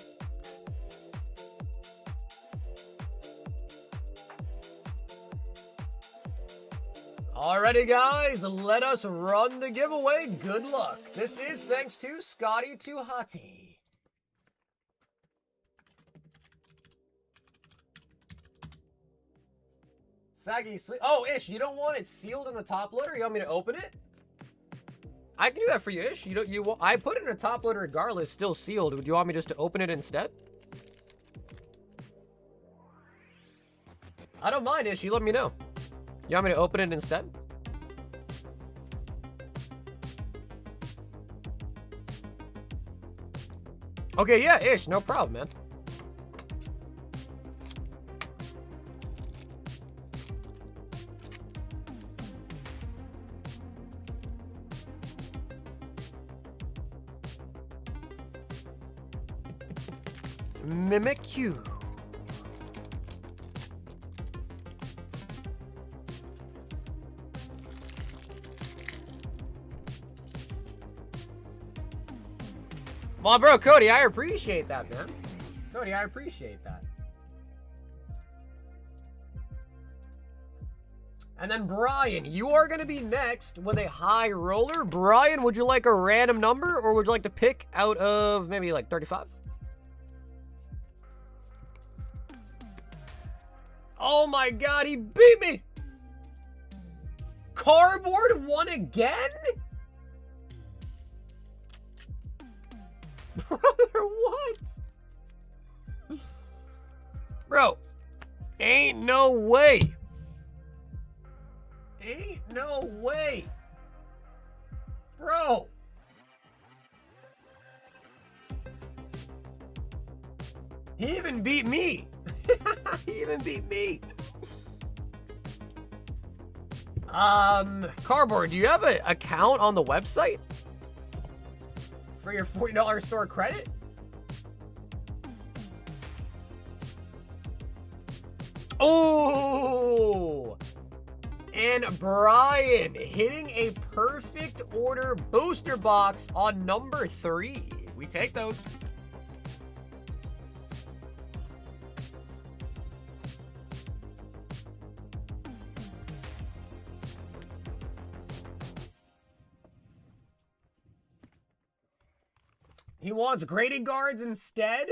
Alrighty, guys, let us run the giveaway. Good luck. This is thanks to Scotty Tuhati. Saggy sleep. Oh, Ish, you don't want it sealed in the top loader? You want me to open it? I can do that for you, Ish. I put it in a top loader regardless, still sealed. Would you want me just to open it instead? I don't mind, Ish. You let me know. You want me to open it instead? Okay, yeah, Ish, no problem, man. Mimikyu. Well, bro, Cody, I appreciate that, man. Cody, I appreciate that. And then Brian, you are going to be next with a high roller. Brian, would you like a random number or would you like to pick out of maybe like 35? Oh my God, he beat me. Cardboard won again? Brother, what? Bro, ain't no way. Ain't no way. Bro. He even beat me. He even beat me. Cardboard, do you have an account on the website? For your $40 store credit? Oh! And Brian hitting a perfect order booster box on number 3. We take those. He wants graded guards instead?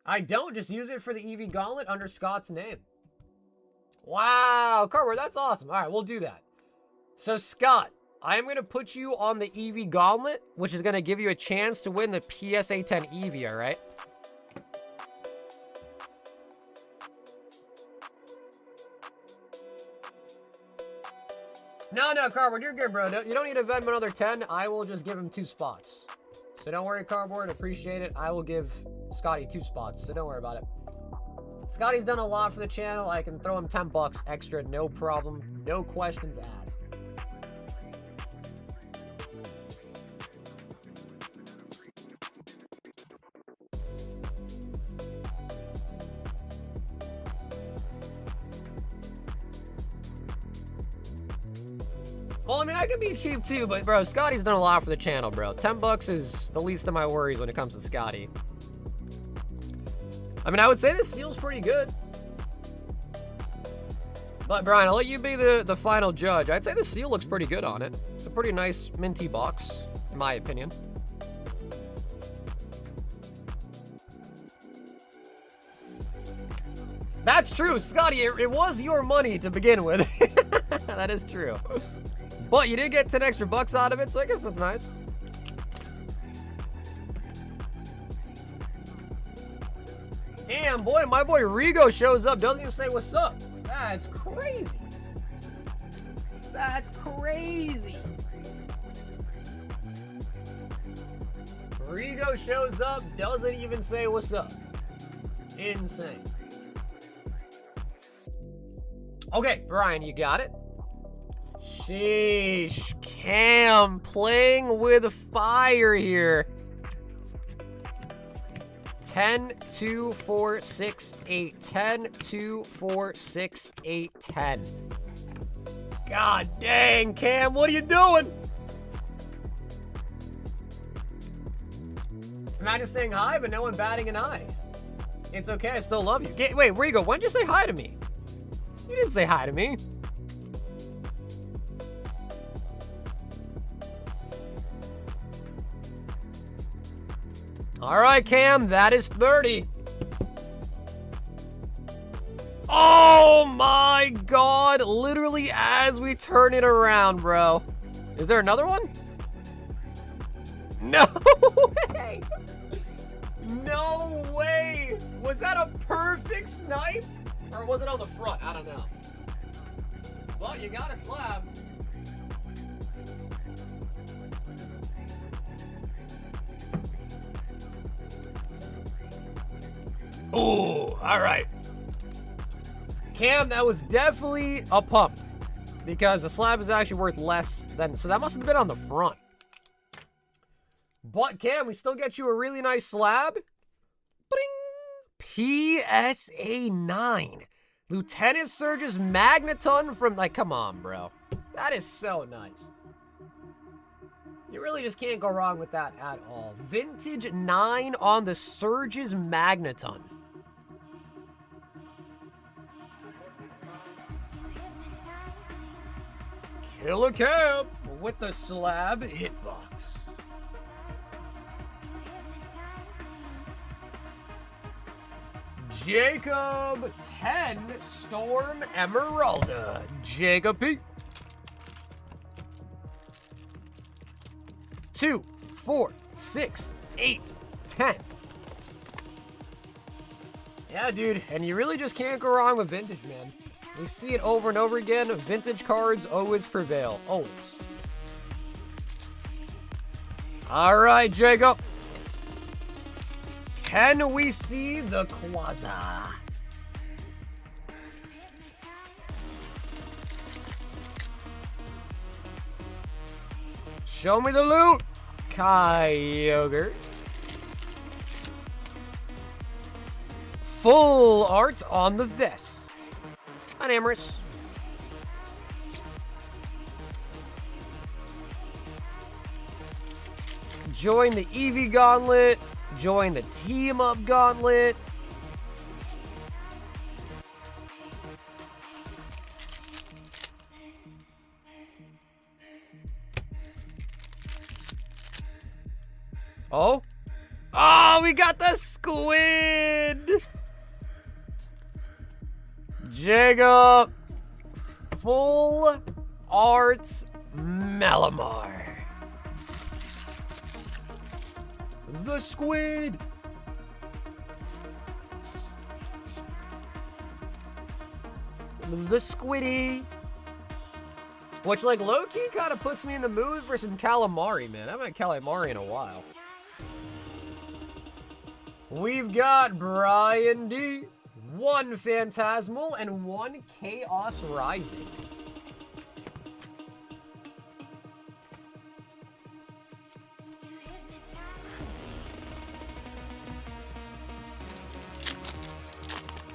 I don't. Just use it for the EV Gauntlet under Scott's name. Wow. Cardboard, that's awesome. All right, we'll do that. So, Scott, I am going to put you on the EV Gauntlet, which is going to give you a chance to win the PSA 10 EV, all right? No, Cardboard, you're good, bro. You don't need to Venmo another 10. I will just give him 2 spots. So don't worry, Cardboard. Appreciate it. I will give Scotty 2 spots, so don't worry about it. Scotty's done a lot for the channel. I can throw him 10 bucks extra, no problem. No questions asked. Well, I mean, I can be cheap too, but bro, Scotty's done a lot for the channel, bro. 10 bucks is the least of my worries when it comes to Scotty. I mean, I would say this seal's pretty good. But Brian, I'll let you be the final judge. I'd say the seal looks pretty good on it. It's a pretty nice minty box, in my opinion. That's true, Scotty. It was your money to begin with. That is true. But you did get 10 extra bucks out of it, so I guess that's nice. Damn, boy, my boy Rigo shows up, doesn't even say what's up. That's crazy. That's crazy. Rigo shows up, doesn't even say what's up. Insane. Okay, Brian, you got it? Sheesh, Cam playing with fire here. 10, 2, 4, 6, 8. 10, 2, 4, 6, 8, 10. God dang, Cam, what are you doing? Imagine saying hi, but no one batting an eye. It's okay, I still love you. Wait, where you go? When did you say hi to me? You didn't say hi to me. All right, Cam, that is 30. Oh my God, literally as we turn it around, bro. Is there another one? No way. No way. Was that a perfect snipe? Or was it on the front? I don't know. Well, you got a slab. Ooh, all right. Cam, that was definitely a pump because the slab is actually worth less than, so that must have been on the front. But Cam, we still get you a really nice slab. Bing! PSA 9. Lieutenant Surge's Magneton from, like, come on, bro. That is so nice. You really just can't go wrong with that at all. Vintage 9 on the Surge's Magneton. Killer Cam with the slab hitbox. Jacob 10 Storm Emeralda. Jacob P. 2, 4, 6, 8, 10. Yeah, dude, and you really just can't go wrong with vintage, man. We see it over and over again. Vintage cards always prevail. Always. All right, Jacob. Can we see the Quasar? Show me the loot. Kyogre. Full art on the vest. On Amorous. Join the Eevee Gauntlet. Join the Team Up Gauntlet. Oh. Oh, we got the squid. Jacob. Full Arts Malamar. The squid. The squiddy. Which, like, low-key kind of puts me in the mood for some calamari, man. I haven't had calamari in a while. We've got Brian D. 1 Phantasmal and 1 Chaos Rising.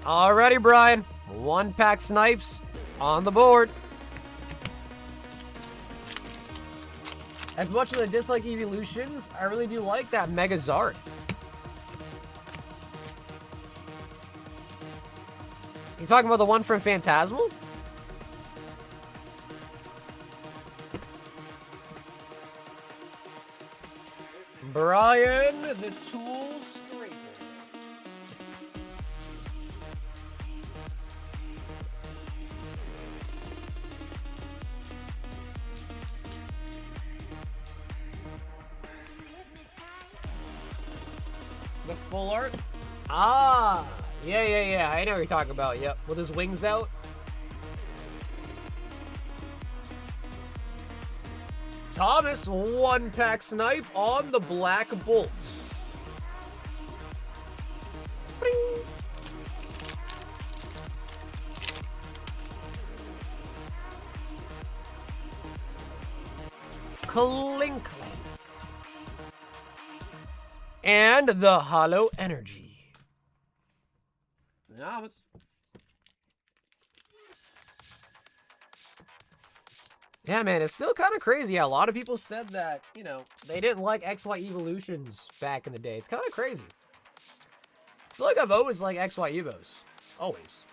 Alrighty, Brian. 1 pack snipes on the board. As much as I dislike Evolutions, I really do like that Megazard. You talking about the one from Phantasmal? Brian, the Tool Scraper. The full art? Ah, yeah. I know what you're talking about. Yep, with his wings out. Thomas, 1 pack snipe on the Black Bolts. Bing. Clink. And the Hollow Energy. novice. Yeah, man, it's still kind of crazy how a lot of people said that, you know, they didn't like XY evolutions back in the day. It's kind of crazy. I feel like I've always liked XY Evos. Always.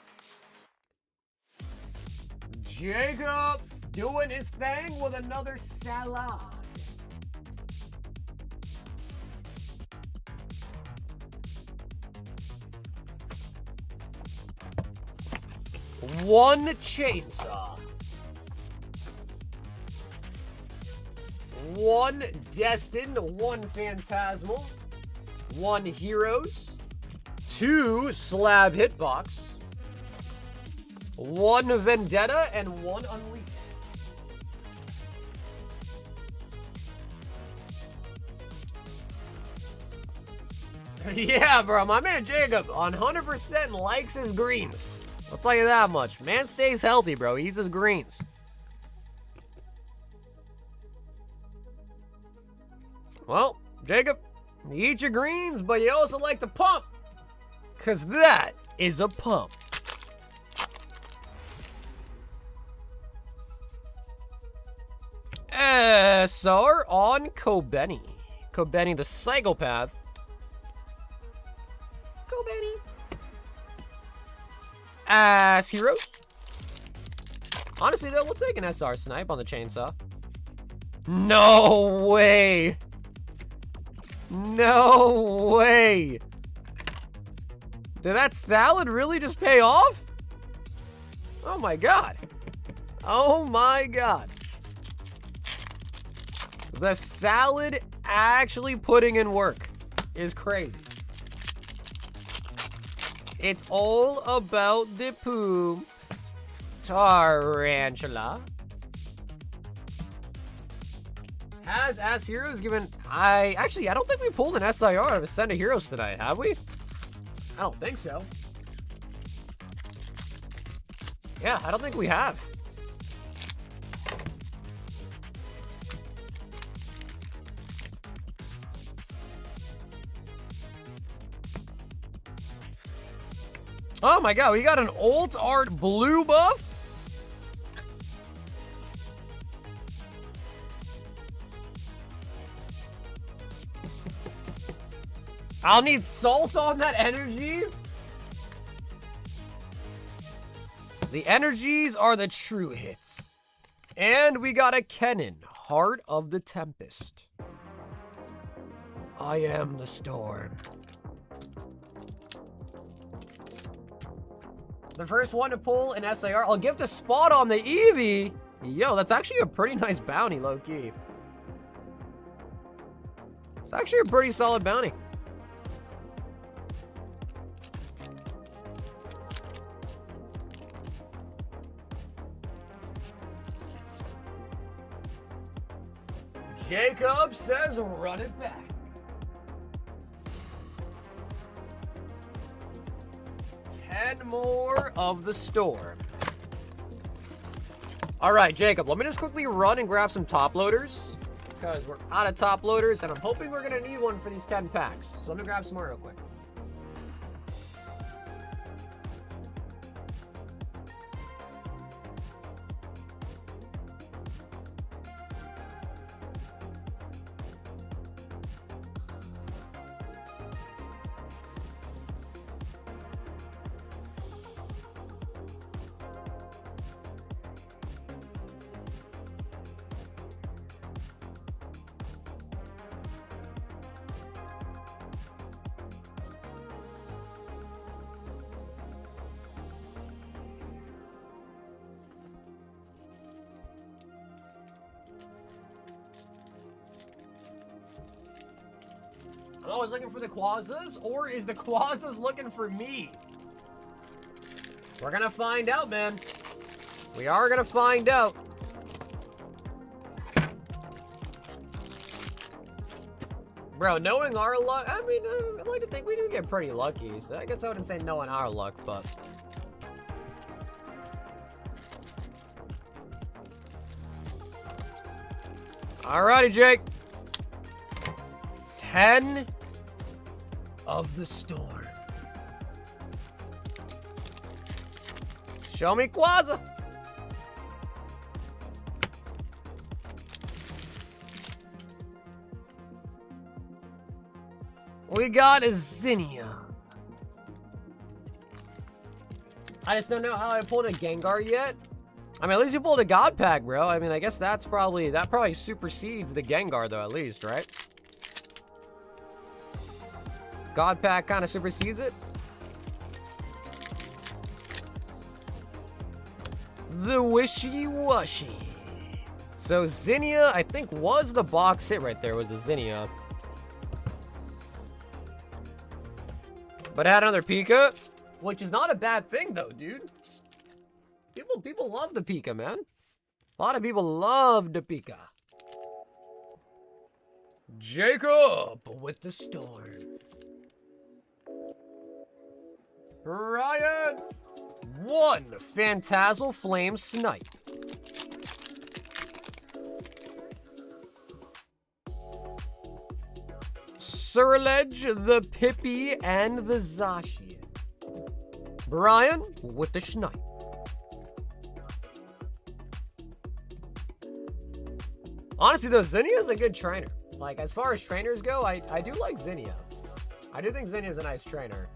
Jacob doing his thing with another salad. One chainsaw. One destined, one phantasmal, one heroes, two slab hitbox, one vendetta, and one unleash. Yeah, bro, my man Jacob 100% likes his greens. I'll tell you that much. Man stays healthy, bro. He eats his greens. Well, Jacob, you eat your greens, but you also like to pump. Because that is a pump. SR on Kobeni. Kobeni the psychopath. Kobeni. As heroes. Honestly, though, we'll take an SR snipe on the chainsaw. No way. No way. Did that salad really just pay off? Oh my god. Oh my god. The salad actually putting in work is crazy. It's all about the poo. Tarantula. Has As Heroes given... I don't think we pulled an SIR out of Ascend of Heroes tonight, have we? I don't think so. Yeah, I don't think we have. Oh my god, we got an alt art blue buff? I'll need salt on that energy. The energies are the true hits. And we got a Kennen, Heart of the Tempest. I am the storm. The first one to pull an SIR. I'll give the spot on the Eevee. Yo, that's actually a pretty nice bounty, low-key. It's actually a pretty solid bounty. Jacob says run it back. And more of the storm. All right, Jacob, let me just quickly run and grab some top loaders because we're out of top loaders and I'm hoping we're gonna need one for these 10 packs. So let me grab some more real quick. I'm always looking for the Quazzas, or is the Quazzas looking for me? We're gonna find out, man. We are gonna find out. Bro, knowing our luck, I mean, I'd like to think we do get pretty lucky, so I guess I wouldn't say knowing our luck, but... Alrighty, Jake. 10 of the storm. Show me Quaza. We got a Zinnia. I just don't know how I pulled a Gengar yet. I mean, at least you pulled a God Pack, bro. I mean, I guess that probably supersedes the Gengar, though, at least, right? God Pack kind of supersedes it. The Wishy Washy. So Zinnia, I think, was the box hit right there, was the Zinnia. But it had another Pika, which is not a bad thing, though, dude. People love the Pika, man. A lot of people love the Pika. Jacob with the Storm. Brian, 1 Phantasmal Flame Snipe. Surledge, the Pippi, and the Zacian. Brian with the Snipe. Honestly, though, Zinnia is a good trainer. Like, as far as trainers go, I do like Zinnia. I do think Zinnia is a nice trainer.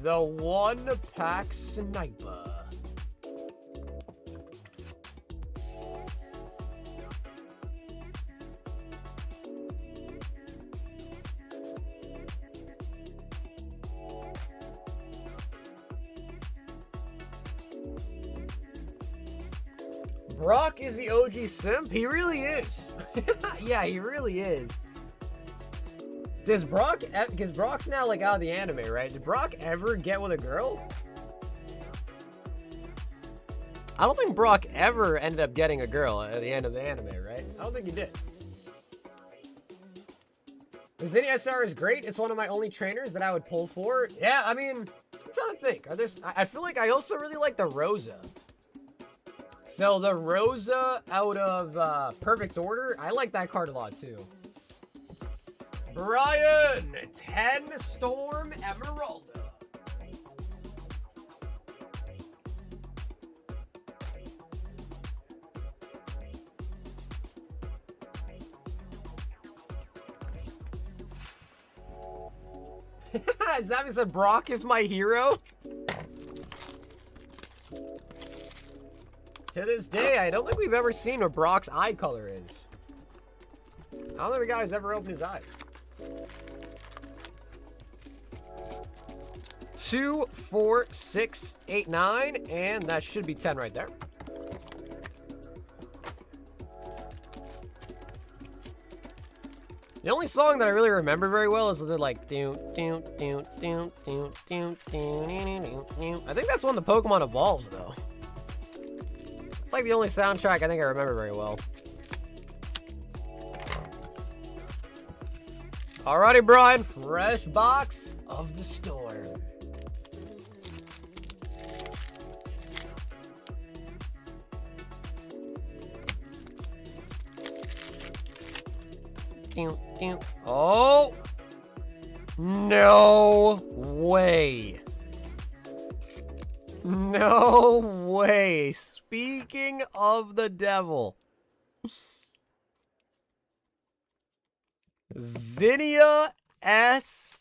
The 1-pack Sniper. Brock is the OG simp? He really is. Yeah, he really is. Does Brock, because Brock's now like out of the anime, right? Did Brock ever get with a girl? I don't think Brock ever ended up getting a girl at the end of the anime, right? I don't think he did. The Zinnia SR is great. It's one of my only trainers that I would pull for. Yeah, I mean, I'm trying to think. I feel like I also really like the Rosa. So the Rosa out of Perfect Order, I like that card a lot too. Brian, 10 Storm Emeralda. Zavi said Brock is my hero. To this day, I don't think we've ever seen what Brock's eye color is. I don't think the guy's ever opened his eyes. 2, 4, 6, 8, 9, and that should be 10 right there. The only song that I really remember very well is the like I think that's when the Pokemon evolves though. It's like the only soundtrack I think I remember very well. Alrighty, Brian, fresh box of the Storm. Oh, no way. No way. Speaking of the devil. Zinnia S.A.R.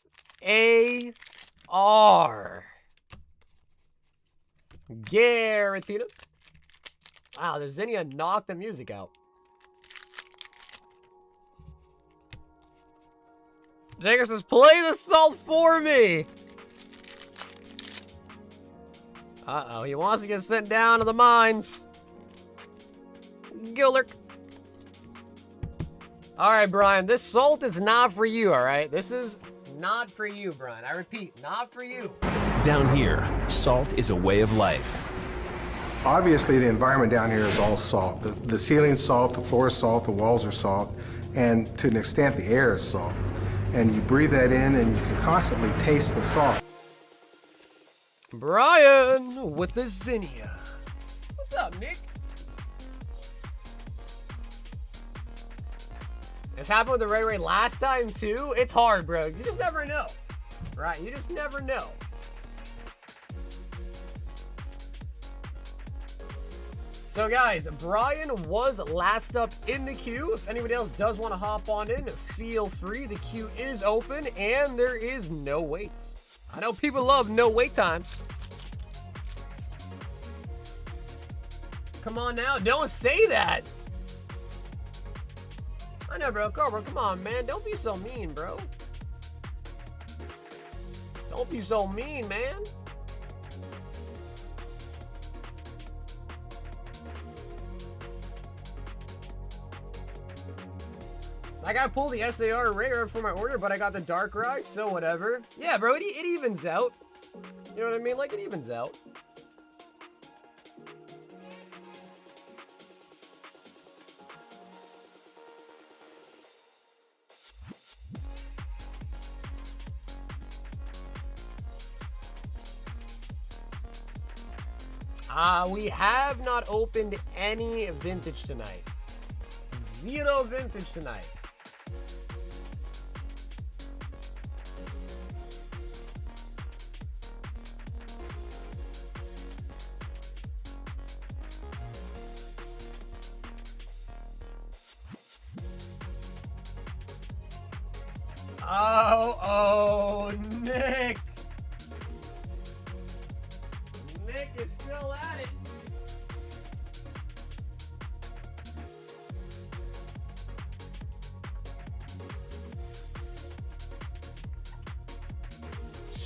Guaranteed. Wow, the Zinnia knocked the music out. Jacob says, play the salt for me. Uh-oh, he wants to get sent down to the mines. Gillick. All right, Brian, this salt is not for you, all right? This is not for you, Brian. I repeat, not for you. Down here, salt is a way of life. Obviously, the environment down here is all salt. The ceiling's salt, the floor is salt, the walls are salt, and to an extent, the air is salt. And you breathe that in, and you can constantly taste the salt. Brian with the Zinnia. What's up, Nick? This happened with the Ray Ray last time too. It's hard, bro. You just never know. Right? You just never know. So guys, Brian was last up in the queue. If anybody else does want to hop on in, feel free. The queue is open and there is no wait. I know people love no wait times. Come on now, don't say that. I know, bro. Cobra, come on, man. Don't be so mean, bro. Don't be so mean, man. Like, I pulled the SAR rare for my order, but I got the Darkrai, so whatever. Yeah, bro, it evens out. You know what I mean? Like, it evens out. We have not opened any vintage tonight. Zero vintage tonight. Oh, Nick. Nick is still at it.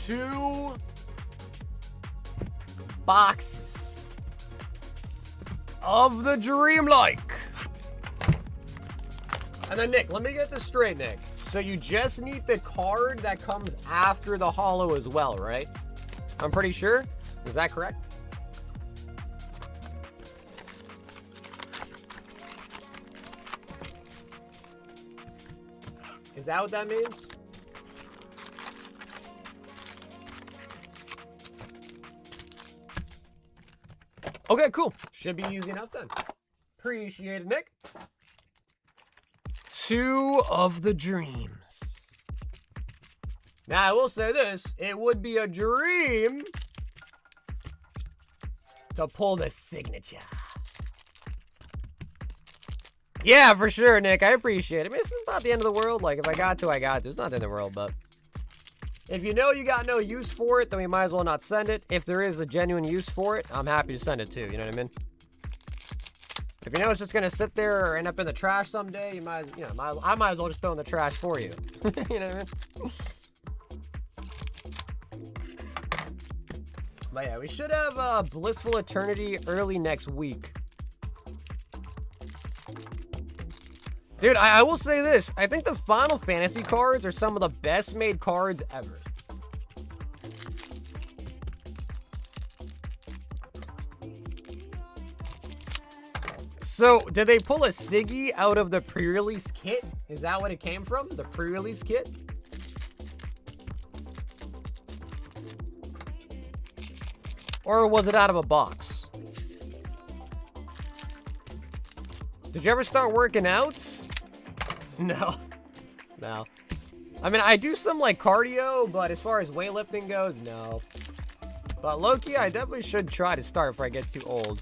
Two boxes of the Dreamlike. And then, Nick, let me get this straight, Nick. So you just need the card that comes after the holo as well, right? I'm pretty sure. Is that correct? Is that what that means? Okay, cool. Should be easy enough then. Appreciate it, Nick. Two of the dreams. Now, I will say this. It would be a dream to pull the signature. Yeah, for sure, Nick. I appreciate it. I mean, this is not the end of the world. Like, if I got to, I got to. It's not the end of the world, but if you know you got no use for it, then we might as well not send it. If there is a genuine use for it, I'm happy to send it too. You know what I mean? If you know it's just gonna sit there or end up in the trash someday, you might, I might as well just throw in the trash for you. You know what I mean? But yeah, we should have Blissful Eternity early next week. Dude, I will say this. I think the Final Fantasy cards are some of the best made cards ever. So, did they pull a Siggy out of the pre-release kit? Is that what it came from? The pre-release kit? Or was it out of a box? Did you ever start working out? No. No. I mean, I do some, like, cardio, but as far as weightlifting goes, no. But low-key, I definitely should try to start before I get too old.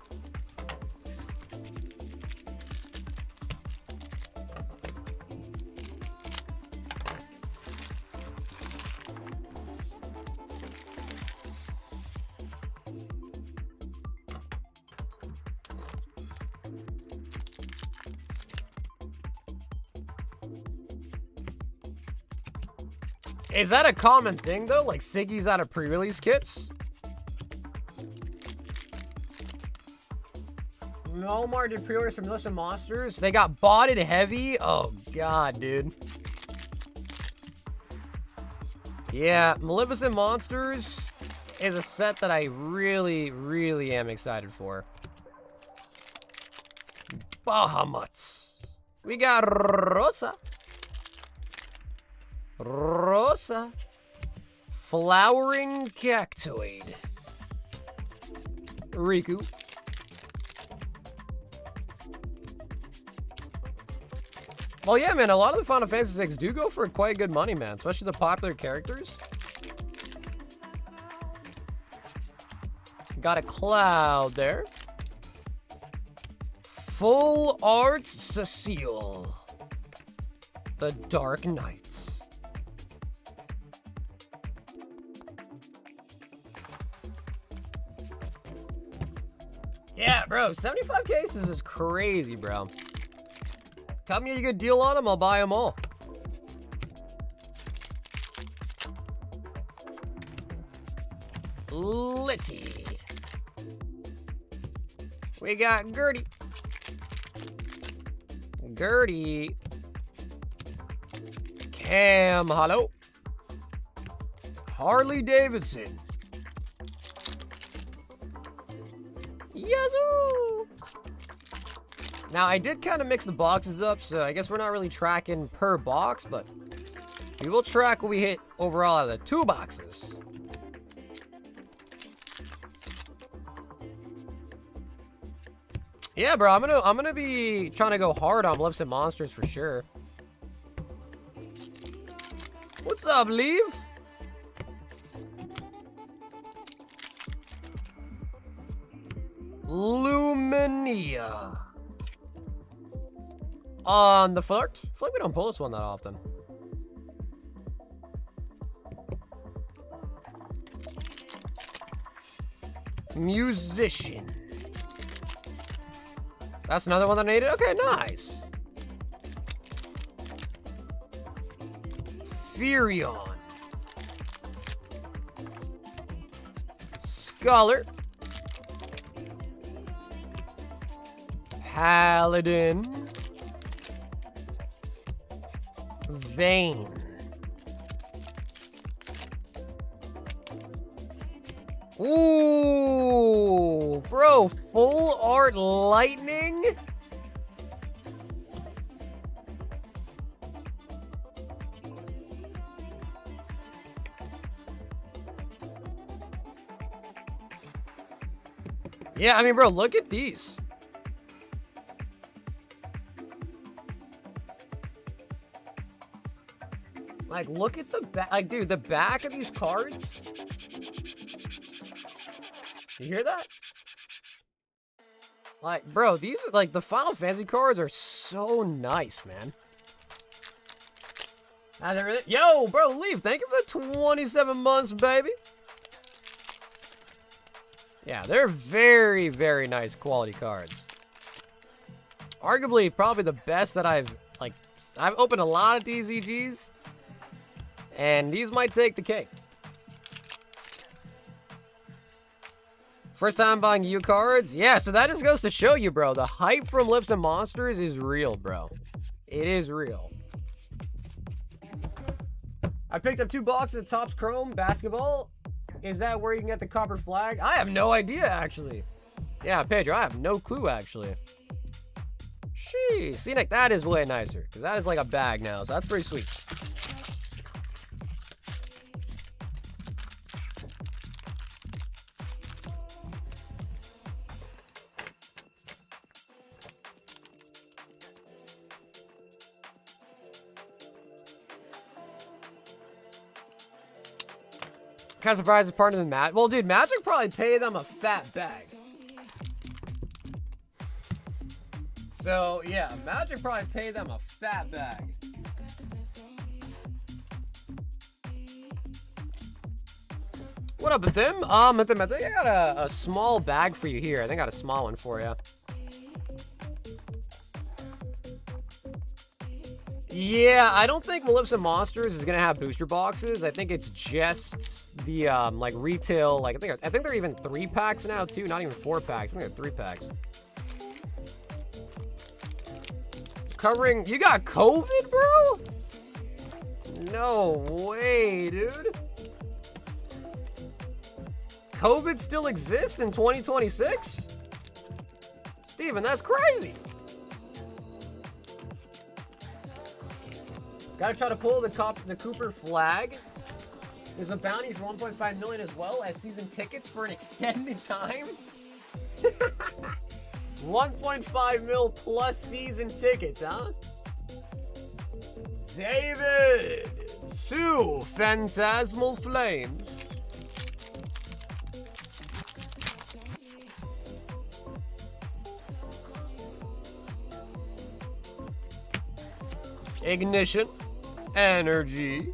Is that a common thing, though? Like, Siggy's out of pre-release kits? Walmart did pre-orders for Militia Monsters. They got botted heavy? Oh, God, dude. Yeah, Maleficent Monsters is a set that I really, really am excited for. Bahamut. We got Rosa. Rosa. Flowering Cactoid. Riku. Well, yeah, man, a lot of the Final Fantasy 6 do go for quite good money, man, especially the popular characters. Got a Cloud there. Full Art Cecile. The Dark Knights. Yeah, bro, 75 cases is crazy, bro. Cut me a good deal on them, I'll buy them all. Litty. We got Gertie. Gertie. Cam, hello. Harley Davidson. Yazoo! Now, I did kind of mix the boxes up, so I guess we're not really tracking per box, but we will track what we hit overall out of the 2 boxes. Yeah, bro, I'm gonna be trying to go hard on Maleficent Monsters for sure. What's up, Leave? Luminia. On the flirt. I feel like we don't pull this one that often. Musician. That's another one that I needed. Okay, nice. Furion. Scholar. Paladin. Vayne. Ooh, bro, full art lightning? Yeah, I mean, bro, look at these. Like, look at the back. Like, dude, the back of these cards. You hear that? Like, bro, these are, like, the Final Fantasy cards are so nice, man. Ah, they're really... Yo, bro, Leave, thank you for the 27 months, baby. Yeah, they're very, very nice quality cards. Arguably, probably the best that I've opened a lot of TCGs. And these might take the cake. First time buying Yu cards? Yeah, so that just goes to show you, bro. The hype from Maleficent Monsters is real, bro. It is real. I picked up 2 boxes of Topps Chrome basketball. Is that where you can get the copper flag? I have no idea, actually. Yeah, Pedro, I have no clue, actually. Sheesh. See, like, that is way nicer. Because that is like a bag now, so that's pretty sweet. Kind of surprised it's part of the Magic. Well, dude, Magic probably pay them a fat bag. So, yeah, Magic probably pay them a fat bag. What up with them? I think I got a small bag for you here. I think I got a small one for you. Yeah, I don't think Maleficent Monsters is gonna have booster boxes. I think it's just the like retail. Like I think they're even 3-packs now too. Not even 4-packs. I think they're 3-packs. Covering. You got COVID, bro? No way, dude. COVID still exists in 2026? Steven, that's crazy. Gotta try to pull the Cooper flag. There's a bounty for 1.5 million as well as season tickets for an extended time. 1.5 mil plus season tickets, huh? David, 2 Phantasmal Flames. Ignition, Energy.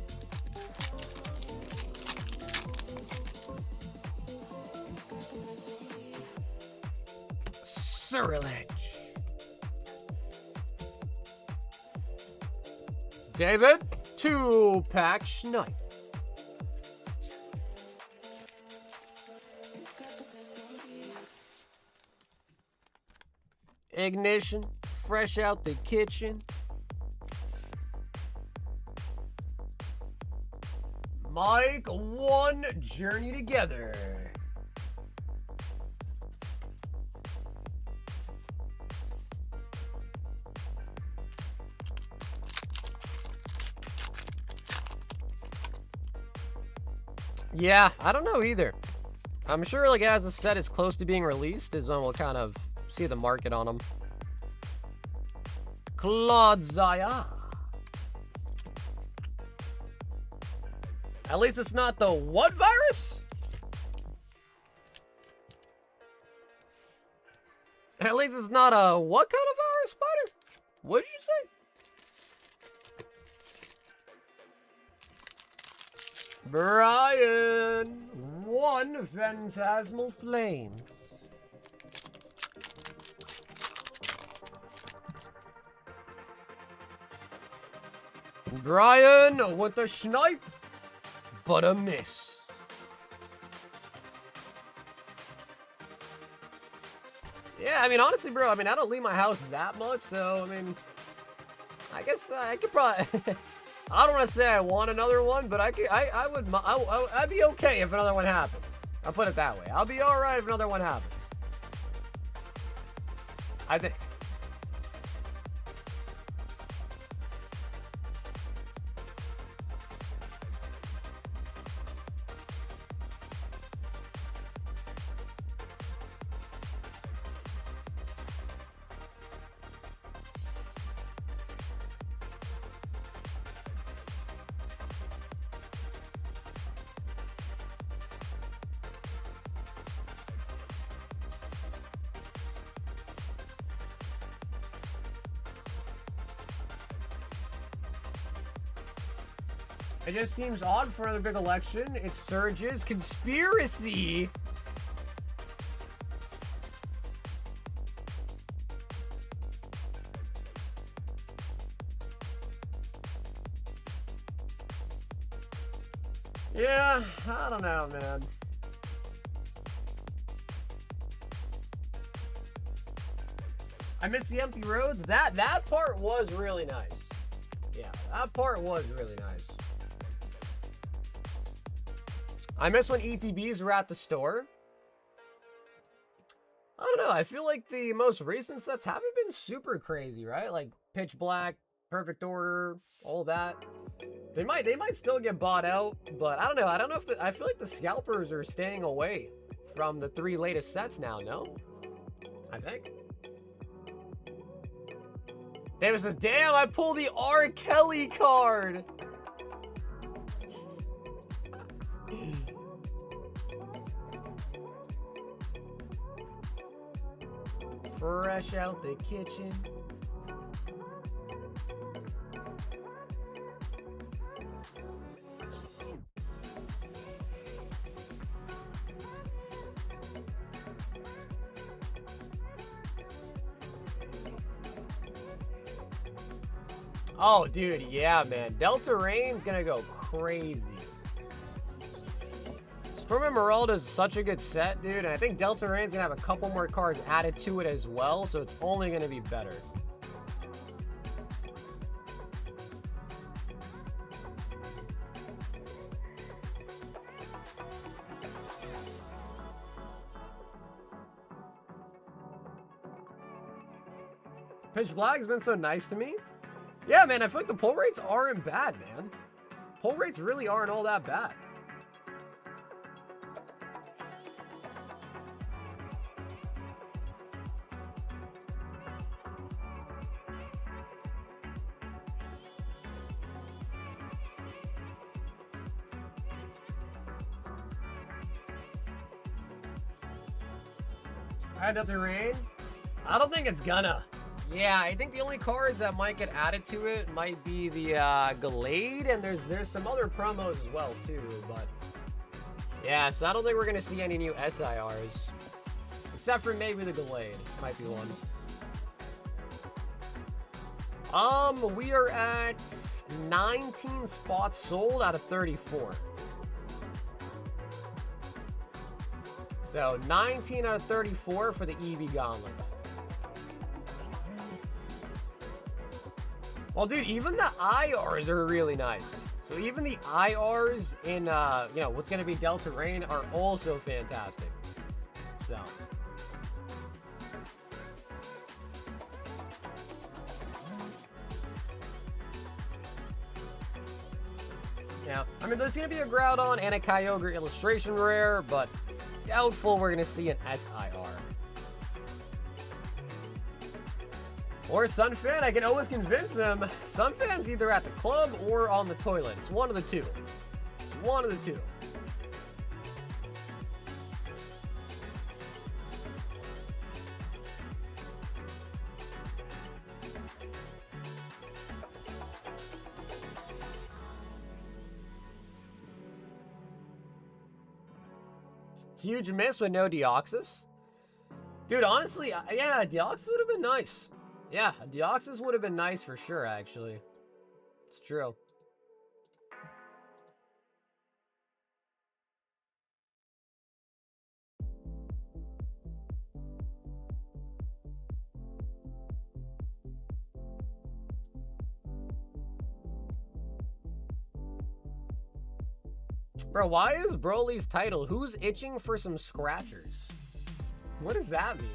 Surrilage. David, 2-pack Schneid. Ignition, fresh out the kitchen. Mike, 1 Journey Together. Yeah, I don't know either. I'm sure, like, as the set is close to being released is when we'll kind of see the market on them. Claude Zaya. At least it's not the what virus? At least it's not a what kind of virus, Spider? What did you say? Brian, 1 Phantasmal Flames. Brian with a snipe, but a miss. Yeah, I mean, honestly, bro, I mean, I don't leave my house that much, so, I mean, I guess I could probably... I don't want to say I want another one, but I'd be okay if another one happened. I'll put it that way. I'll be all right if another one happens. I think. It just seems odd for another big election. It surges. Conspiracy. Yeah, I don't know, man. I miss the empty roads. That part was really nice. Yeah, that part was really nice. I miss when ETBs were at the store. I don't know. I feel like the most recent sets haven't been super crazy, right? Like Pitch Black, Perfect Order, all that. They might still get bought out, but I don't know. I don't know if I feel like the scalpers are staying away from the 3 latest sets now. No, I think. David says, "Damn, I pulled the R. Kelly card." Fresh out the kitchen. Oh, dude, yeah, man. Delta Rain's gonna go crazy. Storm Emeralda is such a good set, dude, and I think Delta Rain's gonna have a couple more cards added to it as well, so it's only gonna be better. Pitch Black's been so nice to me. Yeah, man, I feel like the pull rates aren't bad, man. Pull rates really aren't all that bad. Add Delta Rain? I don't think it's gonna. Yeah, I think the only cards that might get added to it might be the Glade, and there's some other promos as well too, but yeah, so I don't think we're gonna see any new SIRs. Except for maybe the Glade. Might be one. We are at 19 spots sold out of 34. So 19 out of 34 for the EV Gauntlet. Well, dude, even the IRs are really nice. So even the IRs in, you know, what's going to be Delta Rain are also fantastic. So. Yeah, I mean, there's going to be a Groudon and a Kyogre illustration rare, but doubtful we're going to see an SIR. Or Sunfan, I can always convince him. Sunfan's either at the club or on the toilet. It's one of the two. It's one of the two. Huge miss with no Deoxys. Dude, honestly, yeah, Deoxys would have been nice. Yeah, Deoxys would have been nice for sure, actually. It's true. Bro, why is Broly's title, "Who's itching for some scratchers"? What does that mean?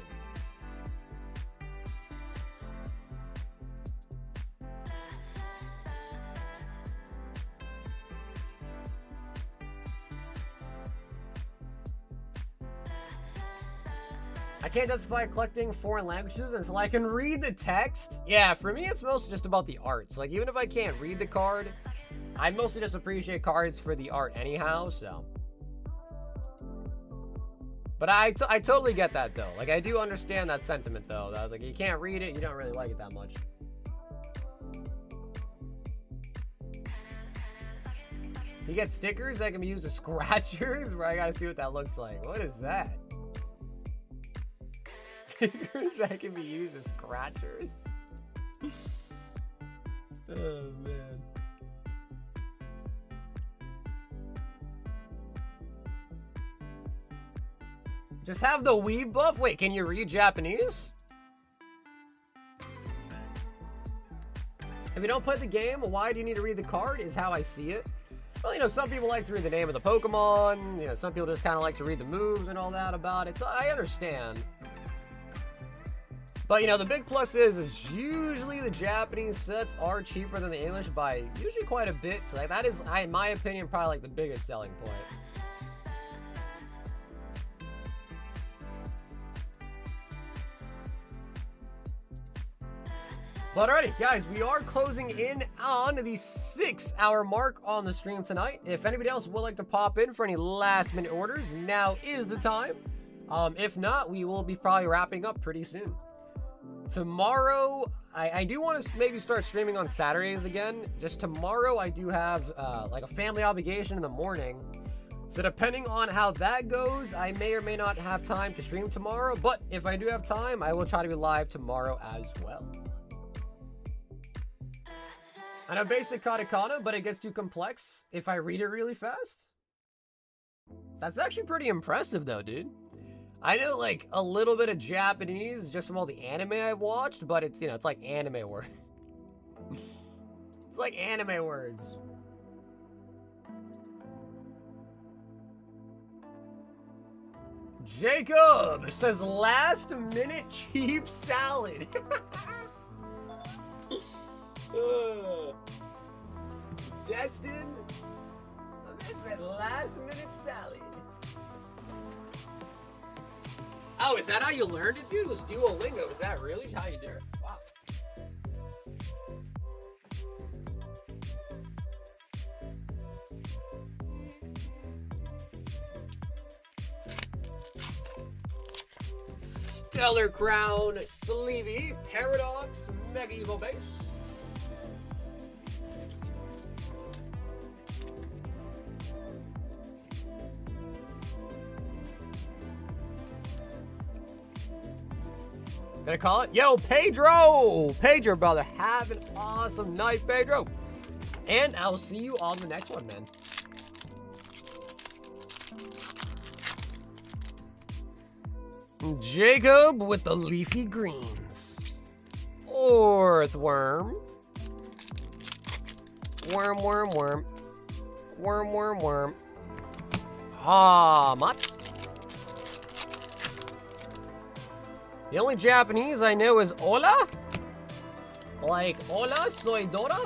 I can't justify collecting foreign languages until I can read the text. Yeah, for me, it's mostly just about the arts. Like, even if I can't read the card, I mostly just appreciate cards for the art anyhow, so. But I totally get that, though. Like, I do understand that sentiment, though. That I was like, you can't read it, you don't really like it that much. You get stickers that can be used as scratchers? Where I gotta see what that looks like. What is that? Stickers that can be used as scratchers? Oh, man. Just have the Wii buff? Wait, can you read Japanese? If you don't play the game, why do you need to read the card is how I see it. Well, you know, some people like to read the name of the Pokemon. You know, some people just kind of like to read the moves and all that about it. So I understand. But, you know, the big plus is usually the Japanese sets are cheaper than the English by usually quite a bit. So like, that is, in my opinion, probably like the biggest selling point. But alrighty, guys, we are closing in on the 6-hour mark on the stream tonight. If anybody else would like to pop in for any last-minute orders, now is the time. If not, we will be probably wrapping up pretty soon. Tomorrow, I do want to maybe start streaming on Saturdays again. Just tomorrow, I do have like a family obligation in the morning. So depending on how that goes, I may or may not have time to stream tomorrow. But if I do have time, I will try to be live tomorrow as well. I know basic katakana, but it gets too complex if I read it really fast. That's actually pretty impressive though, dude. I know like a little bit of Japanese just from all the anime I've watched, but it's, you know, it's like anime words. It's like anime words. Jacob says last minute cheap salad. Destin, I said last minute salad. Oh, is that how you learned it, dude? It was Duolingo. Is that really how you do it? Wow. Stellar Crown, Sleevey, Paradox, Mega Evo Base. Gonna call it? Yo, Pedro! Pedro, brother, have an awesome night, Pedro. And I'll see you on the next one, man. Jacob with the leafy greens. Earthworm. Worm, worm, worm. Worm, worm, worm. Hamat. The only Japanese I know is hola. Like, hola, soy Dora.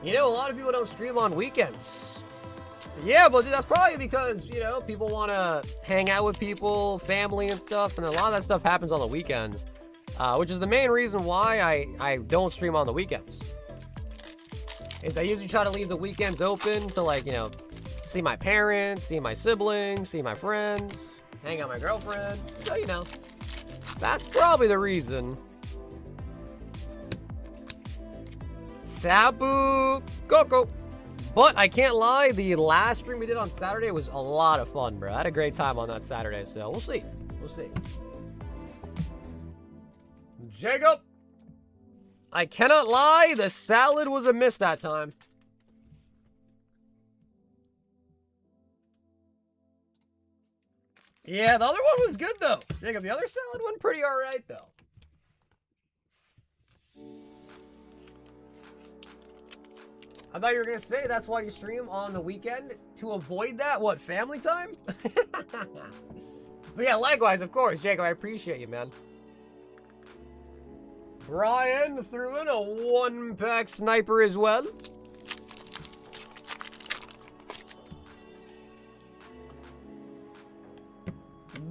You know, a lot of people don't stream on weekends. Yeah, but that's probably because, you know, people want to hang out with people, family and stuff, and a lot of that stuff happens on the weekends, which is the main reason why I don't stream on the weekends. Is I usually try to leave the weekends open to, like, you know, see my parents, see my siblings, see my friends, hang out with my girlfriend. So, you know, that's probably the reason. Sabu Coco. But I can't lie, the last stream we did on Saturday was a lot of fun, bro. I had a great time on that Saturday, so we'll see. We'll see. Jacob. I cannot lie, the salad was a miss that time. Yeah, the other one was good, though. Jacob, the other salad went pretty alright, though. I thought you were going to say that's why you stream on the weekend, to avoid that? What, family time? But yeah, likewise, of course, Jacob, I appreciate you, man. Brian threw in a 1-pack sniper as well.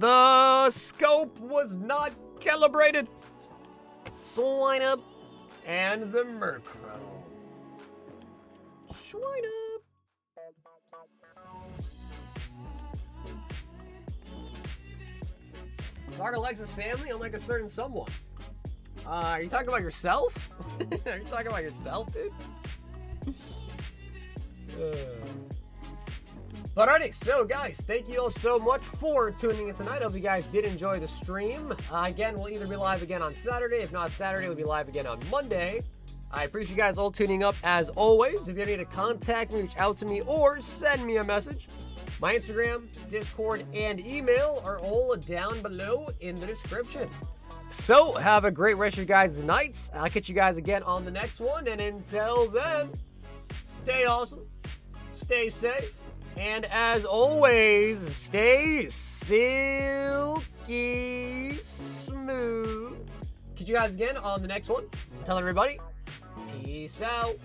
The scope was not calibrated. Swine up and the Murkrow. Swine up. Soccer likes his family, unlike a certain someone. Are you talking about yourself? Are you talking about yourself, dude? But alrighty, so guys, thank you all so much for tuning in tonight. I hope you guys did enjoy the stream. Again, we'll either be live again on Saturday. If not Saturday, we'll be live again on Monday. I appreciate you guys all tuning up as always. If you ever need to contact me, reach out to me, or send me a message, my Instagram, Discord, and email are all down below in the description. So, have a great rest of your guys' nights. I'll catch you guys again on the next one. And until then, stay awesome, stay safe, and as always, stay silky smooth. Catch you guys again on the next one. Tell everybody, peace out.